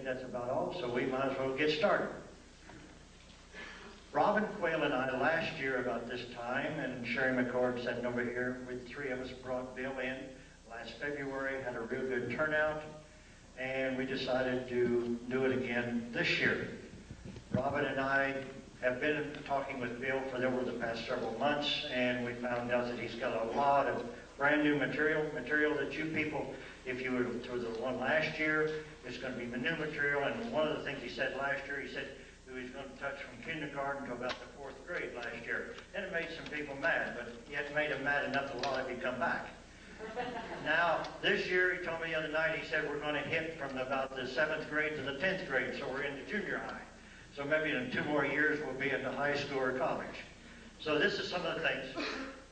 that's about all, so we might as well get started. Robin Quayle and I last year about this time, and Sherry McCord sitting over here with three of us, brought Bill in last February, had a real good turnout, and we decided to do it again this year. Robin and I have been talking with Bill for over the past several months, and we found out that he's got a lot of brand new material that you people, if you were to the one last year, it's going to be the new material. And one of the things he said last year, he said he was going to touch from kindergarten to about the 4th grade last year. And it made some people mad, but yet made them mad enough to want to come back. Now, this year, he told me the other night, he said we're going to hit from about the 7th grade to the 10th grade, so we're into junior high. So maybe in 2 more years, we'll be into high school or college. So this is some of the things.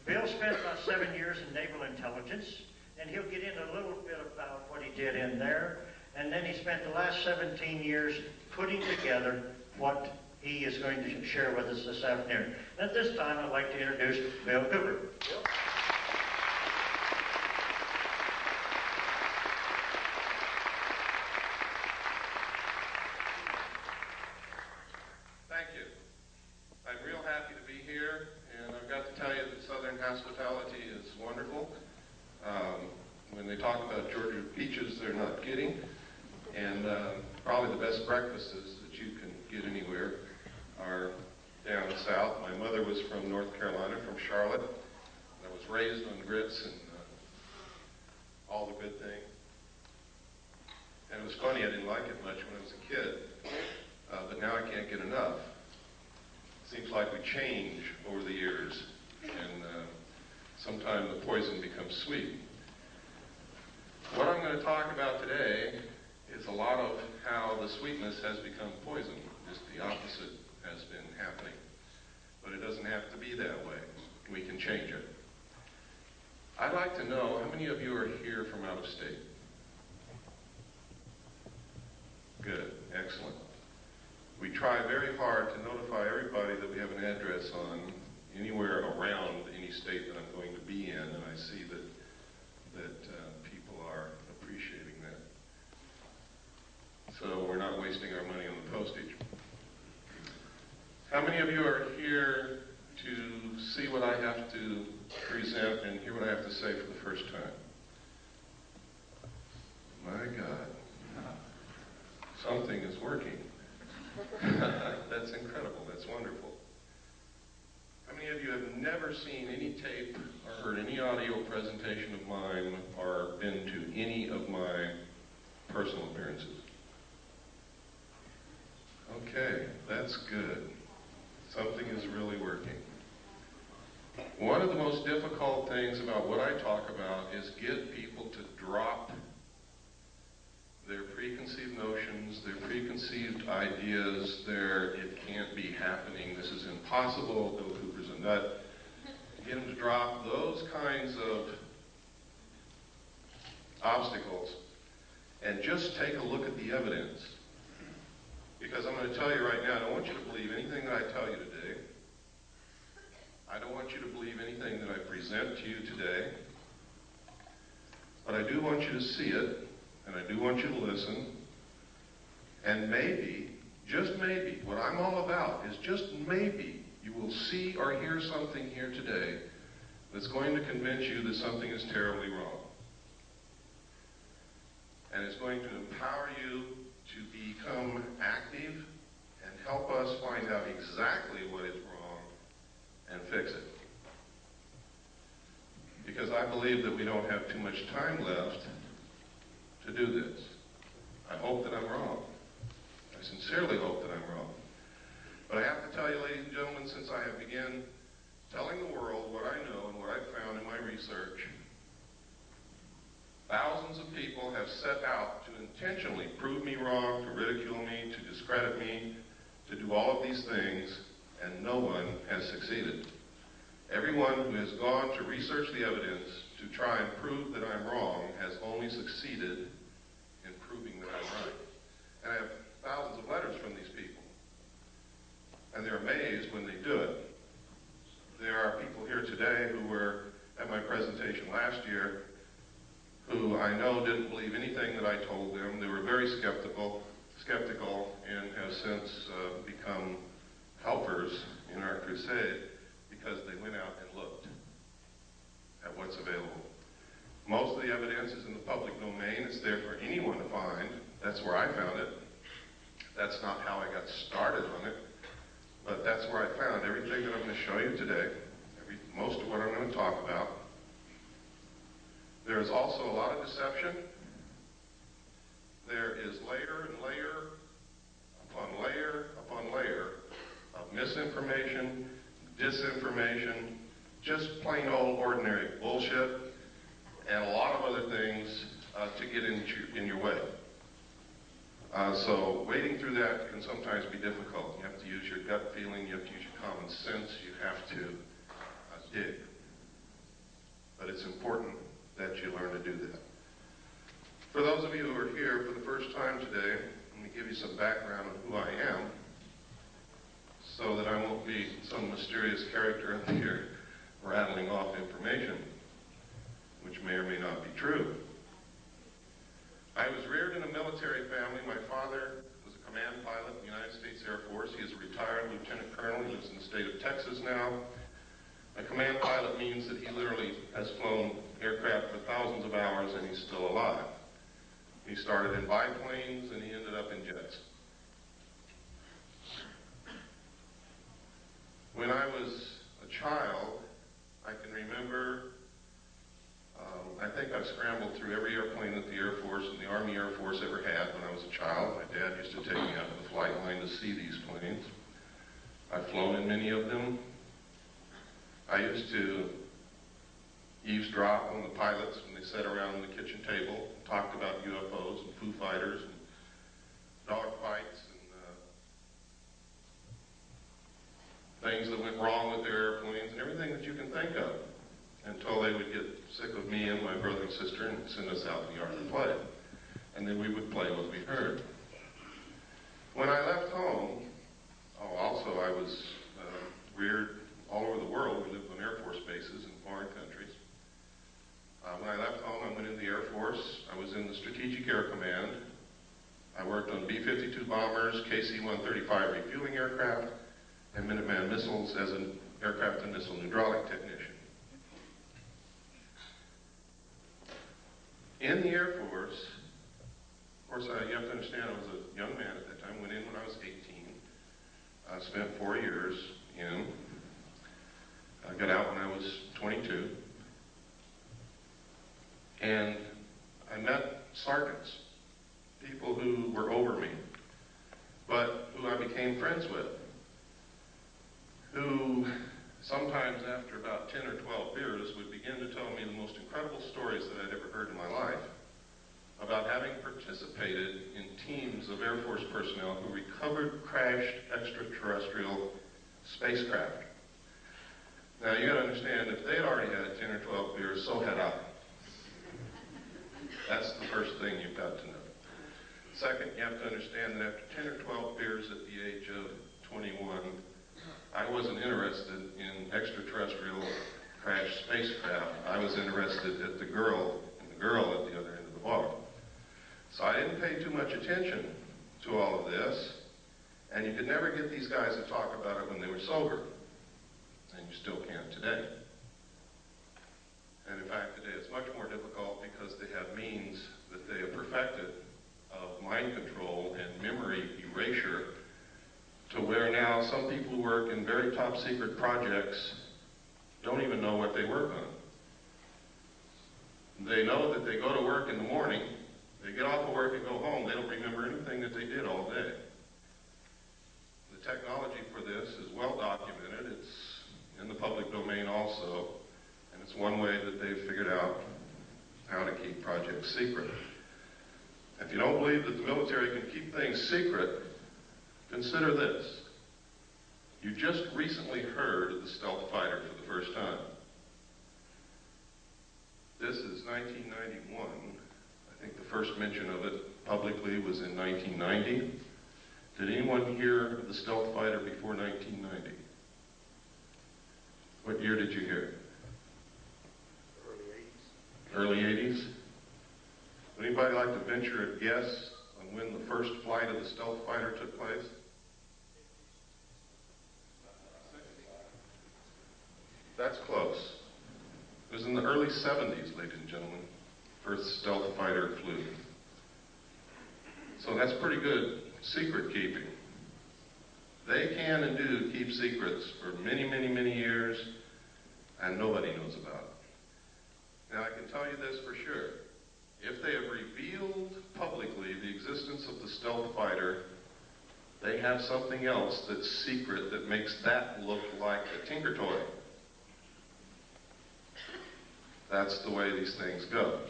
Bill spent about 7 years in naval intelligence, and he'll get into a little bit about what he did in there. And then he spent the last 17 years putting together what he is going to share with us this afternoon. And at this time, I'd like to introduce Bill Cooper. Bill? Hospitality is wonderful. When they talk about Georgia peaches, they're not kidding. And probably the best breakfasts that you can get anywhere are down south. My mother was from North Carolina, from Charlotte. I was raised on grits and all the good things. And it was funny, I didn't like it much when I was a kid. But now I can't get enough. It seems like we change over the years. And sometimes the poison becomes sweet. What I'm going to talk about today is a lot of how the sweetness has become poison. Just the opposite has been happening. But it doesn't have to be that way. We can change it. I'd like to know, how many of you are here from out of state? Good, excellent. We try very hard to notify everybody that we have an address on anywhere around any state that I'm going to be in, and I see that people are appreciating that. So we're not wasting our money on the postage. How many of you are here to see what I have to present and hear what I have to say for the first time? My God. Something is working. That's incredible. That's wonderful. How many of you have never seen any tape or heard any audio presentation of mine or been to any of my personal appearances? Okay, that's good. Something is really working. One of the most difficult things about what I talk about is get people to drop their preconceived notions, their preconceived ideas, it can't be happening, this is impossible, Bill Cooper's a nut. Get them to drop those kinds of obstacles and just take a look at the evidence. Because I'm going to tell you right now, I don't want you to believe anything that I tell you today. I don't want you to believe anything that I present to you today. But I do want you to see it. And I do want you to listen, and maybe, just maybe, what I'm all about is just maybe you will see or hear something here today that's going to convince you that something is terribly wrong. And it's going to empower you to become active and help us find out exactly what is wrong and fix it. Because I believe that we don't have too much time left to do this. I hope that I'm wrong. I sincerely hope that I'm wrong. But I have to tell you, ladies and gentlemen, since I have begun telling the world what I know and what I've found in my research, thousands of people have set out to intentionally prove me wrong, to ridicule me, to discredit me, to do all of these things, and no one has succeeded. Everyone who has gone to research the evidence to try and prove that I'm wrong has only succeeded in proving that I'm right. And I have thousands of letters from these people. And they're amazed when they do it. There are people here today who were at my presentation last year who I know didn't believe anything that I told them. They were very skeptical, skeptical and have since become helpers in our crusade because they went out and looked at what's available. Most of the evidence is in the public domain. It's there for anyone to find. That's where I found it. That's not how I got started on it, but that's where I found everything that I'm going to show you today, most of what I'm going to talk about. There is also a lot of deception. There is layer and layer upon layer upon layer of misinformation, disinformation, just plain old ordinary bullshit, and a lot of other things to get in your way. So wading through that can sometimes be difficult. You have to use your gut feeling, you have to use your common sense, you have to dig. But it's important that you learn to do that. For those of you who are here for the first time today, let me give you some background on who I am so that I won't be some mysterious character up here rattling off information, which may or may not be true. I was reared in a military family. My father was a command pilot in the United States Air Force. He is a retired lieutenant colonel. He lives in the state of Texas now. A command pilot means that he literally has flown aircraft for thousands of hours and he's still alive. He started in biplanes and he ended up in jets. When I was a child, I can remember, I think I've scrambled through every airplane that the Air Force and the Army Air Force ever had when I was a child. My dad used to take me out to the flight line to see these planes. I've flown in many of them. I used to eavesdrop on the pilots when they sat around the kitchen table and talked about UFOs and Foo Fighters and dogfights and things that went wrong with their airplanes and everything that you can think of, until they would get sick of me and my brother and sister and send us out in the yard to play. And then we would play what we heard. When I left home, also I was reared all over the world. We lived on Air Force bases in foreign countries. When I left home, I went into the Air Force. I was in the Strategic Air Command. I worked on B-52 bombers, KC-135 refueling aircraft, and Minuteman missiles as an aircraft and missile hydraulic technician. In the Air Force, of course, you have to understand I was a young man at that time. Went in when I was 18. I spent 4 years in. I got out when I was 22. And I met sergeants, people who were over me, but who I became friends with, who sometimes after about 10 or 12 beers would begin to tell me the most incredible stories that I'd ever heard in my life about having participated in teams of Air Force personnel who recovered crashed extraterrestrial spacecraft. Now you gotta understand, if they'd already had 10 or 12 beers, so had I. That's the first thing you've got to know. Second, you have to understand that after 10 or 12 beers at the age of 21, I wasn't interested in extraterrestrial crashed spacecraft. I was interested at the girl, and the girl at the other end of the bar. So I didn't pay too much attention to all of this, and you could never get these guys to talk about it when they were sober. And you still can't today. And in fact, today it's much more difficult because they have means that they have perfected of mind control and memory erasure, to where now some people who work in very top secret projects don't even know what they work on. They know that they go to work in the morning, they get off of work and go home, they don't remember anything that they did all day. The technology for this is well documented. It's in the public domain also, and it's one way that they've figured out how to keep projects secret. If you don't believe that the military can keep things secret, consider this. You just recently heard of the stealth fighter for the first time. This is 1991. I think the first mention of it publicly was in 1990. Did anyone hear of the stealth fighter before 1990? What year did you hear? Early 80s. Early 80s? Would anybody like to venture a guess on when the first flight of the stealth fighter took place? That's close. It was in the early 70s, ladies and gentlemen, first stealth fighter flew. So that's pretty good secret keeping. They can and do keep secrets for many, many, many years, and nobody knows about it. Now, I can tell you this for sure. If they have revealed publicly the existence of the stealth fighter, they have something else that's secret that makes that look like a Tinker Toy. That's the way these things go.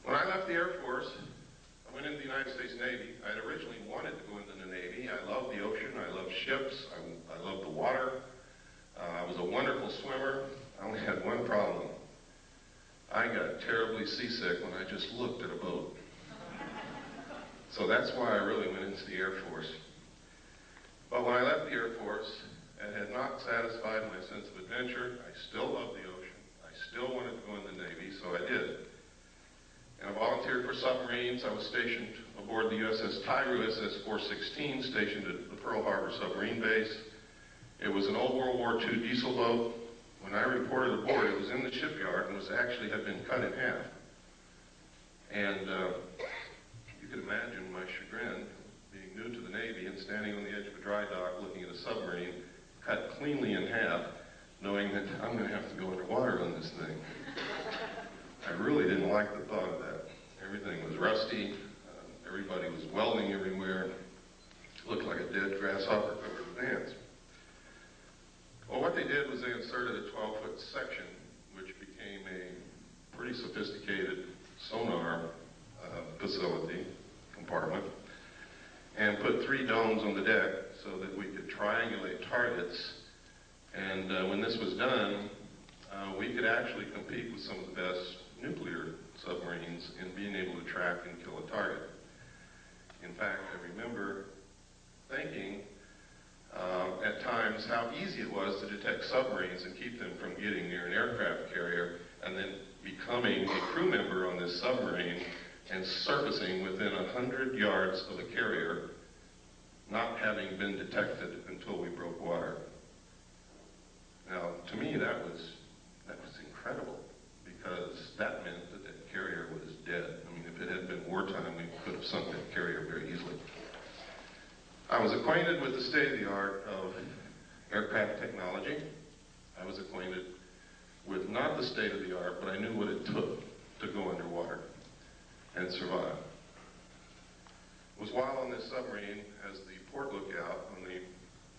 When I left the Air Force, I went into the United States Navy. I had originally wanted to go into the Navy. I love the ocean. I love ships. I love the water. I was a wonderful swimmer. I only had one problem. I got terribly seasick when I just looked at a boat. So that's why I really went into the Air Force. But when I left the Air Force, it had not satisfied my sense of adventure. I still loved the ocean. I still wanted to go in the Navy, so I did. And I volunteered for submarines. I was stationed aboard the USS Tyru, SS-416, stationed at the Pearl Harbor submarine base. It was an old World War II diesel boat. When I reported aboard, it was in the shipyard and had been cut in half. And you can imagine my chagrin, being new to the Navy and standing on the edge of a dry dock looking at a submarine cut cleanly in half, knowing that I'm going to have to go underwater on this thing. I really didn't like the thought of that. Everything was rusty. Everybody was welding everywhere. It looked like a dead grasshopper covered with ants. Well, what they did was they inserted a 12-foot section, which became a pretty sophisticated sonar facility, compartment, and put 3 domes on the deck so that we could triangulate targets. And when this was done, we could actually compete with some of the best nuclear submarines in being able to track and kill a target. In fact, I remember thinking at times how easy it was to detect submarines and keep them from getting near an aircraft carrier, and then becoming a crew member on this submarine and surfacing within 100 yards of a carrier, not having been detected until we broke water. Now, to me, that was incredible, because that meant that that carrier was dead. I mean, if it had been wartime, we could have sunk that carrier very easily. I was acquainted with the state-of-the-art of aircraft technology. I was acquainted with not the state-of-the-art, but I knew what it took to go underwater and survive. It was while on this submarine, as the port lookout on the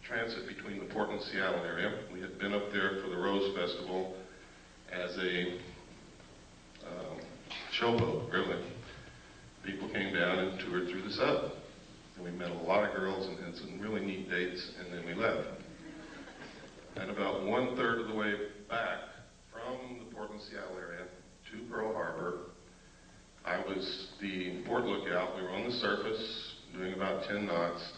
transit between the Portland and Seattle area. We had been up there for the Rose Festival as a showboat, really. People came down and toured through the sub. And we met a lot of girls and had some really neat dates, and then we left. And about 1/3 of the way back from the Portland-Seattle area to Pearl Harbor, I was the port lookout. We were on the surface doing about 10 knots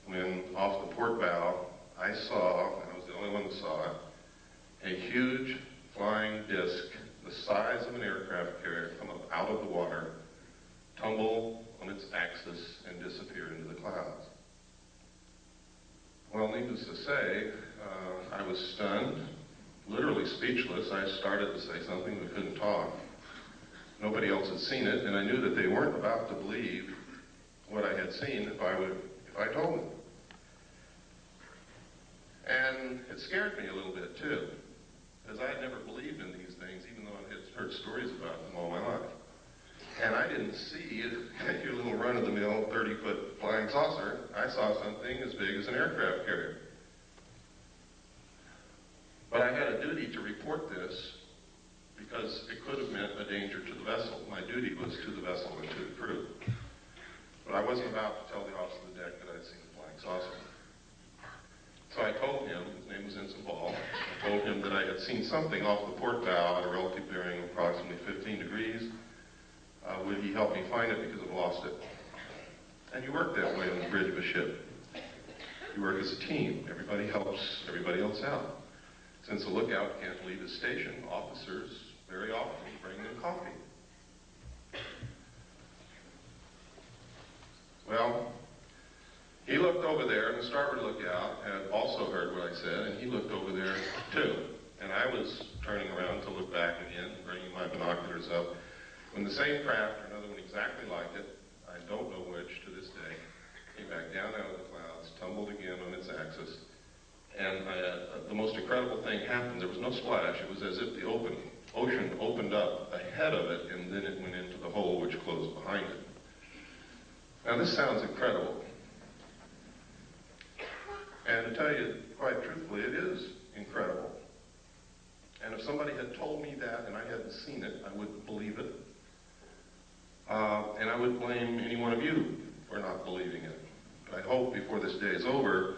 when off the port bow, I saw, and I was the only one that saw it, a huge flying disc the size of an aircraft carrier come up out of the water, tumble on its axis, and disappear into the clouds. Well, needless to say, I was stunned, literally speechless. I started to say something, we couldn't talk. Nobody else had seen it, and I knew that they weren't about to believe what I had seen if I told them. And it scared me a little bit too, because I had never believed in these things, even though I had heard stories about them all my life. And I didn't see your little run-of-the-mill 30-foot flying saucer. I saw something as big as an aircraft carrier. But I had a duty to report this because it could have meant a danger to the vessel. My duty was to the vessel and to the crew. But I wasn't about to tell the officer of the deck that I'd seen a flying saucer. So I told him, his name was Ensign Ball, I told him that I had seen something off the port bow at a relative bearing of approximately 15 degrees. Would he help me find it because I've lost it? And you work that way on the bridge of a ship. You work as a team. Everybody helps everybody else out. Since the lookout can't leave his station, officers very often bring them coffee. Well, he looked over there, and the starboard lookout had also heard what I said, and he looked over there too. And I was turning around to look back again, bringing my binoculars up, when the same craft, or another one exactly like it, I don't know which to this day, came back down out of the clouds, tumbled again on its axis, and the most incredible thing happened. There was no splash. It was as if the ocean opened up ahead of it, and then it went into the hole which closed behind it. Now this sounds incredible. And to tell you quite truthfully, it is incredible. And if somebody had told me that and I hadn't seen it, I wouldn't believe it. And I would blame any one of you for not believing it. But I hope before this day is over,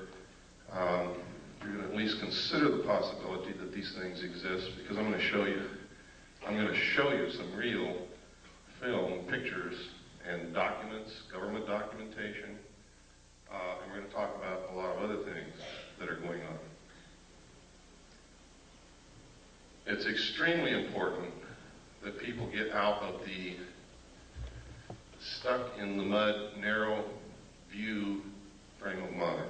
you're going to at least consider the possibility that these things exist, because I'm going to show you some real film, pictures, and documents, government documentation, and we're going to talk about a lot of other things that are going on. It's extremely important that people get out of the stuck in the mud, narrow view frame of mind.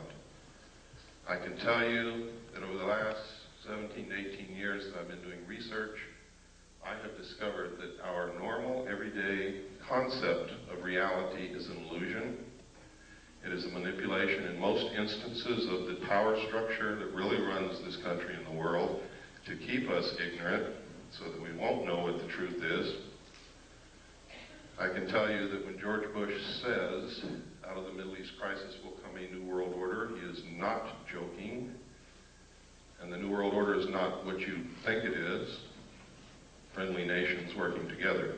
I can tell you that over the last 17 to 18 years that I've been doing research, I have discovered that our normal, everyday concept of reality is an illusion. It is a manipulation in most instances of the power structure that really runs this country and the world to keep us ignorant so that we won't know what the truth is. I can tell you that when George Bush says, out of the Middle East crisis will come a new world order, he is not joking. And the new world order is not what you think it is. Friendly nations working together.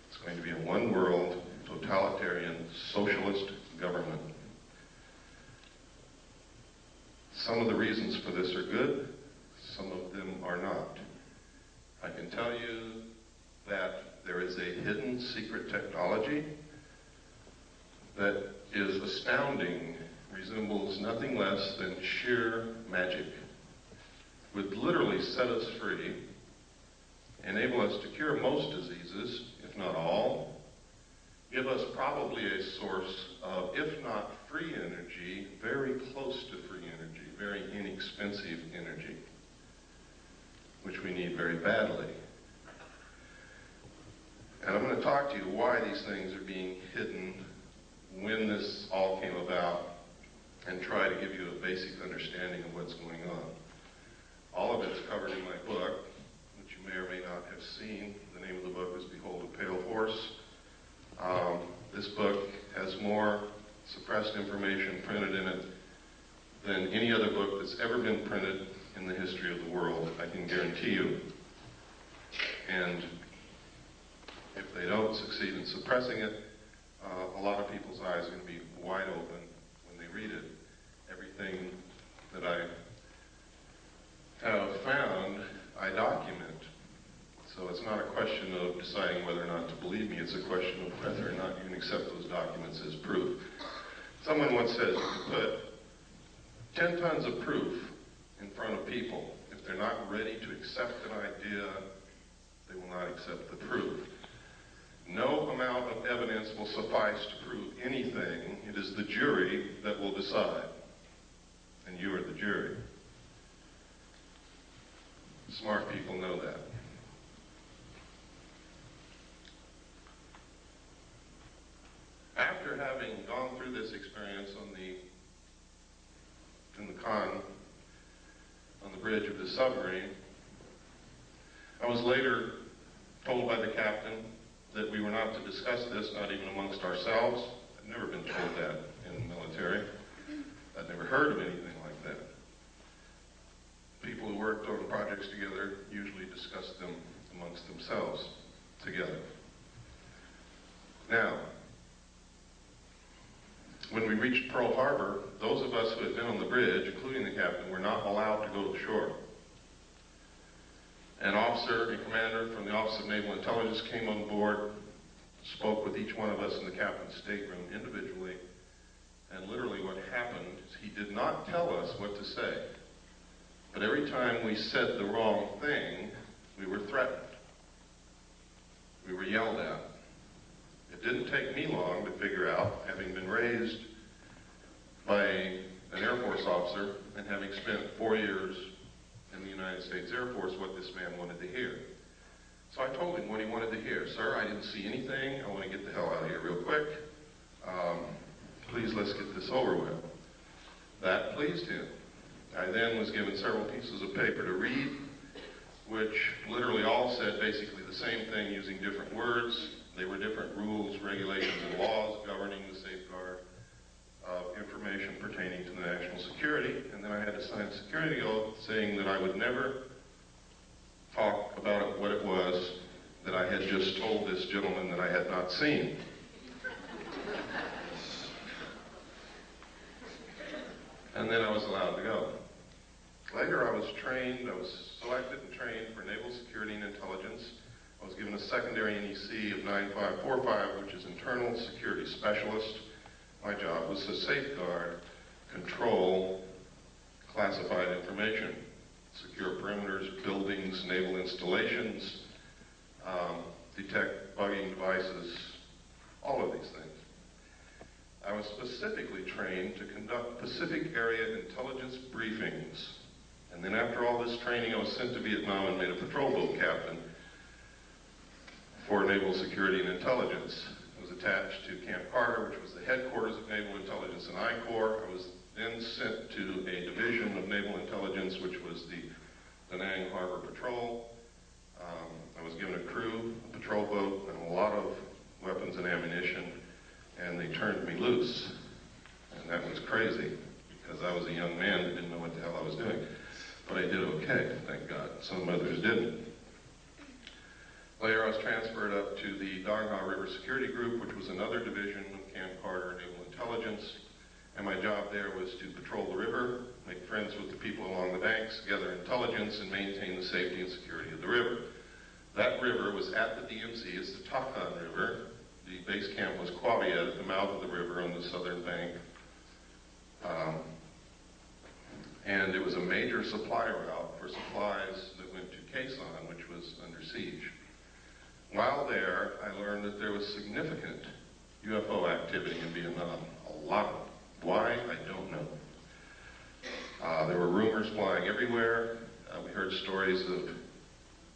It's going to be a one world, totalitarian, socialist government. Some of the reasons for this are good, some of them are not. I can tell you that there is a hidden secret technology that is astounding, resembles nothing less than sheer magic, would literally set us free, enable us to cure most diseases, if not all, give us probably a source of, if not free energy, very close to free energy, very inexpensive energy, which we need very badly. And I'm going to talk to you why these things are being hidden, when this all came about, and try to give you a basic understanding of what's going on. All of it is covered in my book, which you may or may not have seen. The name of the book is Behold a Pale Horse. This book has more suppressed information printed in it than any other book that's ever been printed in the history of the world, I can guarantee you. And if they don't succeed in suppressing it, a lot of people's eyes are going to be wide open when they read it. Everything that I have found, I document. So it's not a question of deciding whether or not to believe me, it's a question of whether or not you can accept those documents as proof. Someone once said, you can put 10 tons of proof in front of people. If they're not ready to accept an idea, they will not accept the proof. No amount of evidence will suffice to prove anything. It is the jury that will decide. And you are the jury. Smart people know that. After having gone through this experience in the con, on the bridge of the submarine, I was later told by the captain that we were not to discuss this, not even amongst ourselves. I'd never been told that in the military. I'd never heard of anything like that. People who worked on projects together usually discussed them amongst themselves together. Now, when we reached Pearl Harbor, those of us who had been on the bridge, including the captain, were not allowed to go to shore. An officer, a commander from the Office of Naval Intelligence came on board, spoke with each one of us in the captain's stateroom individually, and literally what happened is he did not tell us what to say. But every time we said the wrong thing, we were threatened. We were yelled at. It didn't take me long to figure out, having been raised course, what this man wanted to hear. So I told him what he wanted to hear. Sir, I didn't see anything. I want to get the hell out of here real quick. Please, let's get this over with. That pleased him. I then was given several pieces of paper to read, which literally all said basically the same thing using different words. They were different rules, regulations, and laws governing the safeguard of information pertaining to the national security. And then I had to sign a security oath saying that I would never talk about what it was that I had just told this gentleman that I had not seen. And then I was allowed to go. Later I was selected and trained for Naval Security and Intelligence. I was given a secondary NEC of 9545, which is Internal Security Specialist. My job was to safeguard, control classified information, secure perimeters, buildings, naval installations, detect bugging devices, all of these things. I was specifically trained to conduct Pacific Area intelligence briefings. And then after all this training, I was sent to Vietnam and made a patrol boat captain for Naval Security and Intelligence. I was attached to Camp Carter, which was the headquarters of Naval Intelligence and I Corps. I was then sent to a division of Naval Intelligence, which was the Da Nang Harbor Patrol. I was given a crew, a patrol boat, and a lot of weapons and ammunition, and they turned me loose. And that was crazy, because I was a young man that didn't know what the hell I was doing. But I did okay, thank God. Some others didn't. Later, I was transferred up to the Dong Ha River Security Group, which was another division of Camp Carter Naval Intelligence. And my job there was to patrol the river, make friends with the people along the banks, gather intelligence, and maintain the safety and security of the river. That river was at the DMZ. It's the Takan River. The base camp was QVOD at the mouth of the river on the southern bank. And it was a major supply route for supplies that went to Quezon, which was under siege. While there, I learned that there was significant UFO activity in Vietnam. A lot of it. Why? I don't know. There were rumors flying everywhere. We heard stories of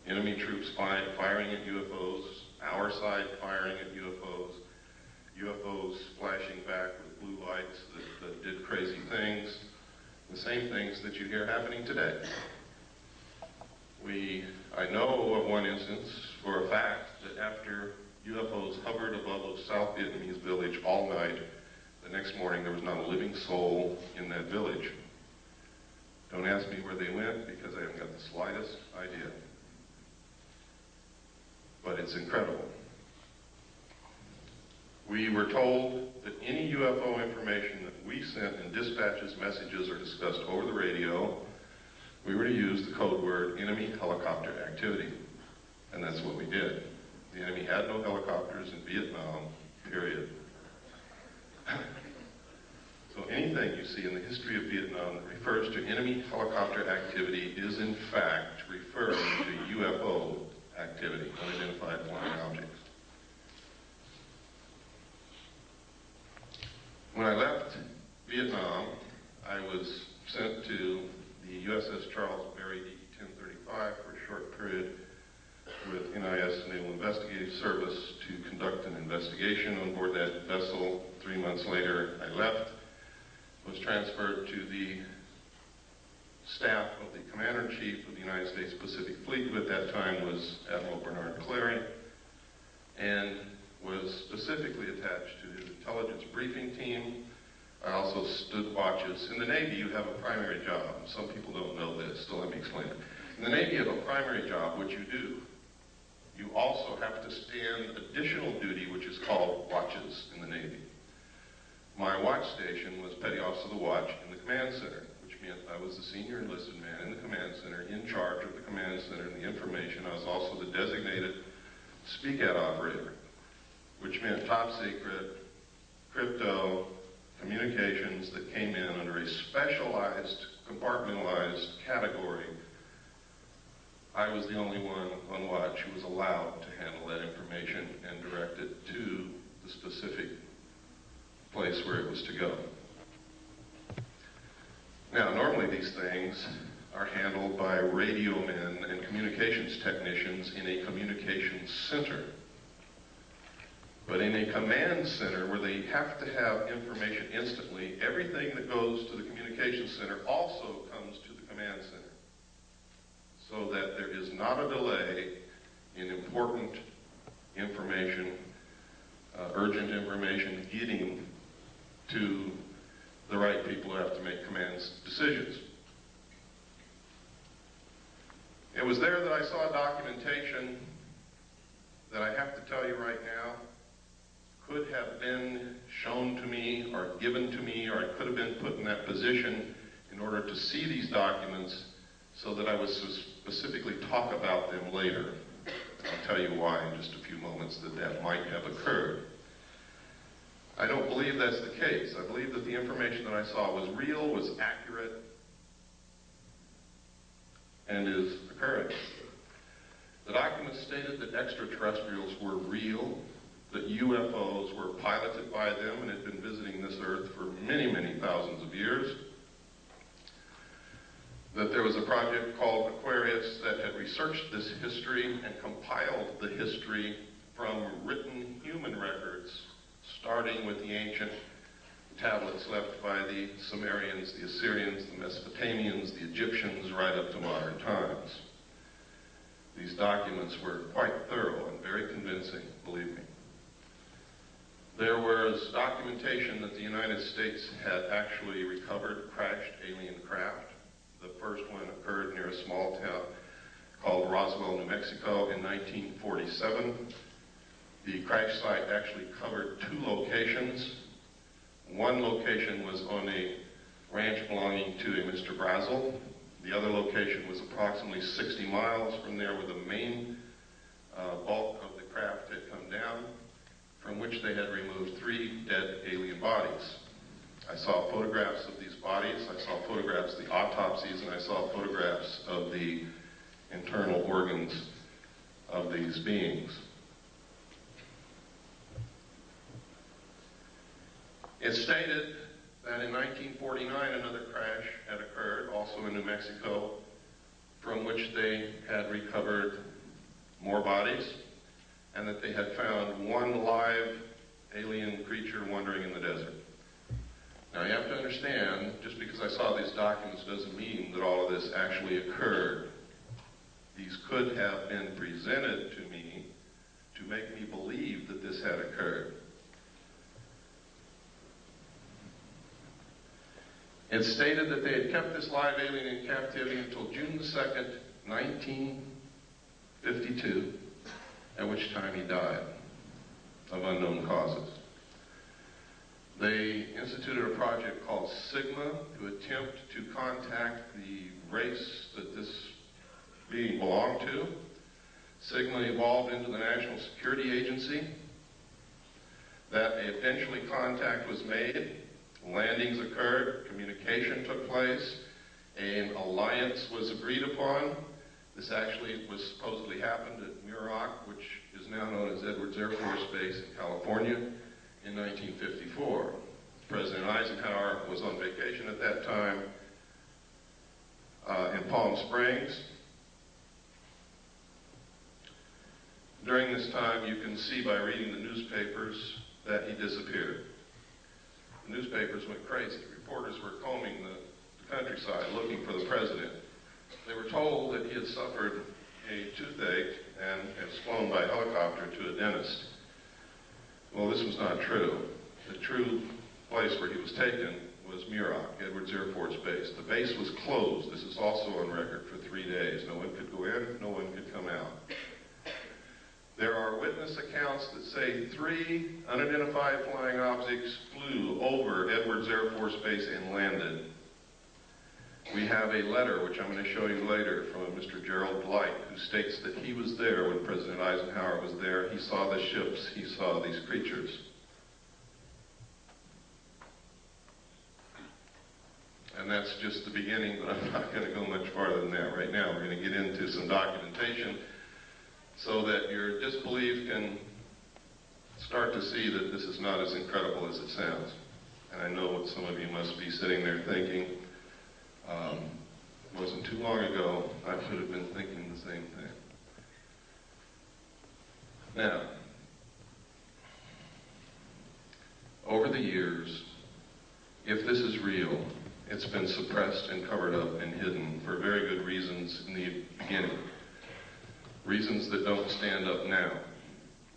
enemy troops firing at UFOs, our side firing at UFOs, UFOs flashing back with blue lights that did crazy things, the same things that you hear happening today. I know of one instance for a fact that after UFOs hovered above a South Vietnamese village all night, the next morning there was not a living soul in that village. Don't ask me where they went because I haven't got the slightest idea. But it's incredible. We were told that any UFO information that we sent in dispatches, messages, or discussed over the radio, we were to use the code word enemy helicopter activity. And that's what we did. The enemy had no helicopters in Vietnam, period. So anything you see in the history of Vietnam that refers to enemy helicopter activity is in fact referring to UFO activity, unidentified flying objects. When I left Vietnam, I was sent to the USS Charles Berry DE-1035 for a short period with NIS Naval Investigative Service to conduct an investigation on board that vessel. 3 months later, I left, was transferred to the staff of the Commander-in-Chief of the United States Pacific Fleet, who at that time was Admiral Bernard Clary, and was specifically attached to his intelligence briefing team. I also stood watches. In the Navy, you have a primary job. Some people don't know this, so let me explain it. In the Navy, you have a primary job, which you do. You also have to stand additional duty, which is called watches in the Navy. My watch station was Petty Officer of the Watch in the Command Center, which meant I was the senior enlisted man in the Command Center, in charge of the Command Center and the information. I was also the designated speak-at operator, which meant top secret, crypto, communications that came in under a specialized, compartmentalized category. I was the only one on watch who was allowed to handle that information and direct it to the specific place where it was to go. Now, normally these things are handled by radio men and communications technicians in a communications center. But in a command center where they have to have information instantly, everything that goes to the communications center also comes to the command center, so that there is not a delay in important information, urgent information getting to the right people who have to make command decisions. It was there that I saw documentation that I have to tell you right now could have been shown to me or given to me, or I could have been put in that position in order to see these documents so that I would specifically talk about them later. I'll tell you why in just a few moments that might have occurred. I don't believe that's the case. I believe that the information that I saw was real, was accurate, and is occurring. The documents stated that extraterrestrials were real, that UFOs were piloted by them and had been visiting this Earth for many, many thousands of years, that there was a project called Aquarius that had researched this history and compiled the history from written human records, starting with the ancient tablets left by the Sumerians, the Assyrians, the Mesopotamians, the Egyptians, right up to modern times. These documents were quite thorough and very convincing, believe me. There was documentation that the United States had actually recovered crashed alien craft. The first one occurred near a small town called Roswell, New Mexico in 1947. The crash site actually covered 2 locations. One location was on a ranch belonging to a Mr. Brazel. The other location was approximately 60 miles from there, where the main bulk of the craft had come down, from which they had removed 3 dead alien bodies. I saw photographs of these bodies, I saw photographs of the autopsies, and I saw photographs of the internal organs of these beings. It stated that in 1949 another crash had occurred, also in New Mexico, from which they had recovered more bodies, and that they had found 1 live alien creature wandering in the desert. Now you have to understand, just because I saw these documents doesn't mean that all of this actually occurred. These could have been presented to me to make me believe that this had occurred. It stated that they had kept this live alien in captivity until June 2nd, 1952, at which time he died of unknown causes. They instituted a project called Sigma to attempt to contact the race that this being belonged to. Sigma evolved into the National Security Agency. That eventually contact was made. Landings occurred, communication took place, an alliance was agreed upon. This actually was supposedly happened at Muroc, which is now known as Edwards Air Force Base in California, in 1954. President Eisenhower was on vacation at that time in Palm Springs. During this time, you can see by reading the newspapers that he disappeared. The newspapers went crazy. Reporters were combing the countryside looking for the president. They were told that he had suffered a toothache and was flown by helicopter to a dentist. Well, this was not true. The true place where he was taken was Muroc, Edwards Air Force Base. The base was closed. This is also on record for 3 days. No one could go in, no one could come out. There are witness accounts that say 3 unidentified flying objects flew over Edwards Air Force Base and landed. We have a letter, which I'm going to show you later, from a Mr. Gerald Blight, who states that he was there when President Eisenhower was there. He saw the ships, he saw these creatures. And that's just the beginning, but I'm not going to go much farther than that right now. We're going to get into some documentation so that your disbelief can start to see that this is not as incredible as it sounds. And I know what some of you must be sitting there thinking. wasn't too long ago, I should have been thinking the same thing. Now, over the years, if this is real, it's been suppressed and covered up and hidden for very good reasons in the beginning. Reasons that don't stand up now.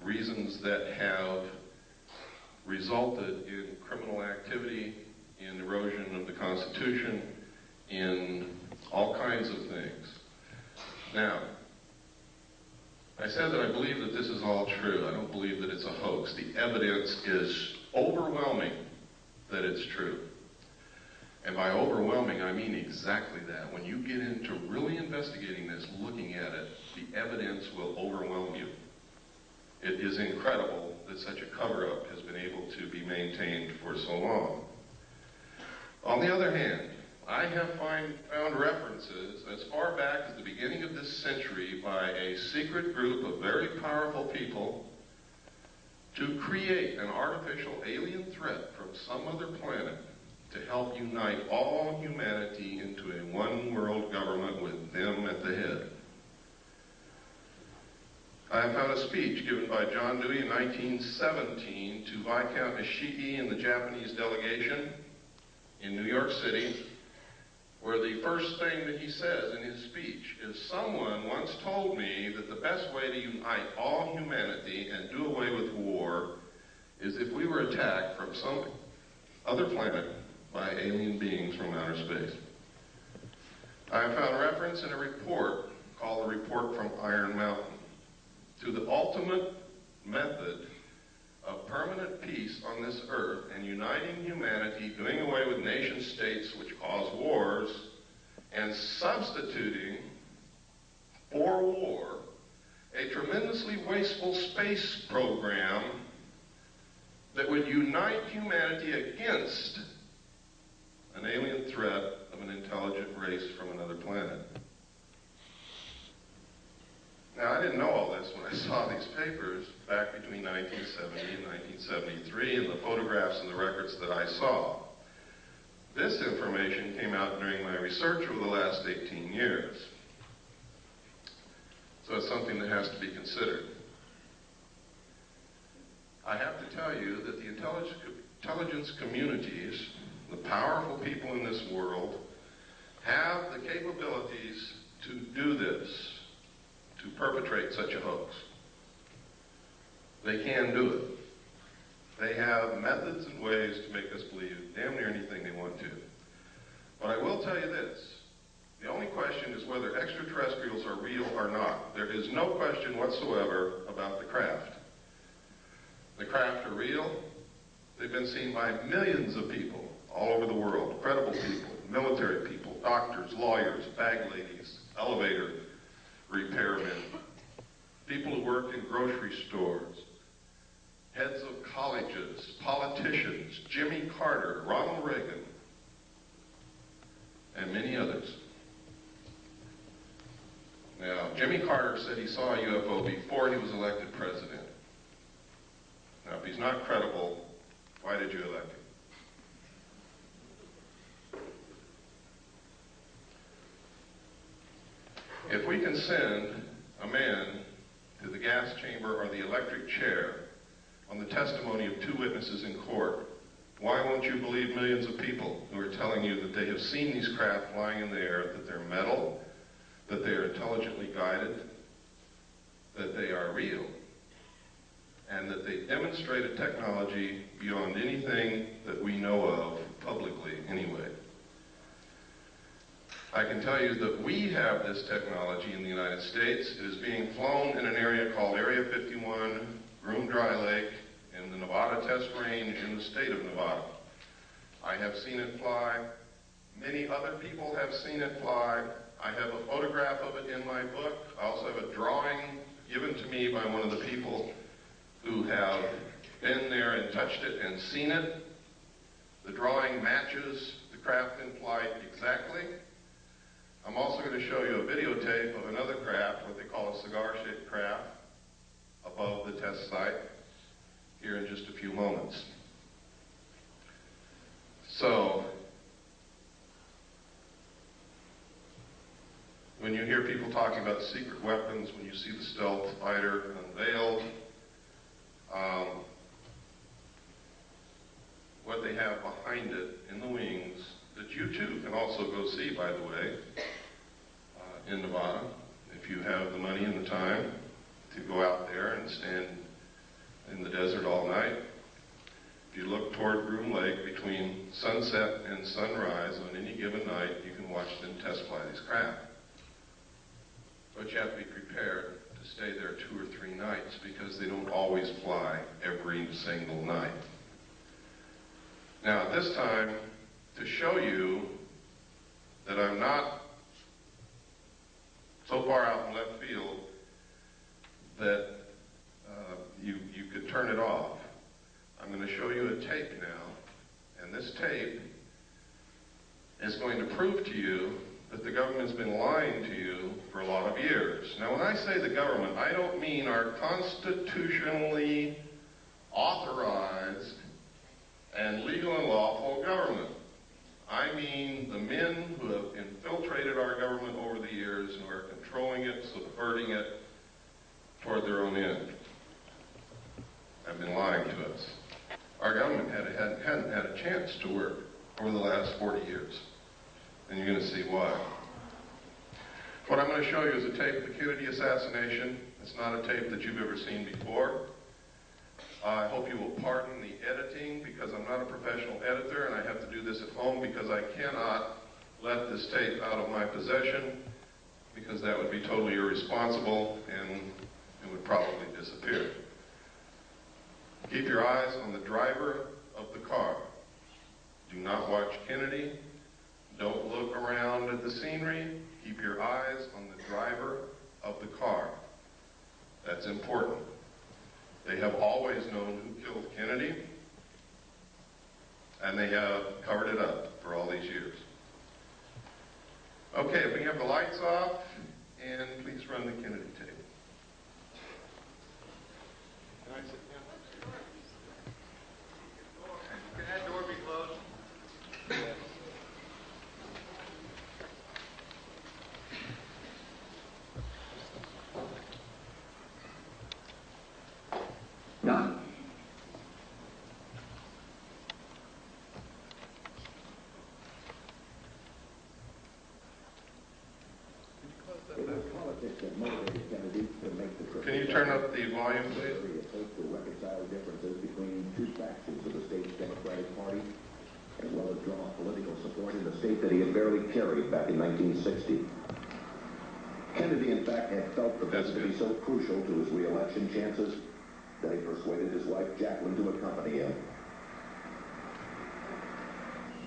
Reasons that have resulted in criminal activity, in erosion of the Constitution, in all kinds of things. Now, I said that I believe that this is all true. I don't believe that it's a hoax. The evidence is overwhelming that it's true. And by overwhelming, I mean exactly that. When you get into really investigating this, looking at it, the evidence will overwhelm you. It is incredible that such a cover-up has been able to be maintained for so long. On the other hand, I have found references as far back as the beginning of this century by a secret group of very powerful people to create an artificial alien threat from some other planet to help unite all humanity into a one-world government with them at the head. I have found a speech given by John Dewey in 1917 to Viscount Ishii and the Japanese delegation in New York City, where the first thing that he says in his speech is, "Someone once told me that the best way to unite all humanity and do away with war is if we were attacked from some other planet by alien beings from outer space." I have found reference in a report called the Report from Iron Mountain to the ultimate method of permanent peace on this earth and uniting humanity, doing away with nation states which cause wars, and substituting for war a tremendously wasteful space program that would unite humanity against an alien threat of an intelligent race from another planet. Now, I didn't know all this when I saw these papers back between 1970 and 1973 and the photographs and the records that I saw. This information came out during my research over the last 18 years. So it's something that has to be considered. I have to tell you that the intelligence communities, the powerful people in this world, have the capabilities to do this, to perpetrate such a hoax. They can do it. They have methods and ways to make us believe damn near anything they want to. But I will tell you this. The only question is whether extraterrestrials are real or not. There is no question whatsoever about the craft. The craft are real. They've been seen by millions of people all over the world. Credible people, military people, doctors, lawyers, bag ladies, elevator repairmen, people who work in grocery stores, heads of colleges, politicians, Jimmy Carter, Ronald Reagan, and many others. Now, Jimmy Carter said he saw a UFO before he was elected president. Now, if he's not credible, why did you elect him? If we can send a man to the gas chamber or the electric chair on the testimony of two witnesses in court, why won't you believe millions of people who are telling you that they have seen these craft flying in the air, that they're metal, that they are intelligently guided, that they are real, and that they demonstrate a technology beyond anything that we know of publicly anyway? I can tell you that we have this technology in the United States. It is being flown in an area called Area 51, Groom Dry Lake, in the Nevada Test Range in the state of Nevada. I have seen it fly. Many other people have seen it fly. I have a photograph of it in my book. I also have a drawing given to me by one of the people who have been there and touched it and seen it. The drawing matches the craft in flight exactly. I'm also going to show you a videotape of another craft, what they call a cigar-shaped craft, above the test site here in just a few moments. So, when you hear people talking about secret weapons, when you see the stealth fighter unveiled, what they have behind it in the wings, that you too can also go see, by the way, in Nevada, if you have the money and the time to go out there and stand in the desert all night. If you look toward Groom Lake between sunset and sunrise on any given night, you can watch them test fly these craft. But you have to be prepared to stay there 2 or 3 nights because they don't always fly every single night. Now, at this time, to show you that I'm not so far out in left field that you could turn it off, I'm going to show you a tape now, and this tape is going to prove to you that the government's been lying to you for a lot of years. Now, when I say the government, I don't mean our constitutionally authorized and legal and lawful government. I mean the men who have infiltrated our government over the years and who are controlling it, subverting it toward their own end. Have been lying to us. Our government hadn't had a chance to work over the last 40 years. And you're going to see why. What I'm going to show you is a tape of the Kennedy assassination. It's not a tape that you've ever seen before. I hope you will pardon the editing because I'm not a professional editor and I have to do this at home because I cannot let this tape out of my possession because that would be totally irresponsible and it would probably disappear. Keep your eyes on the driver of the car. Do not watch Kennedy. Don't look around at the scenery. Keep your eyes on the driver of the car. That's important. They have always known who killed Kennedy, and they have covered it up for all these years. Okay, if we have the lights off, and please run the Kennedy tape. Can I sit down? Can that door be closed? None. Can you turn up the volume, please? To reconcile differences between two factions of the state's Democratic Party, as well as draw political support in the state that he had barely carried back in 1960. Kennedy, in fact, had felt the visit to be so crucial to his re-election chances that he persuaded his wife, Jacqueline, to accompany him.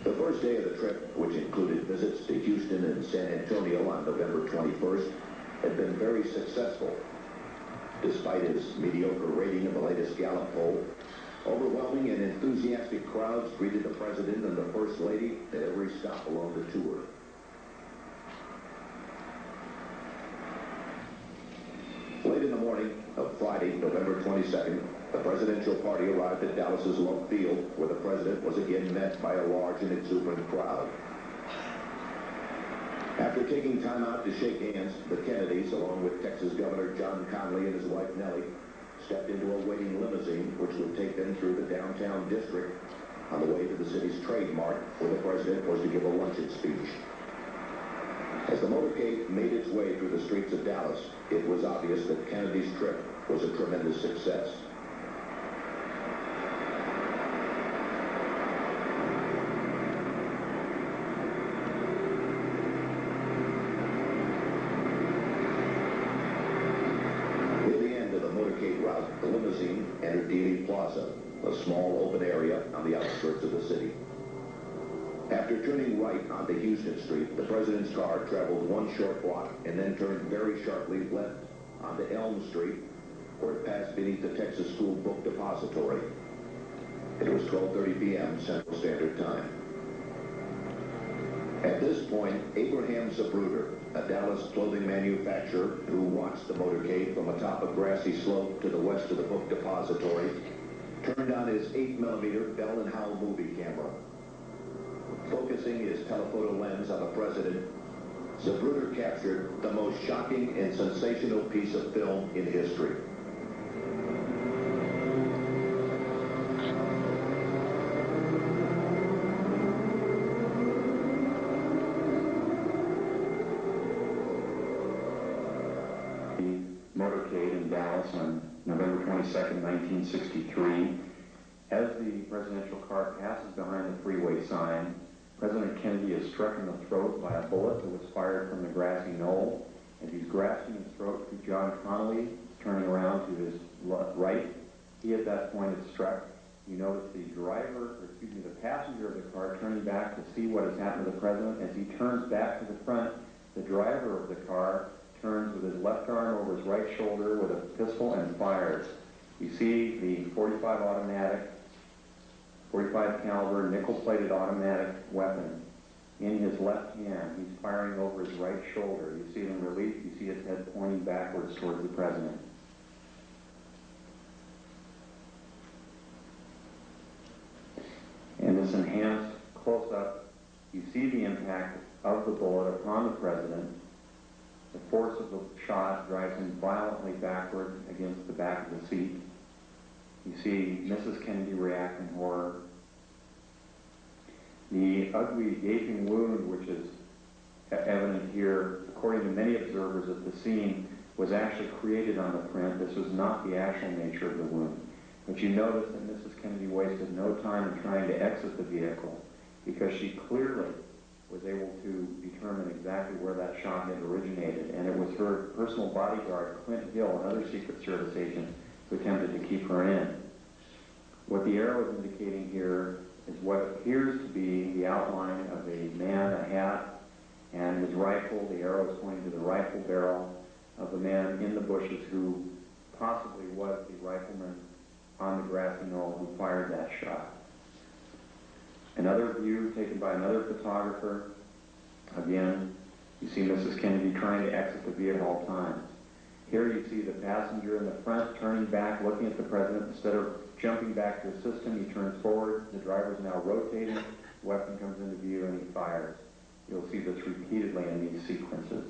The first day of the trip, which included visits to Houston and San Antonio on November 21st, had been very successful. Despite his mediocre rating in the latest Gallup poll, overwhelming and enthusiastic crowds greeted the President and the First Lady at every stop along the tour. Late in the morning of Friday, November 22nd, the presidential party arrived at Dallas's Love Field, where the president was again met by a large and exuberant crowd. After taking time out to shake hands, the Kennedys, along with Texas Governor John Connally and his wife Nellie, stepped into a waiting limousine which would take them through the downtown district on the way to the city's Trade Mart, where the president was to give a luncheon speech. As the motorcade made its way through the streets of Dallas, it was obvious that Kennedy's trip was a tremendous success. Route, the limousine entered Dealey Plaza, a small open area on the outskirts of the city. After turning right onto Houston Street, the president's car traveled one short block and then turned very sharply left onto Elm Street, where it passed beneath the Texas School Book Depository. It was 12:30 p.m. Central Standard Time. At this point, Abraham Zapruder, a Dallas clothing manufacturer who watched the motorcade from atop a grassy slope to the west of the book depository, turned on his 8mm Bell & Howell movie camera. Focusing his telephoto lens on the president, Zapruder captured the most shocking and sensational piece of film in history. Motorcade in Dallas on November 22nd, 1963. As the presidential car passes behind the freeway sign, President Kennedy is struck in the throat by a bullet that was fired from the grassy knoll. As he's grasping his throat to John Connally, turning around to his right, he at that point is struck. You notice the passenger of the car turning back to see what has happened to the president. As he turns back to the front, the driver of the car turns with his left arm over his right shoulder with a pistol and fires. You see the 45 caliber nickel-plated automatic weapon in his left hand. He's firing over his right shoulder. You see it in relief. You see his head pointing backwards towards the president. In this enhanced close-up, you see the impact of the bullet upon the president. The force of the shot drives him violently backward against the back of the seat. You see Mrs. Kennedy react in horror. The ugly gaping wound, which is evident here, according to many observers at the scene, was actually created on the print. This was not the actual nature of the wound. But you notice that Mrs. Kennedy wasted no time in trying to exit the vehicle because she clearly was able to determine exactly where that shot had originated. And it was her personal bodyguard, Clint Hill, another Secret Service agent, who attempted to keep her in. What the arrow is indicating here is what appears to be the outline of a man, a hat, and his rifle. The arrow is pointing to the rifle barrel of the man in the bushes who possibly was the rifleman on the grassy knoll who fired that shot. Another view taken by another photographer. Again, you see Mrs. Kennedy trying to exit the vehicle at all times. Here you see the passenger in the front turning back, looking at the president. Instead of jumping back to assist him, he turns forward. The driver is now rotating. The weapon comes into view and he fires. You'll see this repeatedly in these sequences.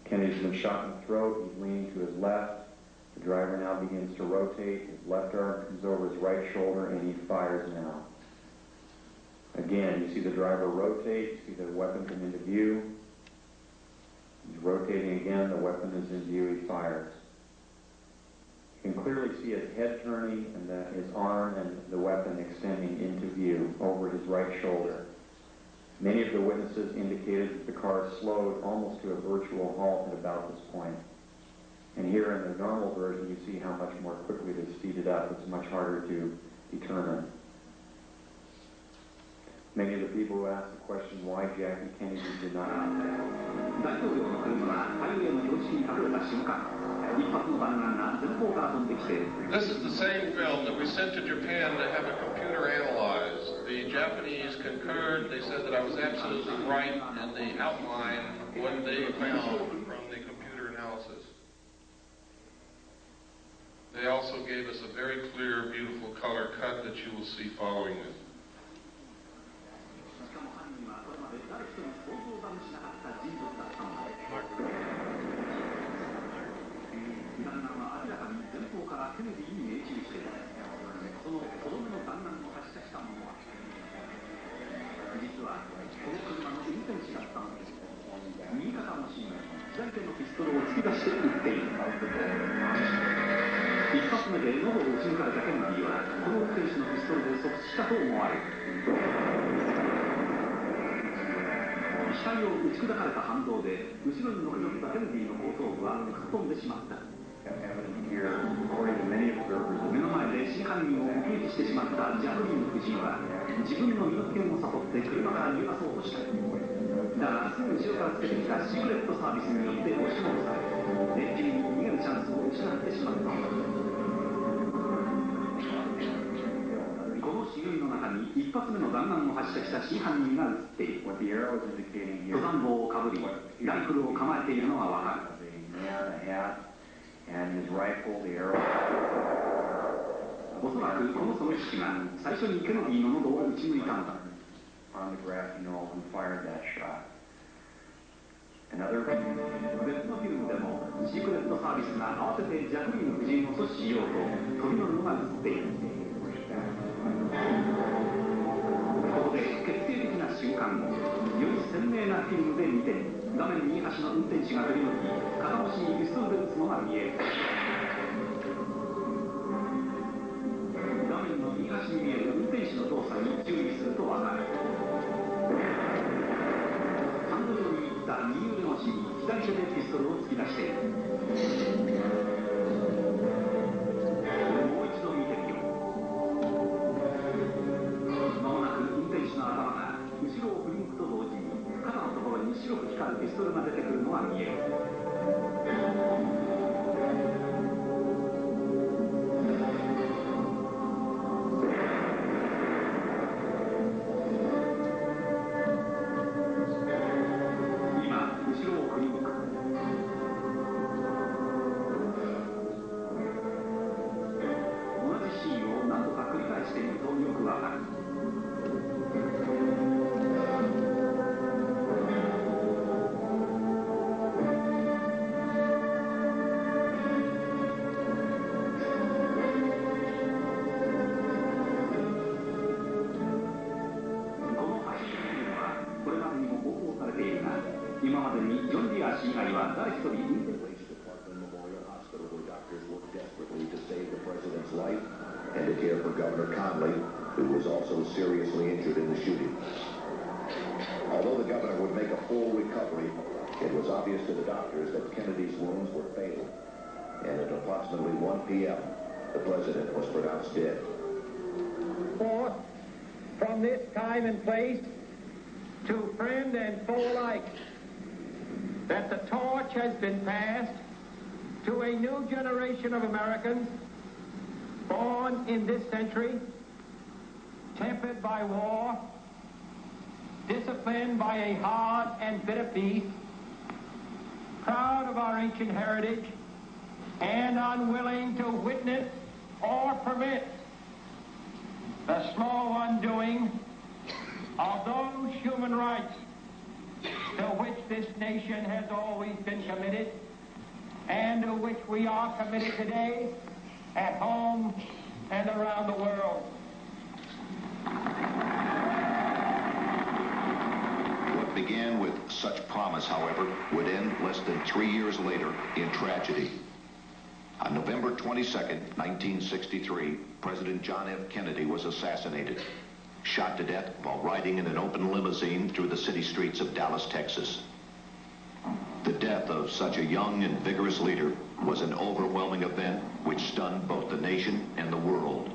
Kennedy's been shot in the throat. He's leaning to his left. The driver now begins to rotate. His left arm comes over his right shoulder and he fires now. Again, you see the driver rotate. You see the weapon come into view. He's rotating again. The weapon is in view. He fires. You can clearly see his head turning and his arm and the weapon extending into view over his right shoulder. Many of the witnesses indicated that the car slowed almost to a virtual halt at about this point. And here in the normal version, you see how much more quickly it is speeded up. It's much harder to determine. Many of the people who asked the question why Jackie Kennedy did not. This is the same film that we sent to Japan to have a computer analyzed. The Japanese concurred. They said that I was absolutely right in the outline what they found from the computer analysis. They also gave us a very clear, beautiful color cut that you will see following it. According to many observers, 目の前で真犯人を目撃してしまったジャクリーン夫人は自分の身の危険を悟って車から逃げ出そうとした。だがすぐ後ろからつけてきたシークレットサービスによって押し戻され、連中に逃げるチャンスを失ってしまった。この茂みの中に一発目の弾丸を発射した真犯人が映っている。登山帽をかぶり、ライフルを構えているのがわかる。And his rifle, the arrow. おそらくこの狙撃手が最初にケネディの喉を撃ち抜いたのだ。On the grassy knoll who fired that shot. Another. 別のフィルムでもシークレットサービスが慌ててジャクリーン夫人を阻止しようと飛び乗るのが映っている。ここで決定的な瞬間をより鮮明なフィルムで見て画面右端の運転手が振り向き片押しにピストルで撃つのが見える。画面の右端に見える運転手の動作に注意するとわかる。ハンドルを握った右腕越しに左手でピストルを突き出している。もう一度見てみよう。間もなく運転手の頭が後ろを振り向くと同時に肩のところに白く光るピストルが出てくるのが見える。And to care for Governor Conley, who was also seriously injured in the shooting. Although the governor would make a full recovery, it was obvious to the doctors that Kennedy's wounds were fatal. And at approximately 1 p.m., the president was pronounced dead. Forth from this time and place to friend and foe alike, that the torch has been passed to a new generation of Americans born in this century, tempered by war, disciplined by a hard and bitter peace, proud of our ancient heritage, and unwilling to witness or permit the slow undoing of those human rights to which this nation has always been committed and to which we are committed today at home and around the world. What began with such promise, however, would end less than 3 years later in tragedy. On November 22nd, 1963, President John F. Kennedy was assassinated, shot to death while riding in an open limousine through the city streets of Dallas, Texas. The death of such a young and vigorous leader was an overwhelming event which stunned both the nation and the world.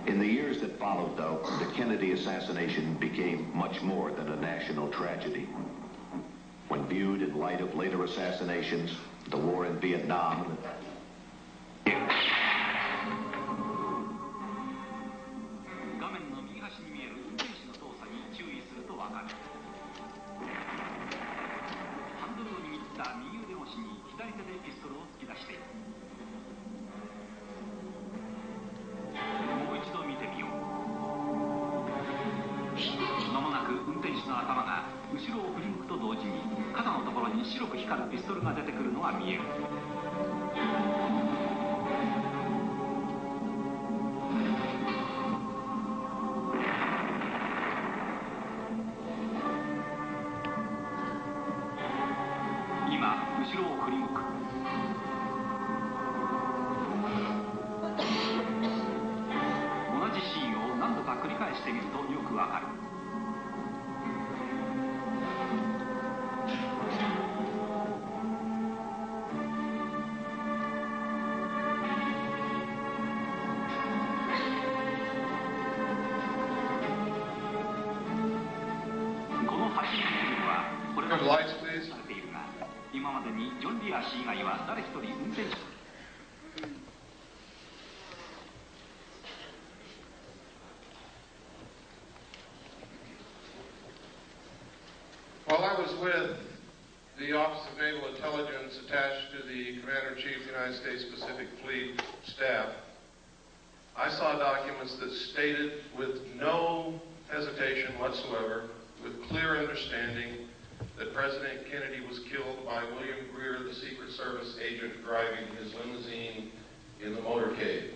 In the years that followed, though, the Kennedy assassination became much more than a national tragedy. When viewed in light of later assassinations, the war in Vietnam, Lights, please. While I was with the Office of Naval Intelligence attached to the Commander-in-Chief of the United States Pacific Fleet staff, I saw documents that stated with no hesitation whatsoever, with clear understanding, that President Kennedy was killed by William Greer, the Secret Service agent driving his limousine in the motorcade.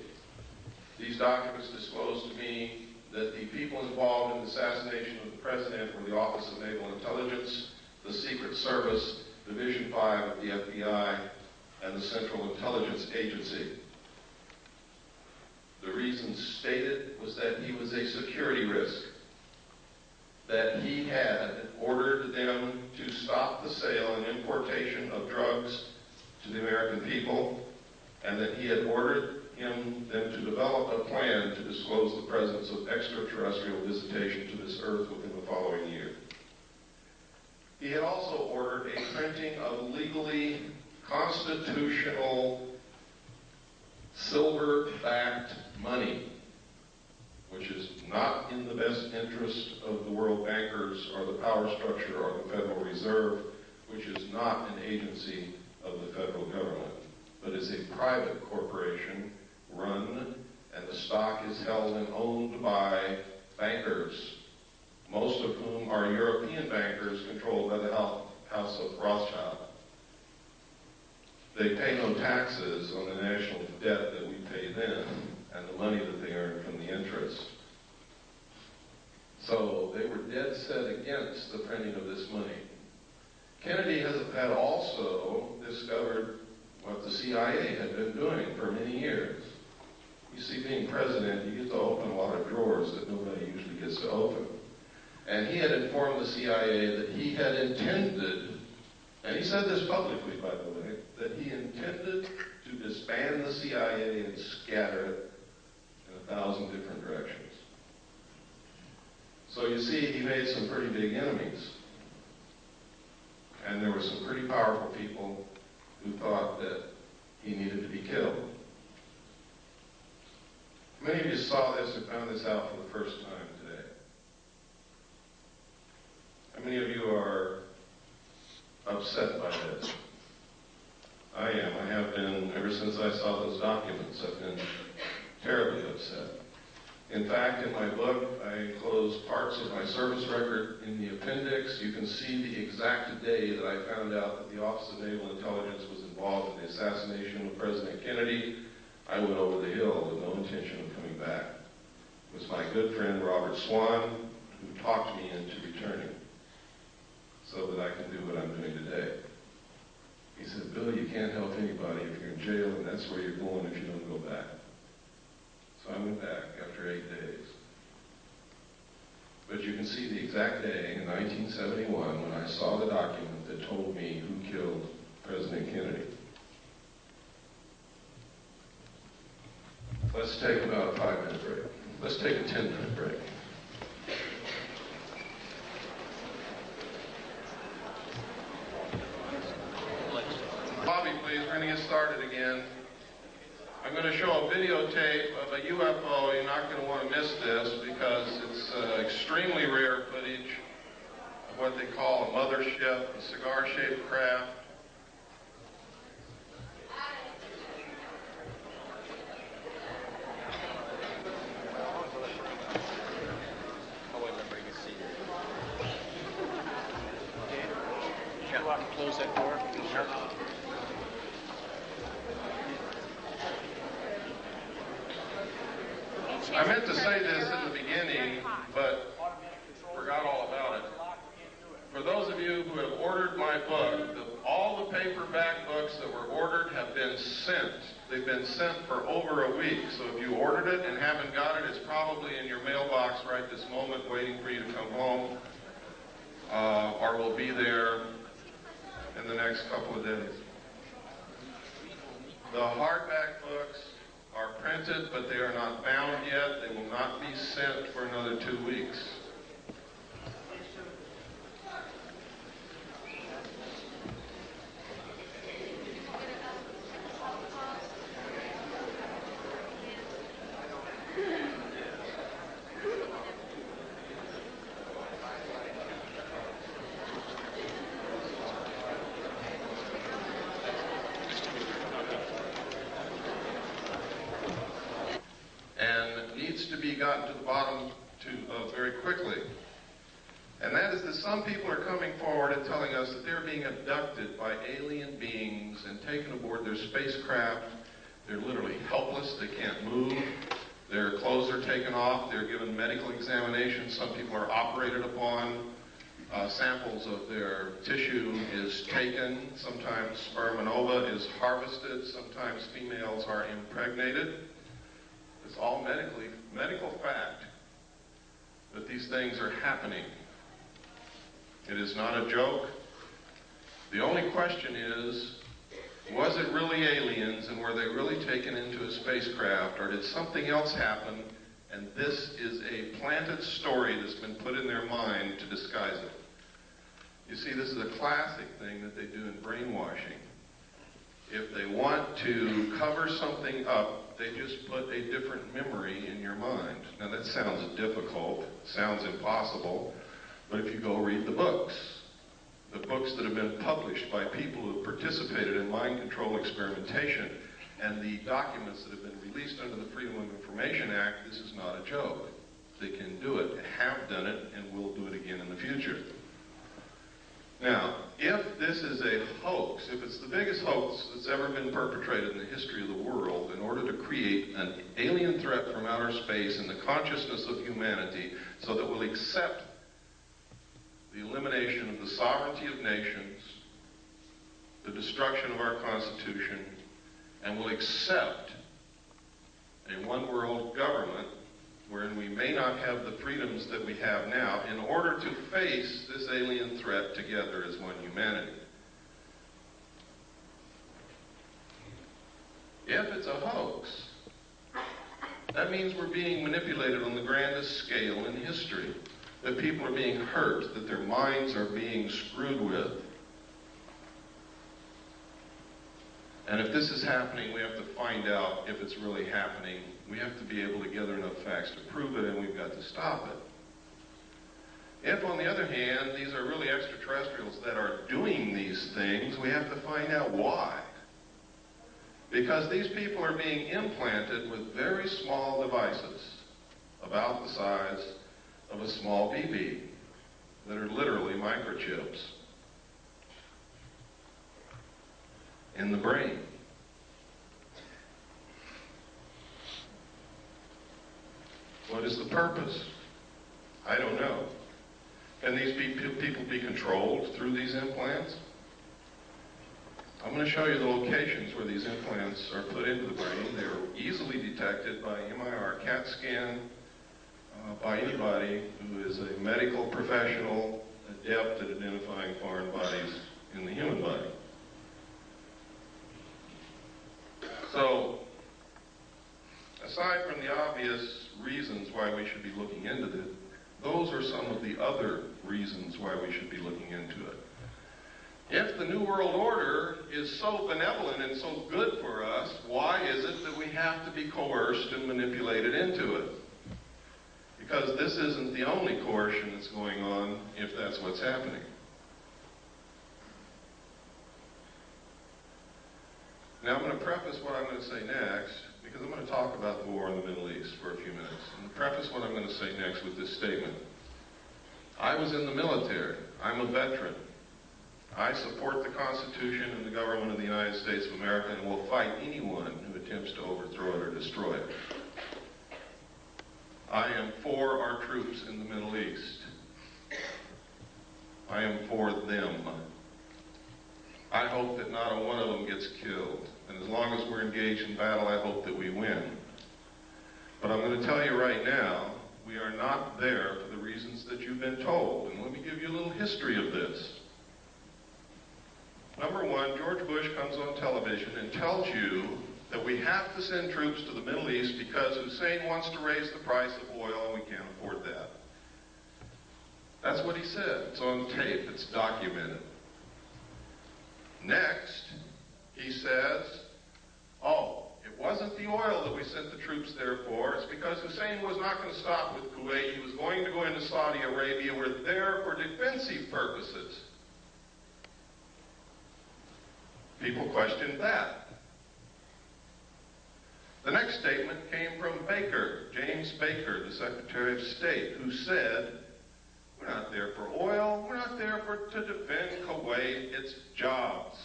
These documents disclosed to me that the people involved in the assassination of the President were the Office of Naval Intelligence, the Secret Service, Division 5 of the FBI, and the Central Intelligence Agency. The reason stated was that he was a security risk, that he had ordered them to stop the sale and importation of drugs to the American people, and that he had ordered them to develop a plan to disclose the presence of extraterrestrial visitation to this earth within the following year. He had also ordered a printing of legally constitutional silver-backed money, which is not in the best interest of the world bankers or the power structure or the Federal Reserve, which is not an agency of the federal government, but is a private corporation run, and the stock is held and owned by bankers, most of whom are European bankers controlled by the House of Rothschild. They pay no taxes on the national debt that we pay them and the money that they earn from the interest. So they were dead set against the printing of this money. Kennedy had also discovered what the CIA had been doing for many years. You see, being president, you get to open a lot of drawers that nobody usually gets to open. And he had informed the CIA that he had intended, and he said this publicly, by the way, that he intended to disband the CIA and scatter it in 1,000 different directions. So you see, he made some pretty big enemies. And there were some pretty powerful people who thought that he needed to be killed. Many of you saw this or found this out for the first time today. How many of you are upset by this? I am. I have been ever since I saw those documents. I've been terribly upset. In fact, in my book, I enclosed parts of my service record in the appendix. You can see the exact day that I found out that the Office of Naval Intelligence was involved in the assassination of President Kennedy. I went over the hill with no intention of coming back. It was my good friend Robert Swan who talked me into returning so that I can do what I'm doing today. He said, "Bill, you can't help anybody if you're in jail, and that's where you're going if you don't go back." So I went back after 8 days. But you can see the exact day in 1971 when I saw the document that told me who killed President Kennedy. Let's take about a 5-minute break. Let's take a 10-minute break. Bobby, please, we're going to get started again. I'm going to show a videotape of a UFO. You're not going to want to miss this because it's extremely rare footage of what they call a mothership, a cigar-shaped craft. Close that door. Sure. I meant to say this in the beginning, but forgot all about it. For those of you who have ordered my book, all the paperback books that were ordered have been sent. They've been sent for over a week. So if you ordered it and haven't got it, it's probably in your mailbox right this moment waiting for you to come home, or will be there in the next couple of days. The hardback books are printed, but they are not bound yet. They will not be sent for another 2 weeks. To be gotten to the bottom very quickly. And that is that some people are coming forward and telling us that they're being abducted by alien beings and taken aboard their spacecraft. They're literally helpless. They can't move. Their clothes are taken off. They're given medical examinations. Some people are operated upon. Samples of their tissue is taken. Sometimes sperm and ova is harvested. Sometimes females are impregnated. It's all medical fact that these things are happening. It is not a joke. The only question is, was it really aliens and were they really taken into a spacecraft, or did something else happen and this is a planted story that's been put in their mind to disguise it? You see, this is a classic thing that they do in brainwashing. If they want to cover something up, they just put a different memory in your mind. Now that sounds difficult, sounds impossible, but if you go read the books that have been published by people who have participated in mind control experimentation, and the documents that have been released under the Freedom of Information Act, this is not a joke. They can do it, have done it, and will do it again in the future. Now, if this is a hoax, if it's the biggest hoax that's ever been perpetrated in the history of the world in order to create an alien threat from outer space in the consciousness of humanity so that we'll accept the elimination of the sovereignty of nations, the destruction of our Constitution, and will accept a one-world government wherein we may not have the freedoms that we have now in order to face this alien threat together as one humanity. If it's a hoax, that means we're being manipulated on the grandest scale in history, that people are being hurt, that their minds are being screwed with. And if this is happening, we have to find out if it's really happening. We have to be able to gather enough facts to prove it, and we've got to stop it. If, on the other hand, these are really extraterrestrials that are doing these things, we have to find out why. Because these people are being implanted with very small devices, about the size of a small BB, that are literally microchips in the brain. What is the purpose? I don't know. Can these people be controlled through these implants? I'm going to show you the locations where these implants are put into the brain. They're easily detected by MIR CAT scan, by anybody who is a medical professional adept at identifying foreign bodies in the human body. So, aside from the obvious reasons why we should be looking into this, those are some of the other reasons why we should be looking into it. If the New World Order is so benevolent and so good for us, why is it that we have to be coerced and manipulated into it? Because this isn't the only coercion that's going on, if that's what's happening. Now I'm going to preface what I'm going to say next, because I'm going to talk about the war in the Middle East for a few minutes. And preface what I'm going to say next with this statement. I was in the military. I'm a veteran. I support the Constitution and the government of the United States of America and will fight anyone who attempts to overthrow it or destroy it. I am for our troops in the Middle East. I am for them. I hope that not a one of them gets killed. And as long as we're engaged in battle, I hope that we win. But I'm going to tell you right now, we are not there for the reasons that you've been told. And let me give you a little history of this. Number one, George Bush comes on television and tells you that we have to send troops to the Middle East because Hussein wants to raise the price of oil and we can't afford that. That's what he said. It's on tape. It's documented. Next, he says, oh, it wasn't the oil that we sent the troops there for. It's because Hussein was not going to stop with Kuwait. He was going to go into Saudi Arabia. We're there for defensive purposes. People questioned that. The next statement came from Baker, James Baker, the Secretary of State, who said, We're not there for oil. We're not there to defend Kuwait. It's jobs.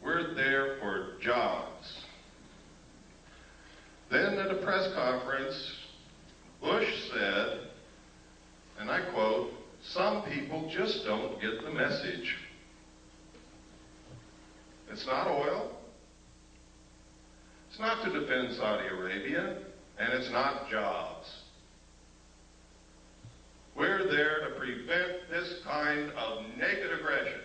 We're there for jobs. Then at a press conference, Bush said, and I quote, "Some people just don't get the message. It's not oil. It's not to defend Saudi Arabia, and it's not jobs. We're there to prevent this kind of naked aggression."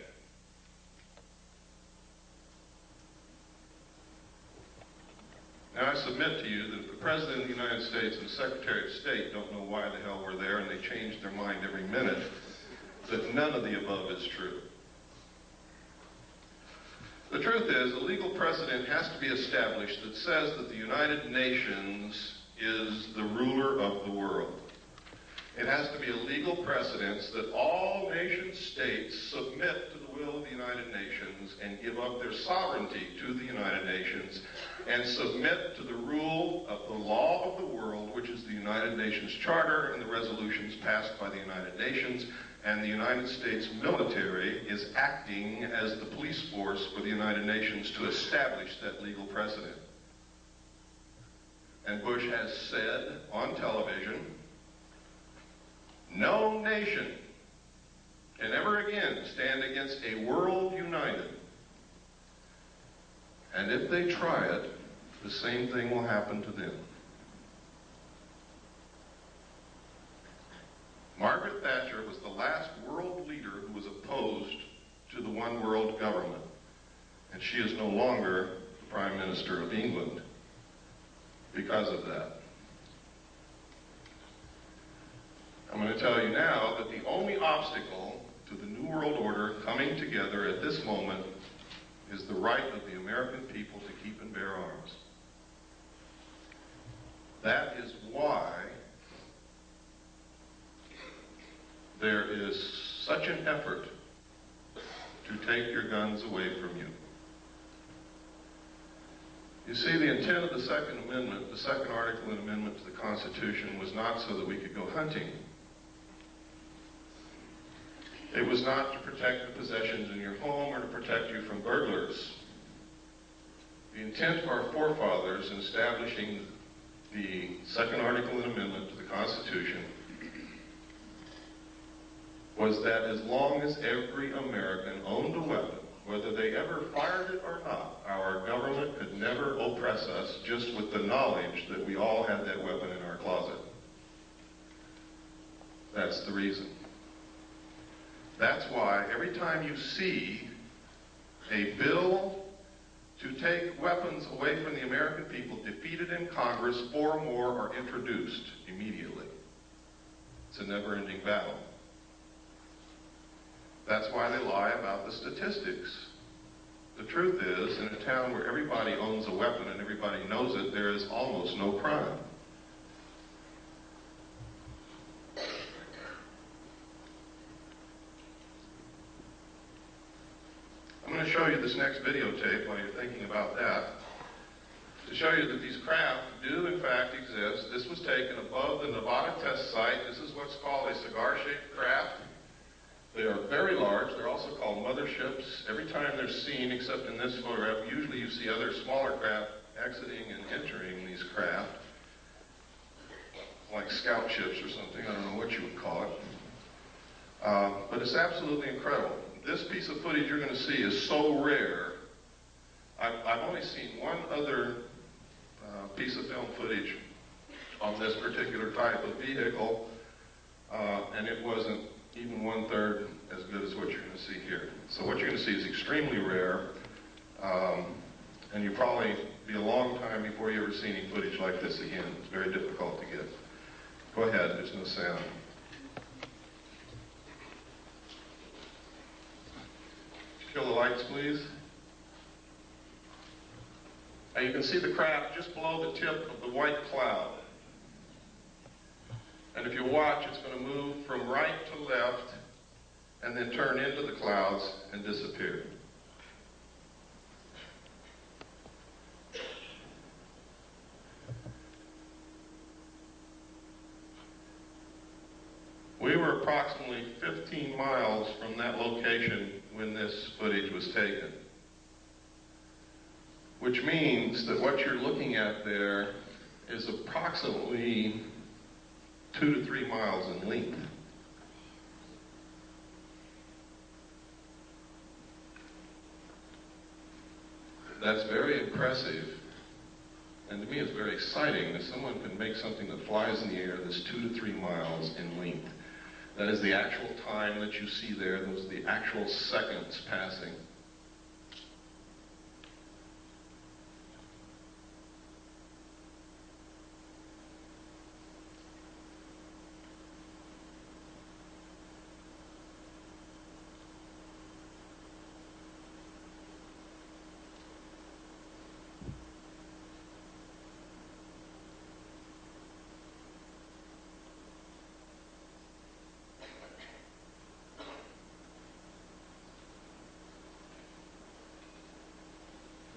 Now, I submit to you that if the President of the United States and the Secretary of State don't know why the hell we're there, and they change their mind every minute, that none of the above is true. The truth is, a legal precedent has to be established that says that the United Nations is the ruler of the world. It has to be a legal precedent that all nation states submit to the will of the United Nations and give up their sovereignty to the United Nations and submit to the rule of the law of the world, which is the United Nations Charter and the resolutions passed by the United Nations. And the United States military is acting as the police force for the United Nations to establish that legal precedent. And Bush has said on television, no nation can ever again stand against a world united. And if they try it, the same thing will happen to them. Margaret Thatcher was the last world leader who was opposed to the one world government. And she is no longer the Prime Minister of England because of that. I'm going to tell you now that the only obstacle to the New World Order coming together at this moment is the right of the American people to keep and bear arms. That is why there is such an effort to take your guns away from you. You see, the intent of the Second Amendment, the second article and amendment to the Constitution, was not so that we could go hunting. It was not to protect the possessions in your home or to protect you from burglars. The intent of our forefathers in establishing the second article and amendment to the Constitution was that as long as every American owned a weapon, whether they ever fired it or not, our government could never oppress us just with the knowledge that we all had that weapon in our closet. That's the reason. That's why every time you see a bill to take weapons away from the American people defeated in Congress, 4 more are introduced immediately. It's a never-ending battle. That's why they lie about the statistics. The truth is, in a town where everybody owns a weapon and everybody knows it, there is almost no crime. I'm going to show you this next videotape while you're thinking about that, to show you that these craft do in fact exist. This was taken above the Nevada test site. This is what's called a cigar-shaped craft. They are very large. They're also called motherships. Every time they're seen, except in this photograph, usually you see other smaller craft exiting and entering these craft, like scout ships or something. I don't know what you would call it. But it's absolutely incredible. This piece of footage you're going to see is so rare. I've only seen one other piece of film footage on this particular type of vehicle, and it wasn't even 1/3 as good as what you're going to see here. So what you're going to see is extremely rare, and you'll probably be a long time before you ever see any footage like this again. It's very difficult to get. Go ahead, there's no sound. Kill the lights, please. Now you can see the craft just below the tip of the white cloud. And if you watch, it's going to move from right to left and then turn into the clouds and disappear. approximately 15 miles from that location when this footage was taken. Which means that what you're looking at there is approximately 2 to 3 miles in length. That's very impressive, and to me it's very exciting that someone can make something that flies in the air that's 2 to 3 miles in length. That is the actual time that you see there, those are the actual seconds passing.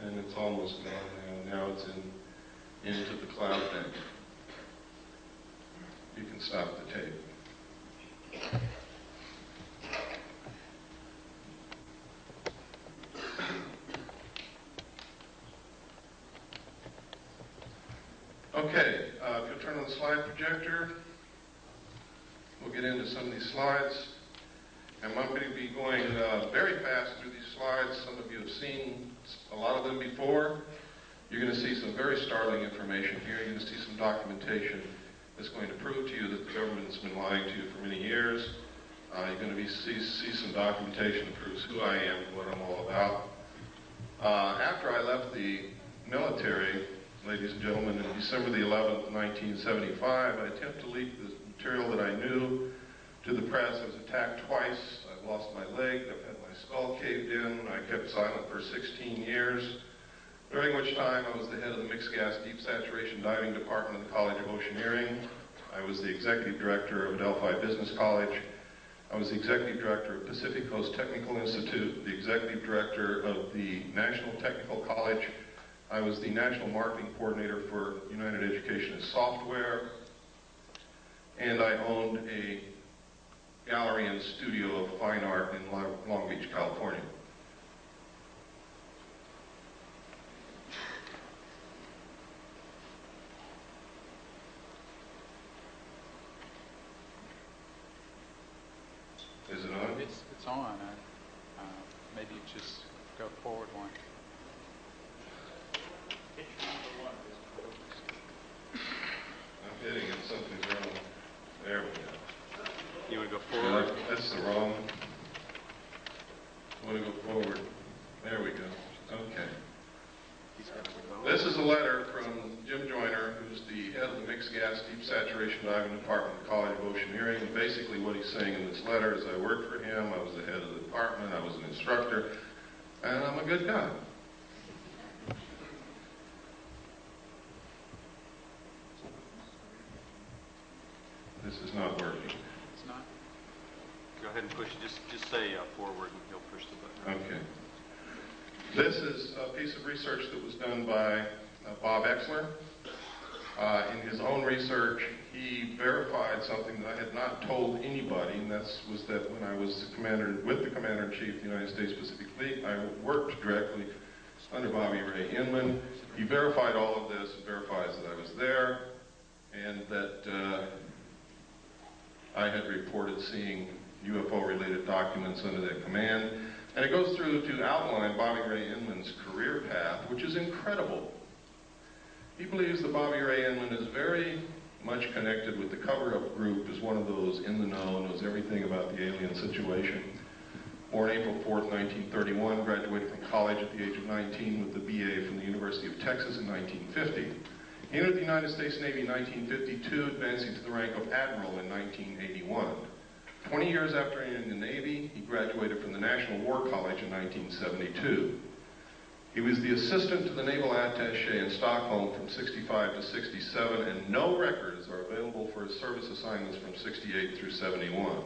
And it's almost gone now. Now it's into the cloud bank. You can stop the tape. Okay, if you'll turn on the slide projector, we'll get into some of these slides. I'm going to be going very fast through these slides. Some of you have seen a lot of them before. You're going to see some very startling information here. You're going to see some documentation that's going to prove to you that the government's been lying to you for many years. You're going to see some documentation that proves who I am and what I'm all about. After I left the military, ladies and gentlemen, in December the 11th, 1975, I attempted to leak the material that I knew to the press. I was attacked twice. I've lost my leg. I've had my skull caved in. I kept silent for 16 years, during which time I was the head of the Mixed Gas Deep Saturation Diving Department of the College of Oceaneering. I was the executive director of Adelphi Business College. I was the executive director of Pacific Coast Technical Institute, the executive director of the National Technical College. I was the national marketing coordinator for United Education and Software, and I owned a gallery and studio of fine art in Long Beach, California. Is it on? It's on. Maybe you just go forward one. I'm hitting it. Something's wrong. There we go. You want to go forward? That's the wrong. I want to go forward. There we go. Okay. This is a letter from Jim Joyner, who's the head of the Mixed Gas Deep Saturation Diving Department of the College of Oceaneering. And basically what he's saying in this letter is I worked for him, I was the head of the department, I was an instructor, and I'm a good guy. This is not working. It's not? Go ahead and push it. Just say forward and he'll push the button. Okay. This is a piece of research that was done by Bob Exler. In his own research, he verified something that I had not told anybody, and that was that when I was with the Commander-in-Chief of the United States Pacific Fleet, I worked directly under Bobby Ray Inman. He verified all of this, verifies that I was there, and that I had reported seeing UFO-related documents under that command. And it goes through to outline Bobby Ray Inman's career path, which is incredible. He believes that Bobby Ray Inman is very much connected with the cover-up group, is one of those in the know, knows everything about the alien situation. Born April 4th, 1931, graduated from college at the age of 19 with the BA from the University of Texas in 1950. He entered the United States Navy in 1952, advancing to the rank of Admiral in 1981. 20 years after entering the Navy, he graduated from the National War College in 1972. He was the assistant to the Naval Attaché in Stockholm from 65 to 67, and no records are available for his service assignments from 68 through 71.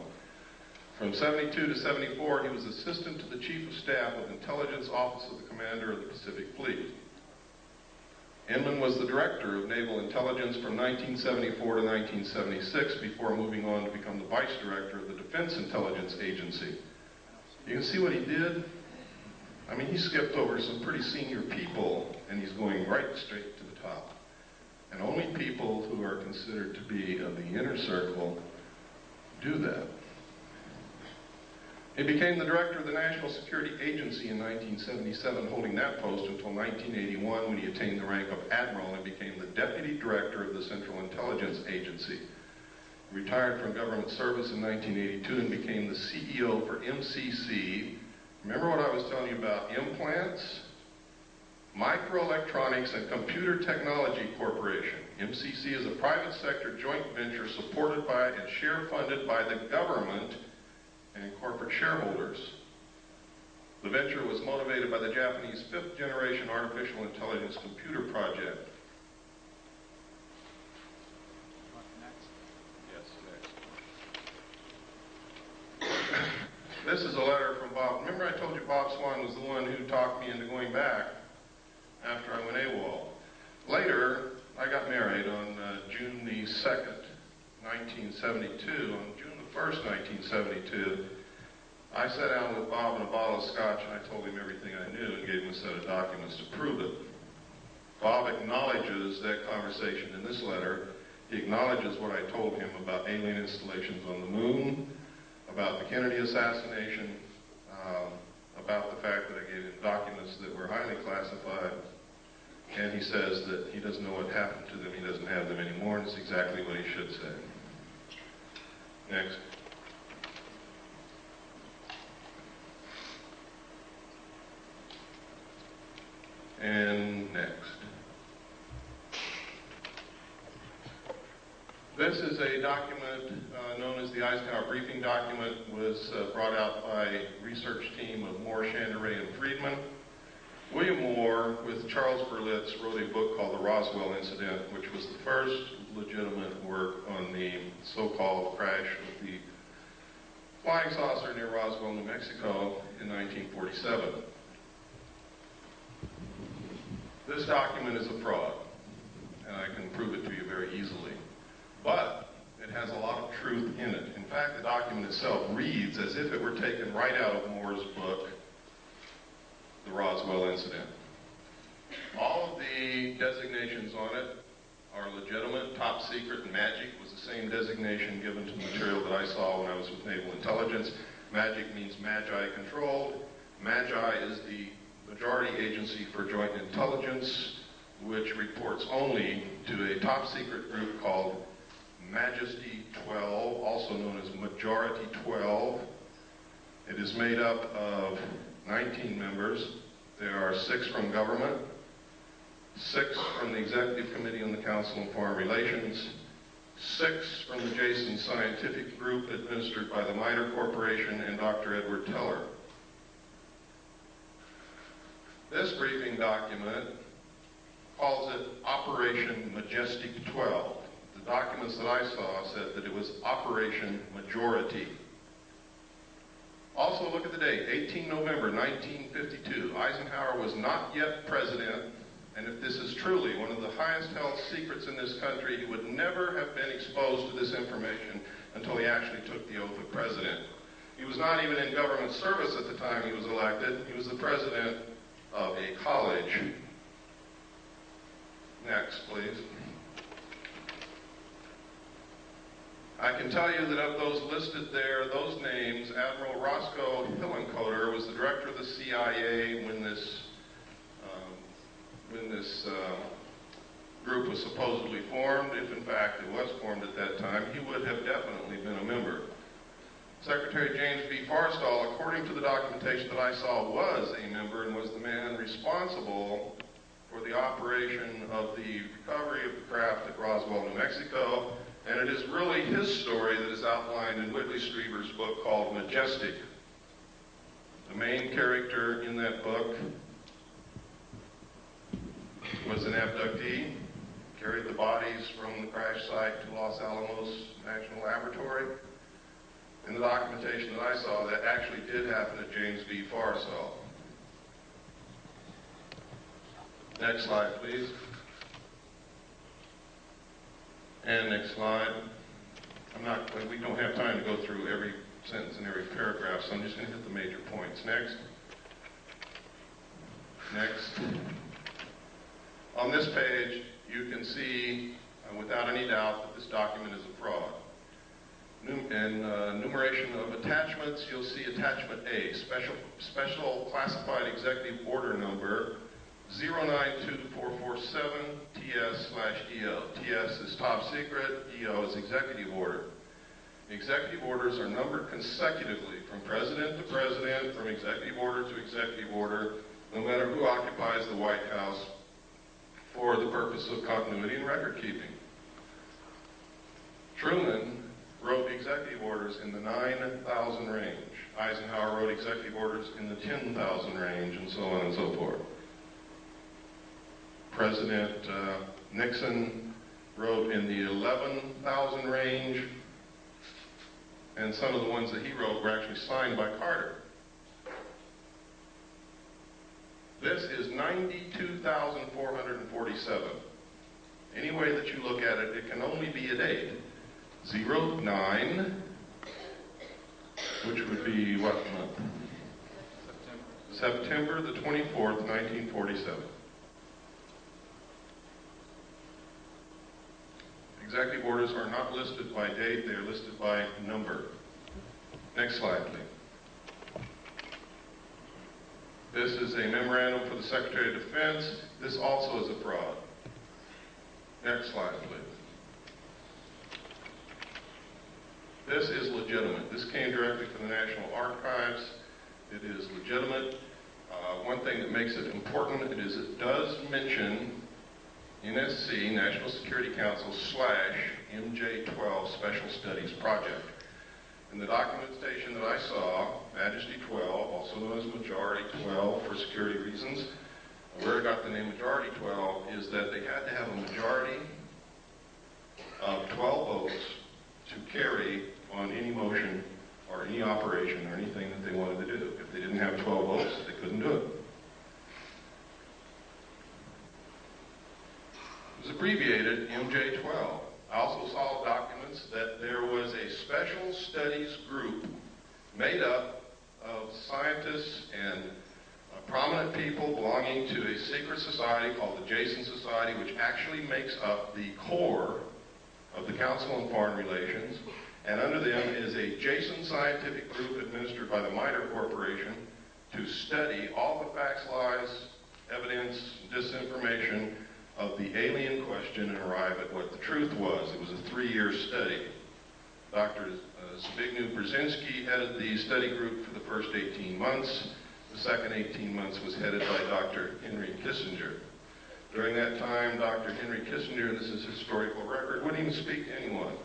From 72 to 74, he was assistant to the Chief of Staff of Intelligence Office of the Commander of the Pacific Fleet. Inman was the director of Naval Intelligence from 1974 to 1976 before moving on to become the vice director of the Defense Intelligence Agency. You can see what he did? I mean, he skipped over some pretty senior people, and he's going right straight to the top. And only people who are considered to be of the inner circle do that. He became the director of the National Security Agency in 1977, holding that post until 1981 when he attained the rank of admiral and became the deputy director of the Central Intelligence Agency. He retired from government service in 1982 and became the CEO for MCC. Remember what I was telling you about implants? Microelectronics and Computer Technology Corporation. MCC is a private sector joint venture supported by and share funded by the government and corporate shareholders. The venture was motivated by the Japanese fifth-generation artificial intelligence computer project. Yes, next. This is a letter from Bob. Remember I told you Bob Swan was the one who talked me into going back after I went AWOL. Later, I got married on June the 2nd, 1972. On June the 1st, 1972, I sat down with Bob and a bottle of scotch and I told him everything I knew and gave him a set of documents to prove it. Bob acknowledges that conversation in this letter. He acknowledges what I told him about alien installations on the moon, about the Kennedy assassination, about the fact that I gave him documents that were highly classified, and he says that he doesn't know what happened to them, he doesn't have them anymore, and it's exactly what he should say. Next. And next. This is a document known as the Eisenhower Briefing Document. It was brought out by a research team of Moore, Chandray, and Friedman. William Moore, with Charles Berlitz, wrote a book called The Roswell Incident, which was the first legitimate work on the so-called crash of the flying saucer near Roswell, New Mexico in 1947. This document is a fraud, and I can prove it to you very easily. But it has a lot of truth in it. In fact, the document itself reads as if it were taken right out of Moore's book, The Roswell Incident. All of the designations on it are legitimate. Top secret and magic was the same designation given to the material that I saw when I was with Naval Intelligence. Magic means Magi controlled. Magi is the majority agency for joint intelligence, which reports only to a top secret group called Majesty 12, also known as Majority 12. It is made up of 19 members. There are 6 from government, 6 from the Executive Committee on the Council on Foreign Relations, 6 from the Jason Scientific Group administered by the MITRE Corporation and Dr. Edward Teller. This briefing document calls it Operation Majestic 12. The documents that I saw said that it was Operation Majority. Also, look at the date, 18 November 1952. Eisenhower was not yet president, and if this is truly one of the highest held secrets in this country, he would never have been exposed to this information until he actually took the oath of president. He was not even in government service at the time he was elected. He was the president of a college. Next, please. I can tell you that of those listed there, those names, Admiral Roscoe Hillenkoetter was the director of the CIA when this group was supposedly formed. If in fact it was formed at that time, he would have definitely been a member. Secretary James B. Forrestal, according to the documentation that I saw, was a member and was the man responsible for the operation of the recovery of the craft at Roswell, New Mexico. And it is really his story that is outlined in Whitley Strieber's book called Majestic. The main character in that book was an abductee, carried the bodies from the crash site to Los Alamos National Laboratory. In the documentation that I saw, that actually did happen at James B. Forrestal. Next slide, please. And next slide. We don't have time to go through every sentence and every paragraph, so I'm just going to hit the major points. Next. Next. On this page, you can see, without any doubt, that this document is a fraud. In enumeration of attachments, you'll see attachment A, special classified executive order number 092447 TS/EO. TS is top secret, EO is executive order. Executive orders are numbered consecutively from president to president, from executive order to executive order, no matter who occupies the White House, for the purpose of continuity and record keeping. Truman wrote executive orders in the 9,000 range. Eisenhower wrote executive orders in the 10,000 range, and so on and so forth. President Nixon wrote in the 11,000 range, and some of the ones that he wrote were actually signed by Carter. This is 92,447. Any way that you look at it, it can only be a date. 09, which would be what month? September the 24th, 1947. Executive orders are not listed by date, they are listed by number. Next slide, please. This is a memorandum for the Secretary of Defense. This also is a fraud. Next slide, please. This is legitimate. This came directly from the National Archives. It is legitimate. One thing that makes it important is it does mention NSC, National Security Council, / MJ12 Special Studies Project. In the documentation that I saw, Majesty 12, also known as Majority 12 for security reasons, where I got the name Majority 12 is that they had to have a majority of 12 votes to carry on any motion or any operation or anything that they wanted to do. If they didn't have 12 votes, they couldn't do it. It was abbreviated MJ12. I also saw documents that there was a special studies group made up of scientists and prominent people belonging to a secret society called the Jason Society, which actually makes up the core of the Council on Foreign Relations. And under them is a Jason scientific group administered by the MITRE Corporation to study all the facts, lies, evidence, disinformation of the alien question and arrive at what the truth was. It was a 3-year study. Dr. Zbigniew Brzezinski headed the study group for the first 18 months. The second 18 months was headed by Dr. Henry Kissinger. During that time, Dr. Henry Kissinger, and this is historical record, wouldn't even speak to anyone.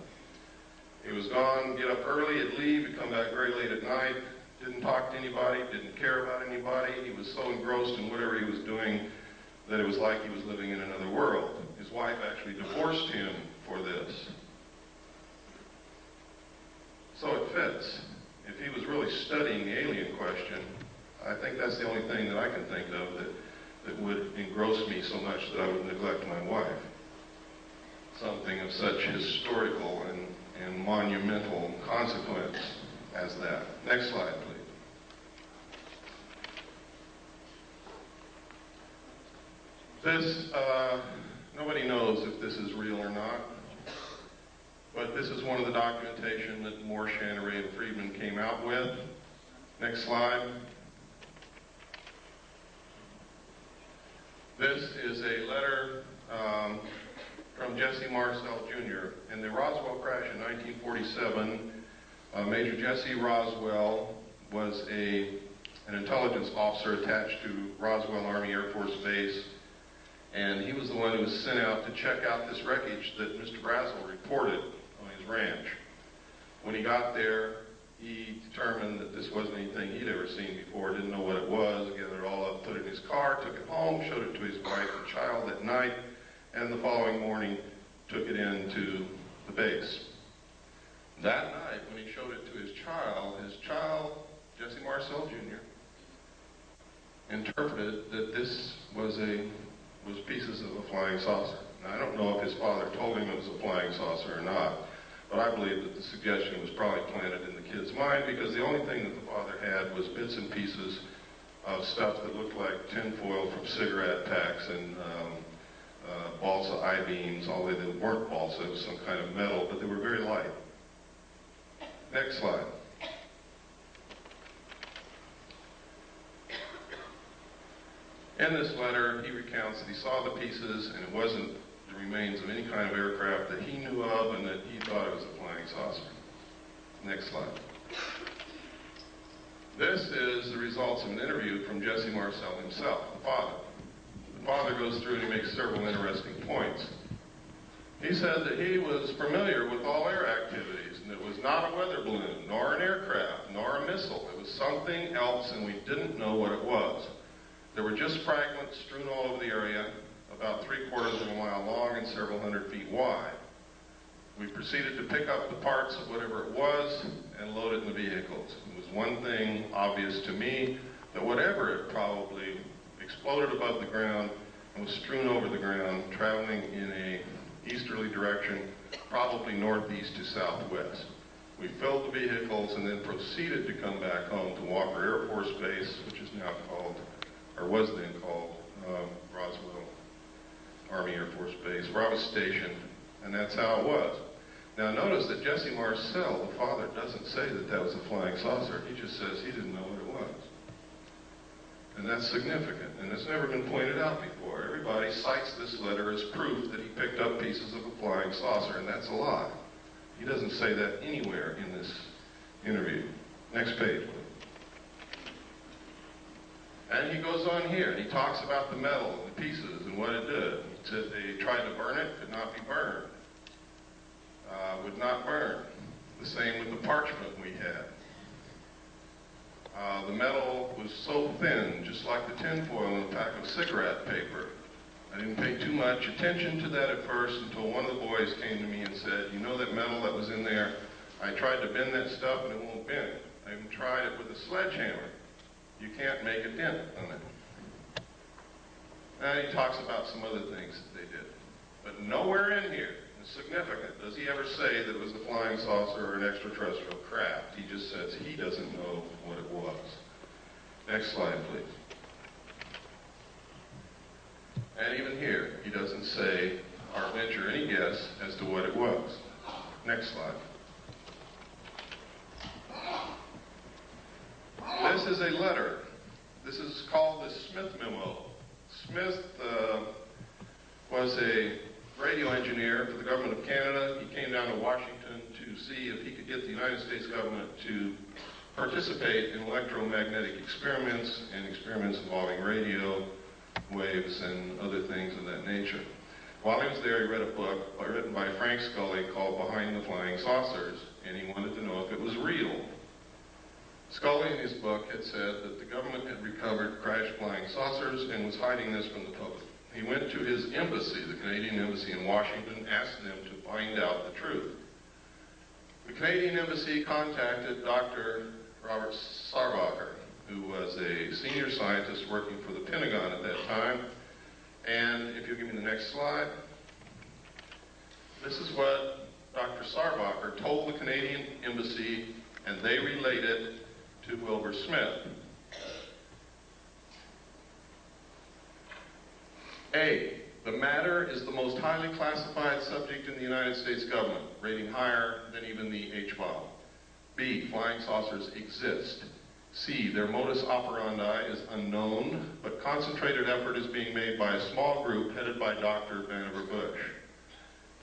He was gone, get up early, he'd leave, he'd come back very late at night, didn't talk to anybody, didn't care about anybody. He was so engrossed in whatever he was doing that it was like he was living in another world. His wife actually divorced him for this. So it fits. If he was really studying the alien question, I think that's the only thing that I can think of that would engross me so much that I would neglect my wife. Something of such historical and monumental consequence as that. Next slide, please. This, nobody knows if this is real or not, but this is one of the documentation that Moore, Channery, and Friedman came out with. Next slide. This is a letter from Jesse Marcel Jr. In the Roswell crash in 1947, Major Jesse Roswell was an intelligence officer attached to Roswell Army Air Force Base, and he was the one who was sent out to check out this wreckage that Mr. Brazel reported on his ranch. When he got there, he determined that this wasn't anything he'd ever seen before, didn't know what it was, gathered it all up, put it in his car, took it home, showed it to his wife and child that night, and the following morning took it into the base. That night, when he showed it to his child, Jesse Marcel Jr., interpreted that this was pieces of a flying saucer. Now, I don't know if his father told him it was a flying saucer or not, but I believe that the suggestion was probably planted in the kid's mind because the only thing that the father had was bits and pieces of stuff that looked like tinfoil from cigarette packs and balsa I-beams, although they weren't balsa, it was some kind of metal, but they were very light. Next slide. In this letter, he recounts that he saw the pieces and it wasn't the remains of any kind of aircraft that he knew of and that he thought it was a flying saucer. Next slide. This is the results of an interview from Jesse Marcel himself, the father. The father goes through and he makes several interesting points. He said that he was familiar with all air activities, and it was not a weather balloon, nor an aircraft, nor a missile. It was something else, and we didn't know what it was. There were just fragments strewn all over the area, about 3/4 of a mile long and several hundred feet wide. We proceeded to pick up the parts of whatever it was and load it in the vehicles. It was one thing obvious to me, that whatever it probably exploded above the ground and was strewn over the ground, traveling in a easterly direction, probably northeast to southwest. We filled the vehicles and then proceeded to come back home to Walker Air Force Base, which is now called, or was then called, Roswell Army Air Force Base, where I was stationed, and that's how it was. Now notice that Jesse Marcel, the father, doesn't say that that was a flying saucer. He just says he didn't know what it was. And that's significant, and it's never been pointed out before. Everybody cites this letter as proof that he picked up pieces of a flying saucer, and that's a lie. He doesn't say that anywhere in this interview. Next page, please. And he goes on here, and he talks about the metal and the pieces and what it did. He said they tried to burn it, could not be burned. Would not burn. The same with the parchment we had. The metal was so thin, just like the tinfoil in a pack of cigarette paper. I didn't pay too much attention to that at first until one of the boys came to me and said, you know that metal that was in there? I tried to bend that stuff and it won't bend. I even tried it with a sledgehammer. You can't make a dent on it. And he talks about some other things that they did. But nowhere in here is significant. Does he ever say that it was a flying saucer or an extraterrestrial craft? He just says he doesn't know what it was. Next slide, please. And even here, he doesn't say or venture any guess as to what it was. Next slide. This is a letter. This is called the Smith Memo. Smith was a radio engineer for the government of Canada. He came down to Washington to see if he could get the United States government to participate in electromagnetic experiments and experiments involving radio waves and other things of that nature. While he was there, he read a book written by Frank Scully called Behind the Flying Saucers, and he wanted to know if it was real. Scully in his book had said that the government had recovered crashed flying saucers and was hiding this from the public. He went to his embassy, the Canadian embassy in Washington, asked them to find out the truth. The Canadian embassy contacted Dr. Robert Sarbacher, who was a senior scientist working for the Pentagon at that time. And if you'll give me the next slide, this is what Dr. Sarbacher told the Canadian embassy, and they relayed it to Wilbur Smith. A, the matter is the most highly classified subject in the United States government, rating higher than even the H-bomb. B, flying saucers exist. C, their modus operandi is unknown, but concentrated effort is being made by a small group headed by Dr. Vannevar Bush.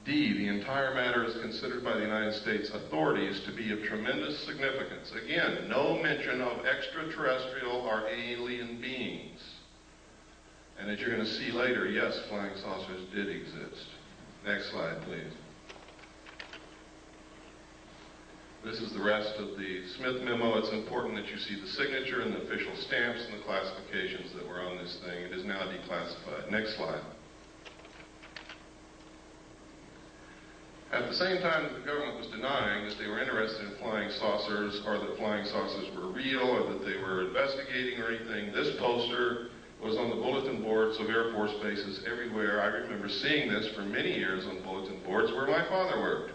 D, the entire matter is considered by the United States authorities to be of tremendous significance. Again, no mention of extraterrestrial or alien beings. And as you're going to see later, yes, flying saucers did exist. Next slide, please. This is the rest of the Smith memo. It's important that you see the signature and the official stamps and the classifications that were on this thing. It is now declassified. Next slide. At the same time that the government was denying that they were interested in flying saucers or that flying saucers were real or that they were investigating or anything, this poster was on the bulletin boards of Air Force bases everywhere. I remember seeing this for many years on bulletin boards where my father worked.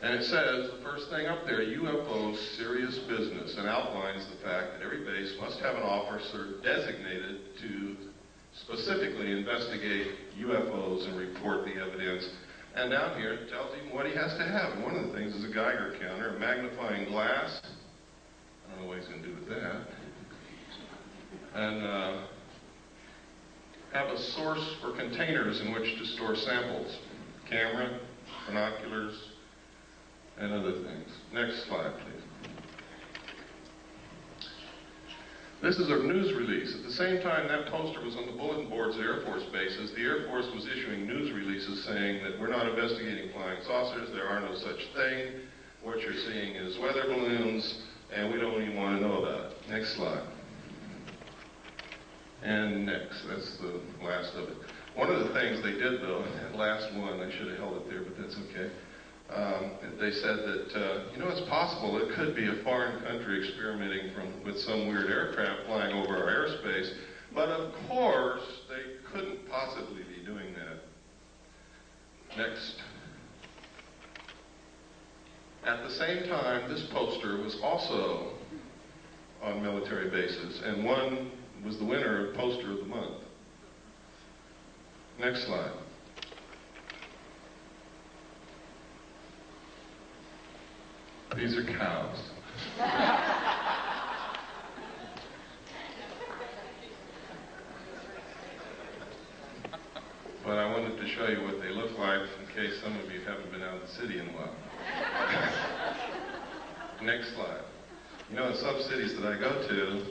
And it says, the first thing up there, UFOs, serious business, and outlines the fact that every base must have an officer designated to specifically investigate UFOs and report the evidence. And down here it tells him what he has to have. And one of the things is a Geiger counter, a magnifying glass. I don't know what he's going to do with that. And have a source for containers in which to store samples. Camera, binoculars, and other things. Next slide, please. This is a news release. At the same time that poster was on the bulletin boards at Air Force bases, the Air Force was issuing news releases saying that we're not investigating flying saucers, there are no such thing, what you're seeing is weather balloons, and we don't even want to know about it. Next slide. And next, that's the last of it. One of the things they did though, that last one, I should have held it there, but that's okay. They said that, you know, it's possible it could be a foreign country experimenting with some weird aircraft flying over our airspace, but of course they couldn't possibly be doing that. Next. At the same time, this poster was also on military bases, and one was the winner of Poster of the Month. Next slide. These are cows. But I wanted to show you what they look like in case some of you haven't been out of the city in a while. Next slide. You know, in some cities that I go to,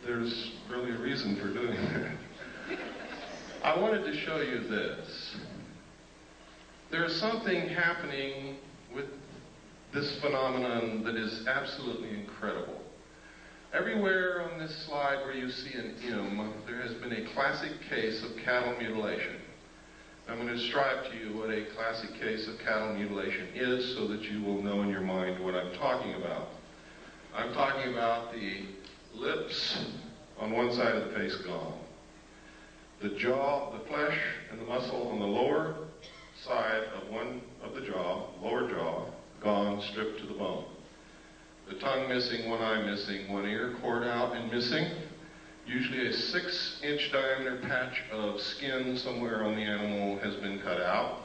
there's really a reason for doing that. I wanted to show you this. There's something happening with this phenomenon that is absolutely incredible. Everywhere on this slide where you see an M, there has been a classic case of cattle mutilation. I'm going to describe to you what a classic case of cattle mutilation is so that you will know in your mind what I'm talking about. I'm talking about the lips on one side of the face gone. The jaw, the flesh and the muscle on the lower side of one of the jaw, lower jaw, gone, stripped to the bone. The tongue missing, one eye missing, one ear cored out and missing. Usually a 6-inch diameter patch of skin somewhere on the animal has been cut out.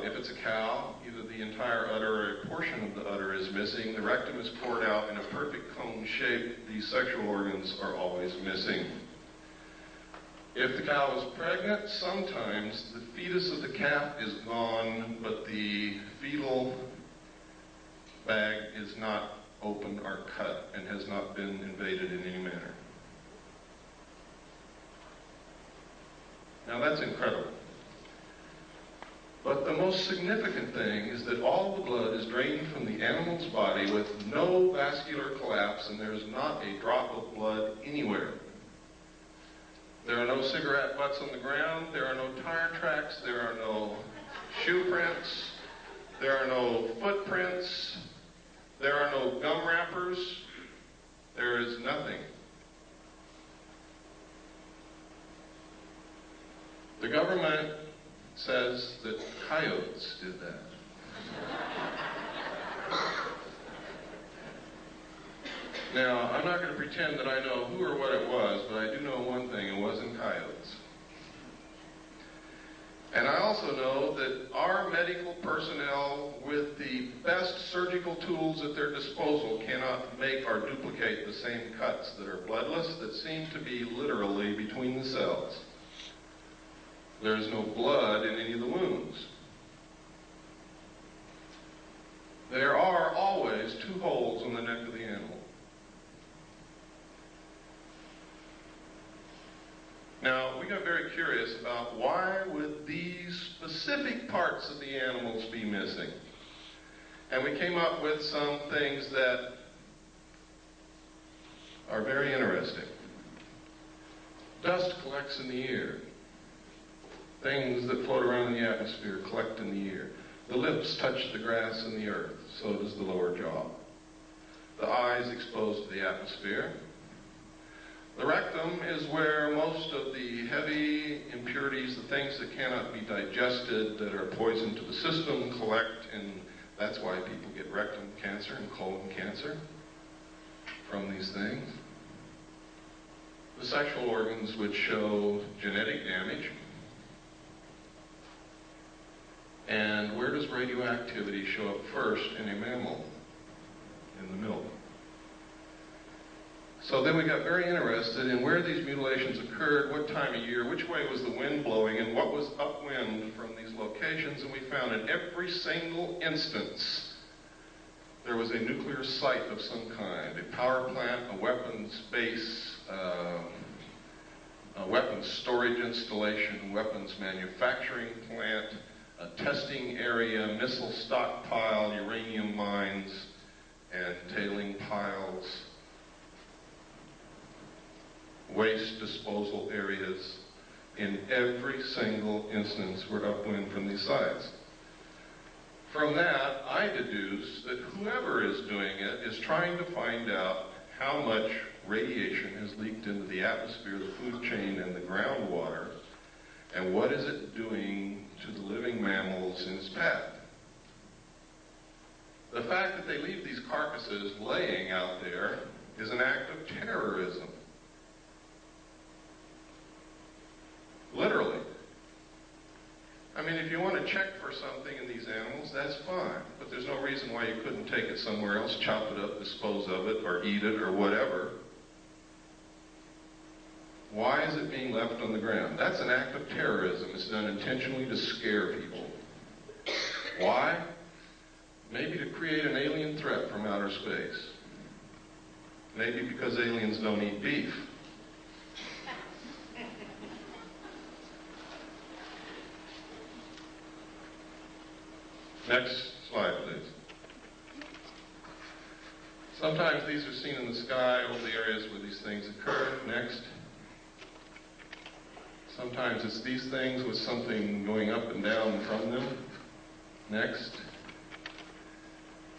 If it's a cow, either the entire udder or a portion of the udder is missing. The rectum is cored out in a perfect cone shape. These sexual organs are always missing. If the cow is pregnant, sometimes the fetus of the calf is gone, but the fetal bag is not open or cut and has not been invaded in any manner. Now that's incredible. But the most significant thing is that all the blood is drained from the animal's body with no vascular collapse, and there is not a drop of blood anywhere. There are no cigarette butts on the ground, there are no tire tracks, there are no shoe prints, there are no footprints, there are no gum wrappers, there is nothing. The government says that coyotes did that. Now, I'm not going to pretend that I know who or what it was, but I do know one thing, it wasn't coyotes. And I also know that our medical personnel, with the best surgical tools at their disposal, cannot make or duplicate the same cuts that are bloodless, that seem to be literally between the cells. There is no blood in any of the wounds. There are always 2 holes on the neck of the animal. Now, we got very curious about why would these specific parts of the animals be missing? And we came up with some things that are very interesting. Dust collects in the ear. Things that float around in the atmosphere collect in the ear. The lips touch the grass and the earth, so does the lower jaw. The eyes exposed to the atmosphere. The rectum is where most of the heavy impurities, the things that cannot be digested, that are poison to the system, collect, and that's why people get rectum cancer and colon cancer from these things. The sexual organs would show genetic damage. And where does radioactivity show up first in a mammal? In the milk. So then we got very interested in where these mutilations occurred, what time of year, which way was the wind blowing, and what was upwind from these locations, and we found in every single instance there was a nuclear site of some kind, a power plant, a weapons base, a weapons storage installation, weapons manufacturing plant, a testing area, missile stockpile, uranium mines, and tailing piles, waste disposal areas. In every single instance were upwind from these sites. From that, I deduce that whoever is doing it is trying to find out how much radiation has leaked into the atmosphere, the food chain, and the groundwater, and what is it doing to the living mammals in its path. The fact that they leave these carcasses laying out there is an act of terrorism. Literally. I mean, if you want to check for something in these animals, that's fine. But there's no reason why you couldn't take it somewhere else, chop it up, dispose of it, or eat it, or whatever. Why is it being left on the ground? That's an act of terrorism. It's done intentionally to scare people. Why? Maybe to create an alien threat from outer space. Maybe because aliens don't eat beef. Next slide, please. Sometimes these are seen in the sky over the areas where these things occur. Next. Sometimes it's these things with something going up and down from them. Next.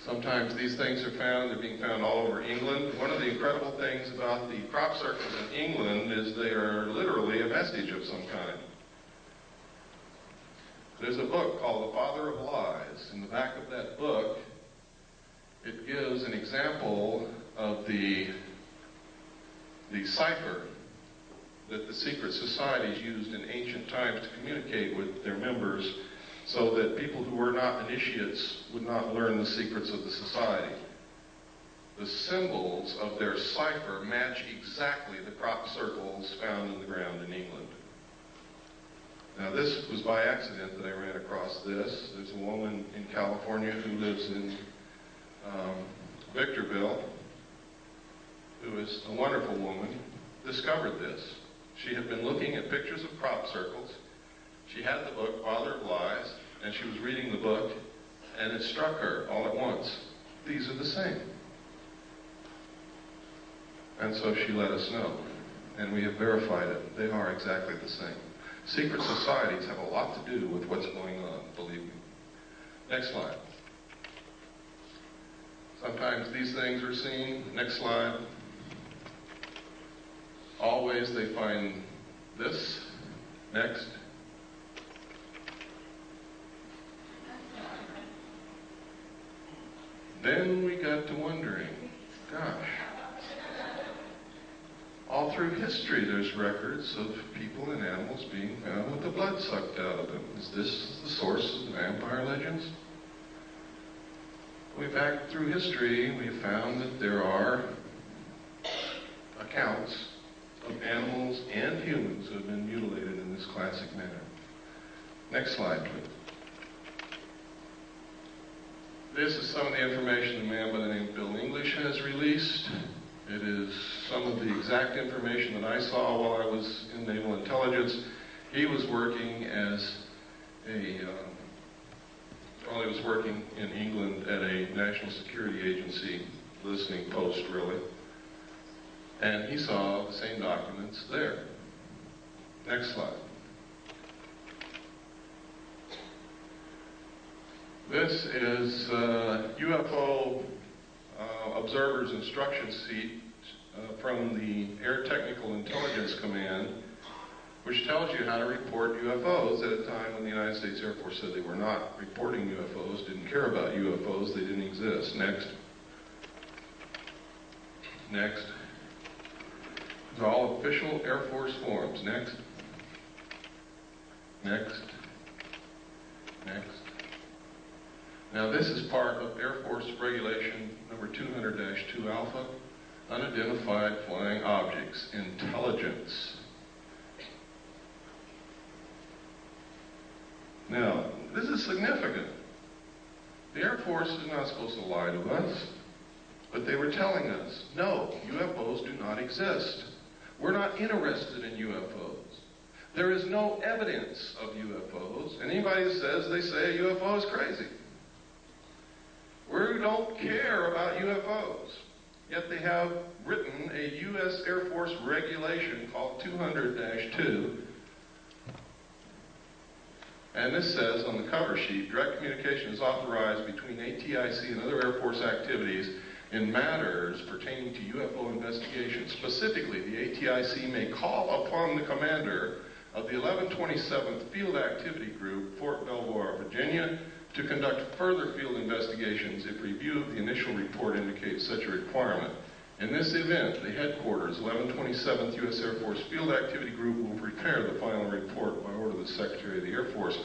Sometimes these things are found, they're being found all over England. One of the incredible things about the crop circles in England is they are literally a message of some kind. There's a book called The Father of Lies. In the back of that book, it gives an example of the cipher that the secret societies used in ancient times to communicate with their members so that people who were not initiates would not learn the secrets of the society. The symbols of their cipher match exactly the crop circles found in the ground in England. Now, this was by accident that I ran across this. There's a woman in California who lives in Victorville, who is a wonderful woman, discovered this. She had been looking at pictures of crop circles. She had the book, Father of Lies, and she was reading the book, and it struck her all at once. These are the same. And so she let us know, and we have verified it. They are exactly the same. Secret societies have a lot to do with what's going on, believe me. Next slide. Sometimes these things are seen. Next slide. Always they find this. Next. Then we got to wondering, gosh, all through history there's records of people and animals being found with the blood sucked out of them. Is this the source of the vampire legends? Back through history, we have found that there are accounts of animals and humans who have been mutilated in this classic manner. Next slide, please. This is some of the information a man by the name of Bill English has released. It is some of the exact information that I saw while I was in naval intelligence. He was working as while he was working in England at a national security agency, listening post really, and he saw the same documents there. Next slide. This is UFO observers' instruction sheet from the Air Technical Intelligence Command, which tells you how to report UFOs at a time when the United States Air Force said they were not reporting UFOs, didn't care about UFOs, they didn't exist. Next. Next. These are all official Air Force forms. Next. Next. Next. Now this is part of Air Force Regulation number 200-2 Alpha, unidentified flying objects, intelligence. Now, this is significant. The Air Force is not supposed to lie to us, but they were telling us, no, UFOs do not exist. We're not interested in UFOs. There is no evidence of UFOs. And anybody who says they say a UFO is crazy. We don't care about UFOs. Yet they have written a U.S. Air Force regulation called 200-2. And this says on the cover sheet, direct communication is authorized between ATIC and other Air Force activities in matters pertaining to UFO investigation. Specifically, the ATIC may call upon the commander of the 1127th Field Activity Group, Fort Belvoir, Virginia, to conduct further field investigations if review of the initial report indicates such a requirement. In this event, the headquarters, 1127th U.S. Air Force Field Activity Group, will prepare the final report by order of the Secretary of the Air Force,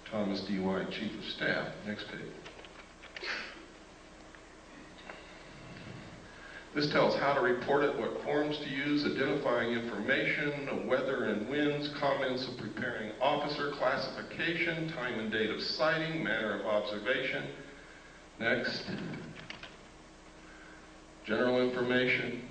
Thomas D. White, Chief of Staff. Next page. This tells how to report it, what forms to use, identifying information, weather and winds, comments of preparing officer, classification, time and date of sighting, manner of observation. Next. General information.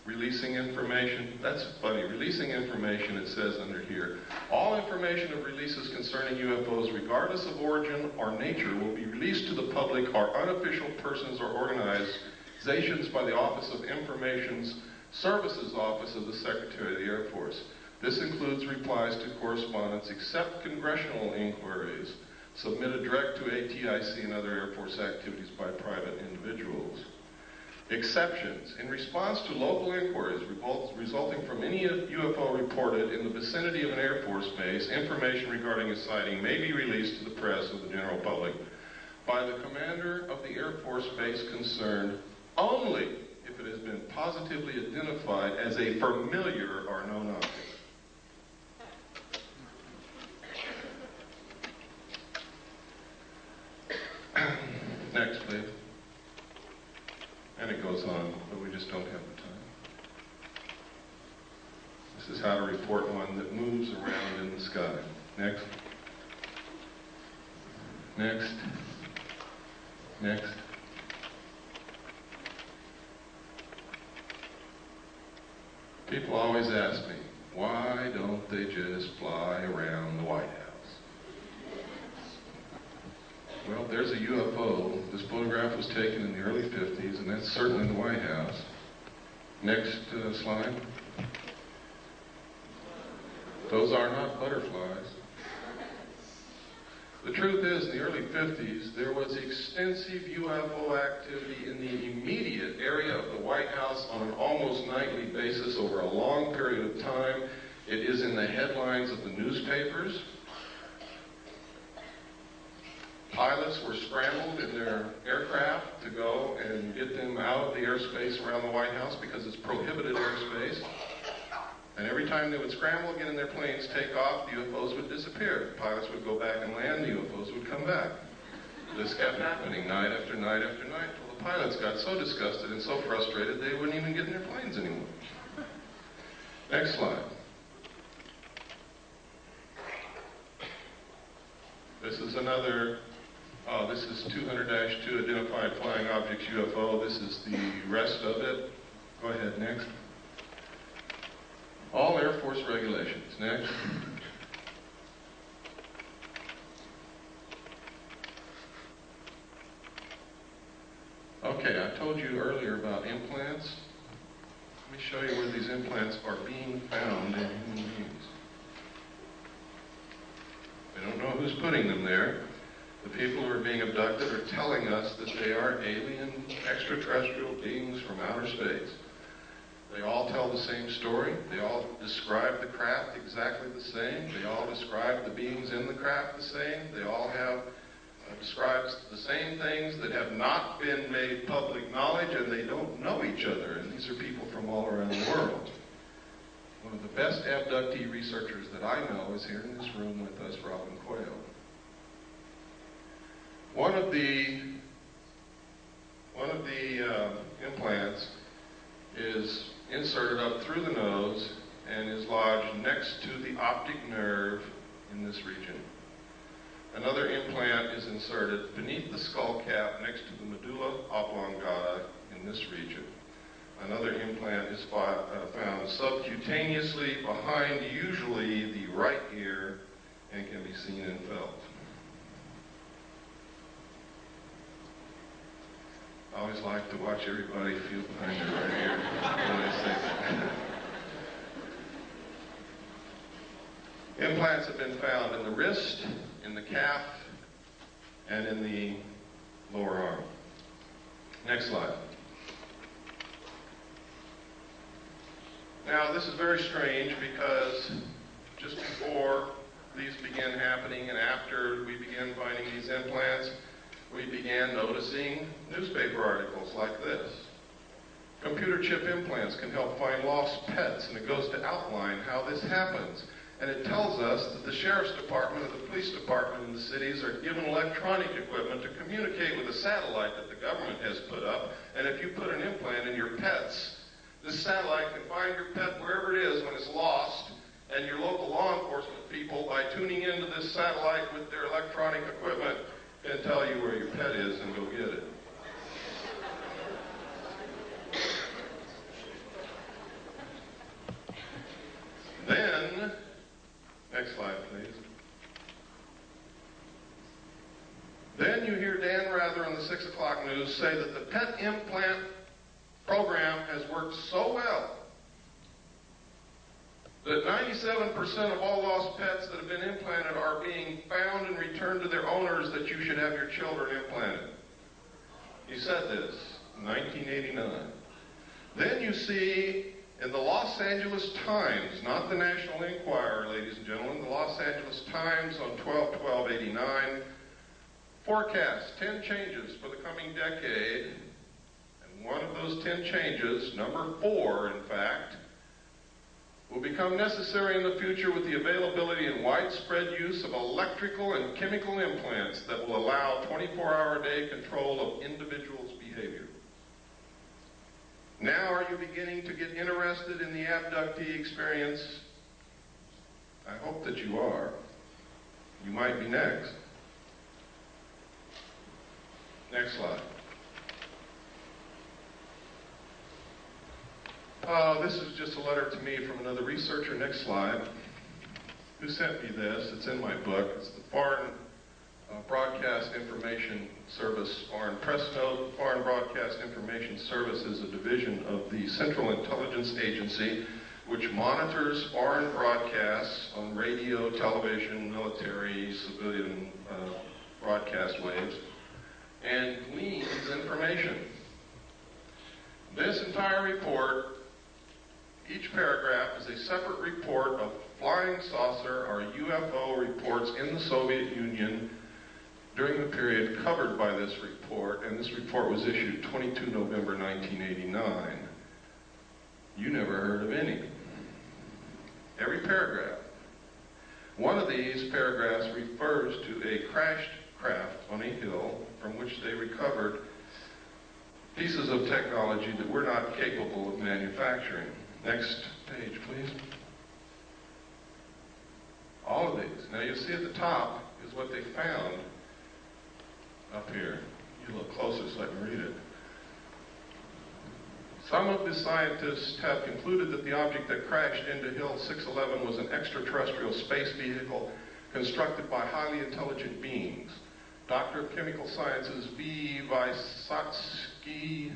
Releasing information. That's funny. Releasing information, it says under here. All information of releases concerning UFOs, regardless of origin or nature, will be released to the public or unofficial persons or organizations by the Office of Information Services Office of the Secretary of the Air Force. This includes replies to correspondence except congressional inquiries submitted direct to ATIC and other Air Force activities by private individuals. Exceptions. In response to local inquiries resulting from any UFO reported in the vicinity of an Air Force base, information regarding a sighting may be released to the press or the general public by the commander of the Air Force base concerned only if it has been positively identified as a familiar or known object. Next, please. And it goes on, but we just don't have the time. This is how to report one that moves around in the sky. Next. Next. Next. People always ask me, why don't they just fly around the White House? Well, there's a UFO. This photograph was taken in the early 50s, and that's certainly the White House. Next slide. Those are not butterflies. The truth is, in the early 50s, there was extensive UFO activity in the immediate area of the White House on an almost nightly basis over a long period of time. It is in the headlines of the newspapers. Pilots were scrambled in their aircraft to go and get them out of the airspace around the White House because it's prohibited airspace. And every time they would scramble again in their planes, take off, the UFOs would disappear. The pilots would go back and land, the UFOs would come back. This kept happening night after night after night until the pilots got so disgusted and so frustrated they wouldn't even get in their planes anymore. Next slide. This is another, this is 200-2 identified flying objects UFO. This is the rest of it. Go ahead, next. All Air Force regulations. Next. Okay, I told you earlier about implants. Let me show you where these implants are being found in human beings. We don't know who's putting them there. The people who are being abducted are telling us that they are alien extraterrestrial beings from outer space. They all tell the same story. They all describe the craft exactly the same. They all describe the beings in the craft the same. They all have describes the same things that have not been made public knowledge, and they don't know each other. And these are people from all around the world. One of the best abductee researchers that I know is here in this room with us, Robin Quayle. One of the implants is inserted up through the nose and is lodged next to the optic nerve in this region. Another implant is inserted beneath the skull cap next to the medulla oblongata in this region. Another implant is found subcutaneously behind usually the right ear and can be seen and felt. I always like to watch everybody feel behind their right ear when I say that. Implants have been found in the wrist, in the calf, and in the lower arm. Next slide. Now, this is very strange because just before these began happening and after we began finding these implants, we began noticing newspaper articles like this. Computer chip implants can help find lost pets, and it goes to outline how this happens. And it tells us that the sheriff's department or the police department in the cities are given electronic equipment to communicate with a satellite that the government has put up. And if you put an implant in your pets, this satellite can find your pet wherever it is when it's lost, and your local law enforcement people, by tuning into this satellite with their electronic equipment, can tell you where your pet is and go get it. Then, next slide, please. Then you hear Dan Rather on the 6 o'clock news say that the pet implant program has worked so well that 97% of all lost pets that have been implanted are being found and returned to their owners, that you should have your children implanted. He said this in 1989. Then you see in the Los Angeles Times, not the National Enquirer, ladies and gentlemen, the Los Angeles Times on 12/12/89, forecasts 10 changes for the coming decade. And one of those 10 changes, number 4 in fact, will become necessary in the future with the availability and widespread use of electrical and chemical implants that will allow 24-hour-a-day control of individuals' behavior. Now, are you beginning to get interested in the abductee experience? I hope that you are. You might be next. Next slide. This is just a letter to me from another researcher. Next slide. Who sent me this? It's in my book. It's the Foreign Broadcast Information Service, Foreign Press Note. Foreign Broadcast Information Service is a division of the Central Intelligence Agency, which monitors foreign broadcasts on radio, television, military, civilian broadcast waves, and gleans information. This entire report, each paragraph is a separate report of flying saucer or UFO reports in the Soviet Union during the period covered by this report, and this report was issued 22 November 1989. You never heard of any. Every paragraph. One of these paragraphs refers to a crashed craft on a hill from which they recovered pieces of technology that we're not capable of manufacturing. Next page, please. All of these. Now, you see at the top is what they found up here. You look closer so I can read it. Some of the scientists have concluded that the object that crashed into Hill 611 was an extraterrestrial space vehicle constructed by highly intelligent beings. Doctor of Chemical Sciences V. Vysotsky,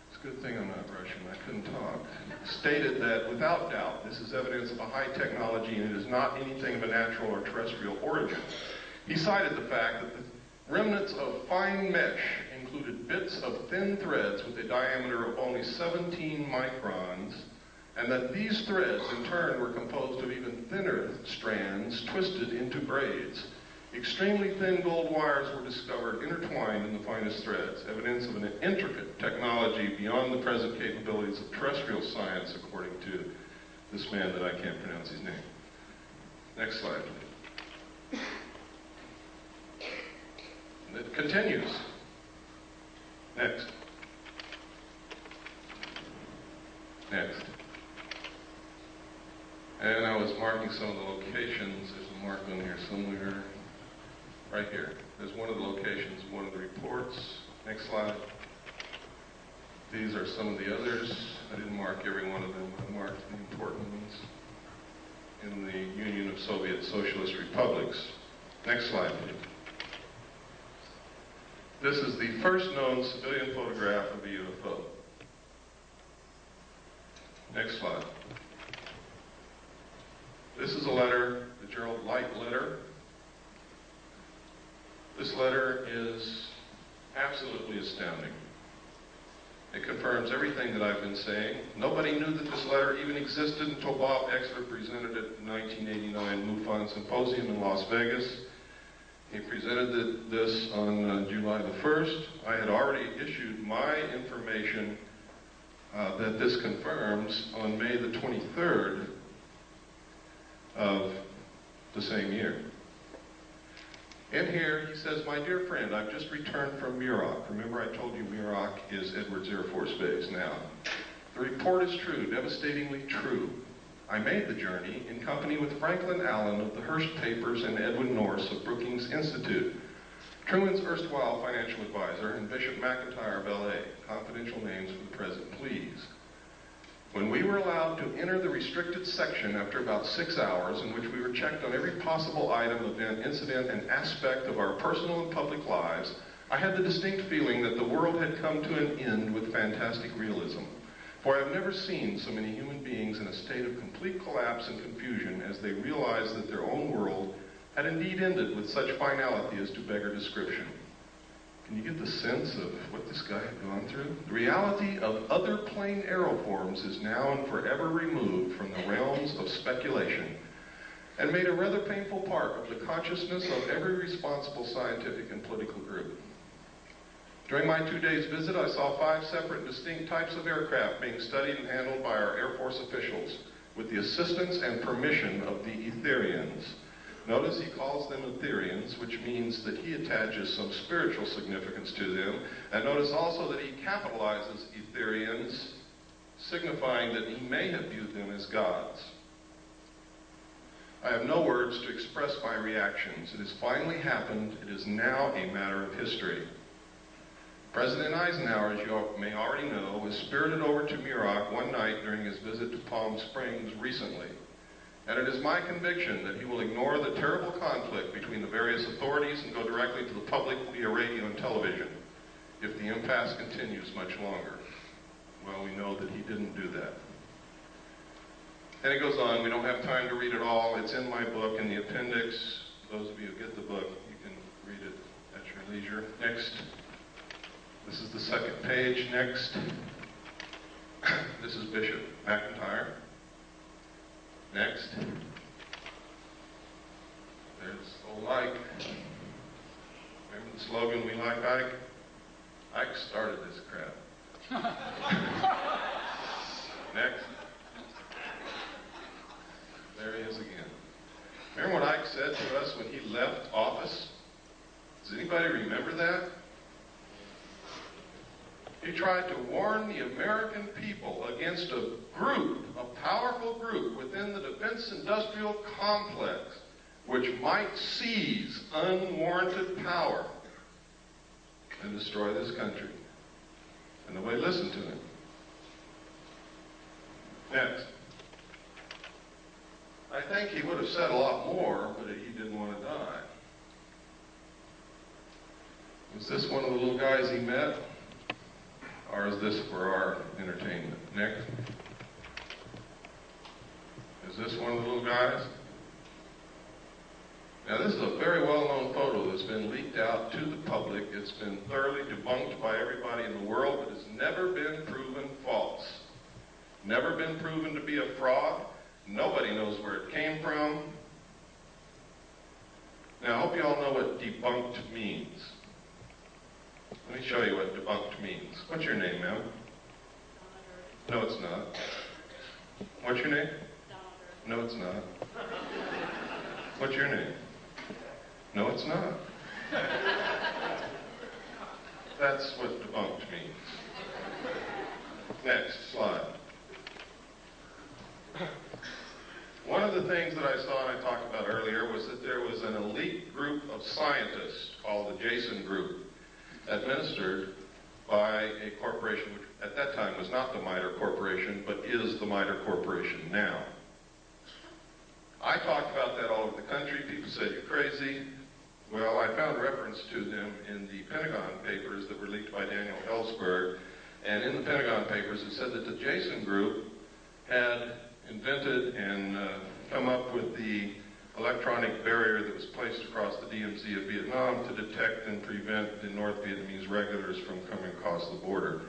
it's a good thing I'm not Russian, I couldn't talk, stated that without doubt this is evidence of a high technology and it is not anything of a natural or terrestrial origin. He cited the fact that the remnants of fine mesh, included bits of thin threads with a diameter of only 17 microns, and that these threads in turn were composed of even thinner strands twisted into braids. Extremely thin gold wires were discovered intertwined in the finest threads, evidence of an intricate technology beyond the present capabilities of terrestrial science, according to this man that I can't pronounce his name. Next slide. It continues. Next. Next. And I was marking some of the locations. There's a mark on here somewhere. Right here. There's one of the locations, one of the reports. Next slide. These are some of the others. I didn't mark every one of them. I marked the important ones in the Union of Soviet Socialist Republics. Next slide, please. This is the first known civilian photograph of a UFO. Next slide. This is a letter, the Gerald Light letter. This letter is absolutely astounding. It confirms everything that I've been saying. Nobody knew that this letter even existed until Bob Exler presented it in the 1989 MUFON Symposium in Las Vegas. He presented this on July the 1st. I had already issued my information that this confirms on May the 23rd of the same year. In here, he says, "My dear friend, I've just returned from Muroc." Remember, I told you Muroc is Edwards Air Force Base now. "The report is true, devastatingly true. I made the journey in company with Franklin Allen of the Hearst Papers and Edwin Norse of Brookings Institute, Truman's erstwhile financial advisor, and Bishop McIntyre of LA. Confidential names for the present, please. When we were allowed to enter the restricted section after about 6 hours, in which we were checked on every possible item, event, incident, and aspect of our personal and public lives, I had the distinct feeling that the world had come to an end with fantastic realism. For I have never seen so many human beings in a state of complete collapse and confusion as they realized that their own world had indeed ended with such finality as to beggar description." Can you get the sense of what this guy had gone through? The reality of other plane aeroforms is now and forever removed from the realms of speculation and made a rather painful part of the consciousness of every responsible scientific and political group. During my 2 days visit, I saw 5 separate and distinct types of aircraft being studied and handled by our Air Force officials with the assistance and permission of the Etherians. Notice he calls them Etherians, which means that he attaches some spiritual significance to them. And notice also that he capitalizes Etherians, signifying that he may have viewed them as gods. I have no words to express my reactions. It has finally happened. It is now a matter of history. President Eisenhower, as you may already know, was spirited over to Muroc one night during his visit to Palm Springs recently. And it is my conviction that he will ignore the terrible conflict between the various authorities and go directly to the public via radio and television if the impasse continues much longer. Well, we know that he didn't do that. And it goes on. We don't have time to read it all. It's in my book in the appendix. Those of you who get the book, you can read it at your leisure. Next. This is the second page. Next. This is Bishop McIntyre. Next. There's old Ike. Remember the slogan, "We like Ike"? Ike started this crap. Next. There he is again. Remember what Ike said to us when he left office? Does anybody remember that? He tried to warn the American people against a group, a powerful group within the defense industrial complex, which might seize unwarranted power and destroy this country. And nobody listened to him. Next. I think he would have said a lot more, but he didn't want to die. Was this one of the little guys he met? Or is this for our entertainment? Next. Is this one of the little guys? Now, this is a very well-known photo that's been leaked out to the public. It's been thoroughly debunked by everybody in the world, but it's never been proven false. Never been proven to be a fraud. Nobody knows where it came from. Now, I hope you all know what debunked means. Let me show you what debunked means. What's your name, ma'am? No, it's not. What's your name? No, it's not. What's your name? No, it's not. That's what debunked means. Next slide. One of the things that I saw and I talked about earlier was that there was an elite group of scientists called the Jason Group, administered by a corporation which at that time was not the MITRE Corporation, but is the MITRE Corporation now. I talked about that all over the country. People said, you're crazy. Well, I found reference to them in the Pentagon papers that were leaked by Daniel Ellsberg. And in the Pentagon papers, it said that the Jason Group had invented and come up with the electronic barrier that was placed across the DMZ of Vietnam to detect and prevent the North Vietnamese regulars from coming across the border.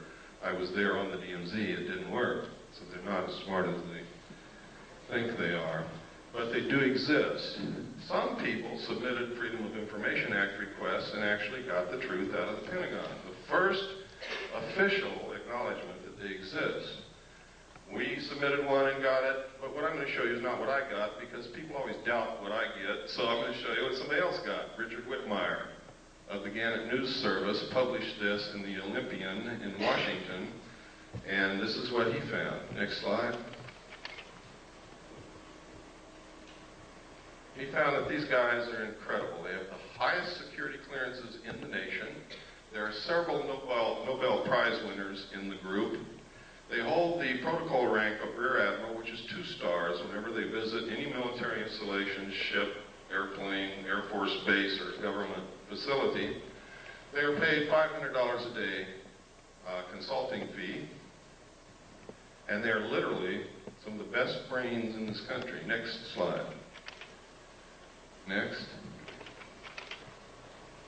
I was there on the DMZ. It didn't work. So they're not as smart as they think they are. But they do exist. Some people submitted Freedom of Information Act requests and actually got the truth out of the Pentagon. The first official acknowledgement that they exist. We submitted one and got it, but what I'm going to show you is not what I got, because people always doubt what I get, so I'm going to show you what somebody else got. Richard Whitmire of the Gannett News Service published this in the Olympian in Washington, and this is what he found. Next slide. He found that these guys are incredible. They have the highest security clearances in the nation. There are several Nobel Prize winners in the group. They hold the protocol rank of Rear Admiral, which is 2 stars whenever they visit any military installation, ship, airplane, Air Force base, or government facility. They are paid $500 a day consulting fee, and they're literally some of the best brains in this country. Next slide. Next.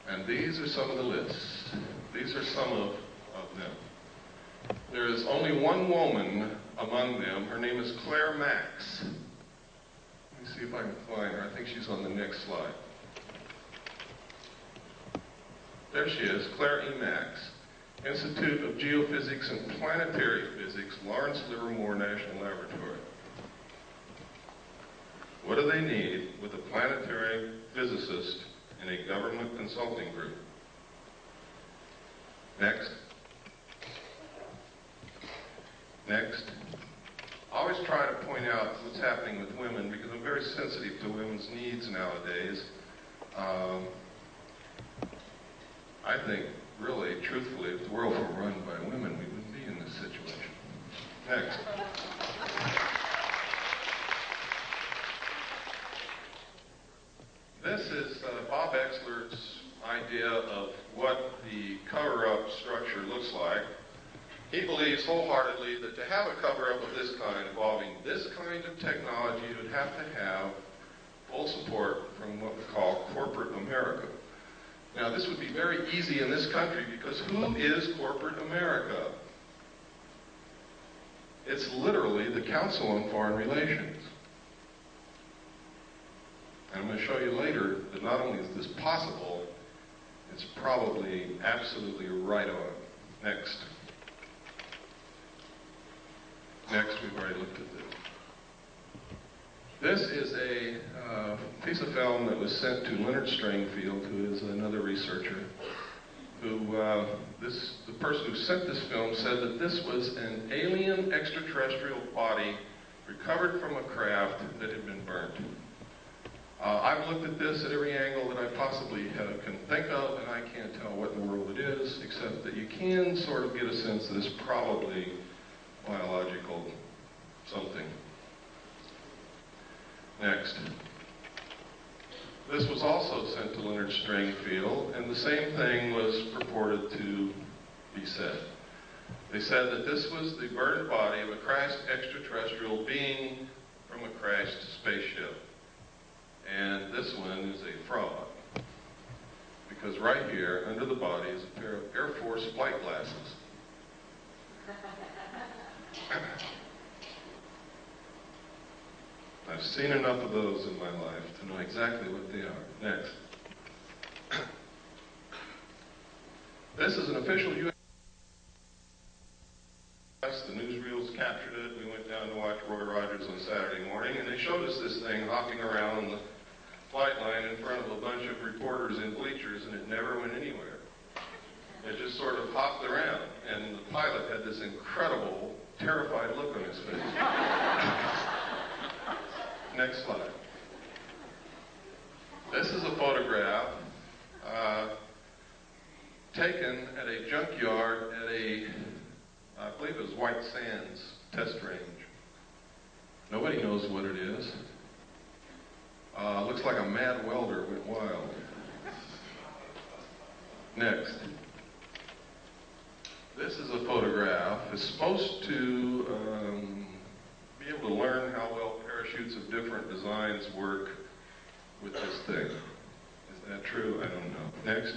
And these are some of the lists. These are some of them. There is only one woman among them. Her name is Claire Max. Let me see if I can find her. I think she's on the next slide. There she is, Claire E. Max, Institute of Geophysics and Planetary Physics, Lawrence Livermore National Laboratory. What do they need with a planetary physicist in a government consulting group? Next. Next. I always try to point out what's happening with women because I'm very sensitive to women's needs nowadays. I think, really, truthfully, if the world were run by women, we wouldn't be in this situation. Next. This is Bob Exlert's idea of what the cover-up structure looks like. He believes wholeheartedly that to have a cover-up of this kind involving this kind of technology, you would have to have full support from what we call corporate America. Now, this would be very easy in this country because who is corporate America? It's literally the Council on Foreign Relations. And I'm going to show you later that not only is this possible, it's probably absolutely right on. Next. Next, we've already looked at this. This is a piece of film that was sent to Leonard Stringfield, who is another researcher, who, the person who sent this film said that this was an alien extraterrestrial body recovered from a craft that had been burnt. I've looked at this at every angle that I possibly can think of, and I can't tell what in the world it is, except that you can sort of get a sense that it's probably biological something. Next. This was also sent to Leonard Stringfield, and the same thing was purported to be said. They said that this was the burned body of a crashed extraterrestrial being from a crashed spaceship. And this one is a fraud. Because right here, under the body, is a pair of Air Force flight glasses. I've seen enough of those in my life to know exactly what they are. Next. This is an official U.S. The newsreels captured it. We went down to watch Roy Rogers on Saturday morning, and they showed us this thing hopping around the flight line in front of a bunch of reporters in bleachers, and it never went anywhere. It just sort of hopped around, and the pilot had this incredible, terrified look on his face. Next slide. This is a photograph taken at a junkyard at a, I believe it was White Sands test range. Nobody knows what it is. Looks like a mad welder went wild. Next. This is a photograph. It's supposed to be able to learn how well parachutes of different designs work with this thing. Is that true? I don't know. Next.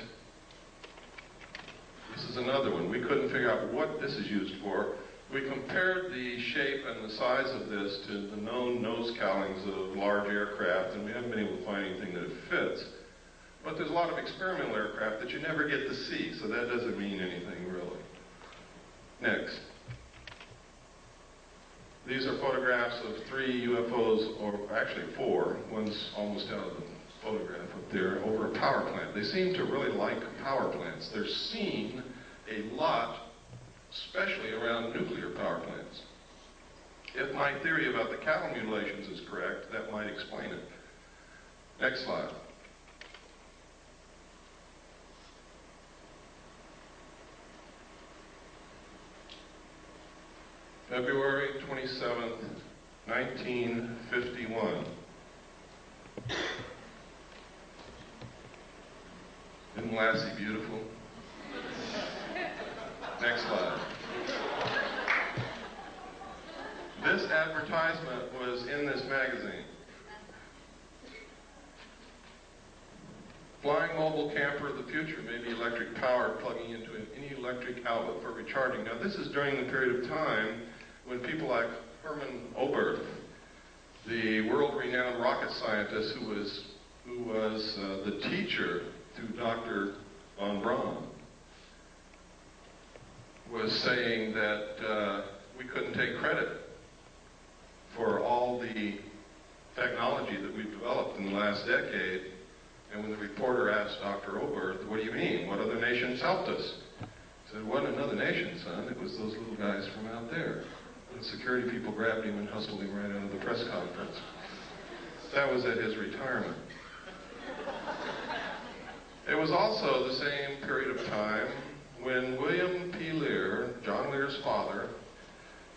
This is another one. We couldn't figure out what this is used for. We compared the shape and the size of this to the known nose cowlings of large aircraft, and we haven't been able to find anything that it fits. But there's a lot of experimental aircraft that you never get to see, so that doesn't mean anything really. Next. These are photographs of 3 UFOs, or actually 4. One's almost out of the photograph up there, over a power plant. They seem to really like power plants. They're seen a lot, especially around nuclear power plants. If my theory about the cattle mutilations is correct, that might explain it. Next slide. February 27th, 1951. Isn't Lassie beautiful? Next slide. This advertisement was in this magazine. Flying mobile camper of the future may be electric powered, plugging into any electric outlet for recharging. Now this is during the period of time when people like Herman Oberth, the world-renowned rocket scientist who was the teacher to Dr. von Braun, was saying that we couldn't take credit for all the technology that we've developed in the last decade. And when the reporter asked Dr. Oberth, what do you mean? What other nations helped us? He said, it wasn't another nation, son. It was those little guys from out there. And security people grabbed him and hustled him right out of the press conference. That was at his retirement. It was also the same period of time when William P. Lear, John Lear's father,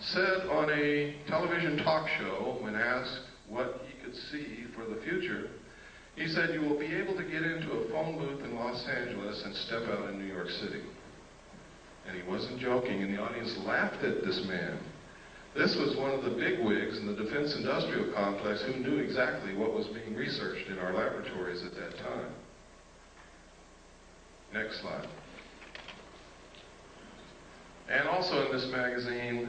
said on a television talk show, when asked what he could see for the future, he said, you will be able to get into a phone booth in Los Angeles and step out in New York City. And he wasn't joking, and the audience laughed at this man. This was one of the bigwigs in the defense industrial complex who knew exactly what was being researched in our laboratories at that time. Next slide. And also in this magazine,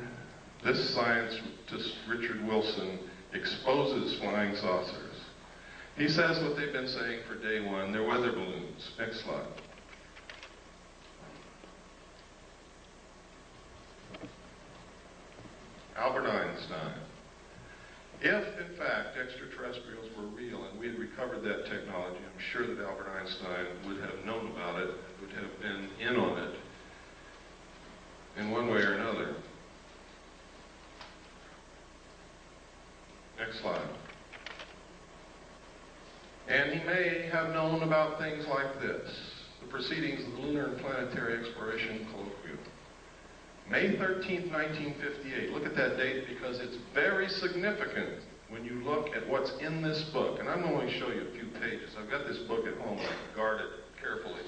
this scientist, Richard Wilson, exposes flying saucers. He says what they've been saying for day one, they're weather balloons. Next slide. Albert Einstein. If, in fact, extraterrestrials were real and we had recovered that technology, I'm sure that Albert Einstein would have known about it, would have been in on it in one way or another. Next slide. And he may have known about things like this, the proceedings of the Lunar and Planetary Exploration Colloquium. May 13th, 1958. Look at that date because it's very significant when you look at what's in this book. And I'm going to only show you a few pages. I've got this book at home. I can guard it carefully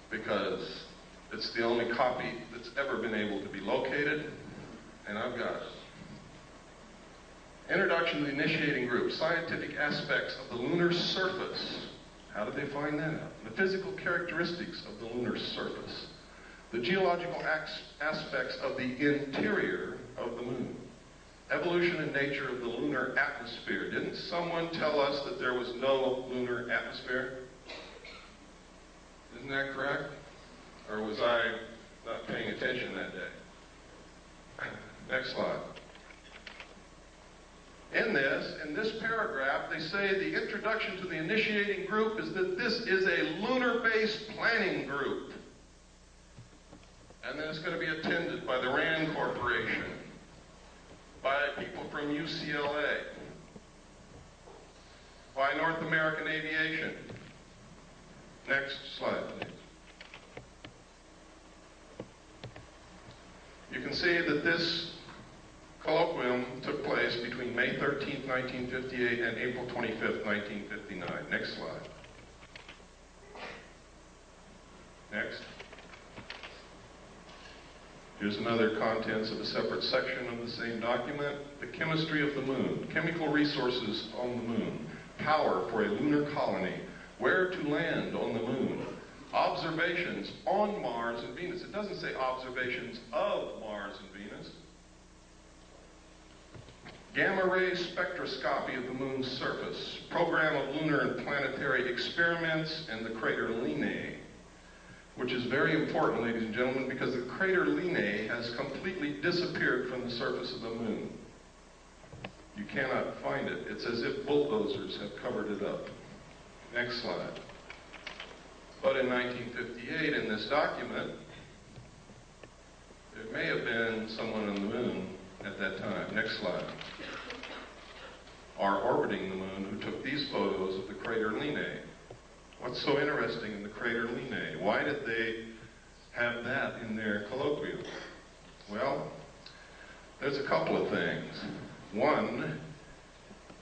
because it's the only copy that's ever been able to be located, and I've got it. Introduction to the initiating group, scientific aspects of the lunar surface. How did they find that out? The physical characteristics of the lunar surface. The geological aspects of the interior of the moon. Evolution and nature of the lunar atmosphere. Didn't someone tell us that there was no lunar atmosphere? Isn't that correct? Or was I not paying attention that day? Next slide. In this paragraph, they say the introduction to the initiating group is that this is a lunar-based planning group. And then it's going to be attended by the RAND Corporation, by people from UCLA, by North American Aviation. Next slide, please. You can see that this colloquium took place between May 13th, 1958 and April 25th, 1959. Next slide. Next. Here's another contents of a separate section of the same document. The chemistry of the moon, chemical resources on the moon, power for a lunar colony, where to land on the moon, observations on Mars and Venus. It doesn't say observations of Mars and Venus. Gamma-ray spectroscopy of the moon's surface, program of lunar and planetary experiments, and the crater Linnae, which is very important, ladies and gentlemen, because the crater Linnae has completely disappeared from the surface of the moon. You cannot find it. It's as if bulldozers have covered it up. Next slide. But in 1958, in this document, there may have been someone on the moon at that time. Next slide. Are orbiting the moon who took these photos of the crater Linnae. What's so interesting in the crater Linnae? Why did they have that in their colloquium? Well, there's a couple of things. One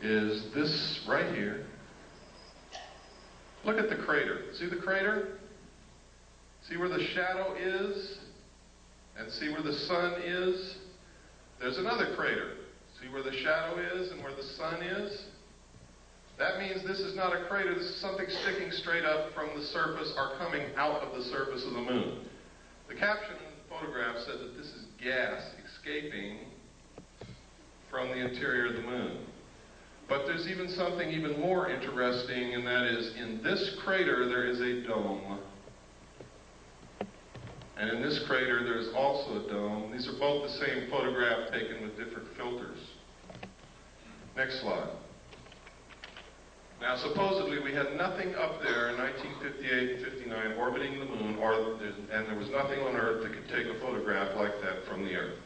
is this right here. Look at the crater. See the crater? See where the shadow is? And see where the sun is? There's another crater. See where the shadow is and where the sun is? That means this is not a crater. This is something sticking straight up from the surface or coming out of the surface of the moon. The caption in the photograph said that this is gas escaping from the interior of the moon. But there's even something even more interesting, and that is in this crater there is a dome. And in this crater there's also a dome. These are both the same photograph taken with different filters. Next slide. Now supposedly we had nothing up there in 1958 and 59 orbiting the moon, and there was nothing on Earth that could take a photograph like that from the Earth.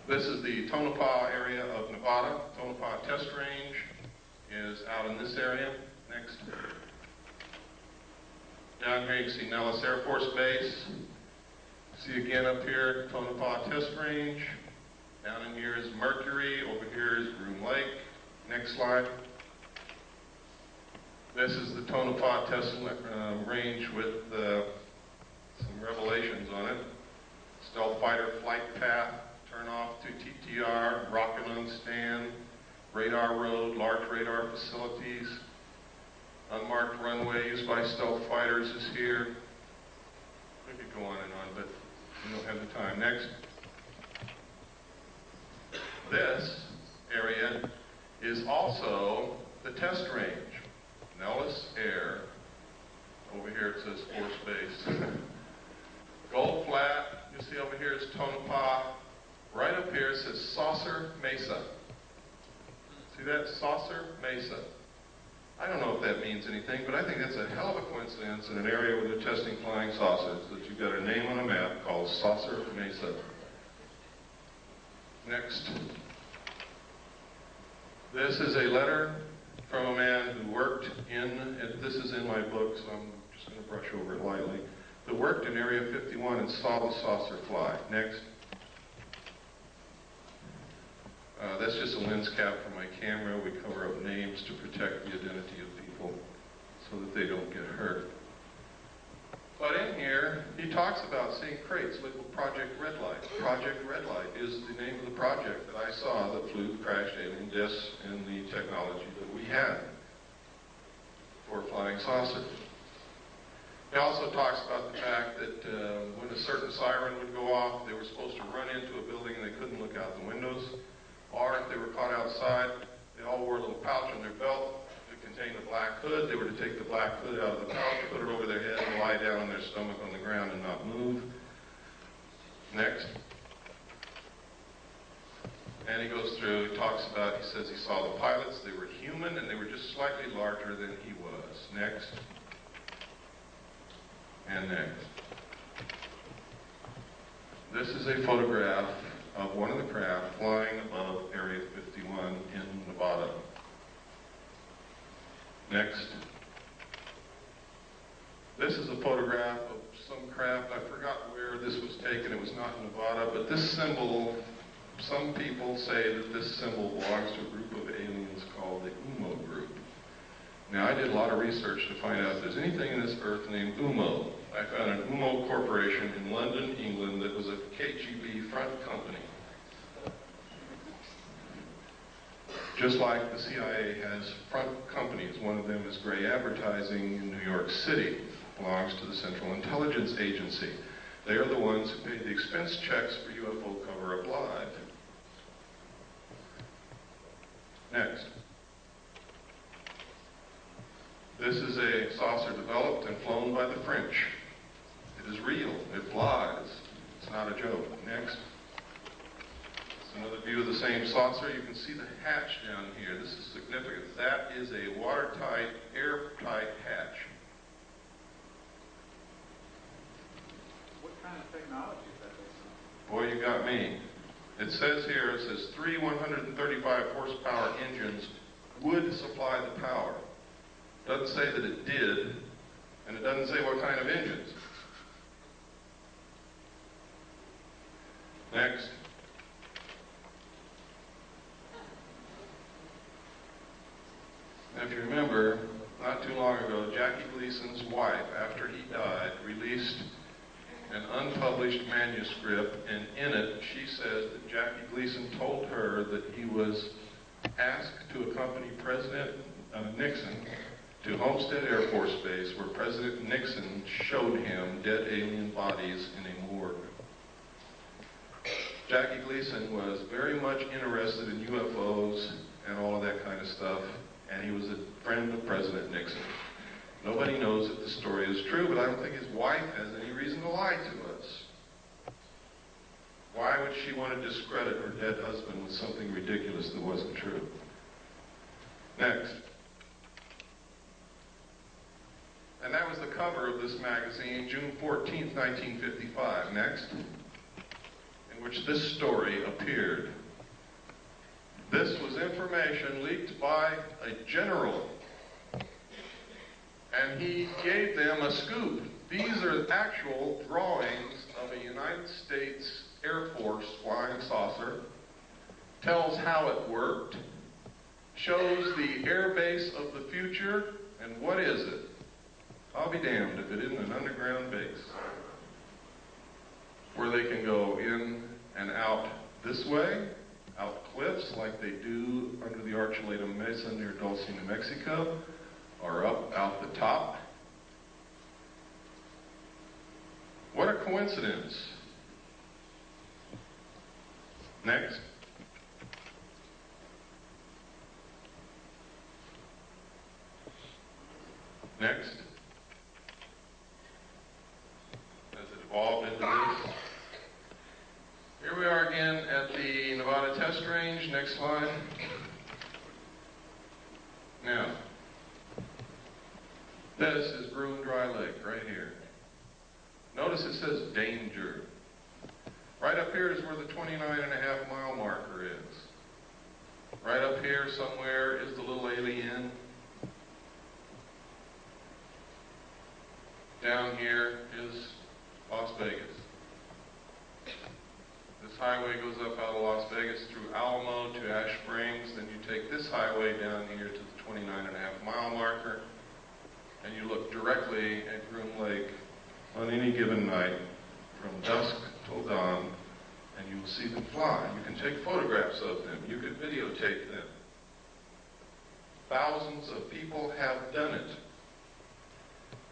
This is the Tonopah area of Nevada. Tonopah test range is out in this area. Next. Down here you see Nellis Air Force Base. See again up here, Tonopah test range. Down in here is Mercury. Over here is Groom Lake. Next slide. This is the Tonopah test range with some revelations on it. Stealth fighter flight path, turn off to TTR, rocket on stand, radar road, large radar facilities, unmarked runway used by stealth fighters is here. We could go on and on, but we don't have the time. Next. This area is also the test range. Nellis Air. Over here it says Force Base. Gold Flat, you see over here is Tonopah. Right up here it says Saucer Mesa. See that? Saucer Mesa. I don't know if that means anything, but I think that's a hell of a coincidence in an area where they're testing flying saucers, that you've got a name on a map called Saucer Mesa. Next. This is a letter from a man who worked in, and this is in my book, so I'm just going to brush over it lightly, who worked in Area 51 and saw the saucer fly. Next. That's just a lens cap for my camera. We cover up names to protect the identity of people so that they don't get hurt. But in here, he talks about seeing crates labeled Project Red Light. Project Red Light is the name of the project that I saw that flew, crashed alien discs in the technology that we had for flying saucers. He also talks about the fact that when a certain siren would go off, they were supposed to run into a building and they couldn't look out the windows. Or if they were caught outside, they all wore a little pouch in their belt that contained a black hood. They were to take the black hood out of the pouch, put it over their head, and lie down on their stomach on the ground and not move. Next. And he goes through, he talks about, he says he saw the pilots, they were human, and they were just slightly larger than he was. Next. And next. This is a photograph of one of the craft flying above Area 51 in Nevada. Next. This is a photograph of some craft. I forgot where this was taken. It was not in Nevada, but this symbol, some people say that this symbol belongs to a group of aliens called the UMO group. Now, I did a lot of research to find out if there's anything in this earth named UMO. I found an UMO corporation in London, England, that was a KGB front company. Just like the CIA has front companies. One of them is Gray Advertising in New York City. Belongs to the Central Intelligence Agency. They are the ones who pay the expense checks for UFO Cover-Up Live. Next. This is a saucer developed and flown by the French. It is real. It flies. It's not a joke. Next. It's another view of the same saucer. You can see the hatch down here. This is significant. That is a watertight, airtight hatch. What kind of technology is that based on? Boy, you got me. It says here, it says 3 135 horsepower engines would supply the power. Doesn't say that it did, and it doesn't say what kind of engines. Next. Now, if you remember, not too long ago, Jackie Gleason's wife, after he died, released an unpublished manuscript, and in it, she says that Jackie Gleason told her that he was asked to accompany President Nixon to Homestead Air Force Base, where President Nixon showed him dead alien bodies in a morgue. Jackie Gleason was very much interested in UFOs and all of that kind of stuff, and he was a friend of President Nixon. Nobody knows if the story is true, but I don't think his wife has any reason to lie to us. Why would she want to discredit her dead husband with something ridiculous that wasn't true? Next. And that was the cover of this magazine, June 14th, 1955. Next. In which this story appeared. This was information leaked by a general. And he gave them a scoop. These are actual drawings of a United States Air Force flying saucer. Tells how it worked. Shows the air base of the future. And what is it? I'll be damned if it isn't an underground base. Where they can go in and out this way, out cliffs like they do under the Archuleta Mesa near Dulce, New Mexico, or up out the top. What a coincidence. Next. Next. As it evolved into this. Here we are again at the Nevada test range. Next slide. Now, this is Broom Dry Lake right here. Notice it says danger. Right up here is where the 29.5 mile marker is. Right up here somewhere is the little alien. Down here is Las Vegas. This highway goes up out of Las Vegas through Alamo to Ash Springs. Then you take this highway down here to the 29.5 mile marker. And you look directly at Groom Lake on any given night from dusk till dawn, and you will see them fly. You can take photographs of them. You can videotape them. Thousands of people have done it.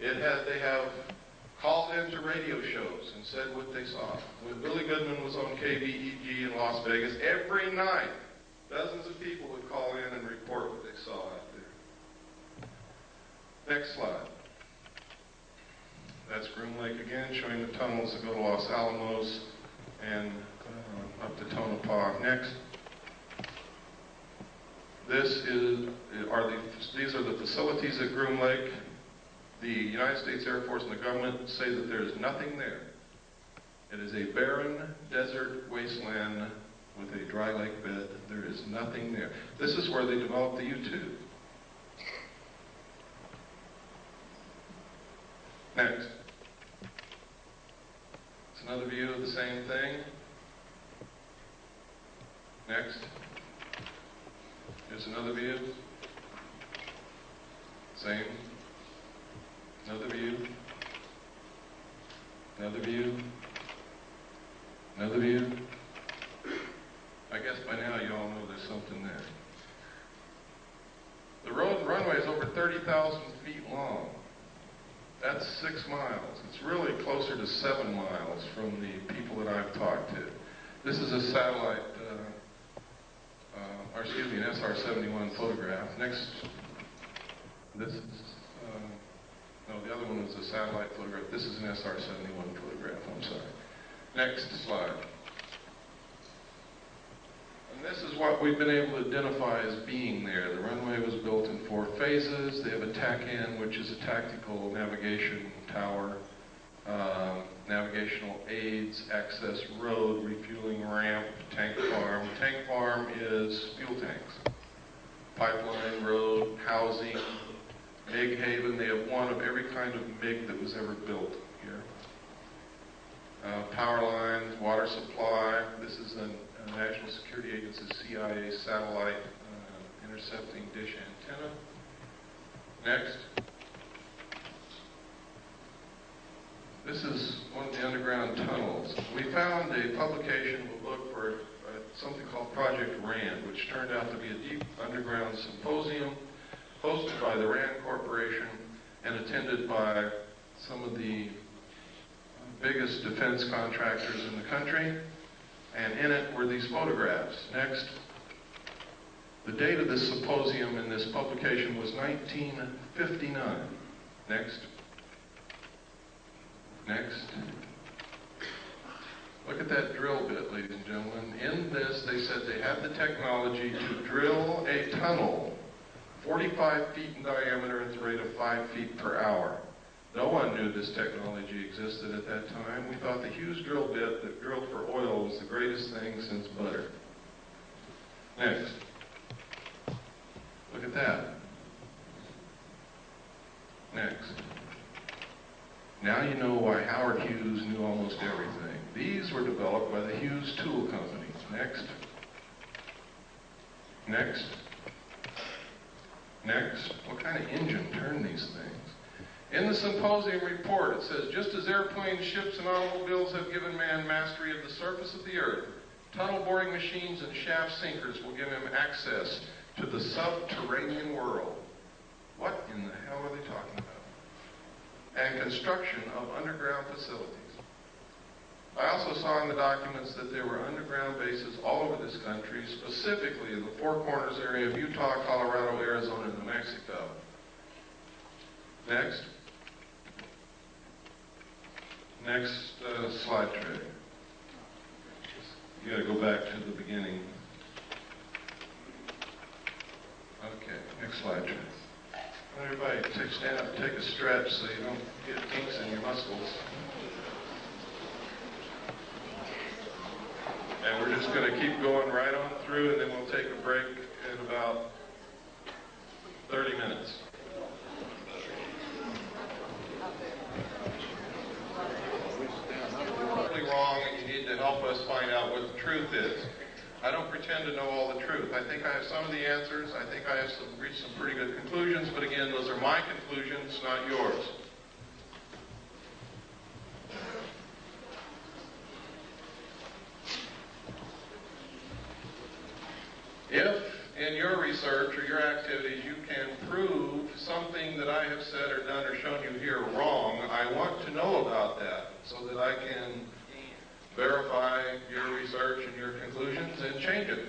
They have called into radio shows and said what they saw. When Billy Goodman was on KVEG in Las Vegas, every night, dozens of people would call in and report what they saw out there. Next slide. That's Groom Lake again, showing the tunnels that go to Los Alamos and up to Tonopah. Next. These are the facilities at Groom Lake. The United States Air Force and the government say that there is nothing there. It is a barren desert wasteland with a dry lake bed. There is nothing there. This is where they developed the U-2. Next. It's another view of the same thing. Next. Here's another view. Same. Another view. Another view. Another view. I guess by now you all know there's something there. The runway is over 30,000 feet long. That's 6 miles. It's really closer to 7 miles from the people that I've talked to. This is a satellite, an SR-71 photograph. Next, this is, no, the other one was a satellite photograph. This is an SR-71 photograph, I'm sorry. Next slide. And this is what we've been able to identify as being there. The runway was built in 4 phases. They have a TACAN, which is a tactical navigation tower, navigational aids, access road, refueling ramp, tank farm. Tank farm is fuel tanks. Pipeline, road, housing, MiG haven. They have one of every kind of MiG that was ever built here. Power lines, water supply. This is a National Security Agency, CIA satellite intercepting dish antenna. Next. This is one of the underground tunnels. We found a publication, we'll look for something called Project RAND, which turned out to be a deep underground symposium hosted by the RAND Corporation and attended by some of the biggest defense contractors in the country. And in it were these photographs. Next. The date of this symposium in this publication was 1959. Next. Next. Look at that drill bit, ladies and gentlemen. In this, they said they had the technology to drill a tunnel 45 feet in diameter at the rate of 5 feet per hour. No one knew this technology existed at that time. We thought the Hughes drill bit that drilled for oil was the greatest thing since butter. Next. Look at that. Next. Now you know why Howard Hughes knew almost everything. These were developed by the Hughes Tool Company. Next. Next. Next. What kind of engine turned these things? In the symposium report, it says, just as airplanes, ships, and automobiles have given man mastery of the surface of the earth, tunnel boring machines and shaft sinkers will give him access to the subterranean world. What in the hell are they talking about? And construction of underground facilities. I also saw in the documents that there were underground bases all over this country, specifically in the Four Corners area of Utah, Colorado, Arizona, and New Mexico. Next. Next slide tray. You got to go back to the beginning. Okay, next slide tray. Everybody, stand up, take a stretch so you don't get kinks in your muscles. And we're just going to keep going right on through, and then we'll take a break in about 30 minutes. Wrong, and you need to help us find out what the truth is. I don't pretend to know all the truth. I think I have some of the answers. I think I have reached some pretty good conclusions, but again, those are my conclusions, not yours. in your research or your activities you can prove something that I have said or done or shown you here wrong, I want to know about that so that I can verify your research and your conclusions and change it.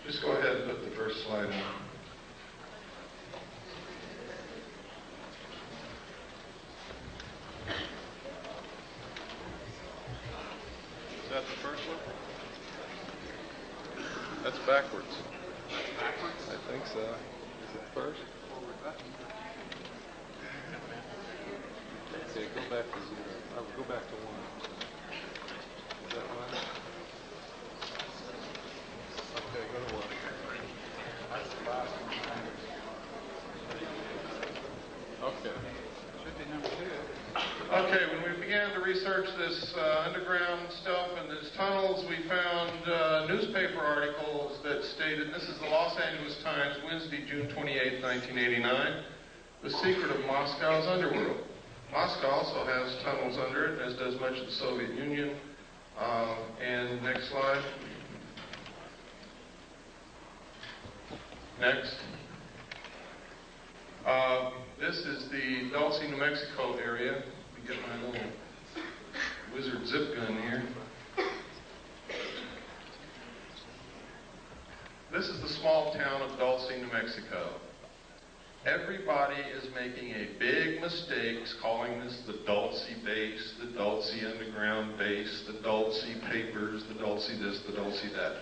Just go ahead and put the first slide on. Is that the first one? That's backwards. Backwards? I think so. Is it first? Forward button. Okay, go back to 0. Go back to 1. Is that 1? Okay, go to 1. That's the last one. Okay. Should be number 2. Okay, when we began to research this underground stuff and these tunnels, we found newspaper articles that stated, this is the Los Angeles Times, Wednesday, June 28, 1989, the secret of Moscow's underworld. Moscow also has tunnels under it, as does much of the Soviet Union. And next slide. Next. This is the Dulce, New Mexico area. Let me get my little wizard zip gun here. This is the small town of Dulce, New Mexico. Everybody is making a big mistake calling this the Dulce base, the Dulce underground base, the Dulce papers, the Dulce this, the Dulce that.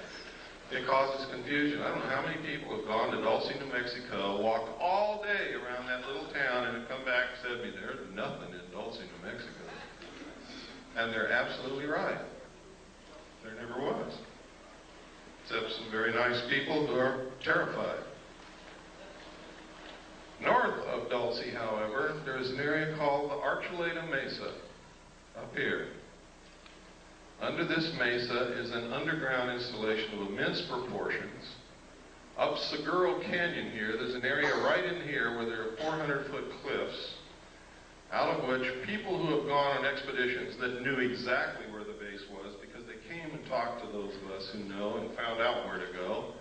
It causes confusion. I don't know how many people have gone to Dulce, New Mexico, walked all day around that little town, and have come back and said to me, there's nothing in Dulce, New Mexico. And they're absolutely right. There never was. Except some very nice people who are terrified. North of Dulce, however, there is an area called the Archuleta Mesa, up here. Under this mesa is an underground installation of immense proportions. Up Seguro Canyon here, there's an area right in here where there are 400-foot cliffs, out of which people who have gone on expeditions that knew exactly where the base was, because they came and talked to those of us who know and found out where to go,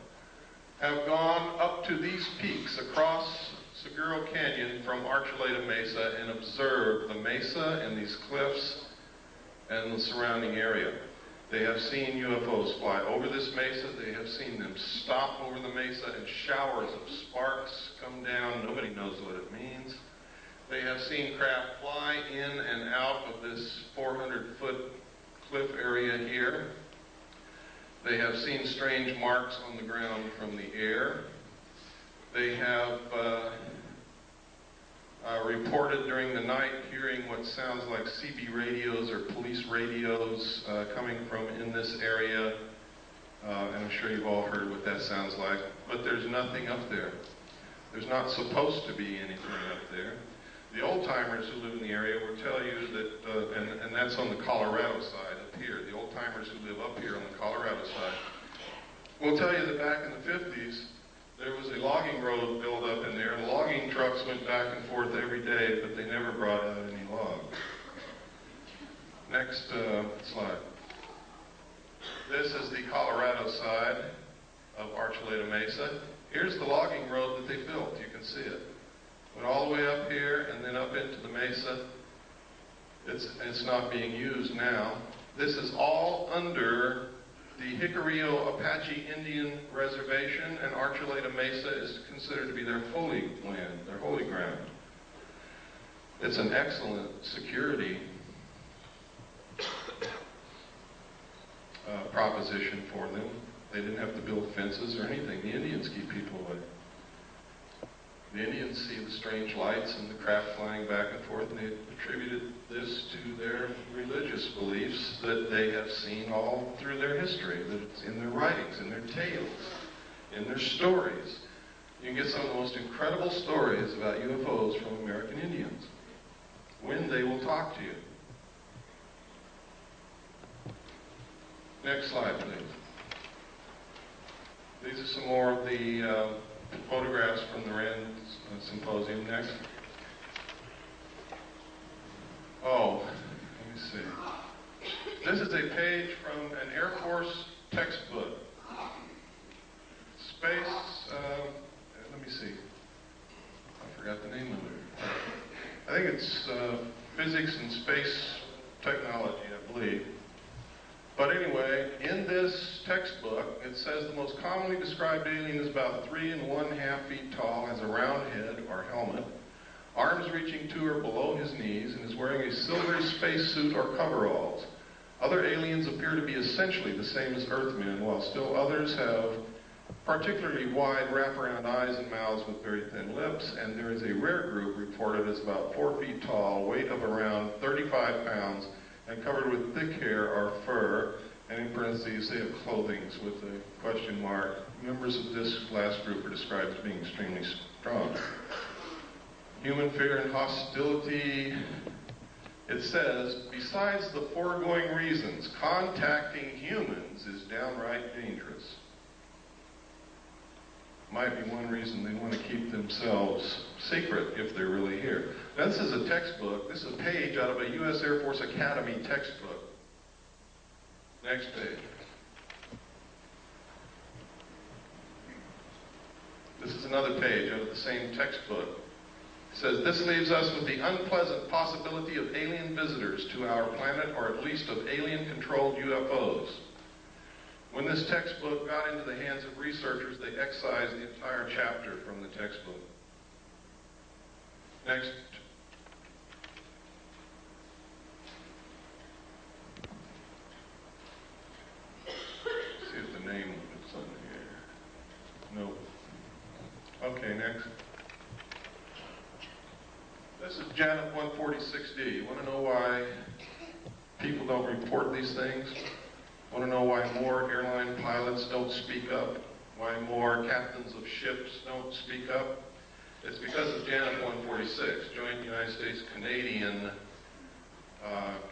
have gone up to these peaks across Seguro Canyon from Archuleta Mesa and observed the mesa and these cliffs and the surrounding area. They have seen UFOs fly over this mesa. They have seen them stop over the mesa and showers of sparks come down. Nobody knows what it means. They have seen craft fly in and out of this 400-foot cliff area here. They have seen strange marks on the ground from the air. They have reported during the night hearing what sounds like CB radios or police radios coming from in this area. And I'm sure you've all heard what that sounds like. But there's nothing up there. There's not supposed to be anything up there. The old-timers who live in the area will tell you that, and that's on the Colorado side up here, the old-timers who live up here on the Colorado side, will tell you that back in the 50s, there was a logging road built up in there, and logging trucks went back and forth every day, but they never brought out any logs. Next slide. This is the Colorado side of Archuleta Mesa. Here's the logging road that they built. You can see it. Went all the way up here and then up into the mesa. It's not being used now. This is all under the Jicarilla Apache Indian Reservation, and Archuleta Mesa is considered to be their holy land, their holy ground. It's an excellent security proposition for them. They didn't have to build fences or anything. The Indians keep people away. The Indians see the strange lights and the craft flying back and forth, and they attributed this to their religious beliefs that they have seen all through their history, that it's in their writings, in their tales, in their stories. You can get some of the most incredible stories about UFOs from American Indians, when they will talk to you. Next slide, please. These are some more of the photographs from the Rand Symposium. Next. Oh, This is a page from an Air Force textbook. Space, let me see. I forgot the name of it. I think it's Physics and Space Technology, I believe. But anyway, in this textbook, it says the most commonly described alien is about 3 1/2 feet tall, has a round head or helmet, arms reaching to or below his knees, and is wearing a silvery spacesuit or coveralls. Other aliens appear to be essentially the same as Earthmen, while still others have particularly wide wraparound eyes and mouths with very thin lips, and there is a rare group reported as about 4 feet tall, weight of around 35 pounds, and covered with thick hair or fur, and in parentheses they have clothing with a question mark. Members of this last group are described as being extremely strong. Human fear and hostility. It says, besides the foregoing reasons, contacting humans is downright dangerous. Might be one reason they want to keep themselves secret if they're really here. Now, this is a textbook. This is a page out of a U.S. Air Force Academy textbook. Next page. This is another page out of the same textbook. It says, this leaves us with the unpleasant possibility of alien visitors to our planet, or at least of alien-controlled UFOs. When this textbook got into the hands of researchers, they excised the entire chapter from the textbook. Next. See if the name is on here. Nope. Okay, next. This is Janet 146D. You want to know why people don't report these things? Want to know why more airline pilots don't speak up? Why more captains of ships don't speak up? It's because of Janet 146, Joint United States-Canadian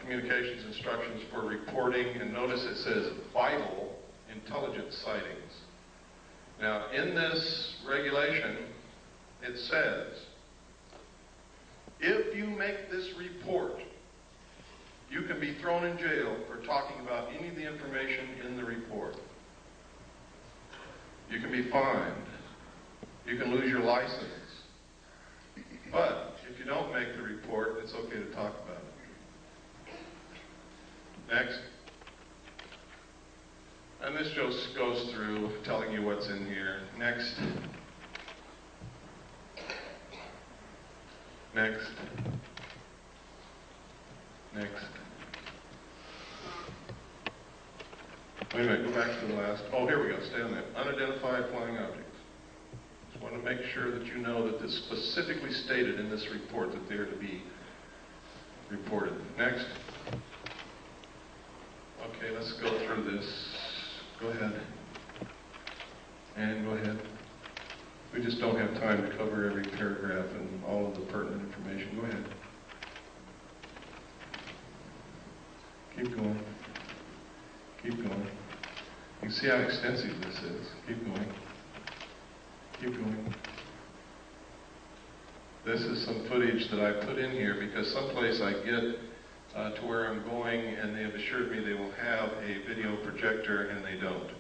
Communications Instructions for Reporting, and notice it says vital intelligence sightings. Now, in this regulation, it says, if you make this report, you can be thrown in jail for talking about any of the information in the report. You can be fined. You can lose your license. But if you don't make the report, it's okay to talk about it. Next. And this just goes through telling you what's in here. Next. Next. Next. Wait a minute, go back to the last. Oh, here we go. Stay on that. Unidentified flying objects. Just want to make sure that you know that this specifically stated in this report that they are to be reported. Next. Okay, let's go through this. Go ahead. And go ahead. We just don't have time to cover every paragraph and all of the pertinent information. Go ahead. Keep going. Keep going. You can see how extensive this is. Keep going. Keep going. This is some footage that I put in here because someplace I get to where I'm going, and they have assured me they will have a video projector, and they don't.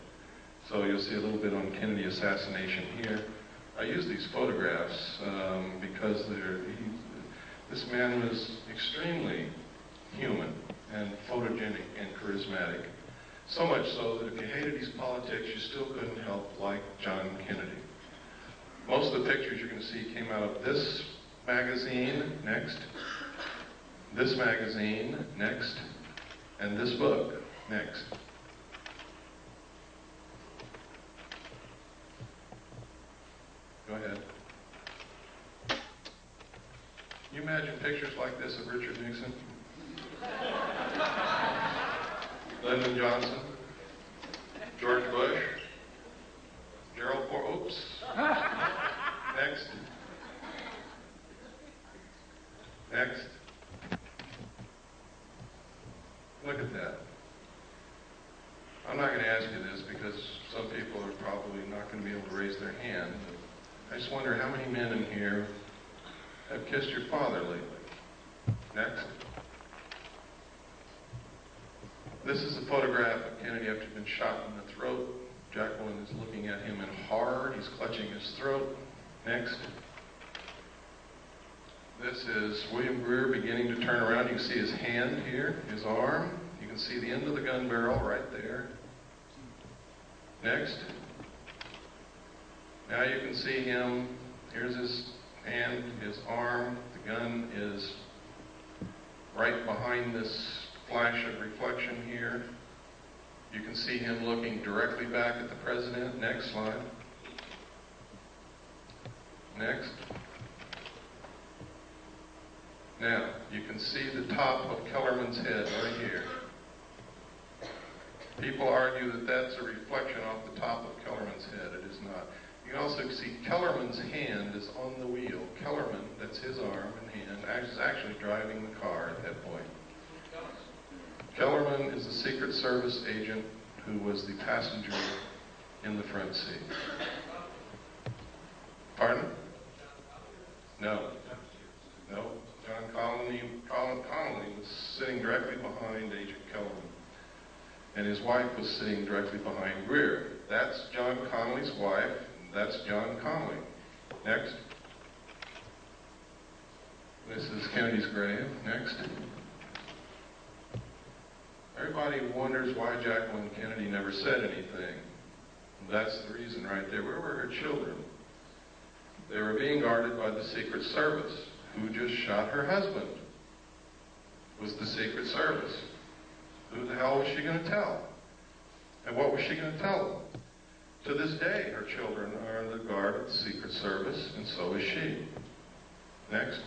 So you'll see a little bit on Kennedy assassination here. I use these photographs because this man was extremely human and photogenic and charismatic. So much so that if you hated his politics, you still couldn't help like John Kennedy. Most of the pictures you're going to see came out of this magazine, next, this magazine, next, and this book, next. Go ahead. Can you imagine pictures like this of Richard Nixon? Lyndon Johnson, George Bush, Gerald Ford, oops. Next. Next. Look at that. I'm not going to ask you this because some people are probably not going to be able to raise their hand. But I just wonder how many men in here have kissed your father lately. Next. This is a photograph of Kennedy after he'd been shot in the throat. Jacqueline is looking at him in horror. He's clutching his throat. Next. This is William Greer beginning to turn around. You can see his hand here, his arm. You can see the end of the gun barrel right there. Next. Now you can see him. Here's his hand, his arm. The gun is right behind this flash of reflection here. You can see him looking directly back at the president. Next slide. Next. Now, you can see the top of Kellerman's head right here. People argue that that's a reflection off the top of Kellerman's head. It is not. You can also see Kellerman's hand is on the wheel. Kellerman, that's his arm and hand, is actually driving the car at that point. Kellerman is a Secret Service agent who was the passenger in the front seat. Pardon? No. No. John Connolly was sitting directly behind Agent Kellerman. And his wife was sitting directly behind Greer. That's John Connolly's wife, and that's John Connolly. Next. This is Kennedy's grave. Next. Everybody wonders why Jacqueline Kennedy never said anything. That's the reason right there. Where were her children? They were being guarded by the Secret Service, who just shot her husband. It was the Secret Service. Who the hell was she going to tell? And what was she going to tell them? To this day, her children are under the guard of the Secret Service, and so is she. Next.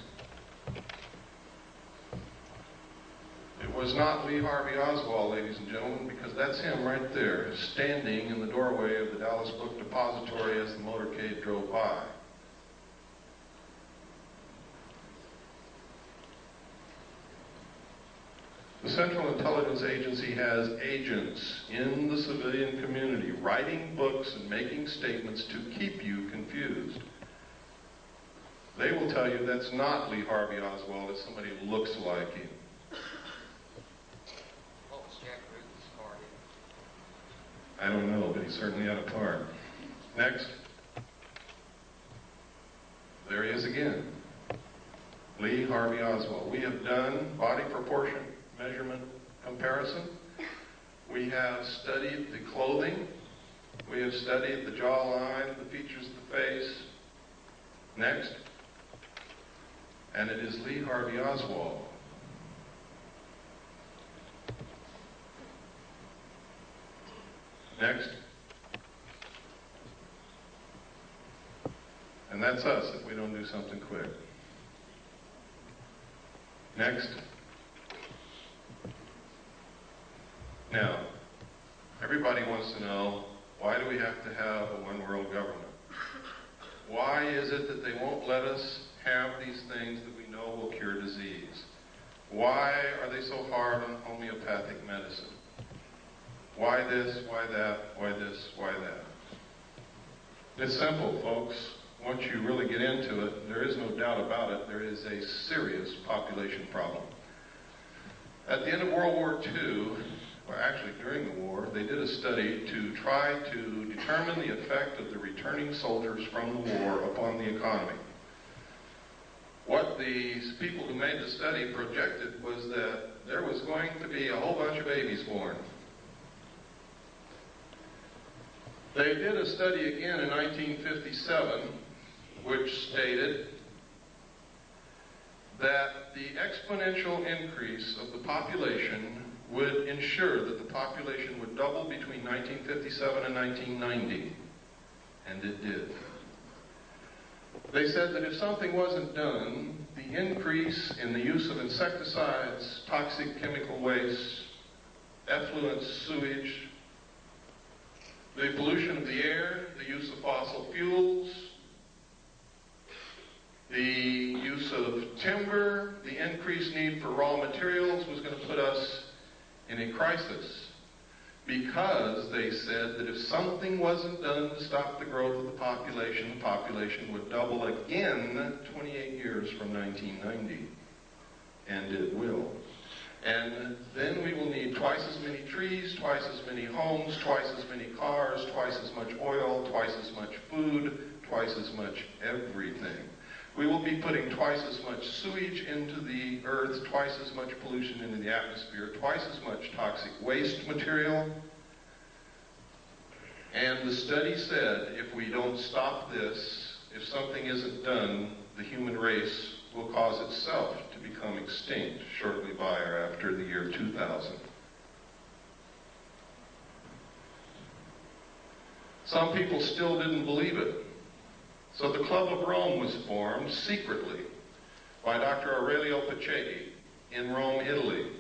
It was not Lee Harvey Oswald, ladies and gentlemen, because that's him right there, standing in the doorway of the Dallas Book Depository as the motorcade drove by. The Central Intelligence Agency has agents in the civilian community writing books and making statements to keep you confused. They will tell you that's not Lee Harvey Oswald, it's somebody who looks like him. What was Jack Ruth's part in? I don't know, but he certainly had a part. Next. There he is again. Lee Harvey Oswald. We have done body proportion measurement comparison. We have studied the clothing. We have studied the jawline, the features of the face. Next. And it is Lee Harvey Oswald. Next. And that's us if we don't do something quick. Next. Now, everybody wants to know, why do we have to have a one-world government? Why is it that they won't let us have these things that we know will cure disease? Why are they so hard on homeopathic medicine? Why this, why that, why this, why that? It's simple, folks. Once you really get into it, there is no doubt about it, there is a serious population problem. At the end of World War II, or actually during the war, they did a study to try to determine the effect of the returning soldiers from the war upon the economy. What these people who made the study projected was that there was going to be a whole bunch of babies born. They did a study again in 1957, which stated that the exponential increase of the population would ensure that the population would double between 1957 and 1990, and it did. They said that if something wasn't done, the increase in the use of insecticides, toxic chemical waste, effluent sewage, the pollution of the air, the use of fossil fuels, the use of timber, the increased need for raw materials was going to put us in a crisis, because they said that if something wasn't done to stop the growth of the population would double again 28 years from 1990. And it will. And then we will need twice as many trees, twice as many homes, twice as many cars, twice as much oil, twice as much food, twice as much everything. We will be putting twice as much sewage into the earth, twice as much pollution into the atmosphere, twice as much toxic waste material. And the study said if we don't stop this, if something isn't done, the human race will cause itself to become extinct shortly by or after the year 2000. Some people still didn't believe it. So the Club of Rome was formed secretly by Dr. Aurelio Pachetti in Rome, Italy.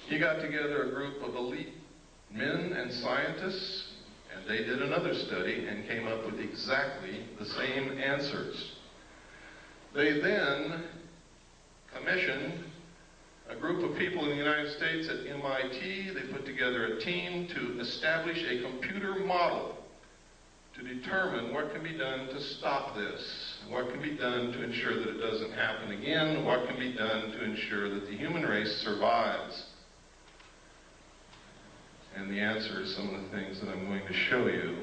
He got together a group of elite men and scientists, and they did another study and came up with exactly the same answers. They then commissioned a group of people in the United States at MIT. They put together a team to establish a computer model to determine what can be done to stop this, what can be done to ensure that it doesn't happen again, what can be done to ensure that the human race survives. And the answer is some of the things that I'm going to show you.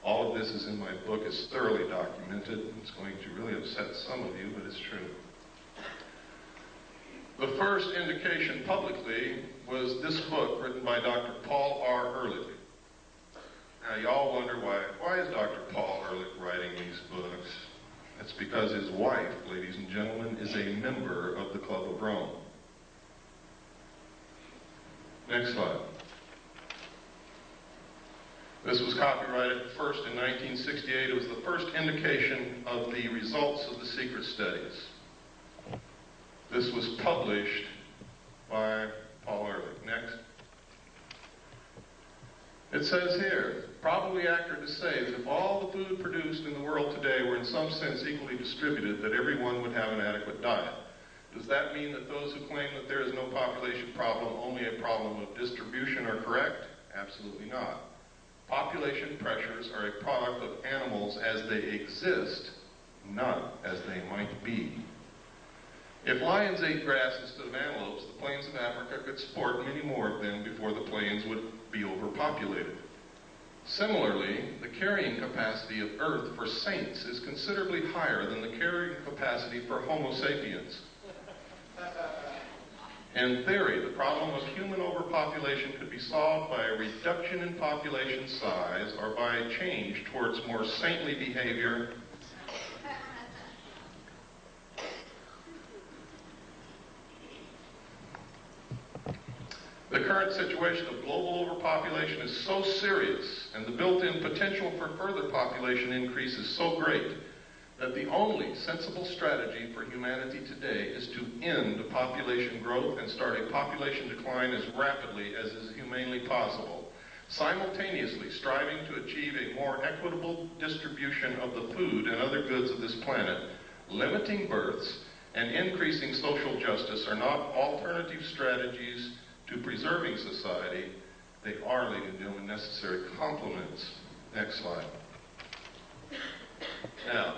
All of this is in my book. It's thoroughly documented. It's going to really upset some of you, but it's true. The first indication publicly was this book written by Dr. Paul R. Ehrlich. Now, y'all wonder why is Dr. Paul Ehrlich writing these books? It's because his wife, ladies and gentlemen, is a member of the Club of Rome. Next slide. This was copyrighted first in 1968. It was the first indication of the results of the secret studies. This was published by Paul Ehrlich. Next. It says here, probably accurate to say that if all the food produced in the world today were in some sense equally distributed, that everyone would have an adequate diet. Does that mean that those who claim that there is no population problem, only a problem of distribution, are correct? Absolutely not. Population pressures are a product of animals as they exist, not as they might be. If lions ate grass instead of antelopes, the plains of Africa could support many more of them before the plains would be overpopulated. Similarly, the carrying capacity of Earth for saints is considerably higher than the carrying capacity for Homo sapiens. In theory, the problem of human overpopulation could be solved by a reduction in population size or by a change towards more saintly behavior. The current situation of global overpopulation is so serious, and the built-in potential for further population increase is so great, that the only sensible strategy for humanity today is to end population growth and start a population decline as rapidly as is humanly possible, simultaneously striving to achieve a more equitable distribution of the food and other goods of this planet. Limiting births and increasing social justice are not alternative strategies to preserving society. They are, ladies and gentlemen, necessary complements. Next slide. Now,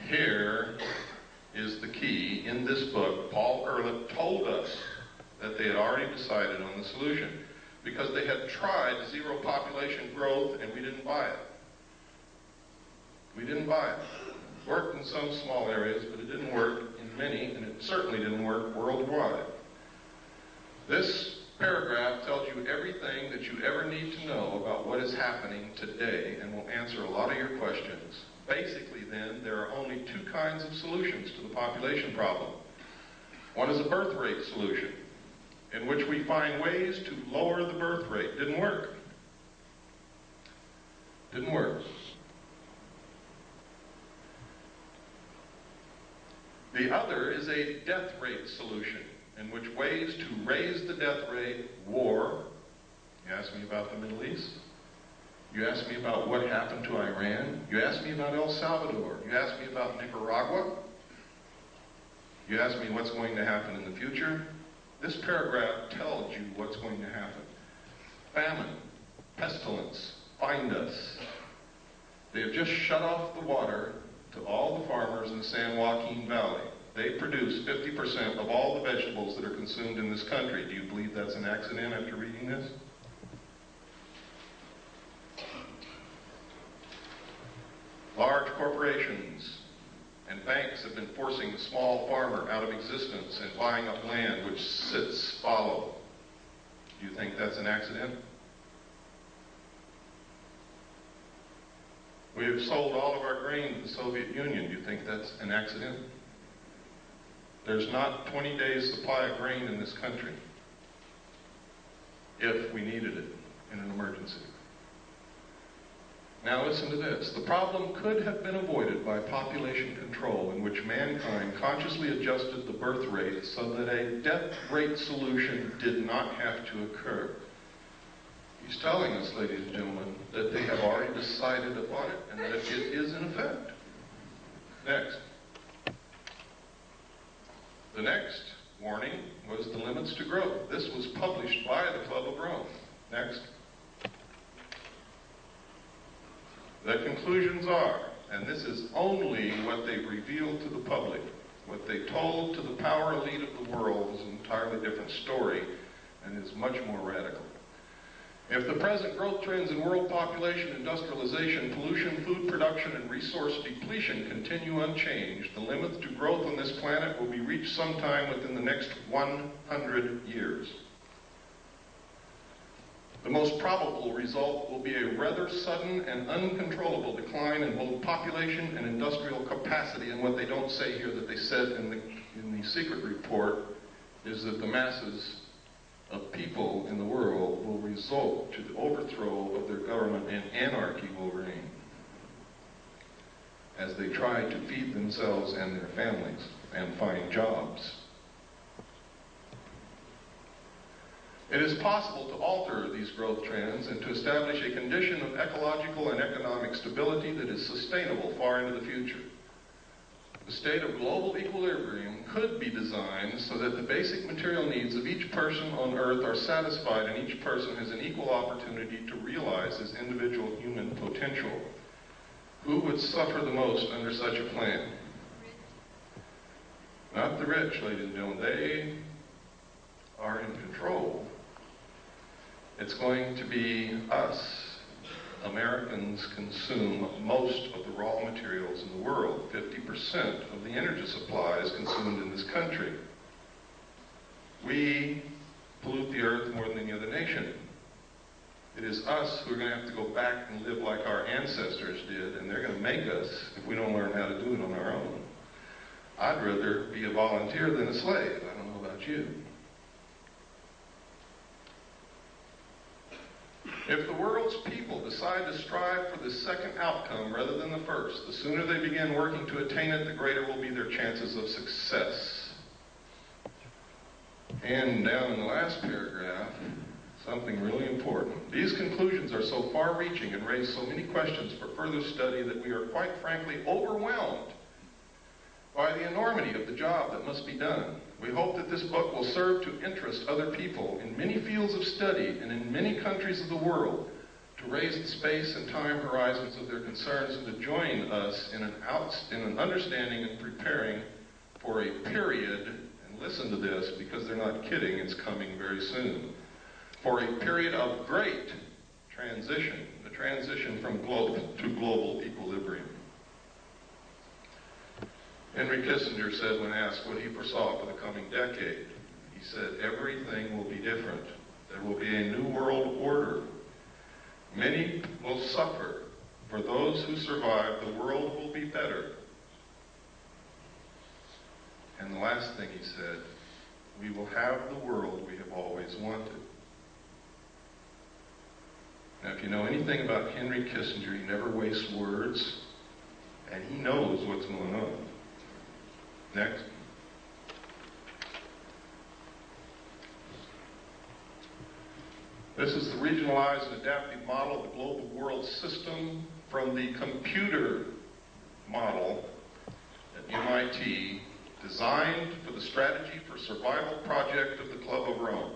here is the key. In this book, Paul Ehrlich told us that they had already decided on the solution because they had tried zero population growth and we didn't buy it. We didn't buy it. It worked in some small areas, but it didn't work in many, and it certainly didn't work worldwide. This paragraph tells you everything that you ever need to know about what is happening today and will answer a lot of your questions. Basically, then, there are only two kinds of solutions to the population problem. One is a birth rate solution, in which we find ways to lower the birth rate. Didn't work. Didn't work. The other is a death rate solution, in which ways to raise the death rate, war. You asked me about the Middle East. You asked me about what happened to Iran. You asked me about El Salvador. You asked me about Nicaragua. You asked me what's going to happen in the future. This paragraph tells you what's going to happen. Famine, pestilence, find us. They have just shut off the water to all the farmers in the San Joaquin Valley. They produce 50% of all the vegetables that are consumed in this country. Do you believe that's an accident after reading this? Large corporations and banks have been forcing the small farmer out of existence and buying up land which sits fallow. Do you think that's an accident? We have sold all of our grain to the Soviet Union. Do you think that's an accident? There's not 20 days supply of grain in this country if we needed it in an emergency. Now listen to this. The problem could have been avoided by population control, in which mankind consciously adjusted the birth rate so that a death rate solution did not have to occur. He's telling us, ladies and gentlemen, that they have already decided upon it and that it is in effect. Next. The next warning was the limits to growth. This was published by the Club of Rome. Next. The conclusions are, and this is only what they've revealed to the public, what they told to the power elite of the world is an entirely different story and is much more radical. If the present growth trends in world population, industrialization, pollution, food production, and resource depletion continue unchanged, the limits to growth on this planet will be reached sometime within the next 100 years. The most probable result will be a rather sudden and uncontrollable decline in both population and industrial capacity. And what they don't say here that they said in the secret report is that the masses of people in the world will result to the overthrow of their government and anarchy will reign as they try to feed themselves and their families and find jobs. It is possible to alter these growth trends and to establish a condition of ecological and economic stability that is sustainable far into the future. The state of global equilibrium could be designed so that the basic material needs of each person on Earth are satisfied and each person has an equal opportunity to realize his individual human potential. Who would suffer the most under such a plan? Not the rich, ladies and gentlemen. They are in control. It's going to be us. Americans consume most of the raw materials in the world. 50% of the energy supply is consumed in this country. We pollute the earth more than any other nation. It is us who are going to have to go back and live like our ancestors did, and they're going to make us if we don't learn how to do it on our own. I'd rather be a volunteer than a slave. I don't know about you. If the world's people decide to strive for the second outcome rather than the first, the sooner they begin working to attain it, the greater will be their chances of success. And down in the last paragraph, something really important. These conclusions are so far-reaching and raise so many questions for further study that we are quite frankly overwhelmed by the enormity of the job that must be done. We hope that this book will serve to interest other people in many fields of study and in many countries of the world to raise the space and time horizons of their concerns and to join us in an understanding and preparing for a period, and listen to this because they're not kidding, it's coming very soon, for a period of great transition, the transition from global to global equilibrium. Henry Kissinger said when asked what he foresaw for the coming decade, he said, everything will be different. There will be a new world order. Many will suffer. For those who survive, the world will be better. And the last thing he said, we will have the world we have always wanted. Now, if you know anything about Henry Kissinger, he never wastes words, and he knows what's going on. Next. This is the regionalized and adaptive model of the global world system from the computer model at MIT, designed for the Strategy for Survival project of the Club of Rome.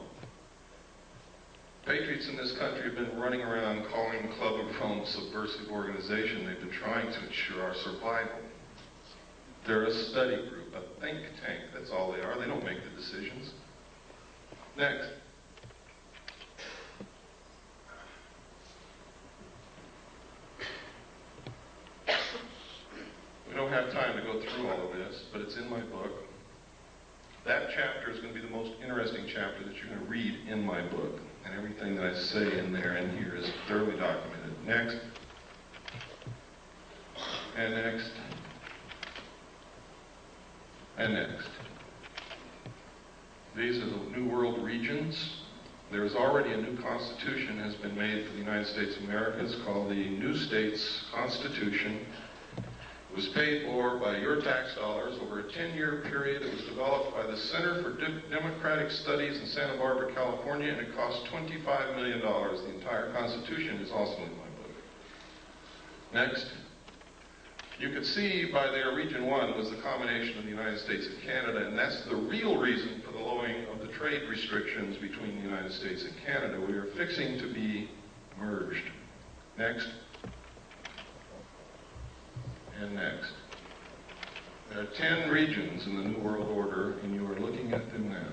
Patriots in this country have been running around calling the Club of Rome a subversive organization. They've been trying to ensure our survival. They're a study group. a think tank. That's all they are. They don't make the decisions. Next. We don't have time to go through all of this, but it's in my book. That chapter is going to be the most interesting chapter that you're going to read in my book. And everything that I say in there and here is thoroughly documented. Next. And next. And next. These are the New World regions. There is already a new constitution has been made for the United States of America. It's called the New States Constitution. It was paid for by your tax dollars over a 10-year period. It was developed by the Center for Democratic Studies in Santa Barbara, California, and it cost $25 million. The entire Constitution is also in my book. Next. You could see by there, Region 1 was the combination of the United States and Canada, and that's the real reason for the lowering of the trade restrictions between the United States and Canada. We are fixing to be merged. Next. And next. There are 10 regions in the New World Order, and you are looking at them now.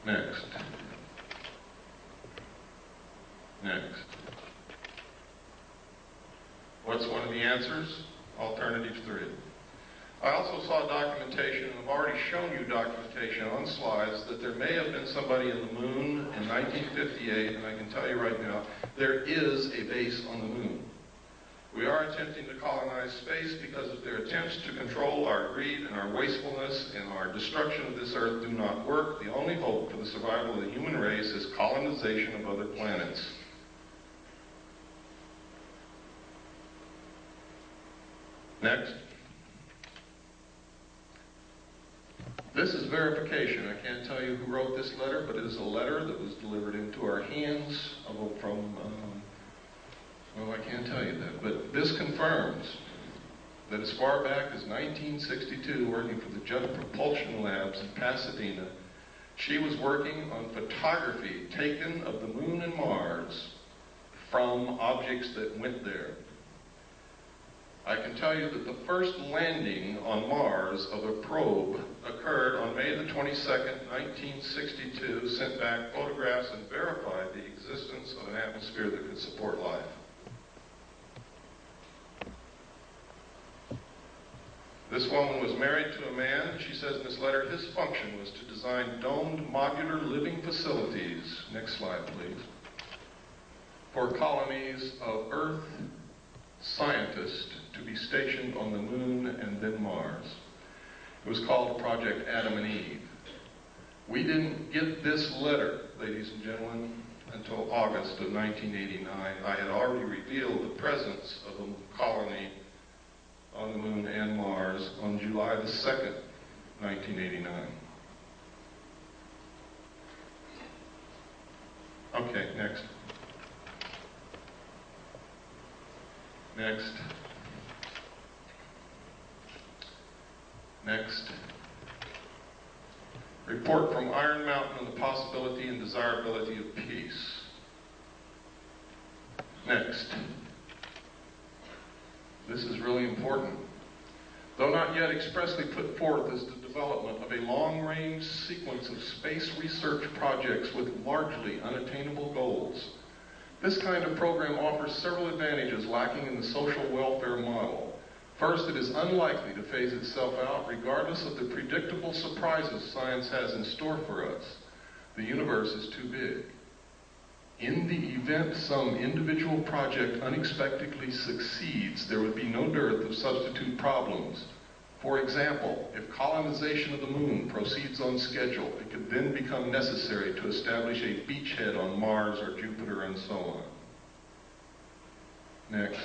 Next. Next. What's one of the answers? Alternative 3. I also saw documentation, and I've already shown you documentation on slides, that there may have been somebody in the moon in 1958, and I can tell you right now, there is a base on the moon. We are attempting to colonize space because if their attempts to control our greed and our wastefulness and our destruction of this earth do not work, the only hope for the survival of the human race is colonization of other planets. Next. This is verification. I can't tell you who wrote this letter, but it is a letter that was delivered into our hands from, well, I can't tell you that, but this confirms that as far back as 1962, working for the Jet Propulsion Labs in Pasadena, she was working on photography taken of the moon and Mars from objects that went there. I can tell you that the first landing on Mars of a probe occurred on May the 22nd, 1962, sent back photographs and verified the existence of an atmosphere that could support life. This woman was married to a man. She says in this letter, his function was to design domed modular living facilities, next slide please, for colonies of Earth scientists to be stationed on the moon and then Mars. It was called Project Adam and Eve. We didn't get this letter, ladies and gentlemen, until August of 1989. I had already revealed the presence of a colony on the moon and Mars on July the 2nd, 1989. Okay, next. Next. Next. Report from Iron Mountain on the possibility and desirability of peace. Next. This is really important. Though not yet expressly put forth as the development of a long-range sequence of space research projects with largely unattainable goals, this kind of program offers several advantages lacking in the social welfare model. First, it is unlikely to phase itself out regardless of the predictable surprises science has in store for us. The universe is too big. In the event some individual project unexpectedly succeeds, there would be no dearth of substitute problems. For example, if colonization of the moon proceeds on schedule, it could then become necessary to establish a beachhead on Mars or Jupiter and so on. Next.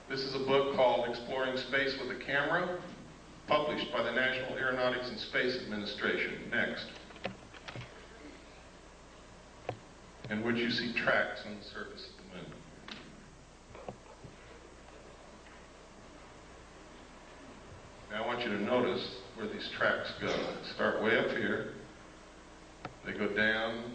This is a book called Exploring Space with a Camera, published by the National Aeronautics and Space Administration. Next. In which you see tracks on the surface of the moon. Now I want you to notice where these tracks go. They start way up here. They go down,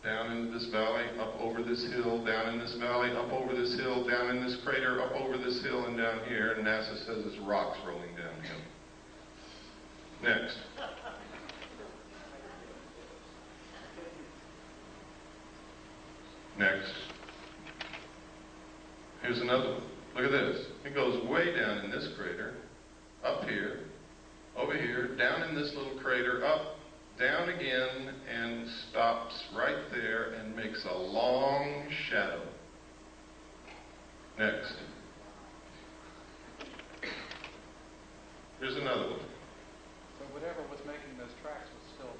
down into this valley, up over this hill, down in this valley, up over this hill, down in this crater, up over this hill, and down here, and NASA says it's rocks rolling downhill. Next. Next. Here's another one. Look at this. It goes way down in this crater, up here, over here, down in this little crater, up, down again, and stops right there and makes a long shadow. Next. Here's another one. So whatever was making those tracks was still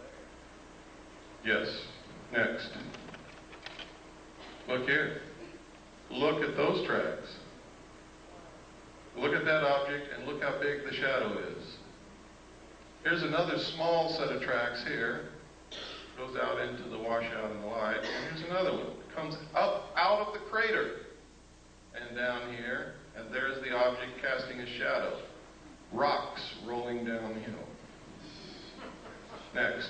there. Yes. Next. Look here. Look at those tracks. Look at that object and look how big the shadow is. Here's another small set of tracks here. Goes out into the washout and the light. And here's another one. It comes up out of the crater and down here. And there's the object casting a shadow. Rocks rolling downhill. Next.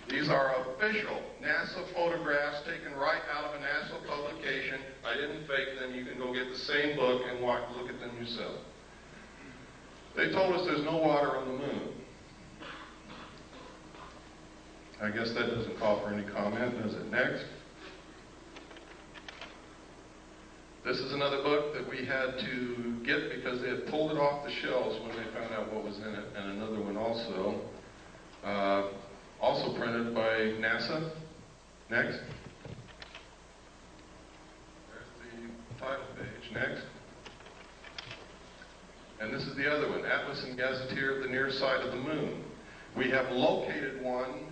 These are official NASA photographs taken right out of a NASA publication. I didn't fake them. You can go get the same book and look at them yourself. They told us there's no water on the moon. I guess that doesn't call for any comment, does it? Next. This is another book that we had to get because they had pulled it off the shelves when they found out what was in it, and another one also. Also printed by NASA. Next. There's the title page. Next. And this is the other one, Atlas and Gazetteer of the Near Side of the Moon. We have located one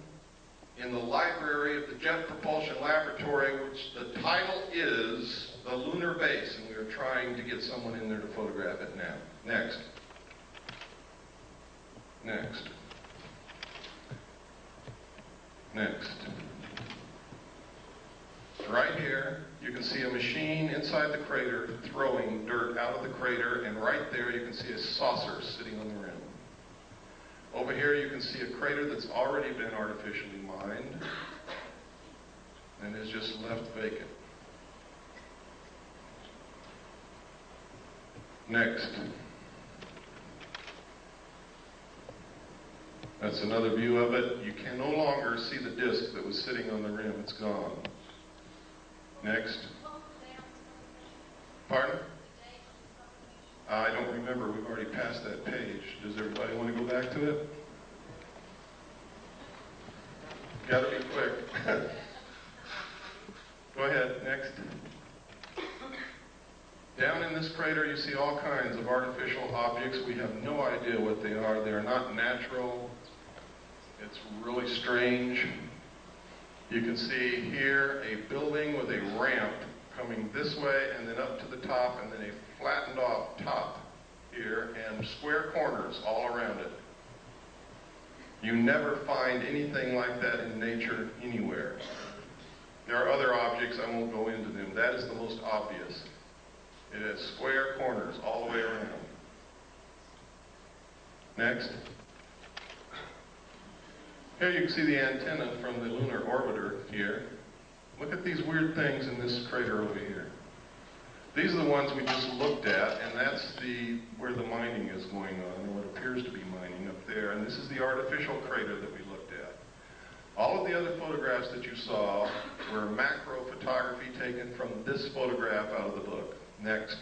in the library of the Jet Propulsion Laboratory, which the title is The Lunar Base, and we are trying to get someone in there to photograph it now. Next. Next. Next. Right here, you can see a machine inside the crater throwing dirt out of the crater, and right there you can see a saucer sitting on the rim. Over here you can see a crater that's already been artificially mined and is just left vacant. Next. That's another view of it. You can no longer see the disk that was sitting on the rim. It's gone. Next. Pardon? I don't remember. We've already passed that page. Does everybody want to go back to it? Got to be quick. Go ahead. Next. Down in this crater, you see all kinds of artificial objects. We have no idea what they are. They are not natural. It's really strange. You can see here a building with a ramp coming this way and then up to the top, and then a flattened off top here and square corners all around it. You never find anything like that in nature anywhere. There are other objects, I won't go into them. That is the most obvious. It has square corners all the way around. Next. Here you can see the antenna from the lunar orbiter here. Look at these weird things in this crater over here. These are the ones we just looked at, and that's where the mining is going on, or what appears to be mining up there. And this is the artificial crater that we looked at. All of the other photographs that you saw were macro photography taken from this photograph out of the book. Next.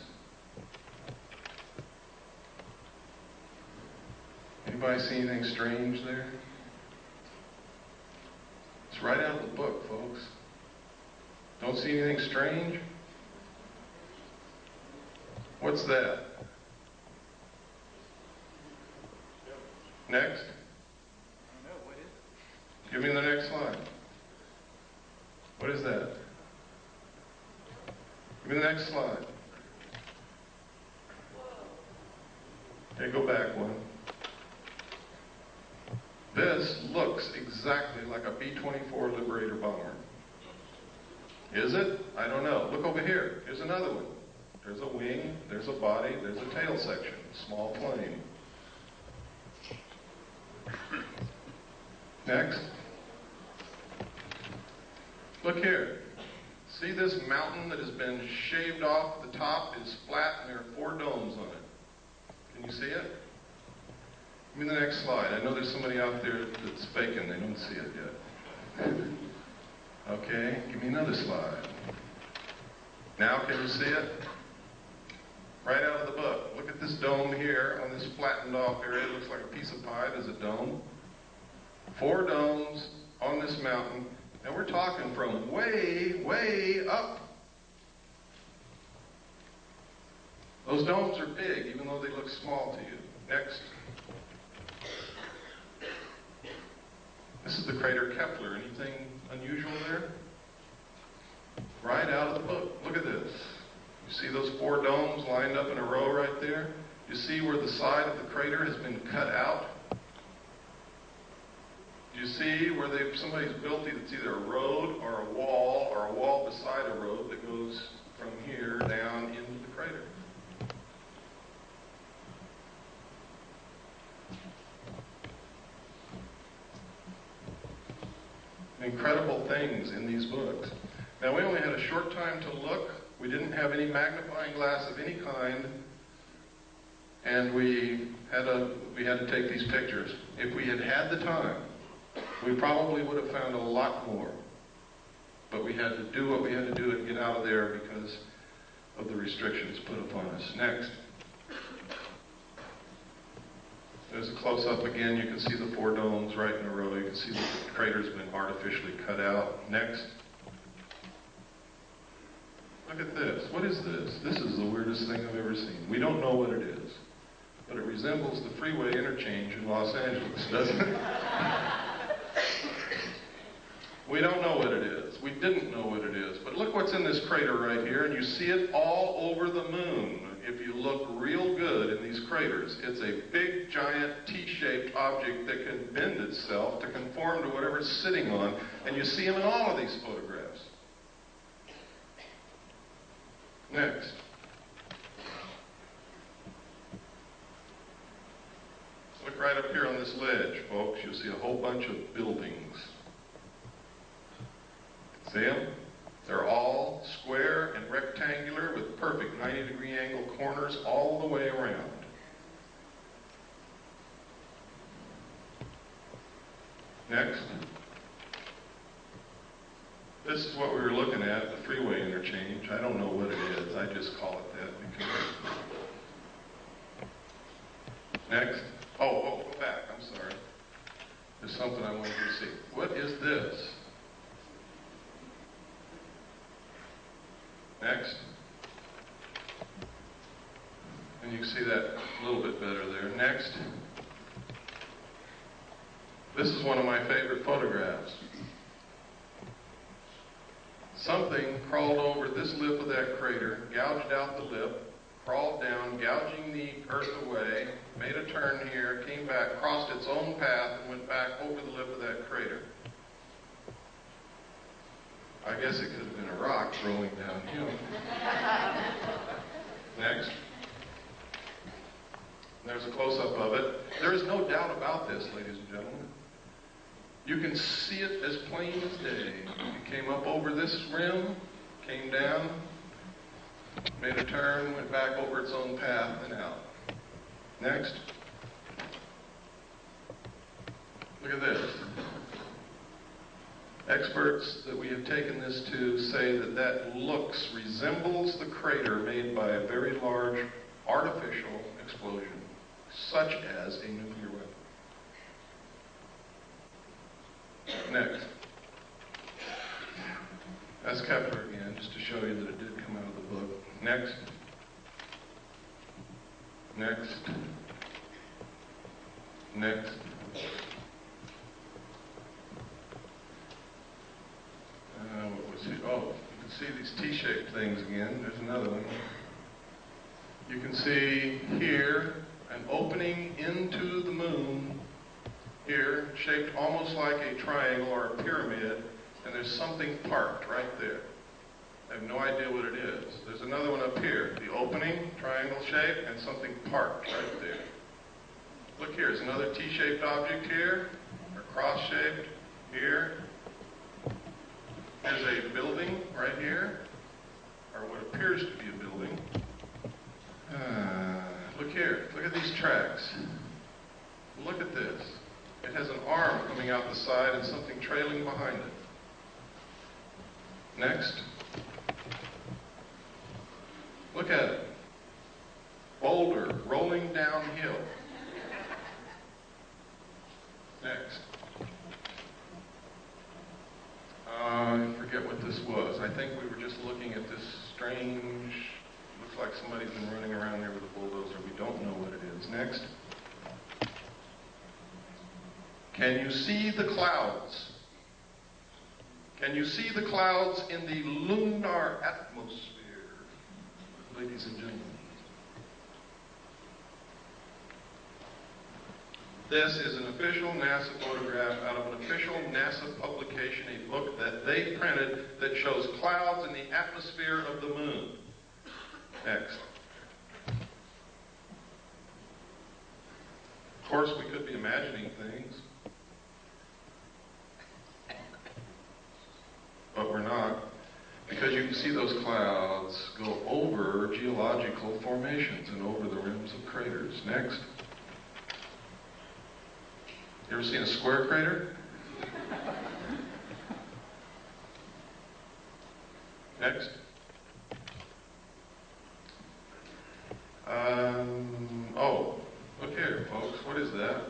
Anybody see anything strange there? It's right out of the book, folks. Don't see anything strange? What's that? Next. I don't know. What is it? Give me the next slide. What is that? Give me the next slide. Okay, go back one. This looks exactly like a B-24 Liberator bomber. Is it? I don't know. Look over here. Here's another one. There's a wing, there's a body, there's a tail section. Small plane. Next. Look here. See this mountain that has been shaved off the top is flat and there are 4 domes on it. Can you see it? Give me the next slide. I know there's somebody out there that's faking. They don't see it yet. Okay, give me another slide. Now can you see it? Right out of the book. Look at this dome here on this flattened off area. It looks like a piece of pie. There's a dome. 4 domes on this mountain. And we're talking from way, way up. Those domes are big, even though they look small to you. Next. This is the crater Kepler. Anything unusual there? Right out of the book. Look at this. You see those 4 domes lined up in a row right there? You see where the side of the crater has been cut out? Do you see where somebody's built it's either a road or a wall beside a road that goes from here down into the crater? Incredible things in these books. Now, we only had a short time to look. We didn't have any magnifying glass of any kind, and we had to take these pictures. If we had had the time, we probably would have found a lot more. But we had to do what we had to do and get out of there because of the restrictions put upon us. Next. There's a close-up again. You can see the 4 domes right in a row. You can see the crater's been artificially cut out. Next. Look at this. What is this? This is the weirdest thing I've ever seen. We don't know what it is, but it resembles the freeway interchange in Los Angeles, doesn't it? We don't know what it is. We didn't know what it is. But look what's in this crater right here, and you see it all over the moon. If you look real good in these craters, it's a big, giant, T-shaped object that can bend itself to conform to whatever it's sitting on, and you see them in all of these photographs. Next. Look right up here on this ledge, folks. You'll see a whole bunch of buildings. See them? They're all square and rectangular with perfect 90-degree angle corners all the way around. Next. This is what we were looking at, the freeway interchange. I don't know what it is. I just call it that because... Next. Oh, go back. I'm sorry. There's something I wanted you to see. What is this? Next. And you can see that a little bit better there. Next. This is one of my favorite photographs. Something crawled over this lip of that crater, gouged out the lip, crawled down, gouging the earth away, made a turn here, came back, crossed its own path, and went back over the lip of that crater. I guess it could have been a rock rolling downhill. Next. There's a close-up of it. There is no doubt about this, ladies and gentlemen. You can see it as plain as day. It came up over this rim, came down, made a turn, went back over its own path and out. Next. Look at this. Experts that we have taken this to say that that resembles the crater made by a very large artificial explosion, such as a nuclear weapon. Next. That's Kepler again, just to show you that it did come out of the book. Next. Next. Next. What was it? Oh, you can see these T-shaped things again. There's another one. You can see here an opening into the moon here, shaped almost like a triangle or a pyramid, and there's something parked right there. I have no idea what it is. There's another one up here, the opening, triangle shape, and something parked right there. Look here, there's another T-shaped object here, or cross-shaped here. There's a building right here, or what appears to be a building. Look here. Look at these tracks. Look at this. It has an arm coming out the side and something trailing behind it. Next. Look at it. Boulder rolling downhill. Next. I forget what this was. I think we were just looking at this strange, looks like somebody's been running around there with a bulldozer. We don't know what it is. Next. Can you see the clouds? Can you see the clouds in the lunar atmosphere, ladies and gentlemen? This is an official NASA photograph out of an official NASA publication, a book that they printed that shows clouds in the atmosphere of the moon. Next. Of course, we could be imagining things, but we're not, because you can see those clouds go over geological formations and over the rims of craters. Next. You ever seen a square crater? Next. Oh, look here, folks. What is that?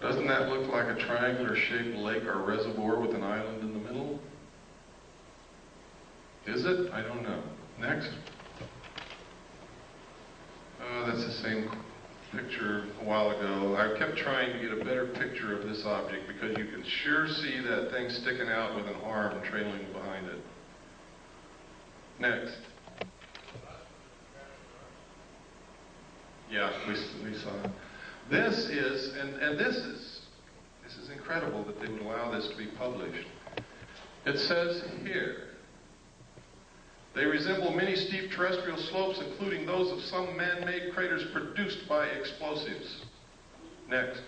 Doesn't that look like a triangular-shaped lake or reservoir with an island in the middle? Is it? I don't know. Next. That's the same picture a while ago. I kept trying to get a better picture of this object because you can sure see that thing sticking out with an arm trailing behind it. Next. Yeah, we saw it. This is, and this is incredible that they would allow this to be published. It says here, they resemble many steep terrestrial slopes, including those of some man-made craters produced by explosives. Next.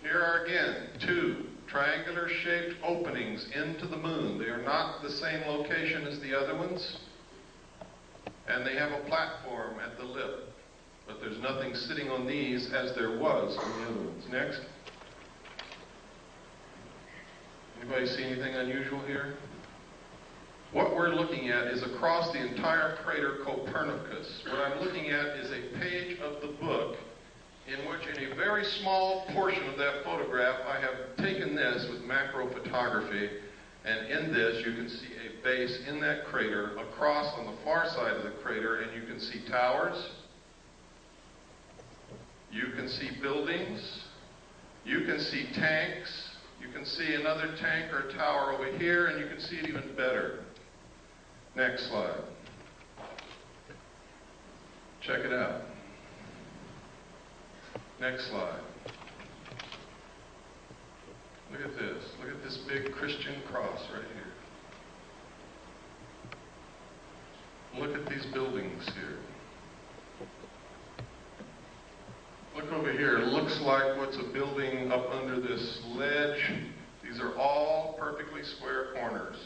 Here are again 2 triangular-shaped openings into the moon. They are not the same location as the other ones, and they have a platform at the lip, but there's nothing sitting on these as there was on the other ones. Next. Anybody see anything unusual here? What we're looking at is across the entire crater Copernicus. What I'm looking at is a page of the book in which, in a very small portion of that photograph, I have taken this with macro photography, and in this you can see a base in that crater across on the far side of the crater, and you can see towers, you can see buildings, you can see tanks, you can see another tank or tower over here, and you can see it even better. Next slide. Check it out. Next slide. Look at this. Look at this big Christian cross right here. Look at these buildings here. Look over here. It looks like what's a building up under this ledge. These are all perfectly square corners.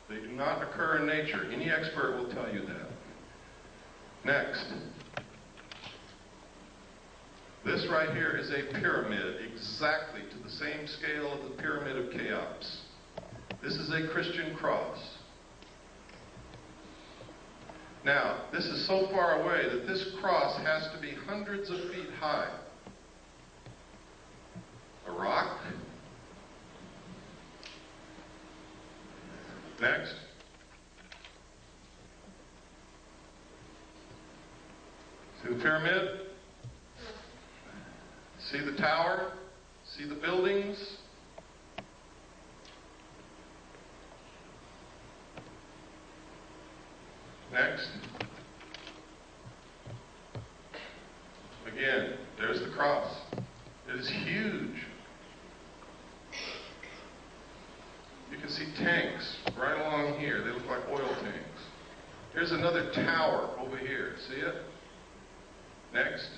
They do not occur in nature. Any expert will tell you that. Next. This right here is a pyramid, exactly to the same scale of the Pyramid of Cheops. This is a Christian cross. Now, this is so far away that this cross has to be hundreds of feet high. A rock. Next. See the pyramid? See the tower? See the buildings? Next. Again, there's the cross. It is huge. You can see tanks right along here. They look like oil tanks. Here's another tower over here. See it? Next.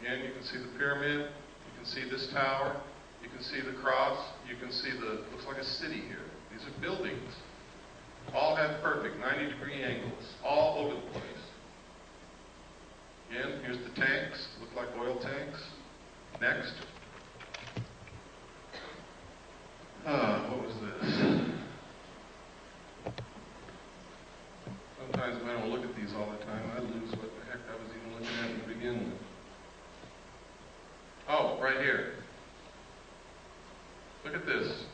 Again, you can see the pyramid, you can see this tower, you can see the cross, you can see looks like a city here. These are buildings. All have perfect 90-degree angles, all over the place. Again, here's the tanks, look like oil tanks. Next. What was this? Sometimes if I don't look at these all the time, I lose what the heck I was even looking at to begin with. Oh, right here. Look at this.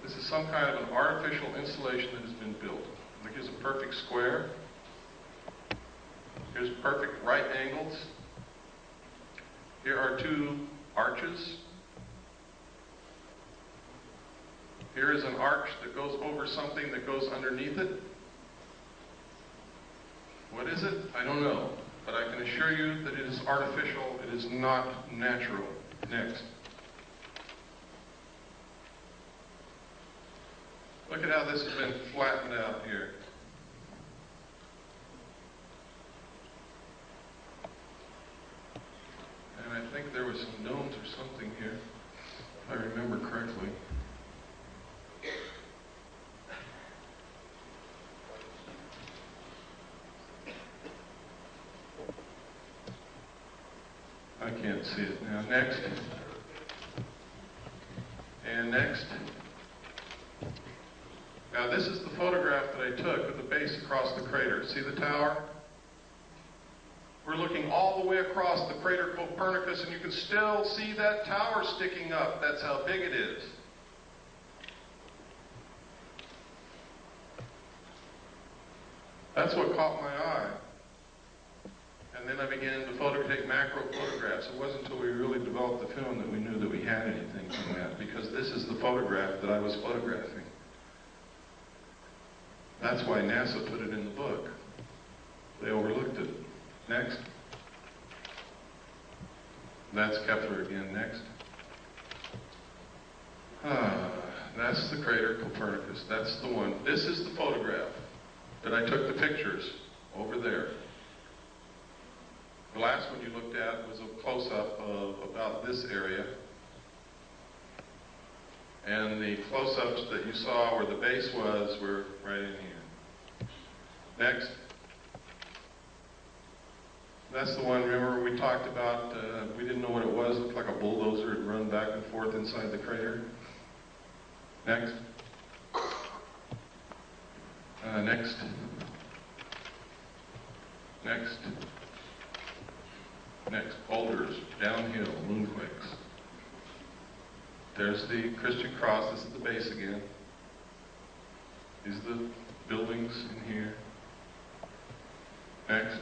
This is some kind of an artificial installation that has been built. Look, here's a perfect square. Here's perfect right angles. Here are two arches. Here is an arch that goes over something that goes underneath it. What is it? I don't know. But I can assure you that it is artificial. It is not natural. Next. Look at how this has been flattened out here. And I think there were some domes or something here, if I remember correctly. I can't see it now. Next. And next. Now this is the photograph that I took of the base across the crater. See the tower? We're looking all the way across the crater Copernicus, and you can still see that tower sticking up. That's how big it is. That's what caught my eye. And then I began to take macro photographs. It wasn't until we really developed the film that we knew that we had anything from that, because this is the photograph that I was photographing. That's why NASA put it in the book. They overlooked it. Next. That's Kepler again. Next. That's the crater Copernicus. That's the one. This is the photograph that I took the pictures over there. The last one you looked at was a close-up of about this area. And the close-ups that you saw where the base was were right in here. Next. That's the one, remember, we talked about, we didn't know what it was. It looked like a bulldozer had run back and forth inside the crater. Next. Next. Next. Next. Boulders, downhill, moonquakes. There's the Christian cross. This is the base again. These are the buildings in here. Next.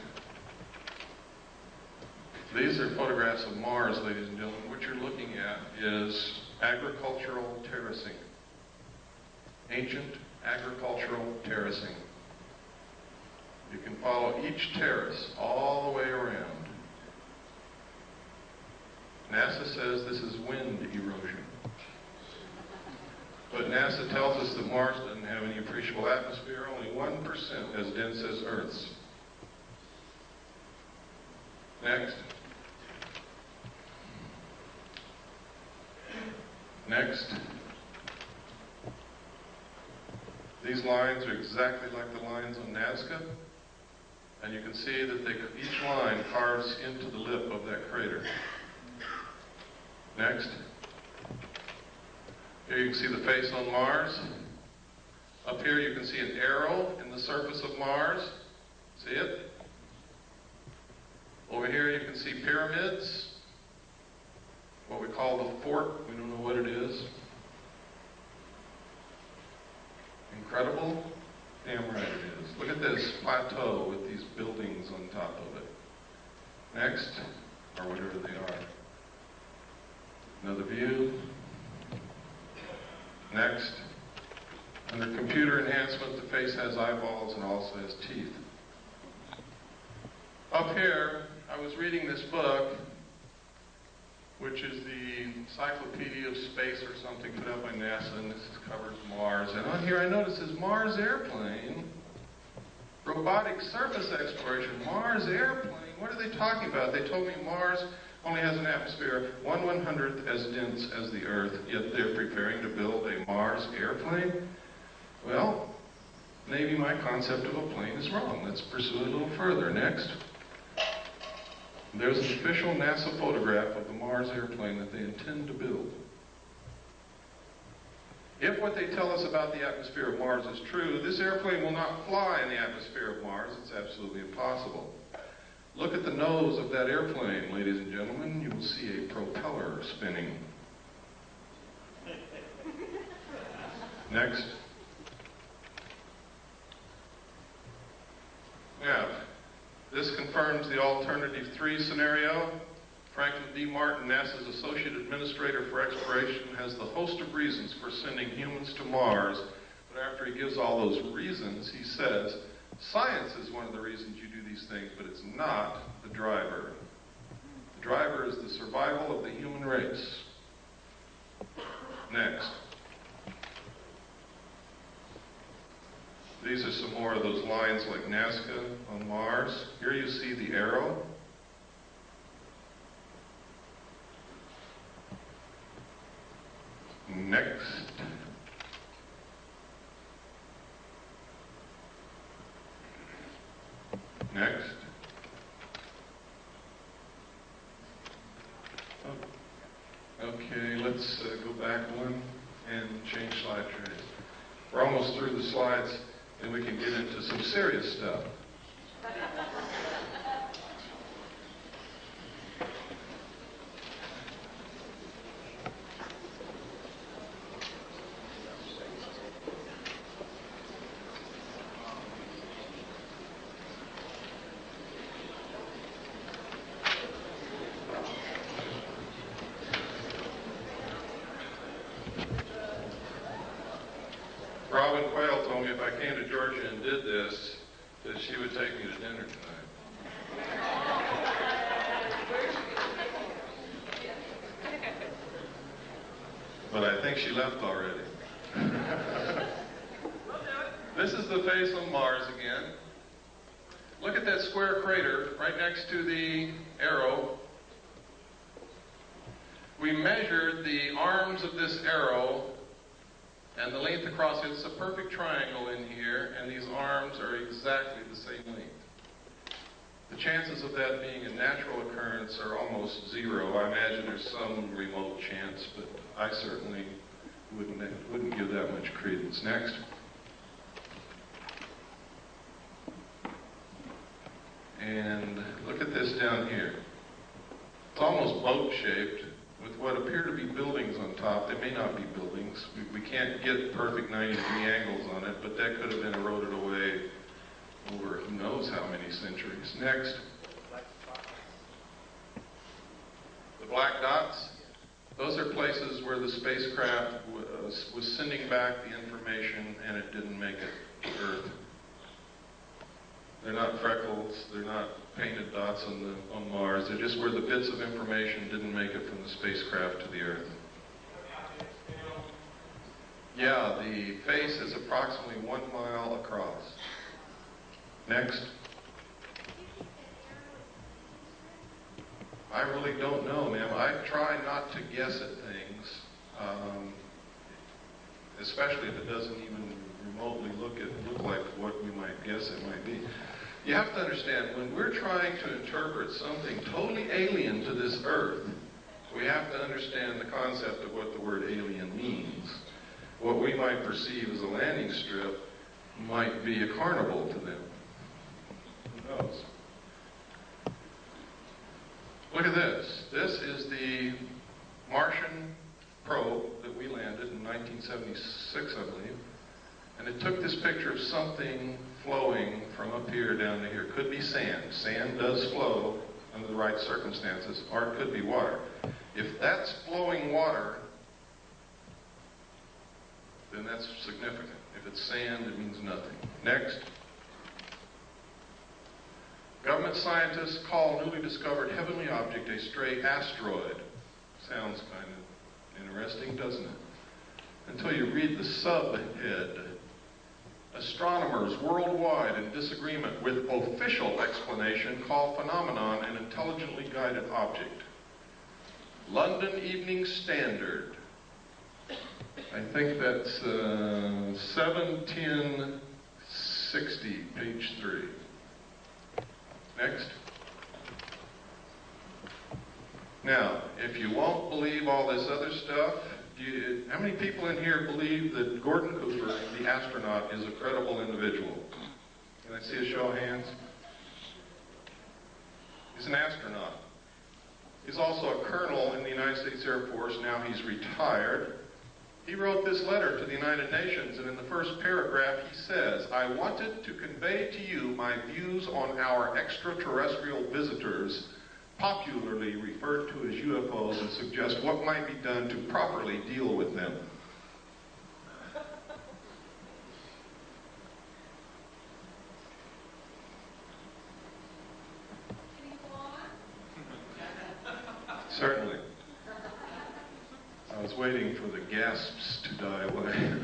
These are photographs of Mars, ladies and gentlemen. What you're looking at is agricultural terracing. Ancient agricultural terracing. You can follow each terrace all the way around. NASA says this is wind erosion. But NASA tells us that Mars doesn't have any appreciable atmosphere, only 1% as dense as Earth's. Next. Next. These lines are exactly like the lines on Nazca, and you can see that each line carves into the lip of that crater. Next. Here you can see the face on Mars. Up here you can see an arrow in the surface of Mars. See it? Over here you can see pyramids. What we call the fort. We don't know what it is. Incredible? Damn right it is. Look at this plateau with these buildings on top of it. Next, or whatever they are. Another view. Next. Under computer enhancement, the face has eyeballs and also has teeth. Up here, I was reading this book, which is the Encyclopedia of Space or something put out by NASA, and this covers Mars. And on here I notice this Mars airplane Robotic surface exploration, Mars airplane, what are they talking about? They told me Mars only has an atmosphere 1/100th as dense as the Earth, yet they're preparing to build a Mars airplane? Well, maybe my concept of a plane is wrong. Let's pursue it a little further. Next. There's an official NASA photograph of the Mars airplane that they intend to build. If what they tell us about the atmosphere of Mars is true, this airplane will not fly in the atmosphere of Mars. It's absolutely impossible. Look at the nose of that airplane, ladies and gentlemen. You will see a propeller spinning. Next. Now, this confirms the alternative 3 scenario. Franklin D. Martin, NASA's Associate Administrator for Exploration, has the host of reasons for sending humans to Mars, but after he gives all those reasons, he says, science is one of the reasons you do these things, but it's not the driver. The driver is the survival of the human race. Next. These are some more of those lines like Nazca on Mars. Here you see the arrow. Next. Next. Oh. Okay, let's go back one and change slide trays. We're almost through the slides, and we can get into some serious stuff. She would take me to dinner tonight. But I think she left already. This is the face on Mars again. Look at that square crater right next to the arrow. We measured the arms of this arrow and the length across it. It's a perfect triangle in here, and these arms are exactly the same length. The chances of that being a natural occurrence are almost zero. I imagine there's some remote chance, but I certainly wouldn't give that much credence. Next. And look at this down here. It's almost boat-shaped, with what appear to be buildings on top. They may not be buildings. We can't get perfect 90-degree angles on it, but that could have been eroded away over who knows how many centuries. Next. The black dots. Those are places where the spacecraft was sending back the information and it didn't make it to Earth. They're not freckles, they're not painted dots on Mars, they're just where the bits of information didn't make it from the spacecraft to the Earth. Yeah, the face is approximately 1 mile across. Next. I really don't know, ma'am. I try not to guess at things, especially if it doesn't even remotely look like what we might guess it might be. You have to understand, when we're trying to interpret something totally alien to this Earth, we have to understand the concept of what the word alien means. What we might perceive as a landing strip might be a carnival to them. Who knows? Look at this. This is the Martian probe that we landed in 1976, I believe. And it took this picture of something flowing from up here down to here. Could be sand. Sand does flow under the right circumstances, or it could be water. If that's flowing water, then that's significant. If it's sand, it means nothing. Next. Government scientists call newly discovered heavenly object a stray asteroid. Sounds kind of interesting, doesn't it? Until you read the subhead. Astronomers worldwide in disagreement with official explanation call phenomenon an intelligently guided object. London Evening Standard. I think that's 7/10/60, page 3. Next. Now, if you won't believe all this other stuff, how many people in here believe that Gordon Cooper, the astronaut, is a credible individual? Can I see a show of hands? He's an astronaut. He's also a colonel in the United States Air Force. Now he's retired. He wrote this letter to the United Nations, and in the first paragraph he says, "I wanted to convey to you my views on our extraterrestrial visitors, popularly referred to as UFOs, and suggest what might be done to properly deal with them." Certainly. I was waiting for the gasps to die away.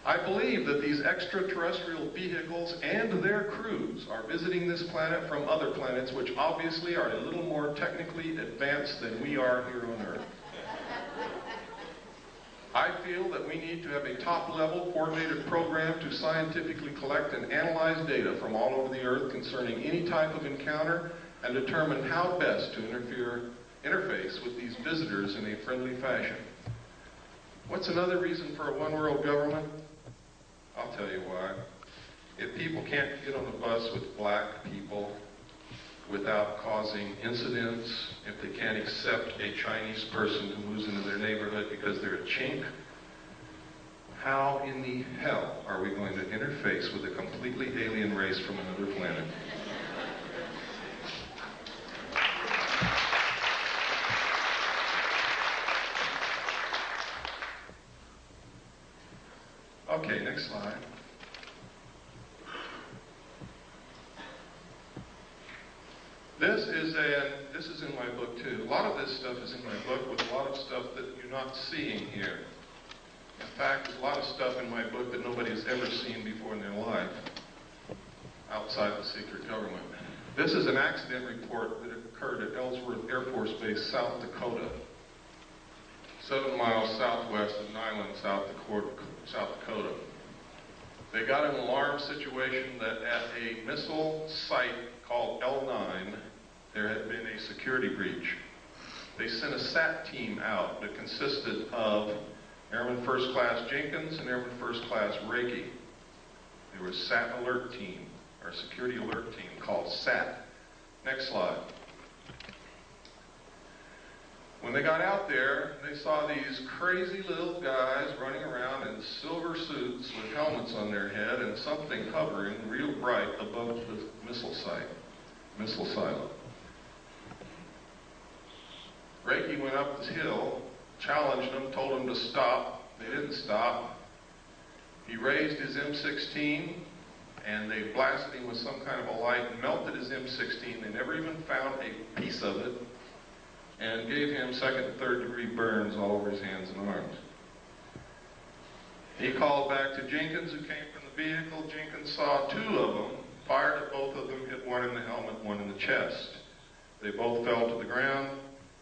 I believe that these extraterrestrial vehicles and their crews are visiting this planet from other planets, which obviously are a little more technically advanced than we are here on Earth. I feel that we need to have a top-level coordinated program to scientifically collect and analyze data from all over the Earth concerning any type of encounter and determine how best to interface with these visitors in a friendly fashion. What's another reason for a one-world government? I'll tell you why. If people can't get on a bus with black people without causing incidents, if they can't accept a Chinese person who moves into their neighborhood because they're a chink, how in the hell are we going to interface with a completely alien race from another planet? Okay, next slide. This is in my book too. A lot of this stuff is in my book with a lot of stuff that you're not seeing here. In fact, there's a lot of stuff in my book that nobody has ever seen before in their life outside the secret government. This is an accident report that occurred at Ellsworth Air Force Base, South Dakota. 7 miles southwest of Niland, South Dakota. They got an alarm situation that at a missile site called L9, there had been a security breach. They sent a SAT team out that consisted of Airman First Class Jenkins and Airman First Class Reiki. There was SAT alert team, or security alert team called SAT. Next slide. When they got out there, they saw these crazy little guys running around in silver suits with helmets on their head and something hovering real bright above the missile silo. Reiki went up this hill, challenged them, told them to stop. They didn't stop. He raised his M16, and they blasted him with some kind of a light, melted his M16. They never even found a piece of it, and gave him second and third degree burns all over his hands and arms. He called back to Jenkins, who came from the vehicle. Jenkins saw 2 of them, fired at both of them, hit one in the helmet, one in the chest. They both fell to the ground.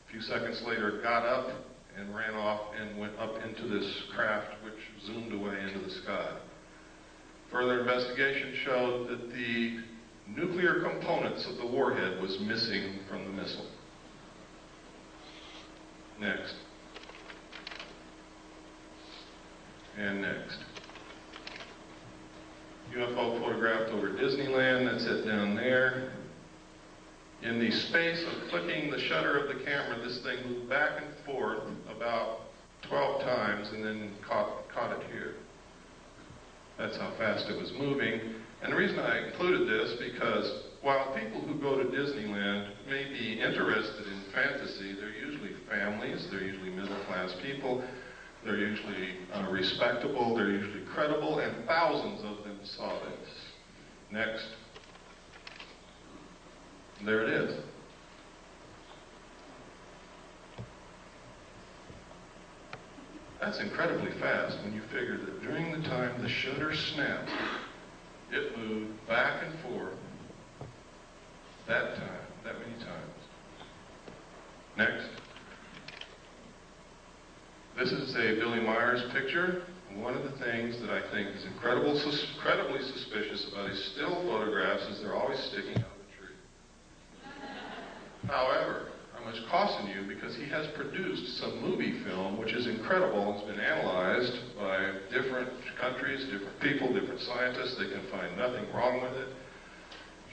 A few seconds later, got up and ran off and went up into this craft, which zoomed away into the sky. Further investigation showed that the nuclear components of the warhead was missing from the missile. Next. And next. UFO photographed over Disneyland, that's it down there. In the space of clicking the shutter of the camera, this thing moved back and forth about 12 times and then caught it here. That's how fast it was moving. And the reason I included this, because while people who go to Disneyland may be interested in fantasy, they're usually families, they're usually middle-class people, they're usually respectable, they're usually credible, and thousands of them saw this. Next. There it is. That's incredibly fast when you figure that during the time the shutter snapped, it moved back and forth that many times. Next. This is a Billy Myers picture. One of the things that I think is incredibly suspicious about his still photographs is they're always sticking out of the tree. However, I must caution you because he has produced some movie film which is incredible. It's been analyzed by different countries, different people, different scientists. They can find nothing wrong with it.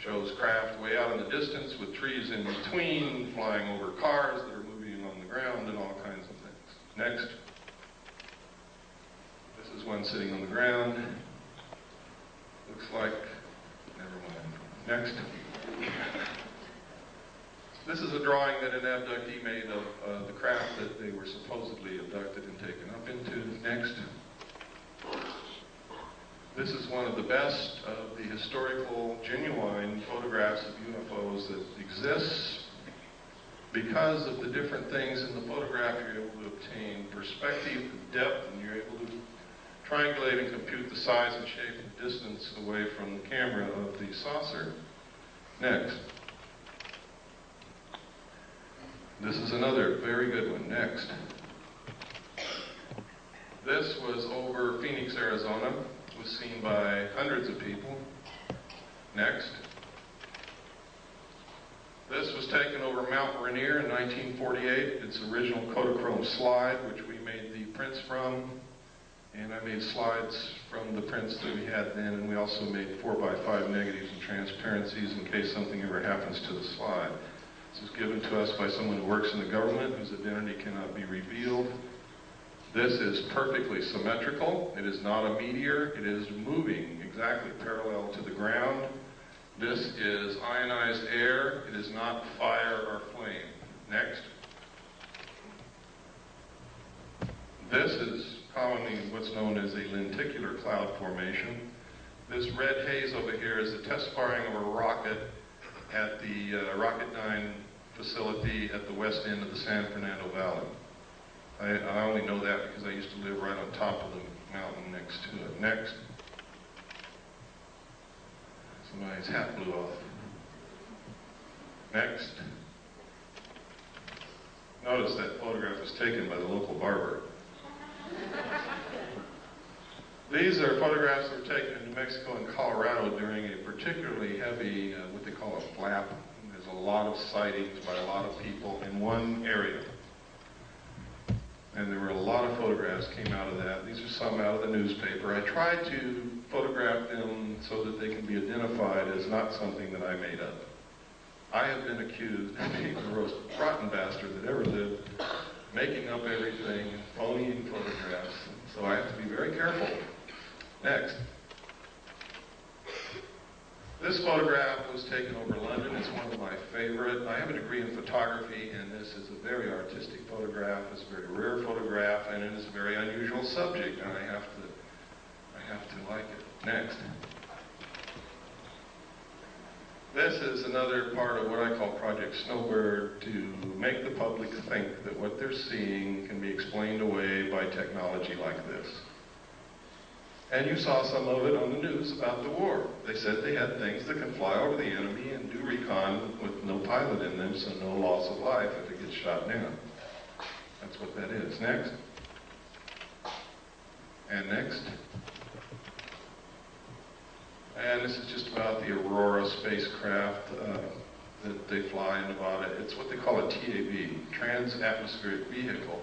Shows craft way out in the distance with trees in between, flying over cars that are moving on the ground and all kinds of things. Next. This is one sitting on the ground. Looks like, never mind. Next. This is a drawing that an abductee made of the craft that they were supposedly abducted and taken up into. Next. This is one of the best of the historical, genuine photographs of UFOs that exists. Because of the different things in the photograph, you're able to obtain perspective, depth, and you're able to triangulate and compute the size and shape and distance away from the camera of the saucer. Next. This is another very good one. Next. This was over Phoenix, Arizona. It was seen by hundreds of people. Next. This was taken over Mount Rainier in 1948. It's original Kodachrome slide, which we made the prints from. And I made slides from the prints that we had then, and we also made 4x5 negatives and transparencies in case something ever happens to the slide. This was given to us by someone who works in the government whose identity cannot be revealed. This is perfectly symmetrical. It is not a meteor. It is moving exactly parallel to the ground. This is ionized air. It is not fire or flame. Next. This is commonly what's known as a lenticular cloud formation. This red haze over here is the test firing of a rocket at the Rocket 9 facility at the west end of the San Fernando Valley. I only know that because I used to live right on top of the mountain next to it. Next. Somebody's hat blew off. Next. Notice that photograph was taken by the local barber. These are photographs that were taken in New Mexico and Colorado during a particularly heavy, what they call a flap. There's a lot of sightings by a lot of people in one area. And there were a lot of photographs came out of that. These are some out of the newspaper. I tried to photograph them so that they can be identified as not something that I made up. I have been accused of being the most rotten bastard that ever lived, making up everything, phoning photographs. So I have to be very careful. Next. This photograph was taken over London. It's one of my favorite. I have a degree in photography, and this is a very artistic photograph. It's a very rare photograph, and it is a very unusual subject, and I have to like it. Next. This is another part of what I call Project Snowbird, to make the public think that what they're seeing can be explained away by technology like this. And you saw some of it on the news about the war. They said they had things that can fly over the enemy and do recon with no pilot in them, so no loss of life if it gets shot down. That's what that is. Next. And next. And this is just about the Aurora spacecraft that they fly in Nevada. It's what they call a TAV, Trans-Atmospheric Vehicle,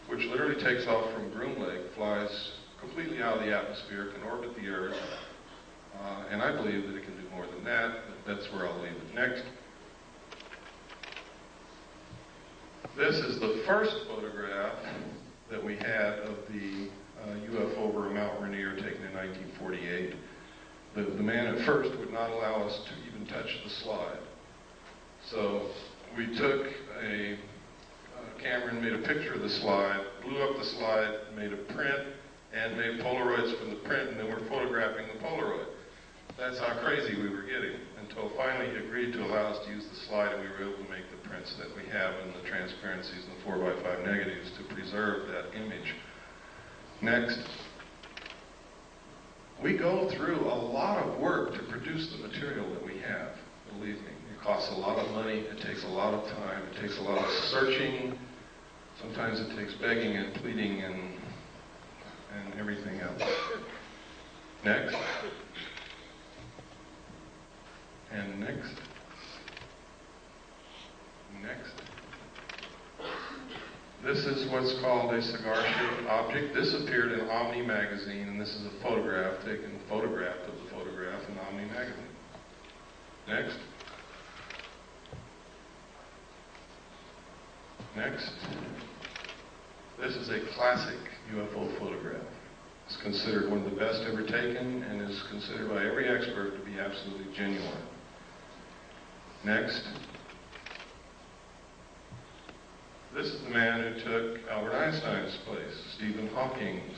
which literally takes off from Groom Lake, flies completely out of the atmosphere, can orbit the Earth, and I believe that it can do more than that, but that's where I'll leave it. Next. This is the first photograph that we had of the UFO over Mount Rainier taken in 1948. The man at first would not allow us to even touch the slide. So we took a camera and made a picture of the slide, blew up the slide, made a print, and made Polaroids from the print, and then we're photographing the Polaroid. That's how crazy we were getting, until finally he agreed to allow us to use the slide, and we were able to make the prints that we have and the transparencies and the 4x5 negatives to preserve that image Next. We go through a lot of work to produce the material that we have, believe me. It costs a lot of money, it takes a lot of time, it takes a lot of searching. Sometimes it takes begging and pleading and everything else. Next. And next. Next. This is what's called a cigar-shaped object. This appeared in Omni magazine, and this is a photograph taken, photographed of the photograph in Omni magazine. Next. Next. This is a classic UFO photograph. It's considered one of the best ever taken and is considered by every expert to be absolutely genuine. Next. This is the man who took Albert Einstein's place, Stephen Hawking's.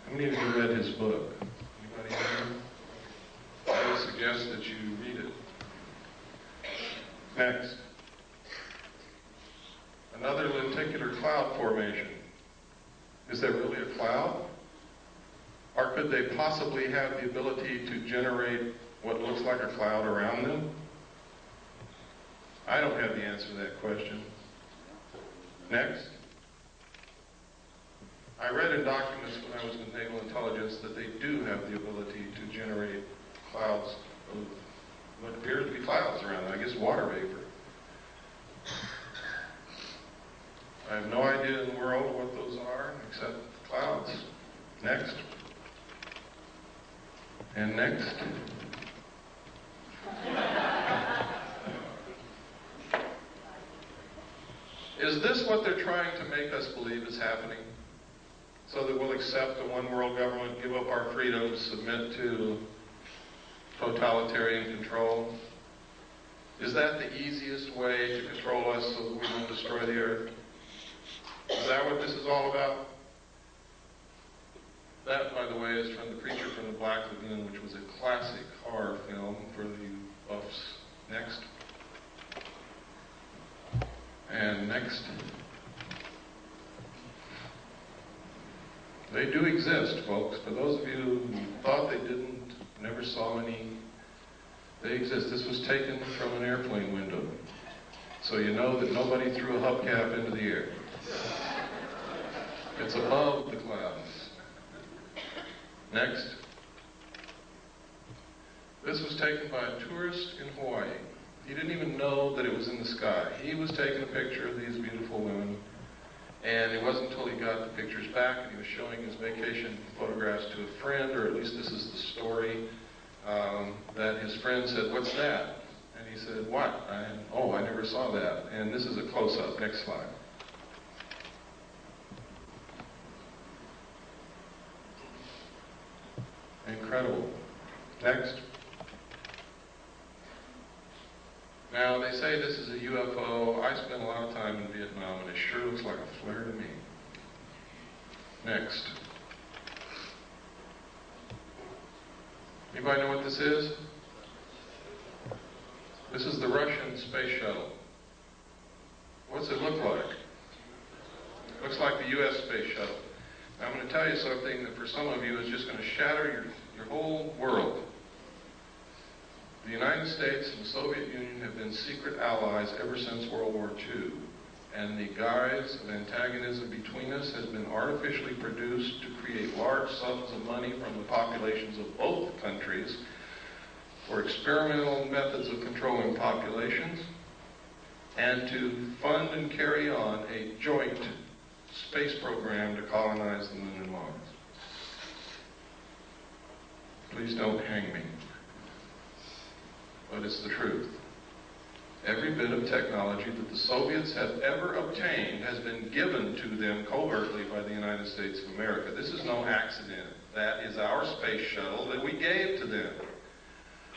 How many of you read his book? Anybody here? I would suggest that you read it. Next. Another lenticular cloud formation. Is there really a cloud? Or could they possibly have the ability to generate what looks like a cloud around them? I don't have the answer to that question. Next. I read in documents when I was in naval intelligence that they do have the ability to generate clouds of what appear to be clouds around them. I guess water vapor. I have no idea in the world what those are except clouds. Next. And next. Is this what they're trying to make us believe is happening? So that we'll accept a one world government, give up our freedoms, submit to totalitarian control? Is that the easiest way to control us so that we won't destroy the earth? Is that what this is all about? That, by the way, is from The Creature from the Black Lagoon, which was a classic horror film for the buffs. Next. And next. They do exist, folks. For those of you who thought they didn't, never saw any, they exist. This was taken from an airplane window. So you know that nobody threw a hubcap into the air. It's above the clouds. Next. This was taken by a tourist in Hawaii. He didn't even know that it was in the sky. He was taking a picture of these beautiful women, and it wasn't until he got the pictures back and he was showing his vacation photographs to a friend, or at least this is the story, that his friend said, "What's that?" And he said, "What?" I never saw that. And this is a close-up. Next slide. Incredible. Next. Now, they say this is a UFO. I spent a lot of time in Vietnam, and it sure looks like a flare to me. Next. Anybody know what this is? This is the Russian space shuttle. What's it look like? Looks like the U.S. space shuttle. I'm going to tell you something that for some of you is just going to shatter your whole world. The United States and the Soviet Union have been secret allies ever since World War II. And the guise of antagonism between us has been artificially produced to create large sums of money from the populations of both countries for experimental methods of controlling populations and to fund and carry on a joint space program to colonize the moon and Mars. Please don't hang me. But it's the truth. Every bit of technology that the Soviets have ever obtained has been given to them covertly by the United States of America. This is no accident. That is our space shuttle that we gave to them.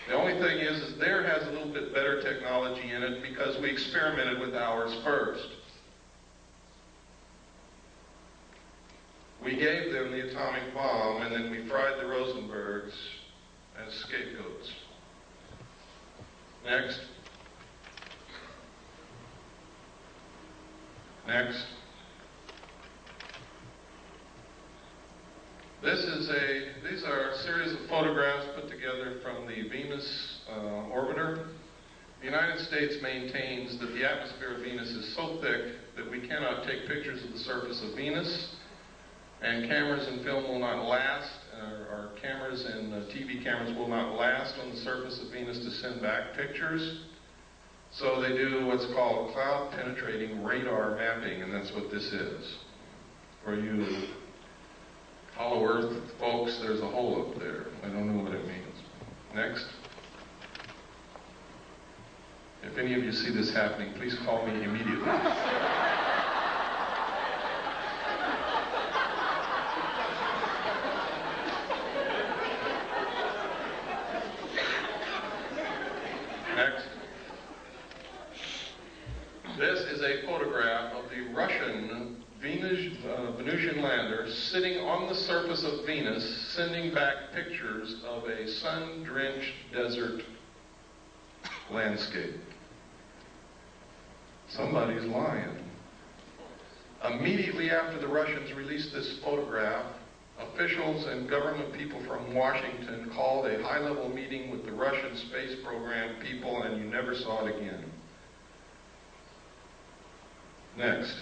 The only thing is theirs has a little bit better technology in it because we experimented with ours first. We gave them the atomic bomb, and then we fried the Rosenbergs as scapegoats. Next. Next. These are a series of photographs put together from the Venus orbiter. The United States maintains that the atmosphere of Venus is so thick that we cannot take pictures of the surface of Venus, and cameras and film will not last, or cameras and TV cameras will not last on the surface of Venus to send back pictures. So they do what's called cloud-penetrating radar mapping, and that's what this is. For you Hollow Earth folks, there's a hole up there. I don't know what it means. Next. If any of you see this happening, please call me immediately. Next. This is a photograph of the Russian Venusian lander sitting on the surface of Venus, sending back pictures of a sun-drenched desert landscape. Somebody's lying. Immediately after the Russians released this photograph, officials and government people from Washington called a high-level meeting with the Russian space program people, and you never saw it again. Next.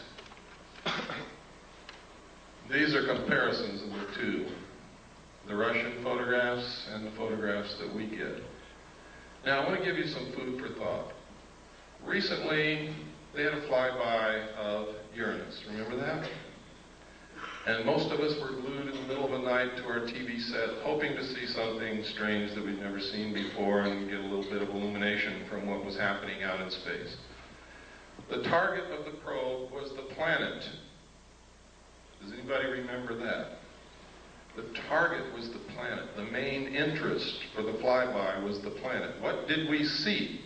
These are comparisons of the two, the Russian photographs and the photographs that we get. Now, I want to give you some food for thought. Recently, they had a flyby of Uranus. Remember that? And most of us were glued in the middle of the night to our TV set, hoping to see something strange that we'd never seen before and get a little bit of illumination from what was happening out in space. The target of the probe was the planet. Does anybody remember that? The target was the planet. The main interest for the flyby was the planet. What did we see?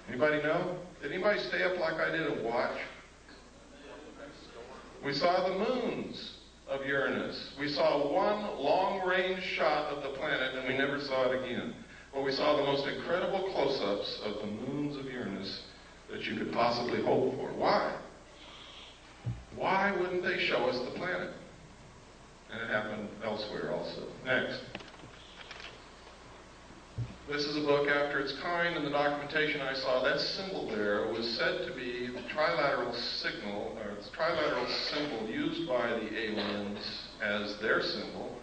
Anybody know? Did anybody stay up like I did and watch? We saw the moons of Uranus. We saw one long-range shot of the planet, and we never saw it again. Well, we saw the most incredible close-ups of the moons of Uranus that you could possibly hope for. Why? Why wouldn't they show us the planet? And it happened elsewhere also. Next. This is a book after its kind, and the documentation I saw, that symbol there was said to be the trilateral signal, or the trilateral symbol used by the aliens as their symbol.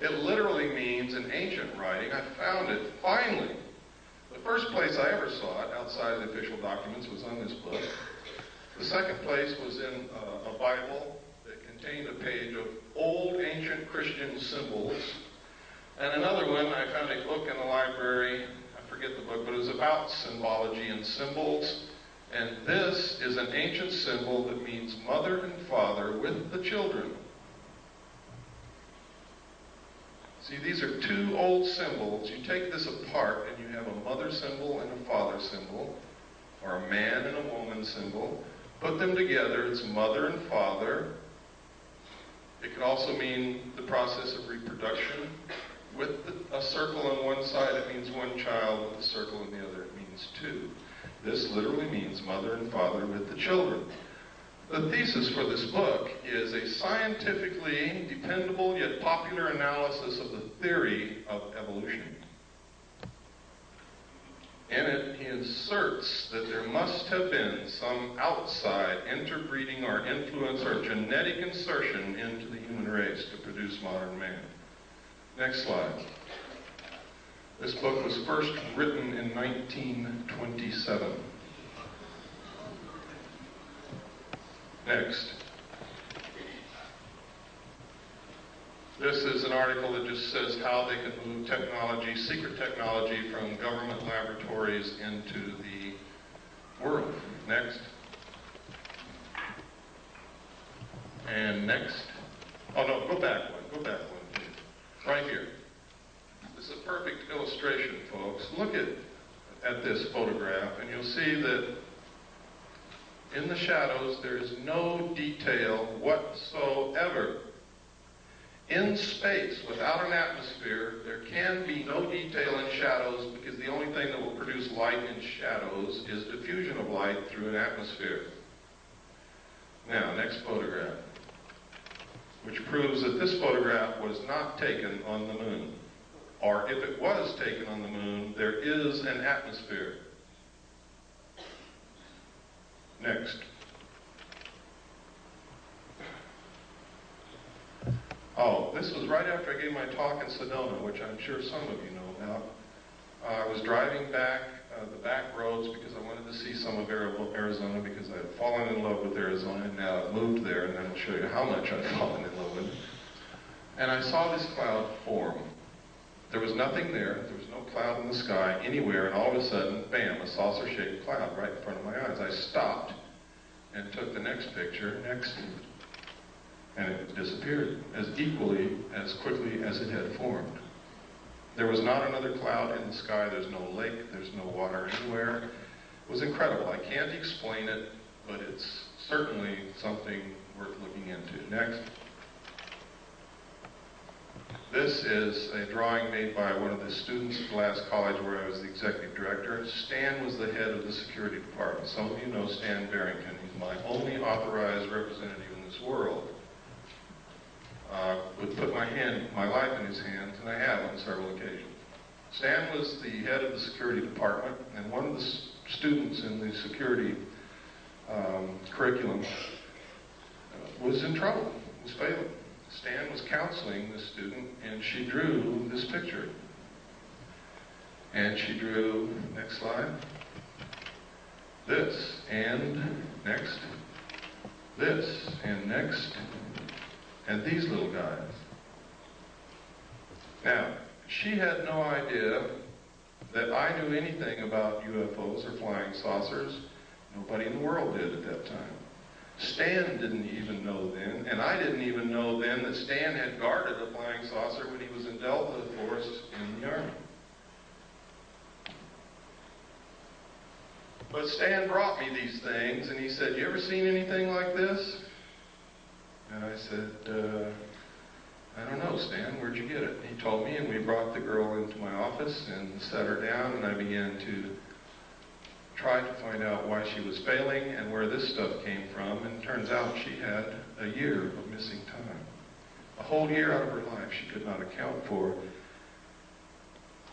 It literally means, in ancient writing, I found it finally. The first place I ever saw it, outside of the official documents, was on this book. The second place was in a Bible that contained a page of old ancient Christian symbols. And another one, I found a book in the library, I forget the book, but it was about symbology and symbols. And this is an ancient symbol that means mother and father with the children. See, these are two old symbols. You take this apart and you have a mother symbol and a father symbol, or a man and a woman symbol. Put them together, it's mother and father. It can also mean the process of reproduction. With a circle on one side, it means one child. With a circle on the other, it means two. This literally means mother and father with the children. The thesis for this book is a scientifically dependable yet popular analysis of the theory of evolution. In it, he asserts that there must have been some outside interbreeding or influence or genetic insertion into the human race to produce modern man. Next slide. This book was first written in 1927. Next. This is an article that just says how they can move technology, secret technology, from government laboratories into the world. Next. And next. Oh no, go back one. Go back one, please. Right here. This is a perfect illustration, folks. Look at this photograph, and you'll see that in the shadows there is no detail whatsoever. In space, without an atmosphere, there can be no detail in shadows, because the only thing that will produce light in shadows is diffusion of light through an atmosphere. Now, next photograph. which proves that this photograph was not taken on the moon. Or if it was taken on the moon, there is an atmosphere. Next. Oh, this was right after I gave my talk in Sedona, which I'm sure some of you know about. I was driving back the back roads because I wanted to see some of Arizona, because I had fallen in love with Arizona, and now I've moved there, and I'll show you how much I've fallen in love with it. And I saw this cloud form. There was nothing there. There was no cloud in the sky anywhere, and all of a sudden, bam, a saucer-shaped cloud right in front of my eyes. I stopped and took the next picture, next, and it disappeared as equally, as quickly as it had formed. There was not another cloud in the sky. There's no lake. There's no water anywhere. It was incredible. I can't explain it, but it's certainly something worth looking into. Next. This is a drawing made by one of the students at the last college where I was the executive director. Stan was the head of the security department. Some of you know Stan Barrington. He's my only authorized representative in this world. Would put my life in his hands, and I have on several occasions. Stan was the head of the security department, and one of the students in the security curriculum was in trouble, was failing. Stan was counseling this student, and she drew this picture. And she drew, next slide, this, and next, this, and next, and these little guys. Now, she had no idea that I knew anything about UFOs or flying saucers. Nobody in the world did at that time. Stan didn't even know then, and I didn't even know then that Stan had guarded a flying saucer when he was in Delta Force in the Army. But Stan brought me these things, and he said, "You ever seen anything like this?" And I said, "I don't know, Stan, where'd you get it?" He told me, and we brought the girl into my office and sat her down, and I began to try to find out why she was failing and where this stuff came from, and it turns out she had a year of missing time. A whole year out of her life she could not account for,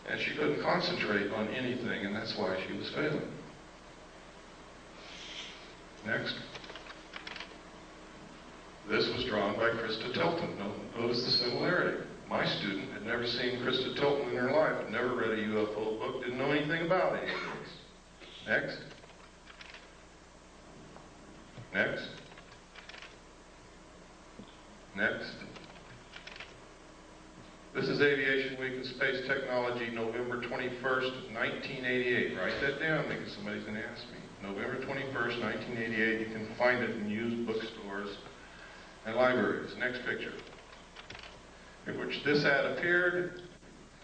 and she couldn't concentrate on anything, and that's why she was failing. Next. This was drawn by Krista Tilton. Notice the similarity. My student had never seen Krista Tilton in her life, had never read a UFO book, didn't know anything about any of this. Next. Next. Next. This is Aviation Week in Space Technology, November 21st, 1988. Write that down because somebody's going to ask me. November 21st, 1988. You can find it in used bookstores and libraries. Next picture. In which this ad appeared,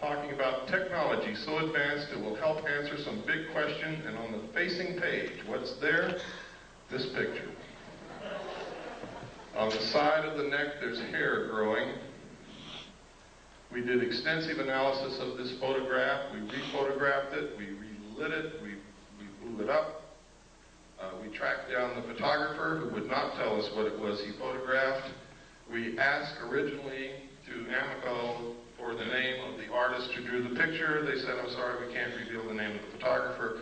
talking about technology so advanced it will help answer some big question, and on the facing page, what's there? This picture. On the side of the neck, there's hair growing. We did extensive analysis of this photograph. We rephotographed it, we relit it, we blew it up. We tracked down the photographer who would not tell us what it was he photographed. We asked originally to Amoco for the name of the artist who drew the picture. They said, "I'm sorry, we can't reveal the name of the photographer."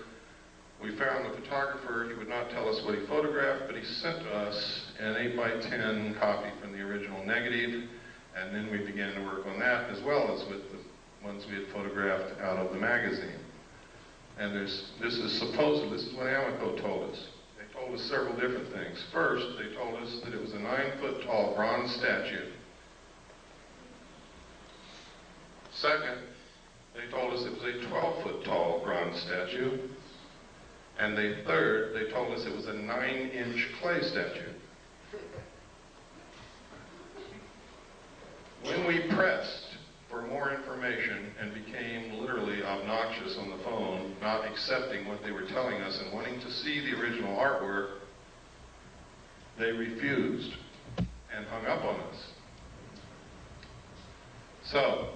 We found the photographer. He would not tell us what he photographed, but he sent us an 8x10 copy from the original negative, and then we began to work on that as well as with the ones we had photographed out of the magazine. And this is what Amoco told us. They told us several different things. First, they told us that it was a 9-foot-tall bronze statue. Second, they told us it was a 12-foot-tall bronze statue. And third, they told us it was a 9-inch clay statue. When we pressed for more information and became literally obnoxious on the phone, not accepting what they were telling us and wanting to see the original artwork, they refused and hung up on us. So,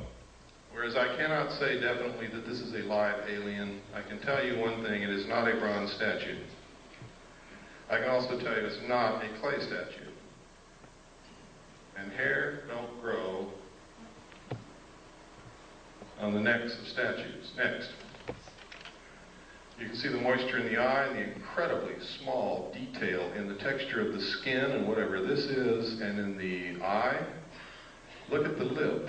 whereas I cannot say definitely that this is a live alien, I can tell you one thing: it is not a bronze statue. I can also tell you it's not a clay statue. and hair don't grow on the necks of statues. Next. You can see the moisture in the eye and the incredibly small detail in the texture of the skin and whatever this is, and in the eye. Look at the lip.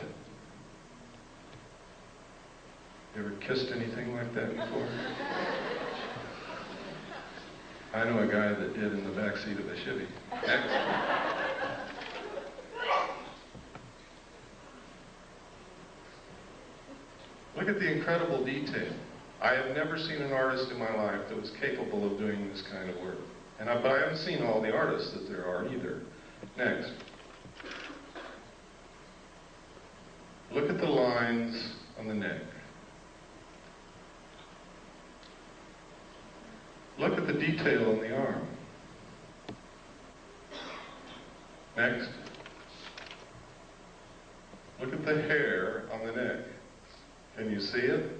You ever kissed anything like that before? I know a guy that did in the back seat of a Chevy. Next. Look at the incredible detail. I have never seen an artist in my life that was capable of doing this kind of work. But I haven't seen all the artists that there are either. Next. Look at the lines on the neck. Look at the detail on the arm. Next. Look at the hair on the neck. Can you see it?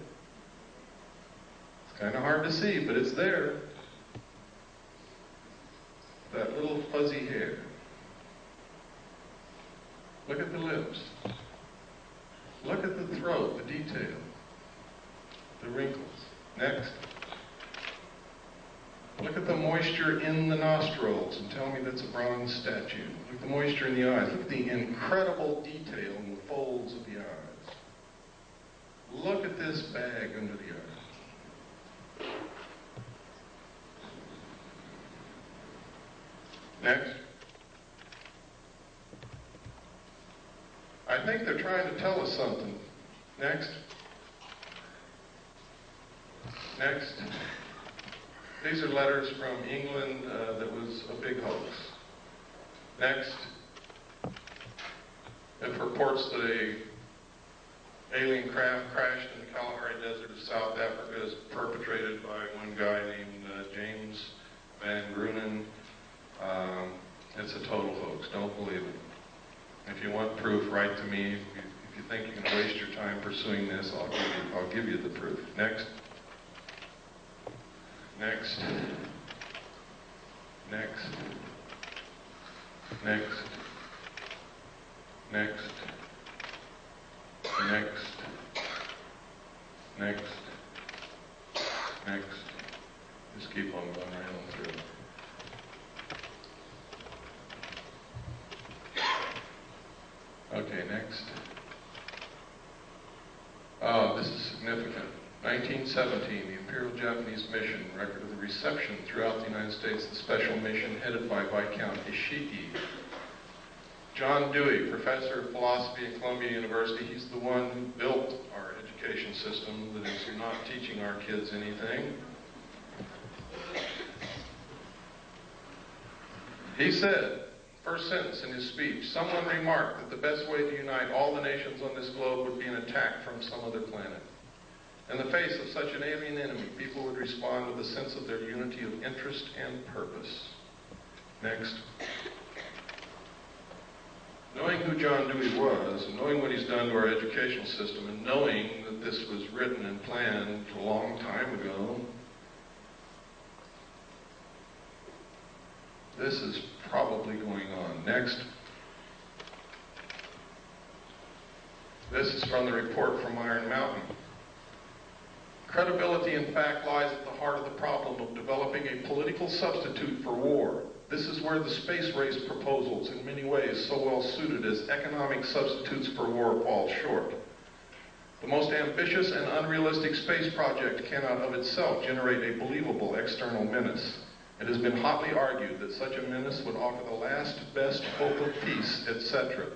It's kind of hard to see, but it's there. That little fuzzy hair. Look at the lips. Look at the throat, the detail. The wrinkles. Next. Look at the moisture in the nostrils and tell me that's a bronze statue. Look at the moisture in the eyes. Look at the incredible detail in the folds of the eyes. Look at this bag under the eye. Next. I think they're trying to tell us something. Next. Next. These are letters from England that was a big hoax. Next. It reports that a alien craft crashed in the Kalahari Desert of South Africa is perpetrated by one guy named James Van Grunen. It's a total hoax. Don't believe it. If you want proof, write to me. If you think you're going to waste your time pursuing this, I'll give you the proof. Next. Next. Next. Next. Next. Next. Next. Next. Just keep on going right on through. Okay, next. Oh, this is significant. 1917, the Imperial Japanese Mission, record of the reception throughout the United States, the special mission headed by Viscount Ishiki. John Dewey, professor of philosophy at Columbia University, he's the one who built our education system that is not teaching our kids anything. He said, first sentence in his speech, someone remarked that the best way to unite all the nations on this globe would be an attack from some other planet. In the face of such an alien enemy, people would respond with a sense of their unity of interest and purpose. Next. Knowing who John Dewey was, and knowing what he's done to our educational system, and knowing that this was written and planned a long time ago, this is probably going on. Next. This is from the report from Iron Mountain. Credibility, in fact, lies at the heart of the problem of developing a political substitute for war. This is where the space race proposals, in many ways so well suited as economic substitutes for war, fall short. The most ambitious and unrealistic space project cannot of itself generate a believable external menace. It has been hotly argued that such a menace would offer the last best hope of peace, etc.,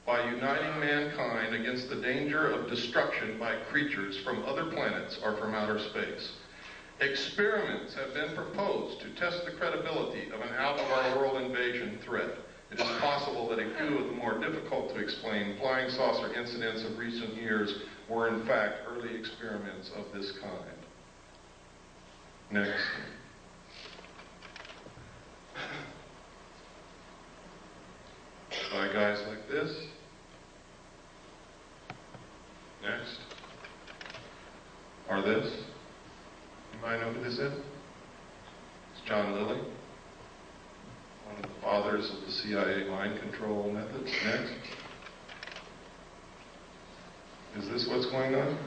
by uniting mankind against the danger of destruction by creatures from other planets or from outer space. Experiments have been proposed to test the credibility of an out-of-our-world invasion threat. It is possible that a few of the more difficult to explain flying saucer incidents of recent years were in fact early experiments of this kind. Next. By guys like this. Next. Or this. Anybody know who this is? It's John Lilly. one of the fathers of the CIA mind control methods. Next. Is this what's going on?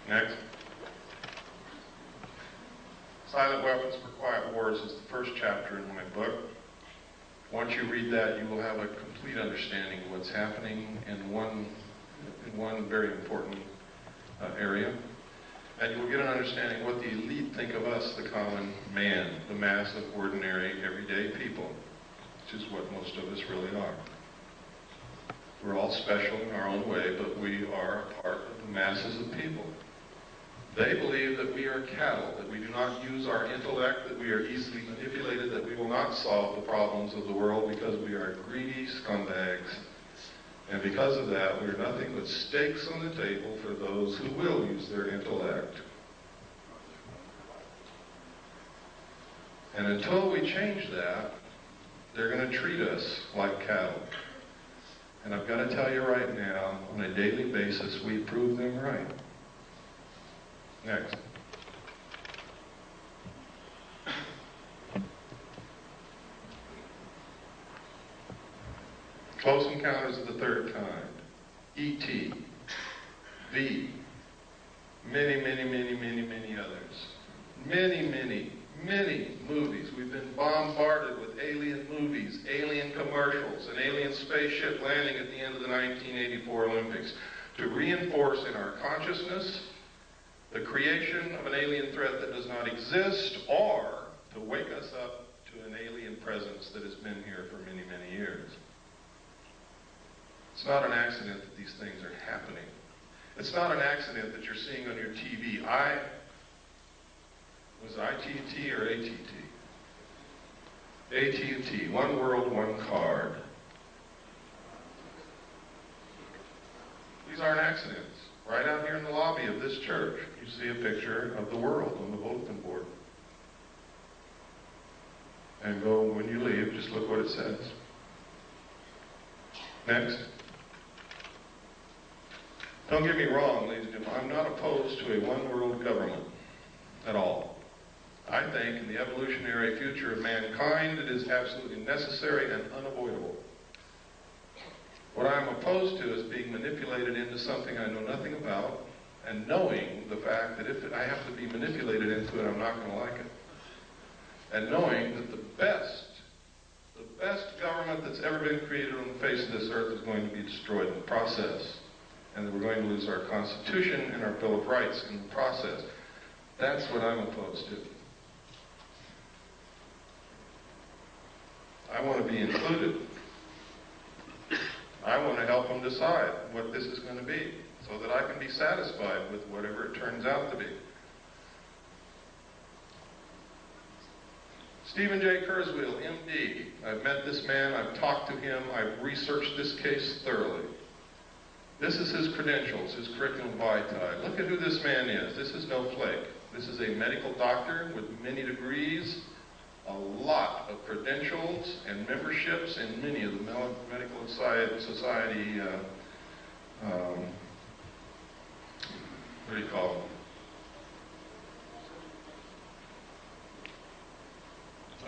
Next. Silent Weapons for Quiet Wars is the first chapter in my book. Once you read that, you will have a complete understanding of what's happening in one very important area. And you will get an understanding of what the elite think of us, the common man, the mass of ordinary, everyday people, which is what most of us really are. We're all special in our own way, but we are a part of the masses of people. They believe that we are cattle, that we do not use our intellect, that we are easily manipulated, that we will not solve the problems of the world because we are greedy scumbags. And because of that, we are nothing but stakes on the table for those who will use their intellect. And until we change that, they're going to treat us like cattle. And I've got to tell you right now, on a daily basis, we prove them right. Next. Close Encounters of the Third Kind, E.T., V, many, many, many, many, many others. Many, many, many movies. We've been bombarded with alien movies, alien commercials, an alien spaceship landing at the end of the 1984 Olympics to reinforce in our consciousness the creation of an alien threat that does not exist, or to wake us up to an alien presence that has been here for many, many years. It's not an accident that these things are happening. It's not an accident that you're seeing on your TV. Was it ITT or ATT? AT&T, one world, one card. These aren't accidents. Right out here in the lobby of this church, you see a picture of the world on the bulletin board. And go, when you leave, just look what it says. Next. Don't get me wrong, ladies and gentlemen, I'm not opposed to a one-world government at all. I think in the evolutionary future of mankind, it is absolutely necessary and unavoidable. What I'm opposed to is being manipulated into something I know nothing about, and knowing the fact that if I have to be manipulated into it, I'm not going to like it. And knowing that the best government that's ever been created on the face of this earth is going to be destroyed in the process. And that we're going to lose our Constitution and our Bill of Rights in the process. That's what I'm opposed to. I want to be included. I want to help them decide what this is going to be, so that I can be satisfied with whatever it turns out to be. Stephen J. Kurzweil, MD. I've met this man, I've talked to him, I've researched this case thoroughly. This is his credentials, his curriculum vitae. Look at who this man is. This is no flake. This is a medical doctor with many degrees, a lot of credentials and memberships in many of the medical society, what do you call them?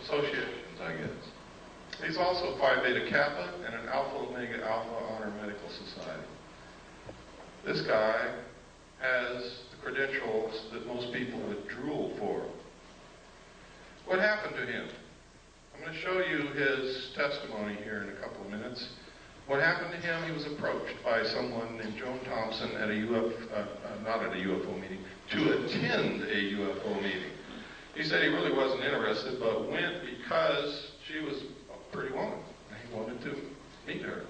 Associations, I guess. He's also Phi Beta Kappa and an Alpha Omega Alpha Honor Medical Society. This guy has the credentials that most people would drool for. What happened to him? I'm going to show you his testimony here in a couple of minutes. What happened to him, he was approached by someone named Joan Thompson at not at a UFO meeting, to attend a UFO meeting. He said he really wasn't interested, but went because she was a pretty woman. He wanted to meet her.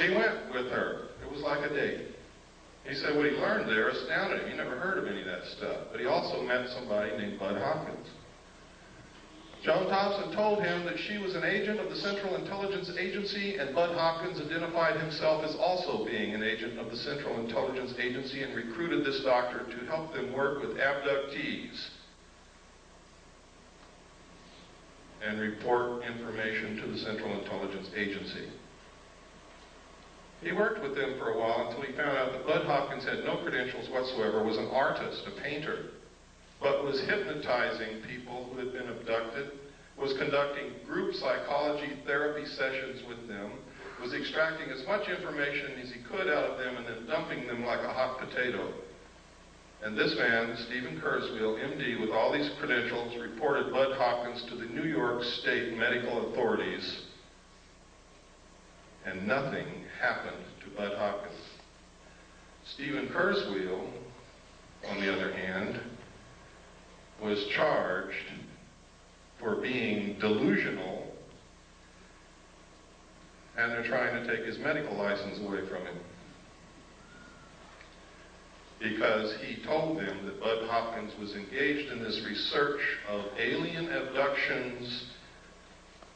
He went with her. It was like a date. He said what he learned there astounded him. He never heard of any of that stuff. But he also met somebody named Bud Hopkins. Joan Thompson told him that she was an agent of the Central Intelligence Agency, and Bud Hopkins identified himself as also being an agent of the Central Intelligence Agency and recruited this doctor to help them work with abductees. and report information to the Central Intelligence Agency. He worked with them for a while until he found out that Bud Hopkins had no credentials whatsoever, was an artist, a painter, but was hypnotizing people who had been abducted, was conducting group psychology therapy sessions with them, was extracting as much information as he could out of them and then dumping them like a hot potato. And this man, Stephen Kurzweil, MD, with all these credentials, reported Bud Hopkins to the New York State medical authorities, and nothing happened to Bud Hopkins. Stephen Kurzweil, on the other hand, was charged for being delusional, and they're trying to take his medical license away from him, because he told them that Bud Hopkins was engaged in this research of alien abductions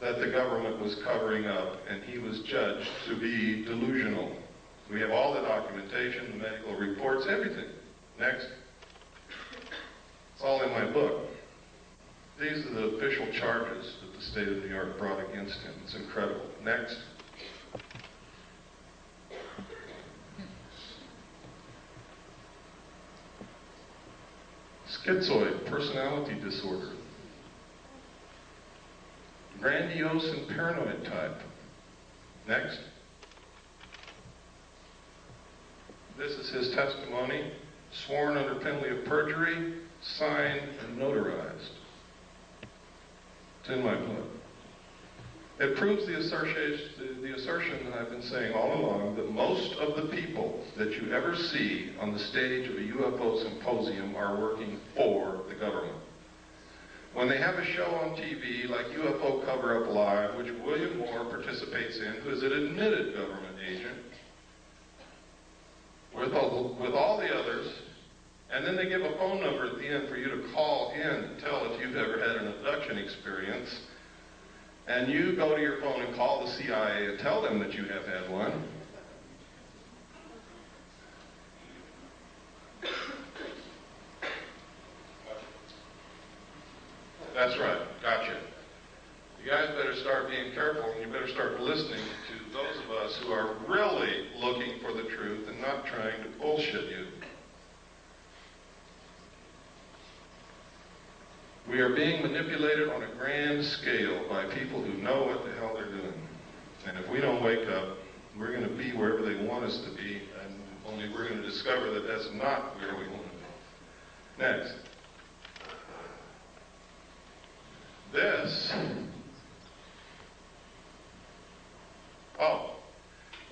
that the government was covering up, and he was judged to be delusional. We have all the documentation, the medical reports, everything. Next. It's all in my book. These are the official charges that the state of New York brought against him. It's incredible. Next. Schizoid personality disorder. Grandiose and paranoid type. Next. This is his testimony, sworn under penalty of perjury, signed and notarized. It's in my book. It proves the assertion that I've been saying all along, that most of the people that you ever see on the stage of a UFO symposium are working for the government. When they have a show on TV like UFO Cover-Up Live, which William Moore participates in, who is an admitted government agent, with all the others, and then they give a phone number at the end for you to call in to tell if you've ever had an abduction experience, and you go to your phone and call the CIA and tell them that you have had one. That's right, gotcha. You guys better start being careful, and you better start listening to those of us who are really looking for the truth and not trying to bullshit you. We are being manipulated on a grand scale by people who know what the hell they're doing. And if we don't wake up, we're going to be wherever they want us to be, and only we're going to discover that that's not where we want to be. Next. This. Oh.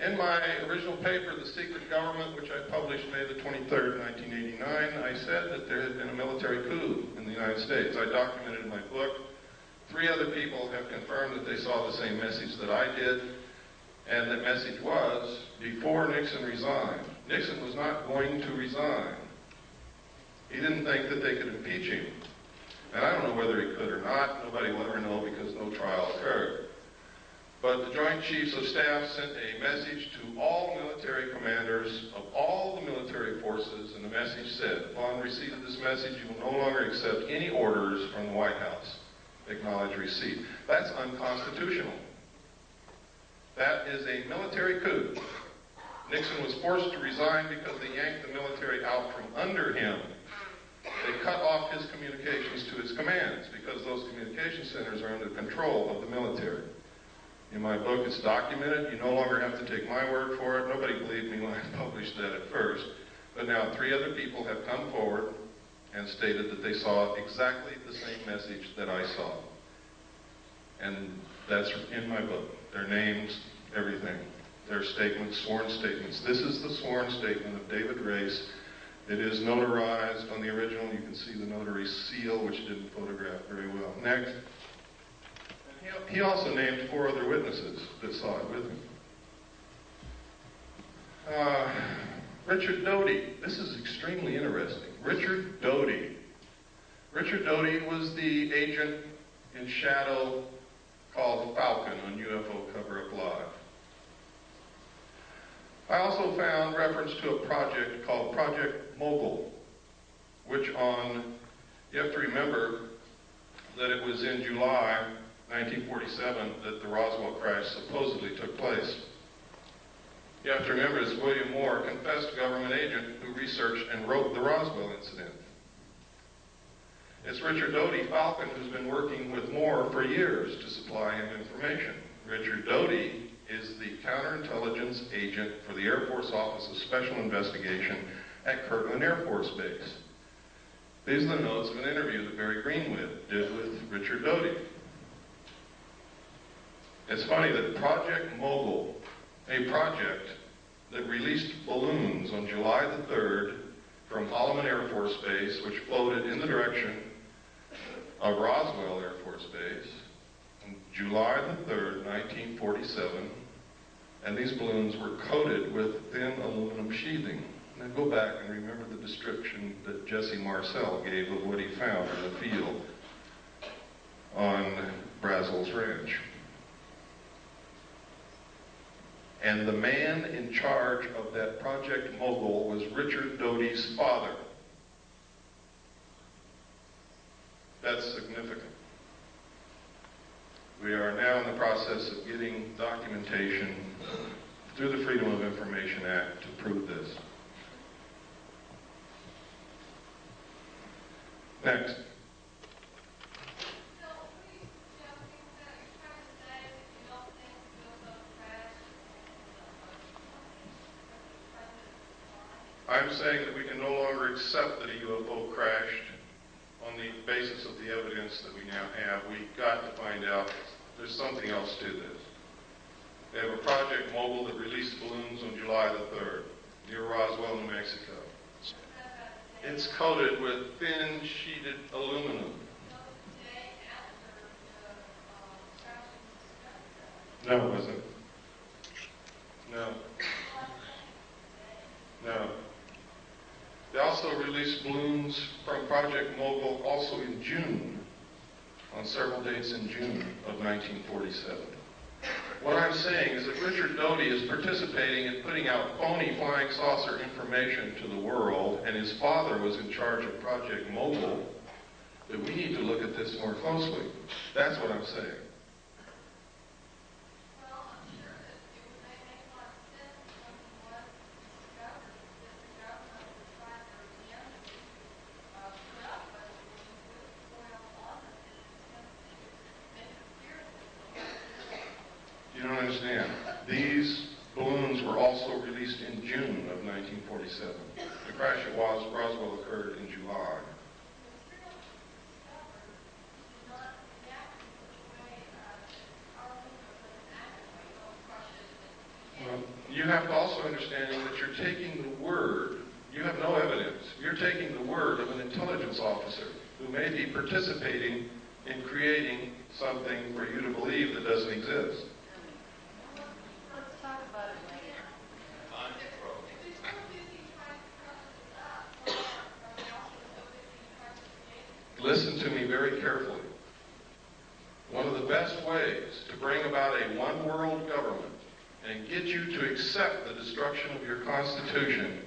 In my original paper, The Secret Government, which I published May the 23rd, 1989, I said that there had been a military coup in the United States. I documented in my book. 3 other people have confirmed that they saw the same message that I did, and that message was, before Nixon resigned. Nixon was not going to resign. He didn't think that they could impeach him. And I don't know whether he could or not. Nobody will ever know because no trial occurred. But the Joint Chiefs of Staff sent a message to all military commanders of all the military forces, and the message said, upon receipt of this message, you will no longer accept any orders from the White House. Acknowledge receipt. That's unconstitutional. That is a military coup. Nixon was forced to resign because they yanked the military out from under him. They cut off his communications to his commands because those communication centers are under control of the military. In my book, it's documented. You no longer have to take my word for it. Nobody believed me when I published that at first. But now 3 other people have come forward and stated that they saw exactly the same message that I saw. And that's in my book. Their names, everything. Their statements, sworn statements. This is the sworn statement of David Race. It is notarized on the original. You can see the notary seal, which didn't photograph very well. Next. He also named 4 other witnesses that saw it with him. Richard Doty. This is extremely interesting. Richard Doty. Richard Doty was the agent in shadow called Falcon on UFO Cover-Up Live. I also found reference to a project called Project Mogul, which you have to remember that it was in July 1947 that the Roswell crash supposedly took place. You have to remember it's William Moore, a confessed government agent who researched and wrote the Roswell incident. It's Richard Doty, Falcon, who's been working with Moore for years to supply him information. Richard Doty is the counterintelligence agent for the Air Force Office of Special Investigation at Kirtland Air Force Base. These are the notes of an interview that Barry Greenwood did with Richard Doty. It's funny that Project Mogul, a project that released balloons on July the 3rd from Holloman Air Force Base, which floated in the direction of Roswell Air Force Base, on July the 3rd, 1947, and these balloons were coated with thin aluminum sheathing. Now go back and remember the description that Jesse Marcel gave of what he found in the field on Brazel's Ranch. And the man in charge of that Project Mogul was Richard Doty's father. That's significant. We are now in the process of getting documentation through the Freedom of Information Act to prove this. Next. I'm saying that we can no longer accept that a UFO crashed on the basis of the evidence that we now have. We've got to find out there's something else to this. They have a Project Mogul that released balloons on July the 3rd near Roswell, New Mexico. It's coated with thin sheeted aluminum. No, it wasn't. No. No. They also released balloons from Project Mogul also in June, on several dates in June of 1947. What I'm saying is that Richard Doty is participating in putting out phony flying saucer information to the world, and his father was in charge of Project Mogul, that we need to look at this more closely. That's what I'm saying. You don't understand. These balloons were also released in June of 1947. The crash at Roswell occurred in July. Well, you have to also understand that you're taking the word, you have no evidence, you're taking the word of an intelligence officer who may be participating in creating something for you to believe that doesn't exist. Let's talk about it later. Listen to me very carefully. One of the best ways to bring about a one-world government and get you to accept the destruction of your Constitution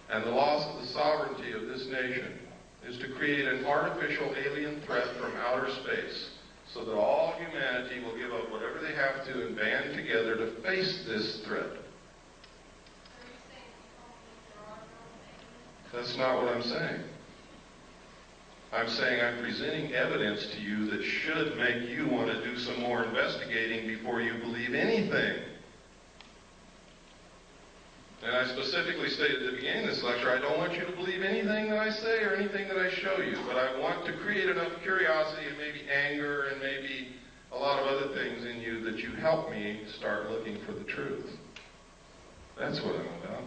and the loss of the sovereignty of this nation is to create an artificial alien threat from outer space so that all humanity will give up whatever they have to and band together to face this threat. That's not what I'm saying. I'm saying I'm presenting evidence to you that should make you want to do some more investigating before you believe anything. And I specifically stated at the beginning of this lecture, I don't want you to believe anything that I say or anything that I show you, but I want to create enough curiosity and maybe anger and maybe a lot of other things in you that you help me start looking for the truth. That's what I'm about.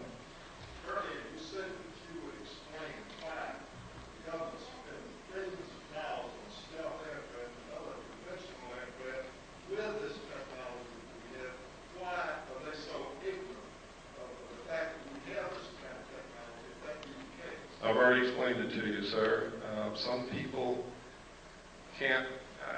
Earlier, you said that you would explain why the government spent billions of dollars on stealth aircraft and other conventional aircraft with this technology that we have. Why are they so ignorant of the fact that we have this kind of technology? That be the case. I've already explained it to you, sir. Some people can't,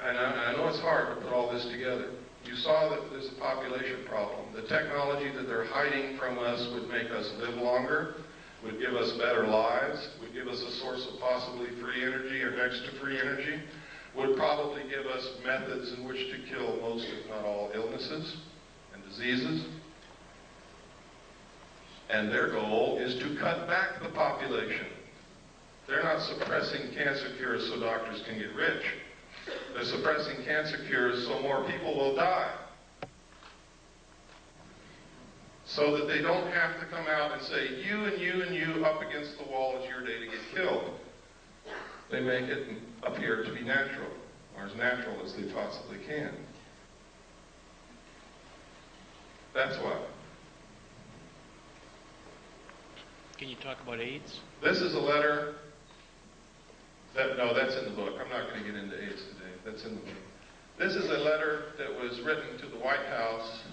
and I know it's hard to put all this together. You saw that there's a population problem. The technology that they're hiding from us would make us live longer, would give us better lives, would give us a source of possibly free energy or next to free energy. would probably give us methods in which to kill most, if not all, illnesses and diseases. And their goal is to cut back the population. They're not suppressing cancer cures so doctors can get rich. They're suppressing cancer cures so more people will die. So that they don't have to come out and say, you and you and you up against the wall, it's your day to get killed. They make it appear to be natural, or as natural as they possibly can. That's why. Can you talk about AIDS? This is a letter no, that's in the book. I'm not going to get into AIDS today. That's in the book. This is a letter that was written to the White House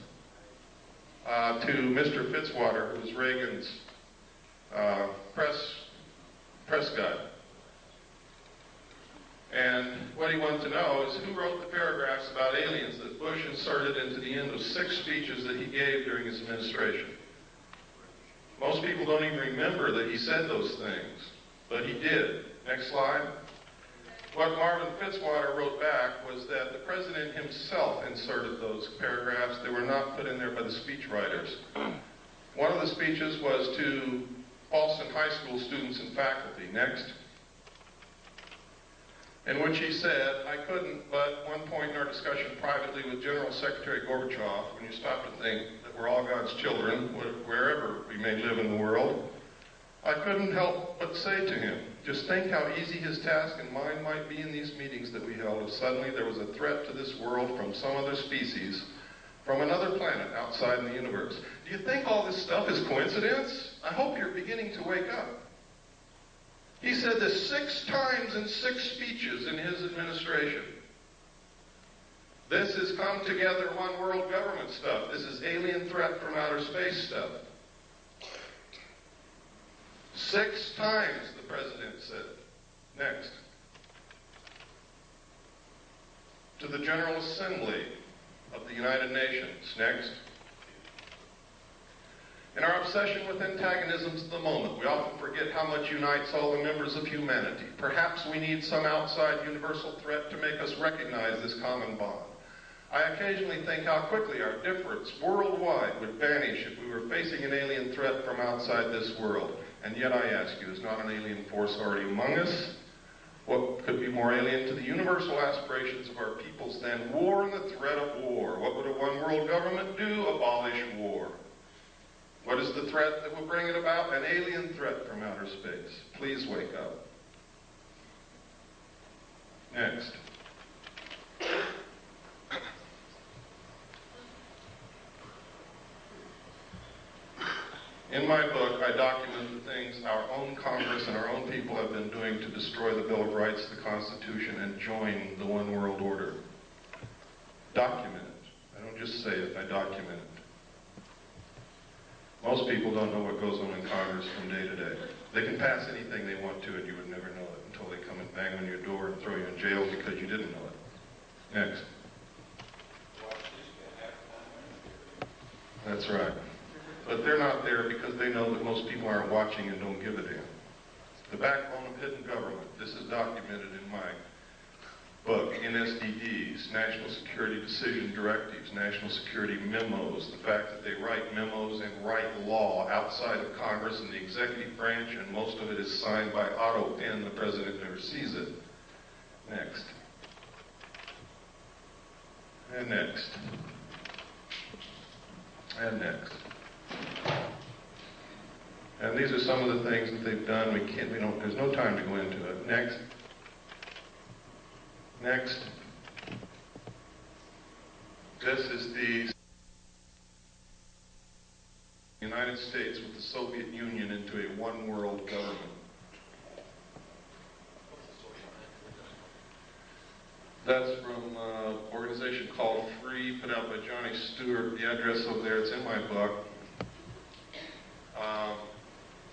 to Mr. Fitzwater, who was Reagan's press guy. And what he wanted to know is who wrote the paragraphs about aliens that Bush inserted into the end of 6 speeches that he gave during his administration. Most people don't even remember that he said those things, but he did. Next slide. What Marvin Fitzwater wrote back was that the president himself inserted those paragraphs. They were not put in there by the speechwriters. One of the speeches was to Boston High School students and faculty. Next. In which he said, I couldn't, but one point in our discussion privately with General Secretary Gorbachev, when you stop to think that we're all God's children, wherever we may live in the world, I couldn't help but say to him, just think how easy his task and mine might be in these meetings that we held if suddenly there was a threat to this world from some other species, from another planet outside in the universe. Do you think all this stuff is coincidence? I hope you're beginning to wake up. He said this 6 times in 6 speeches in his administration. This is come together one world government stuff. This is alien threat from outer space stuff. 6 times the president said. Next. To the General Assembly of the United Nations. Next. In our obsession with antagonisms of the moment, we often forget how much unites all the members of humanity. Perhaps we need some outside universal threat to make us recognize this common bond. I occasionally think how quickly our difference worldwide would vanish if we were facing an alien threat from outside this world. And yet I ask you, is not an alien force already among us? What could be more alien to the universal aspirations of our peoples than war and the threat of war? What would a one world government do? Abolish war. What is the threat that will bring it about? An alien threat from outer space. Please wake up. Next. In my book, I document the things our own Congress and our own people have been doing to destroy the Bill of Rights, the Constitution, and join the one world order. Document it. I don't just say it, I document it. Most people don't know what goes on in Congress from day to day. They can pass anything they want to and you would never know it until they come and bang on your door and throw you in jail because you didn't know it. Next. That's right. But they're not there because they know that most people aren't watching and don't give a damn. The backbone of hidden government. This is documented in my book, NSDDs, National Security Decision Directives, National Security Memos, the fact that they write memos and write law outside of Congress and the executive branch, and most of it is signed by auto pen. The president never sees it. Next. And next. And next. And these are some of the things that they've done. There's no time to go into it. Next. Next. This is the United States with the Soviet Union into a one-world government. That's from an organization called Free, put out by Johnny Stewart. The address over there, it's in my book.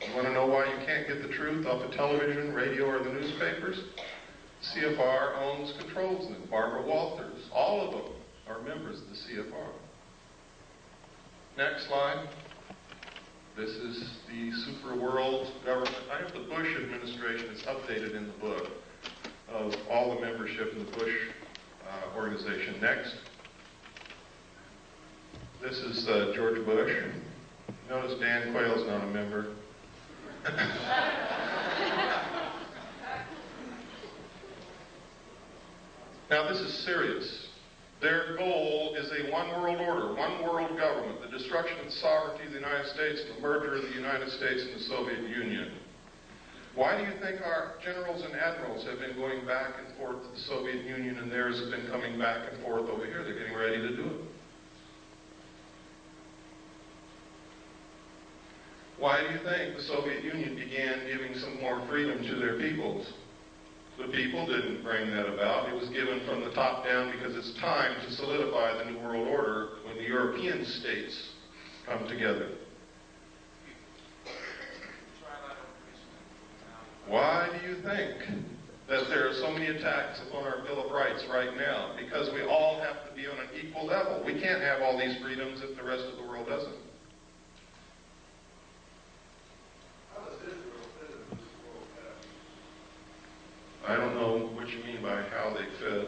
You want to know why you can't get the truth off of television, radio, or the newspapers? CFR owns, controls them. Barbara Walters, all of them are members of the CFR. Next slide. This is the super world government. I have the Bush administration. It's updated in the book. of all the membership in the Bush organization. Next. This is George Bush. Notice Dan Quayle's not a member. Now this is serious. Their goal is a one world order, one world government, the destruction of the sovereignty of the United States, and the merger of the United States and the Soviet Union. Why do you think our generals and admirals have been going back and forth to the Soviet Union, and theirs have been coming back and forth over here? They're getting ready to do it. Why do you think the Soviet Union began giving some more freedom to their peoples? The people didn't bring that about. It was given from the top down because it's time to solidify the New World Order when the European states come together. Why do you think that there are so many attacks upon our Bill of Rights right now? Because we all have to be on an equal level. We can't have all these freedoms if the rest of the world doesn't. I don't know what you mean by how they fit.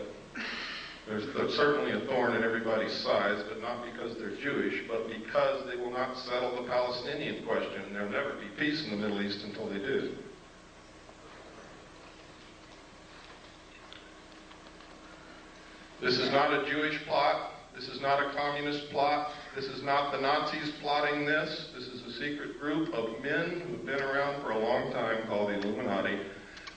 There's certainly a thorn in everybody's sides, but not because they're Jewish, but because they will not settle the Palestinian question. There'll never be peace in the Middle East until they do. This is not a Jewish plot. This is not a communist plot. This is not the Nazis plotting this. This is a secret group of men who've been around for a long time called the Illuminati.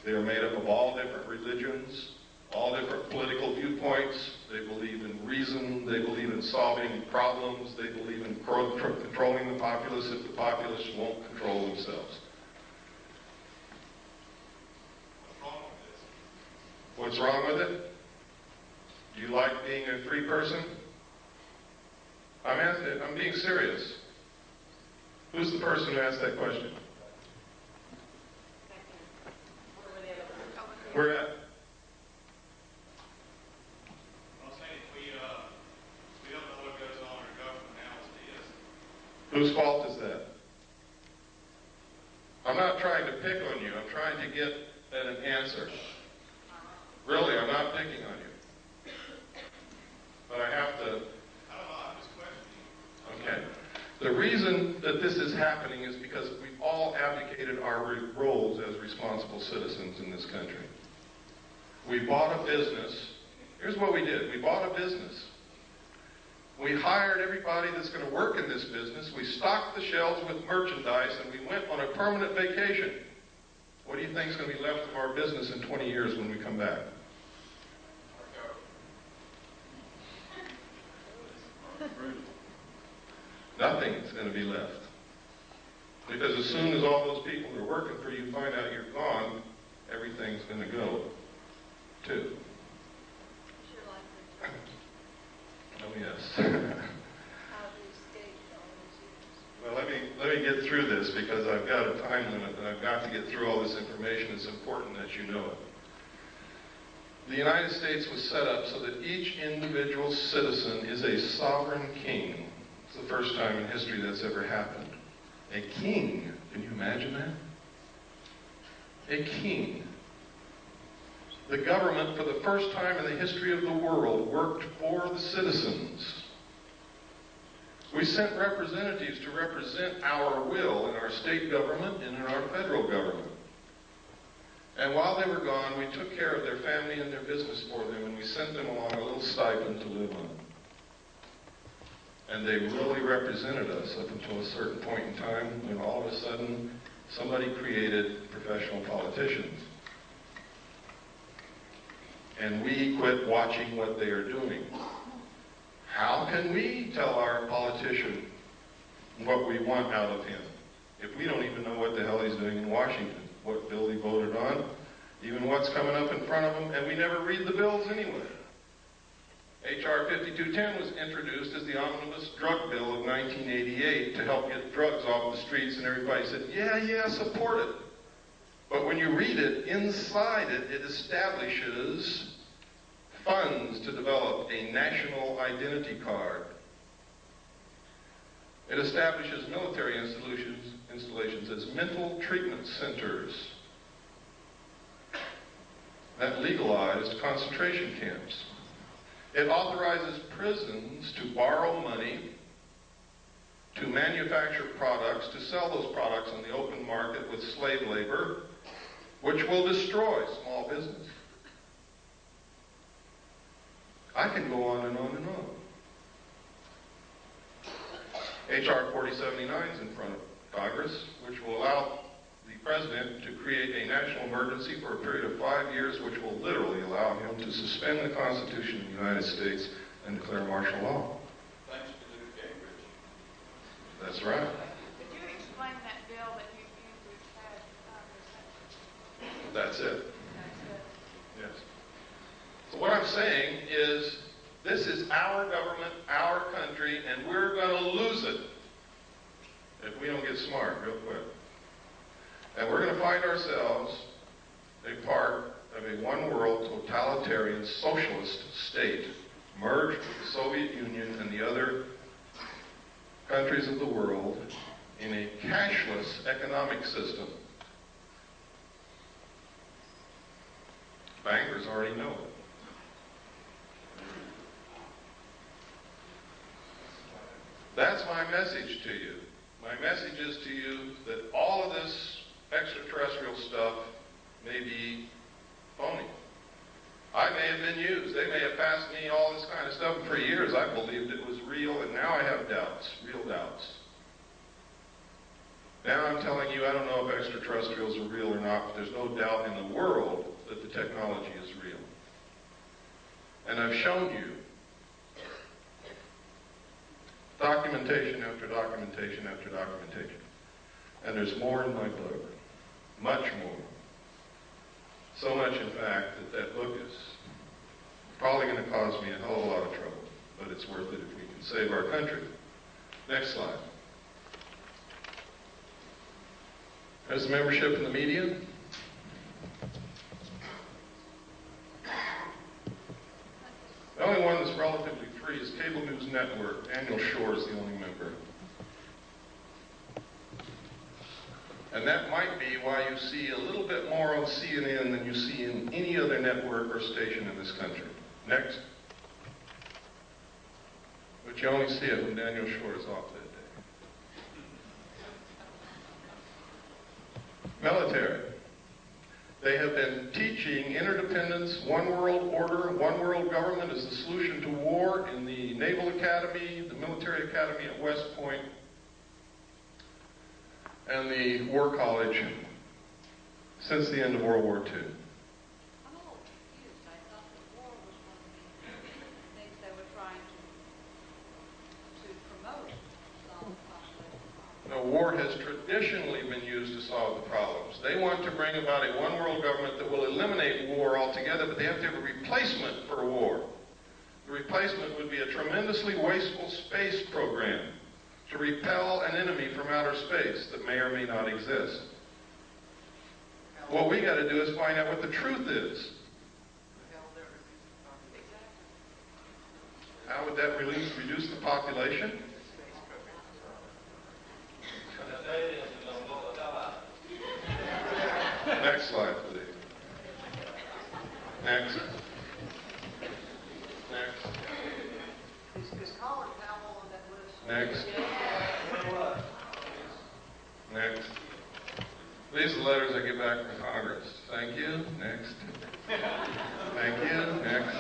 They are made up of all different religions, all different political viewpoints. They believe in reason. They believe in solving problems. They believe in controlling the populace if the populace won't control themselves. What's wrong with it? Do you like being a free person? I'm being serious. Who's the person who asked that question? Where at? I'm saying we don't know what goes on in our government now as it is. Whose fault is that? I'm not trying to pick on you. I'm trying to get at an answer. Really, I'm not picking on you. But I have to... I don't know, I'm just questioning. Okay. The reason that this is happening is because we've all abdicated our roles as responsible citizens in this country. We bought a business. Here's what we did. We bought a business. We hired everybody that's going to work in this business. We stocked the shelves with merchandise, and we went on a permanent vacation. What do you think is going to be left of our business in 20 years when we come back? Nothing's going to be left. Because as soon as all those people who are working for you find out you're gone, everything's going to go, too. Oh, yes. Well, let me get through this because I've got a time limit and I've got to get through all this information. It's important that you know it. The United States was set up so that each individual citizen is a sovereign king. It's the first time in history that's ever happened. A king. Can you imagine that? A king. The government, for the first time in the history of the world, worked for the citizens. We sent representatives to represent our will in our state government and in our federal government. And while they were gone, we took care of their family and their business for them, and we sent them along a little stipend to live on. And they really represented us up until a certain point in time when all of a sudden somebody created professional politicians. And we quit watching what they are doing. How can we tell our politician what we want out of him if we don't even know what the hell he's doing in Washington, what bill he voted on, even what's coming up in front of him, and we never read the bills anyway. H.R. 5210 was introduced as the omnibus drug bill of 1988 to help get drugs off the streets, and everybody said, yeah, support it. But when you read it, inside it, it establishes funds to develop a national identity card. It establishes military installations as mental treatment centers. that legalized concentration camps. It authorizes prisons to borrow money, to manufacture products, to sell those products on the open market with slave labor, which will destroy small business. I can go on and on and on. H.R. 4079 is in front of Congress, which will allow the President to create a national emergency for a period of 5 years, which will literally allow him to suspend the Constitution of the United States and declare martial law. Thanks to Newt Gingrich. That's right. Could you explain that bill that you had Congress? That's it. That's it. Yes. So what I'm saying is, this is our government, our country, and we're going to lose it if we don't get smart real quick. And we're going to find ourselves a part of a one-world totalitarian socialist state, merged with the Soviet Union and the other countries of the world in a cashless economic system. Bankers already know it. That's my message to you. My message is to you that all of this extraterrestrial stuff may be phony. I may have been used. They may have passed me all this kind of stuff. And for years I believed it was real, and now I have doubts, real doubts. Now I'm telling you, I don't know if extraterrestrials are real or not, but there's no doubt in the world that the technology is real. And I've shown you documentation after documentation after documentation. And there's more in my book. Much more. So much, in fact, that that book is probably going to cause me a hell of a lot of trouble. But it's worth it if we can save our country. Next slide. There's the membership in the media. The only one that's relatively free is Cable News Network. Daniel Shore is the only member. And that might be why you see a little bit more on CNN than you see in any other network or station in this country. Next. But you only see it when Daniel Shore is off that day. Military. They have been teaching interdependence, one world order, one world government as the solution to war in the Naval Academy, the Military Academy at West Point, and the War College since the end of World War II. I'm a little confused. I thought the war was one of the things they were trying to promote to solve the conflict. No, war has traditionally been used to solve the problems. They want to bring about a one-world government that will eliminate war altogether, but they have to have a replacement for war. The replacement would be a tremendously wasteful space program to repel an enemy from outer space that may or may not exist. What we got to do is find out what the truth is. How would that reduce the population? Next slide, please. Next. Next. Is Colin Powell on that list? Next. Next. These are the letters I get back from Congress. Thank you. Next. Thank you. Next.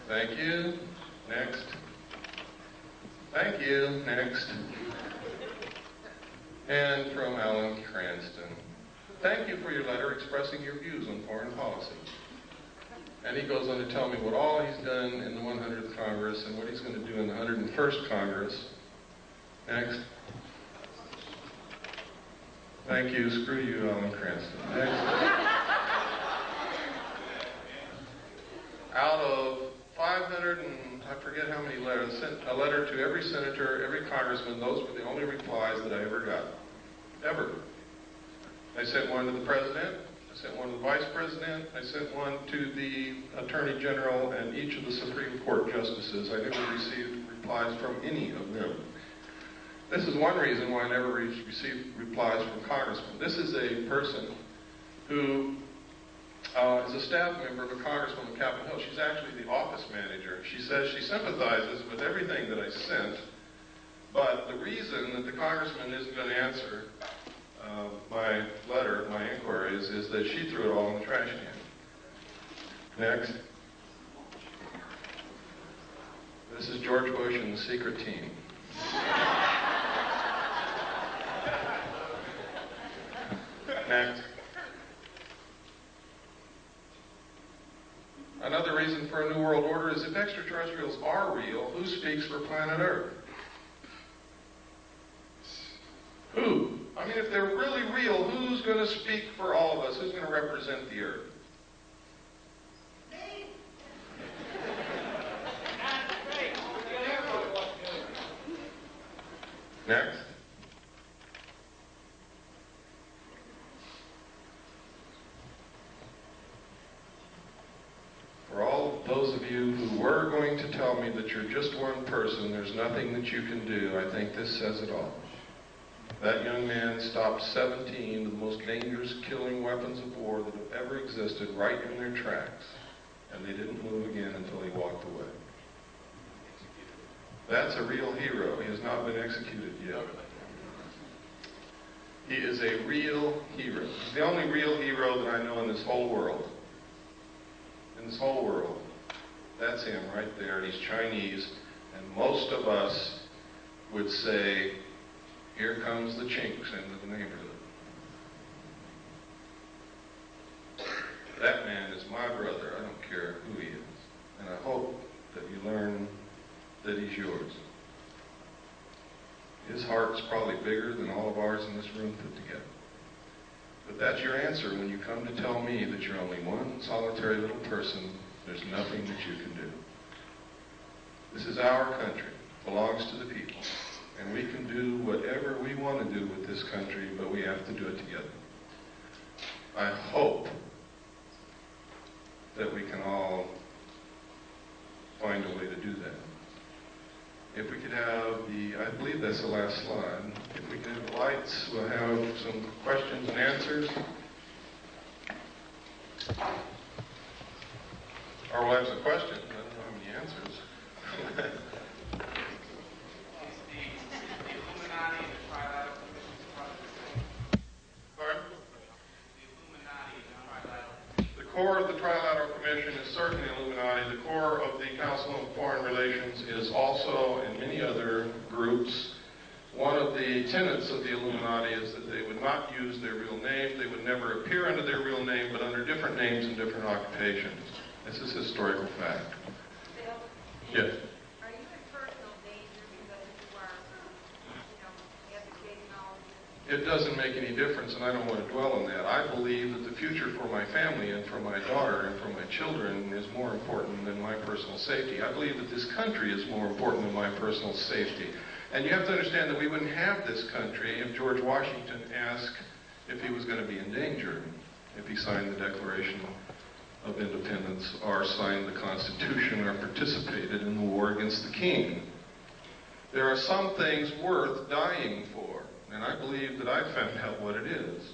Thank you. Next. Thank you. Next. And from Alan Cranston. Thank you for your letter expressing your views on foreign policy. And he goes on to tell me what all he's done in the 100th Congress and what he's going to do in the 101st Congress. Next. Thank you. Screw you, Alan Cranston. Next. Out of 500 and I forget how many letters, sent a letter to every senator, every congressman. Those were the only replies that I ever got. Ever. I sent one to the president. I sent one to the vice president. I sent one to the attorney general and each of the Supreme Court justices. I never received replies from any of them. This is one reason why I never received replies from congressmen. This is a person who is a staff member of a congressman on Capitol Hill. She's actually the office manager. She says she sympathizes with everything that I sent, but the reason that the congressman isn't going to answer my letter, my inquiries, is that she threw it all in the trash can. Next. This is George Bush and the secret team. Next. Another reason for a new world order is if extraterrestrials are real, who speaks for planet Earth? Who? I mean, if they're really real, who's going to speak for all of us? Who's going to represent the Earth? Next. For all those of you who were going to tell me that you're just one person, there's nothing that you can do, I think this says it all. That young man stopped 17 of the most dangerous killing weapons of war that have ever existed right in their tracks, and they didn't move again until he walked away. That's a real hero. He has not been executed yet. He is a real hero. He's the only real hero that I know in this whole world. In this whole world. That's him right there, and he's Chinese, and most of us would say, here comes the chinks into the neighborhood. That man is my brother. I don't care who he is. And I hope that you learn that he's yours. His heart's probably bigger than all of ours in this room put together. But that's your answer when you come to tell me that you're only one solitary little person. There's nothing that you can do. This is our country. It belongs to the people. And we can do whatever we want to do with this country, but we have to do it together. I hope that we can all find a way to do that. If we could have I believe that's the last slide. If we could have the lights, we'll have some questions and answers. Or we'll have some questions. I don't know how many answers. The core of the Trilateral Commission is certainly Illuminati. The core of the Council on Foreign Relations is also, and many other groups, one of the tenets of the Illuminati is that they would not use their real name. They would never appear under their real name, but under different names and different occupations. This is historical fact. Bill? Yes. Are you in personal danger because you are, advocating all of this? It doesn't make any difference, and I don't want to dwell on that. I believe that the future for my family and for my daughter and for my children is more important than my personal safety. I believe that this country is more important than my personal safety. And you have to understand that we wouldn't have this country if George Washington asked if he was going to be in danger, if he signed the Declaration of Independence or signed the Constitution or participated in the war against the king. There are some things worth dying for. And I believe that I found out what it is.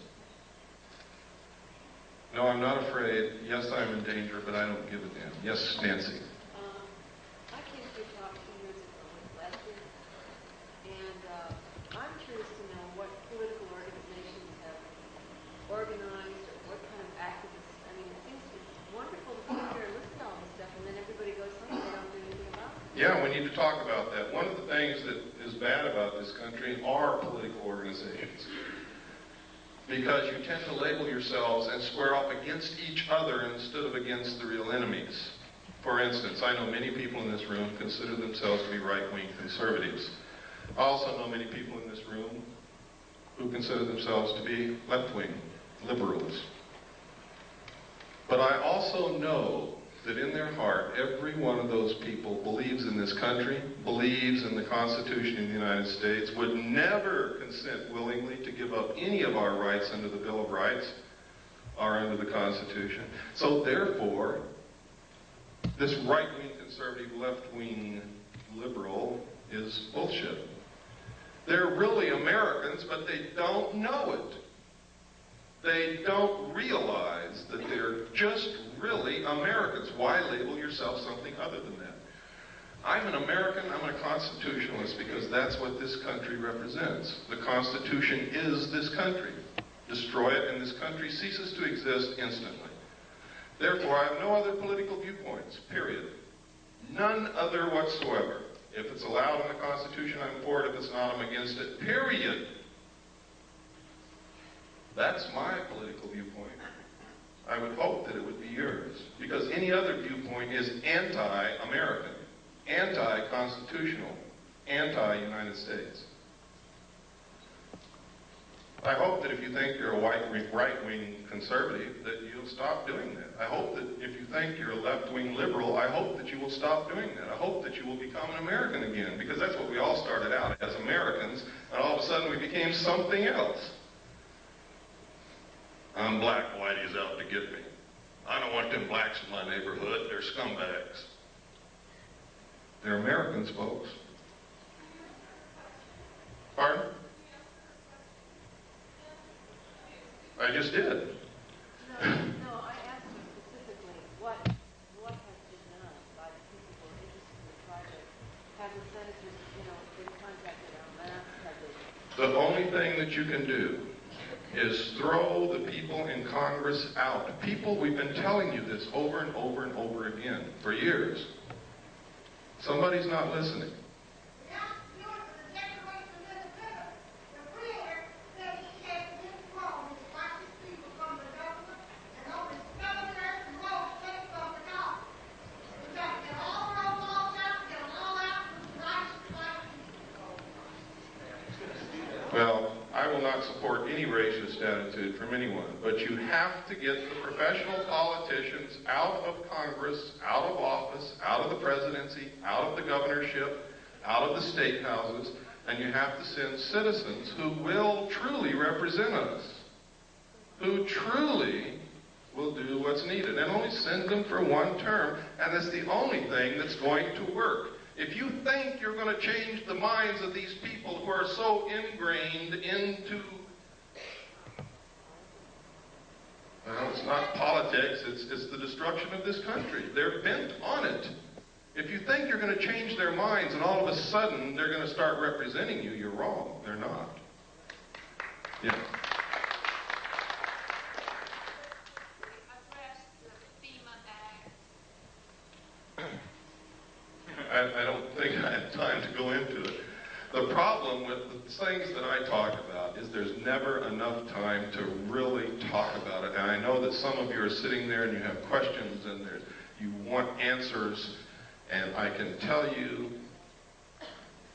No, I'm not afraid. Yes, I'm in danger, but I don't give a damn. Yes, Nancy. I came to your talk 2 years ago with Webster, and I'm curious to know what political organizations have organized or what kind of activists. I mean, it seems it's wonderful to sit here and listen to all this stuff, and then everybody goes home and they don't do anything about it. Yeah, we need to talk about that. One of the things that is bad about this country are political organizations. Because you tend to label yourselves and square off against each other instead of against the real enemies. For instance, I know many people in this room consider themselves to be right-wing conservatives. I also know many people in this room who consider themselves to be left-wing liberals. But I also know that in their heart, every one of those people believes in this country, believes in the Constitution of the United States, would never consent willingly to give up any of our rights under the Bill of Rights or under the Constitution. So therefore, this right-wing conservative, left-wing liberal is bullshit. They're really Americans, but they don't know it. They don't realize that they're just really Americans. Why label yourself something other than that? I'm an American, I'm a constitutionalist because that's what this country represents. The Constitution is this country. Destroy it and this country ceases to exist instantly. Therefore, I have no other political viewpoints, period. None other whatsoever. If it's allowed in the Constitution, I'm for it. If it's not, I'm against it, period. That's my political viewpoint. I would hope that it would be yours, because any other viewpoint is anti-American, anti-constitutional, anti-United States. I hope that if you think you're a right-wing conservative, that you'll stop doing that. I hope that if you think you're a left-wing liberal, I hope that you will stop doing that. I hope that you will become an American again, because that's what we all started out as, Americans, and all of a sudden we became something else. I'm black, whitey's out to get me. I don't want them blacks in my neighborhood. They're scumbags. They're Americans, folks. Pardon? I just did. No, I asked you specifically what has been done by the people who are interested in the project. Have the senators, been contacted on that? The only thing that you can do is throw the people in Congress out. People, we've been telling you this over and over and over again for years. Somebody's not listening. Well, I will not support any racist attitude from anyone, but you have to get the professional politicians out of Congress, out of office, out of the presidency, out of the governorship, out of the state houses, and you have to send citizens who will truly represent us, who truly will do what's needed, and only send them for one term, and that's the only thing that's going to work. If you think you're going to change the minds of these people who are so ingrained into, well, it's not politics, it's the destruction of this country. They're bent on it. If you think you're going to change their minds and all of a sudden they're going to start representing you, you're wrong. They're not. Yeah. I don't think I have time to go into it. The problem with the things that I talk about is there's never enough time to really talk about it. And I know that some of you are sitting there and you have questions and you want answers. And I can tell you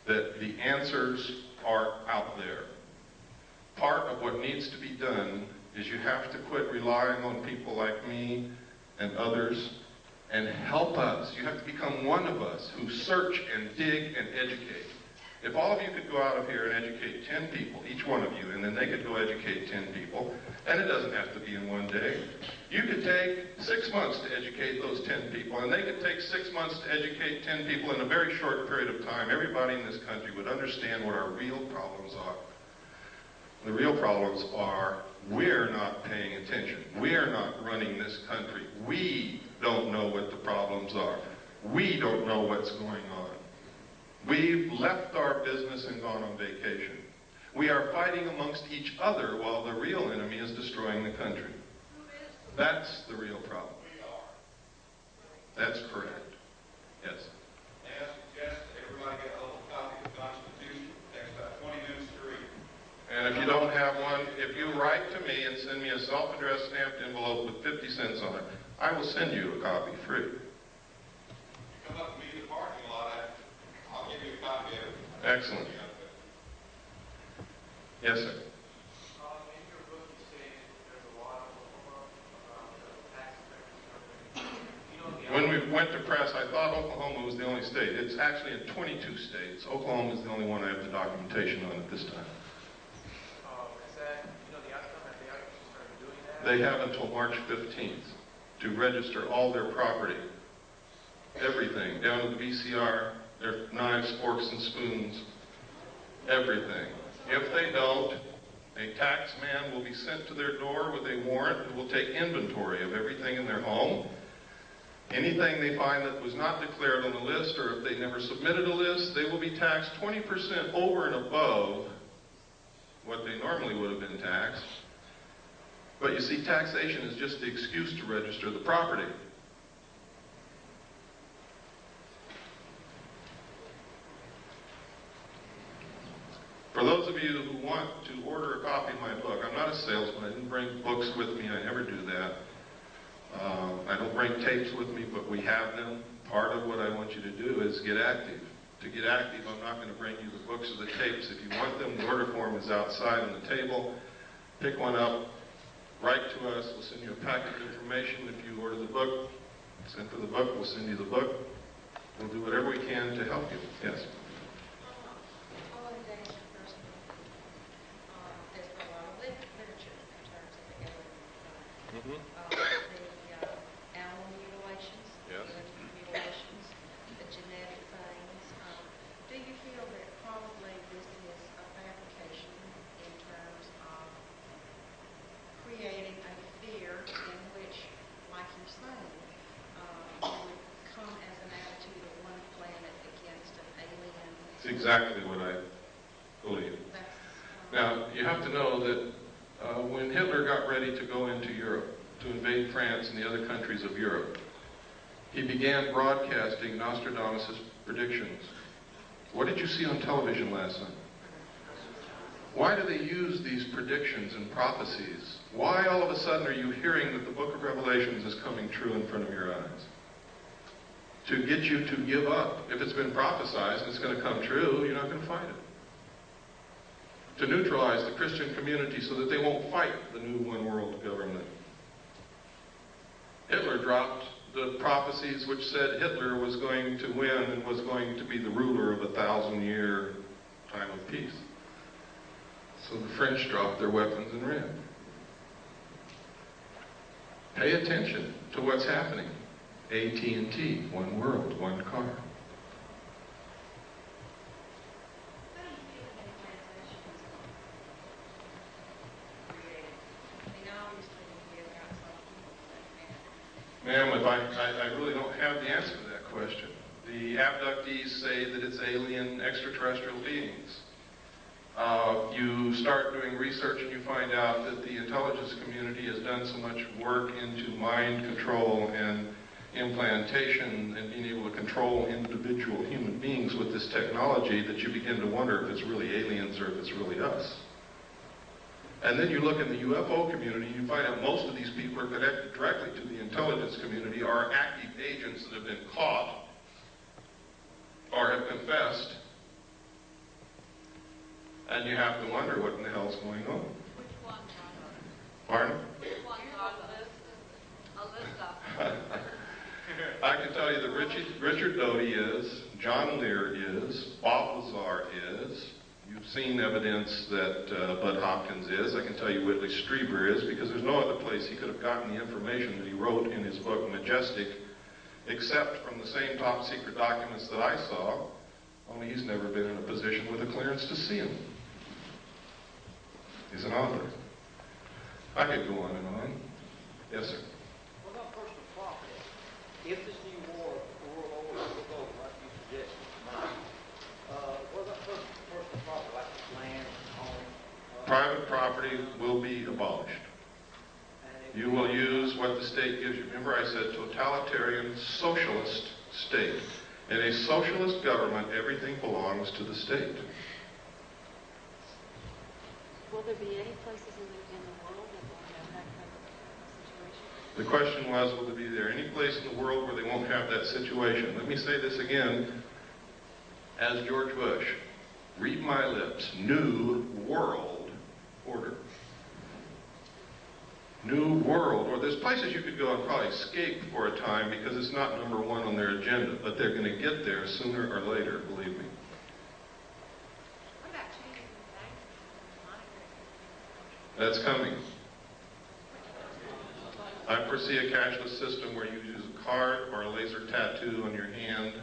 that the answers are out there. Part of what needs to be done is you have to quit relying on people like me and others and help us. You have to become one of us who search and dig and educate. If all of you could go out of here and educate 10 people, each one of you, and then they could go educate 10 people, and it doesn't have to be in one day. You could take 6 months to educate those 10 people, and they could take 6 months to educate 10 people in a very short period of time. Everybody in this country would understand what our real problems are. The real problems are we're not paying attention. We're not running this country. We don't know what the problems are. We don't know what's going on. We've left our business and gone on vacation. We are fighting amongst each other while the real enemy is destroying the country. That's the real problem. That's correct. Yes. May I suggest that everybody get a little copy of the Constitution? It takes about 20 minutes to read. And if you don't have one, if you write to me and send me a self-addressed stamped envelope with 50 cents on it, I will send you a copy free. Come up to me in the parking lot, I'll give you a copy of it. Excellent. Yes, sir. In your book, you say there's a lot about tax effects. When we went to press, I thought Oklahoma was the only state. It's actually in 22 states. Oklahoma is the only one I have the documentation on at this time. Is that, the outcome? Have they actually started doing that? They have until March 15th to register all their property. Everything, down to the VCR, their knives, forks, and spoons, everything. If they don't, A tax man will be sent to their door with a warrant and will take inventory of everything in their home. Anything they find that was not declared on the list, or if they never submitted a list, they will be taxed 20% over and above what they normally would have been taxed. But you see, taxation is just the excuse to register the property. For those of you who want to order a copy of my book, I'm not a salesman. I didn't bring books with me. I never do that. I don't bring tapes with me, but we have them. Part of what I want you to do is get active. To get active, I'm not going to bring you the books or the tapes. If you want them, the order form is outside on the table. Pick one up, write to us. We'll send you a packet of information. If you order the book, send for the book, we'll send you the book. We'll do whatever we can to help you. Yes? The animal mutilations, yes. human mutilations, the genetic things. Do you feel that probably this is a fabrication in terms of creating a fear in which, like you're saying, would come as an attitude of one planet against an alien? It's exactly what I believe. Now, you have to know that when Hitler got ready to go into Europe, to invade France and the other countries of Europe, he began broadcasting Nostradamus' predictions. What did you see on television last night? Why do they use these predictions and prophecies? Why all of a sudden are you hearing that the book of Revelations is coming true in front of your eyes? To get you to give up. If it's been prophesied and it's going to come true, you're not going to fight it. To neutralize the Christian community so that they won't fight the new one world government. Hitler dropped the prophecies which said Hitler was going to win and was going to be the ruler of a 1,000-year time of peace. So the French dropped their weapons and ran. Pay attention to what's happening. AT&T, one world, one car. Ma'am, I really don't have the answer to that question. The abductees say that it's alien extraterrestrial beings. You start doing research and you find out that the intelligence community has done so much work into mind control and implantation and being able to control individual human beings with this technology that you begin to wonder if it's really aliens or if it's really us. And then you look in the UFO community and you find out most of these people are connected directly to the intelligence community, are active agents that have been caught or have confessed. And you have to wonder what in the hell's going on. Which ones are those? Pardon? Which ones are those? A list of them. I can tell you that Richard Doty is, John Lear is, Bob Lazar is. You've seen evidence that Bud Hopkins is. I can tell you Whitley Strieber is, because there's no other place he could have gotten the information that he wrote in his book, Majestic, except from the same top secret documents that I saw, only he's never been in a position with a clearance to see them. He's an author. I could go on and on. Yes, sir. What about personal property? If this new war, world order took over, like you suggested tonight, what about personal property, like land, home? Private property will be abolished. You will use what the state gives you. Remember I said totalitarian socialist state. In a socialist government, everything belongs to the state. Will there be any places in the world that will have that kind of situation? The question was, will there be any place in the world where they won't have that situation? Let me say this again, as George Bush. Read my lips. New world order. New world order. There's places you could go and probably escape for a time because it's not number one on their agenda, but they're going to get there sooner or later, believe me. What about changing the That's coming. I foresee a cashless system where you use a card or a laser tattoo on your hand,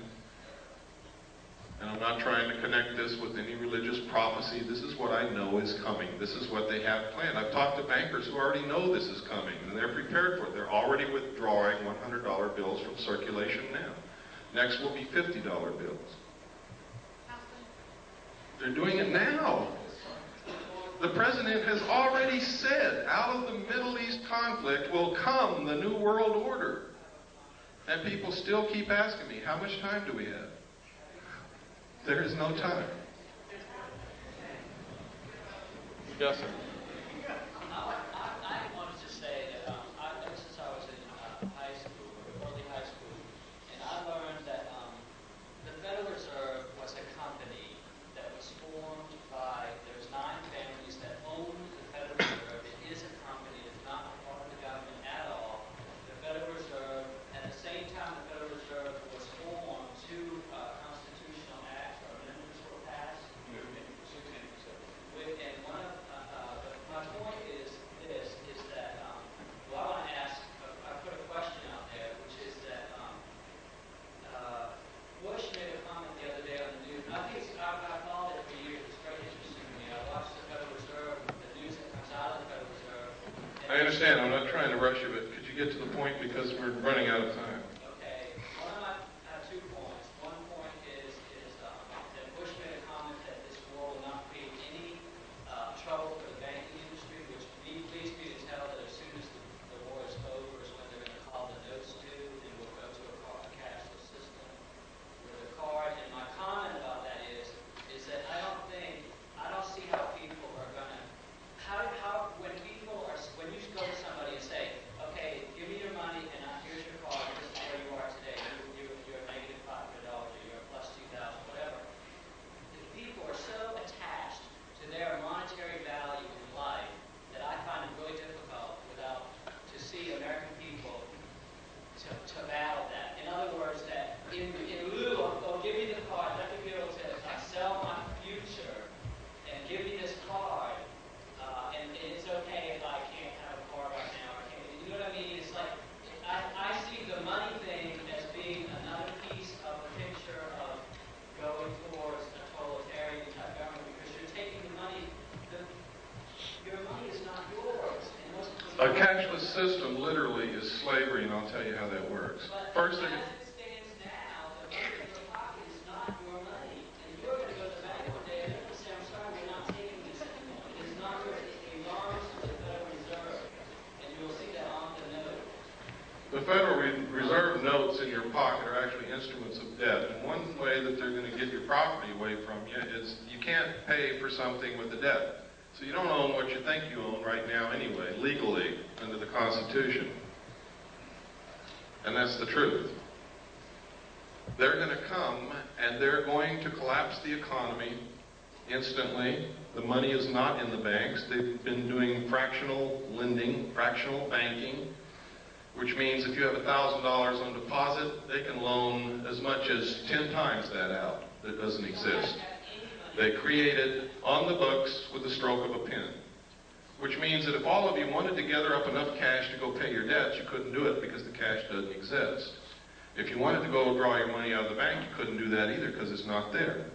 And I'm not trying to connect this with any religious prophecy. This is what I know is coming. This is what they have planned. I've talked to bankers who already know this is coming, and they're prepared for it. They're already withdrawing $100 bills from circulation now. Next will be $50 bills. They're doing it now. The president has already said, out of the Middle East conflict will come the New World Order. And people still keep asking me, how much time do we have? There is no time. Yes, sir. I wanted to say that ever since I was in high school, early high school, and I learned that the Federal Reserve was a company that was formed by, there's 9 families that own the Federal Reserve. It is a company. It's not a part of the government at all. The Federal Reserve, at the same time the Federal Reserve was formed, 2 constitutional acts or amendments were passed. And one of, but my point is this, is that, well, I want to ask, I put a question out there, which is that Bush made a comment the other day on the news. I think I've followed it for years. It's very interesting to me. I watch the Federal Reserve, the news that comes out of the Federal Reserve. I understand. I'm not trying to rush you, but could you get to the point because we're running out of time? Okay. I have 2 points. One point is that Bush made a comment that this war will not create any trouble for the banking industry, which leads me to tell that as soon as the war is over is when they're going to call the notes due and we'll go to a cashless system with a card. And my comment about that is that I don't see how people are going to, when you go to somebody and say, okay, give me your money and here's your card, this is where you are today, you're a negative $500, or you're a plus 2,000, whatever. The people are so attached to their monetary value in life that I find it really difficult to see American people to battle that. In other words, that in lieu of, oh, give me the card, let me be able to sell my future and give me this card, and it's okay if I can't have a car right now, or can't, you know what I mean? It's like, I see the money thing as being another piece of the picture of going towards a totalitarian type government, because you're taking the money, your money is not yours. A cashless system literally is slavery, and I'll tell you how that works. First thing. As it stands now, the money in your pocket is not your money. And you're going to go to the bank one day and they're going to say, I'm sorry, we're not taking this anymore. It is not yours. It belongs to the Federal Reserve. And you'll see that on the note. The Federal Reserve notes in your pocket are actually instruments of debt. And one way that they're going to get your property away from you is you can't pay for something with a debt. So you don't own what you think you own right now anyway, legally, under the Constitution. And that's the truth. They're going to come and they're going to collapse the economy instantly. The money is not in the banks. They've been doing fractional lending, fractional banking, which means if you have $1,000 on deposit, they can loan as much as 10 times that out. That doesn't exist. They created on the books with the stroke of a pen, which means that if all of you wanted to gather up enough cash to go pay your debts, you couldn't do it because the cash doesn't exist. If you wanted to go draw your money out of the bank, you couldn't do that either because it's not there.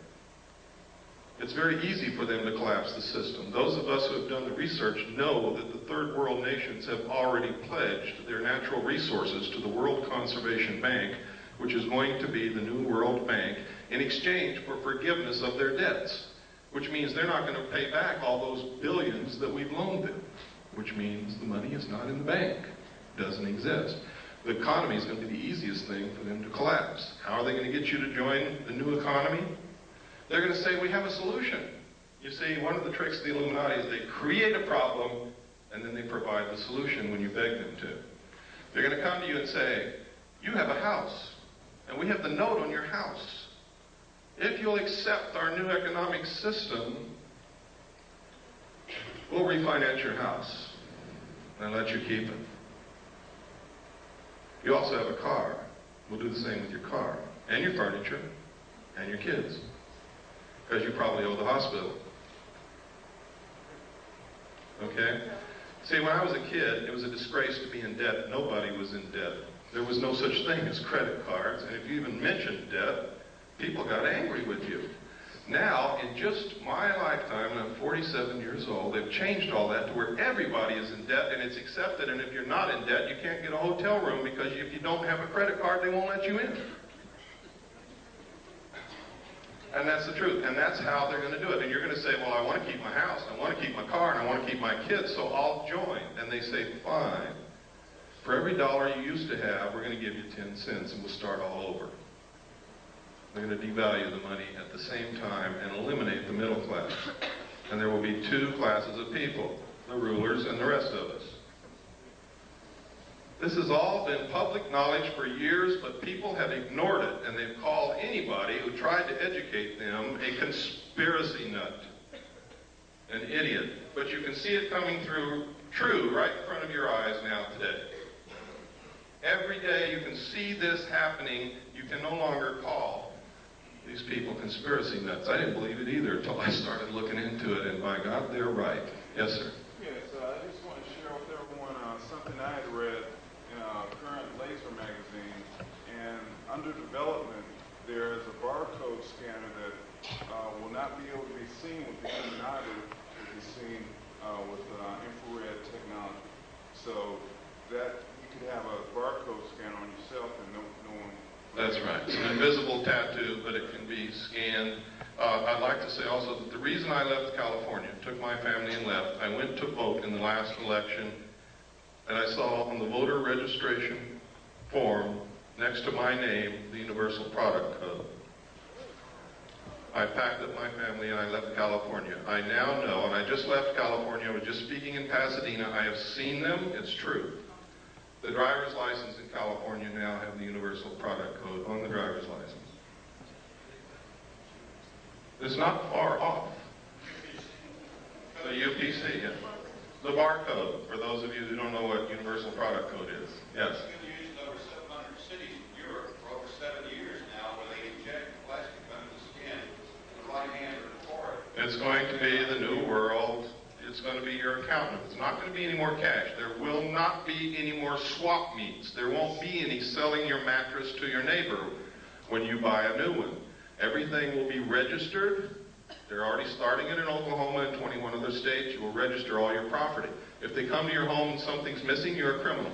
It's very easy for them to collapse the system. Those of us who have done the research know that the third world nations have already pledged their natural resources to the World Conservation Bank, which is going to be the new World Bank, in exchange for forgiveness of their debts, which means they're not going to pay back all those billions that we've loaned them, which means the money is not in the bank, doesn't exist. The economy is going to be the easiest thing for them to collapse. How are they going to get you to join the new economy? They're going to say, we have a solution. You see, one of the tricks of the Illuminati is they create a problem and then they provide the solution when you beg them to. They're going to come to you and say, you have a house, and we have the note on your house. If you'll accept our new economic system, we'll refinance your house and let you keep it. You also have a car. We'll do the same with your car, and your furniture, and your kids, because you probably owe the hospital. Okay? See, when I was a kid, it was a disgrace to be in debt. Nobody was in debt. There was no such thing as credit cards, and if you even mentioned debt, People got angry with you. Now, in just my lifetime, and I'm 47 years old, they've changed all that to where everybody is in debt and it's accepted, and if you're not in debt, you can't get a hotel room because if you don't have a credit card, they won't let you in. And that's the truth, and that's how they're going to do it. And you're going to say, well, I want to keep my house, I want to keep my car, and I want to keep my kids, so I'll join. And they say, fine. For every dollar you used to have, we're going to give you 10 cents, and we'll start all over. They're going to devalue the money at the same time and eliminate the middle class. And there will be two classes of people, the rulers and the rest of us. This has all been public knowledge for years, but people have ignored it, and they've called anybody who tried to educate them a conspiracy nut, an idiot. But you can see it coming through true right in front of your eyes now today. Every day you can see this happening. You can no longer call these people conspiracy nuts. I didn't believe it either until I started looking into it, and by God, they're right. Yes, sir. Yes, I just want to share with everyone something I had read in a current laser magazine, and under development there is a barcode scanner that will not be able to be seen with the human eye, but will be seen with infrared technology. So that you could have a barcode scanner on yourself and no one. That's right. It's an invisible tattoo, but it can be scanned. I'd like to say also that the reason I left California, took my family and left, I went to vote in the last election, and I saw on the voter registration form next to my name the Universal Product Code. I packed up my family and I left California. I now know, and I just left California, I was just speaking in Pasadena, I have seen them, it's true. The driver's license in California now have the Universal Product Code on the driver's license. It's not far off. The UPC, yes. The barcode, for those of you who don't know what Universal Product Code is. Yes. It's been used in over 700 cities in Europe for over 7 years now, where they inject plastic under the skin in the right hand or the forehead. It's going to be the new world. It's going to be your accountant. It's not going to be any more cash. There will not be any more swap meets. There won't be any selling your mattress to your neighbor when you buy a new one. Everything will be registered. They're already starting it in Oklahoma and 21 other states. You will register all your property. If they come to your home and something's missing, you're a criminal.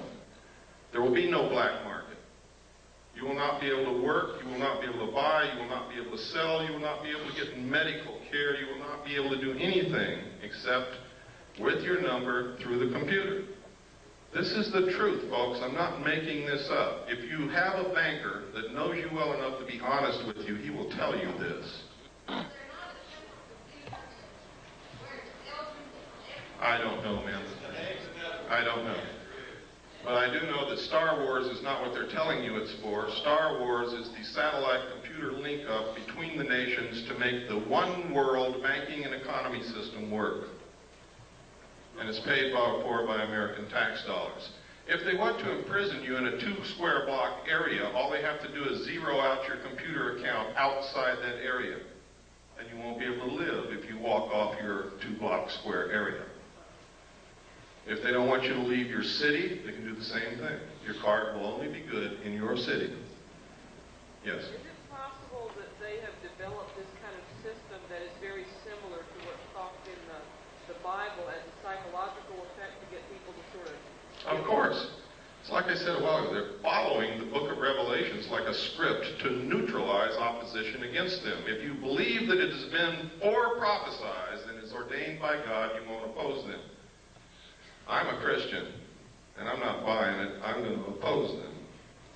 There will be no black market. You will not be able to work. You will not be able to buy. You will not be able to sell. You will not be able to get medical care. You will not be able to do anything except with your number through the computer. This is the truth, folks. I'm not making this up. If you have a banker that knows you well enough to be honest with you, he will tell you this. I don't know, man. I don't know. But I do know that Star Wars is not what they're telling you it's for. Star Wars is the satellite computer link-up between the nations to make the one world banking and economy system work. And it's paid for by American tax dollars. If they want to imprison you in a 2-square block area, all they have to do is zero out your computer account outside that area. And you won't be able to live if you walk off your 2-block square area. If they don't want you to leave your city, they can do the same thing. Your card will only be good in your city. Yes? Is it possible that they have developed this kind of system that is very similar to what's talked in the Bible as a psychological effect to get people to sort of... Of course. It's like I said a while ago, they're following the book of Revelations like a script to neutralize opposition against them. If you believe that it has been prophesized and is ordained by God, you won't oppose them. I'm a Christian, and I'm not buying it. I'm going to oppose them.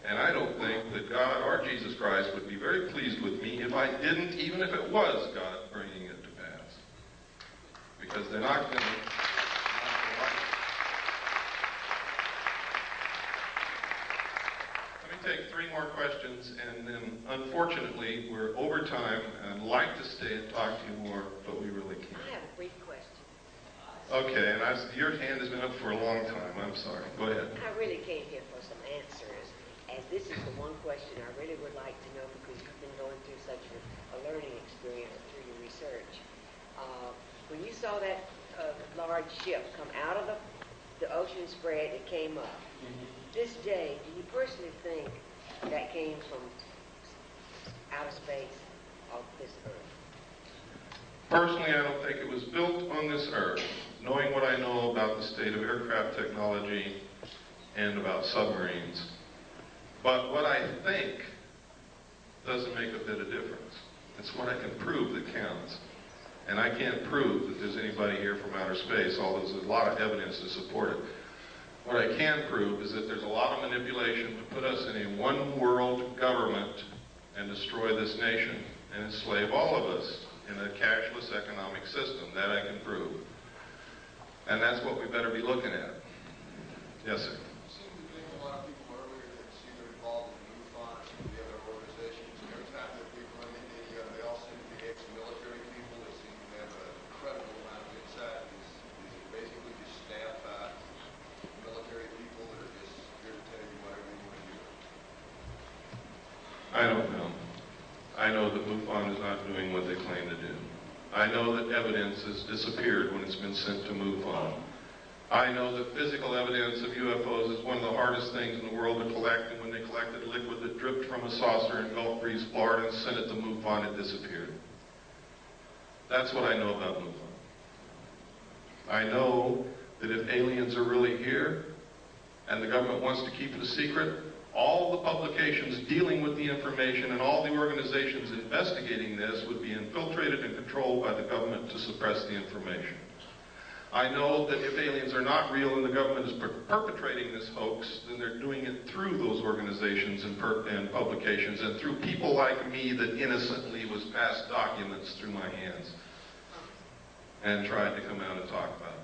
And I don't think that God or Jesus Christ would be very pleased with me if I didn't, even if it was God bringing it to pass. Because they're not going to like it. Let me take 3 more questions, and then unfortunately we're over time. I'd like to stay and talk to you more, but we really can't. I have a brief question. Okay, and your hand has been up for a long time. I'm sorry. Go ahead. I really came here for some answers, as this is the one question I really would like to know because you've been going through such a learning experience through your research. When you saw that large ship come out of the ocean spread that came up, this day, do you personally think that came from outer space of this earth? Personally, I don't think it was built on this earth. Knowing what I know about the state of aircraft technology and about submarines. But what I think doesn't make a bit of difference. It's what I can prove that counts. And I can't prove that there's anybody here from outer space, although there's a lot of evidence to support it. What I can prove is that there's a lot of manipulation to put us in a one-world government and destroy this nation and enslave all of us in a cashless economic system. That I can prove. And that's what we better be looking at. Yes, sir. You seem to think a lot of people earlier that see they're involved in MUFON or some of the other organizations. Every time that we run into any of them, they all seem to be ex-military people. They seem to have an incredible amount of insight. Is it basically just staffed by military people that are just here to tell you whatever you want to hear? I don't know. I know that MUFON is not doing what they claim to do. I know that evidence has disappeared when it's been sent to MUFON. I know that physical evidence of UFOs is one of the hardest things in the world to collect, and when they collected liquid that dripped from a saucer in Gulf Breeze, Florida, and sent it to MUFON, it disappeared. That's what I know about MUFON. I know that if aliens are really here, and the government wants to keep it a secret, all the publications dealing with the information and all the organizations investigating this would be infiltrated and controlled by the government to suppress the information. I know that if aliens are not real and the government is perpetrating this hoax, then they're doing it through those organizations and publications and through people like me that innocently was passed documents through my hands and tried to come out and talk about it.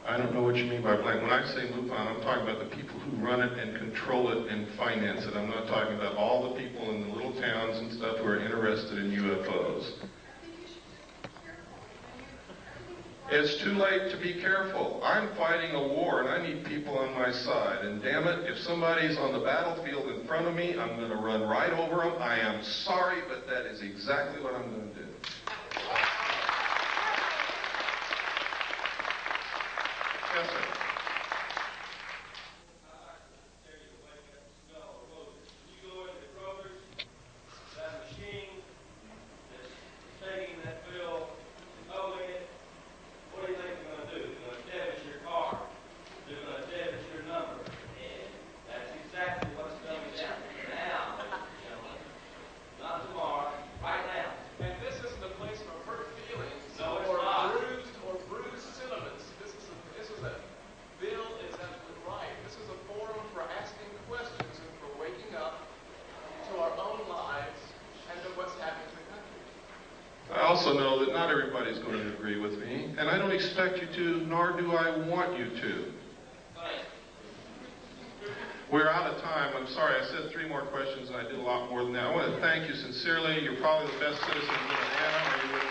I don't know what you mean by blank. When I say MUFON, I'm talking about the people who run it and control it and finance it. I'm not talking about all the people in the little towns and stuff who are interested in UFOs. It's too late to be careful. I'm fighting a war and I need people on my side. And damn it, if somebody's on the battlefield in front of me, I'm going to run right over them. I am sorry, but that is exactly what I'm going to do. Yes, sir. I also know that not everybody's going to agree with me, and I don't expect you to, nor do I want you to. We're out of time. I'm sorry, I said 3 more questions, and I did a lot more than that. I want to thank you sincerely. You're probably the best citizen in Atlanta, or you would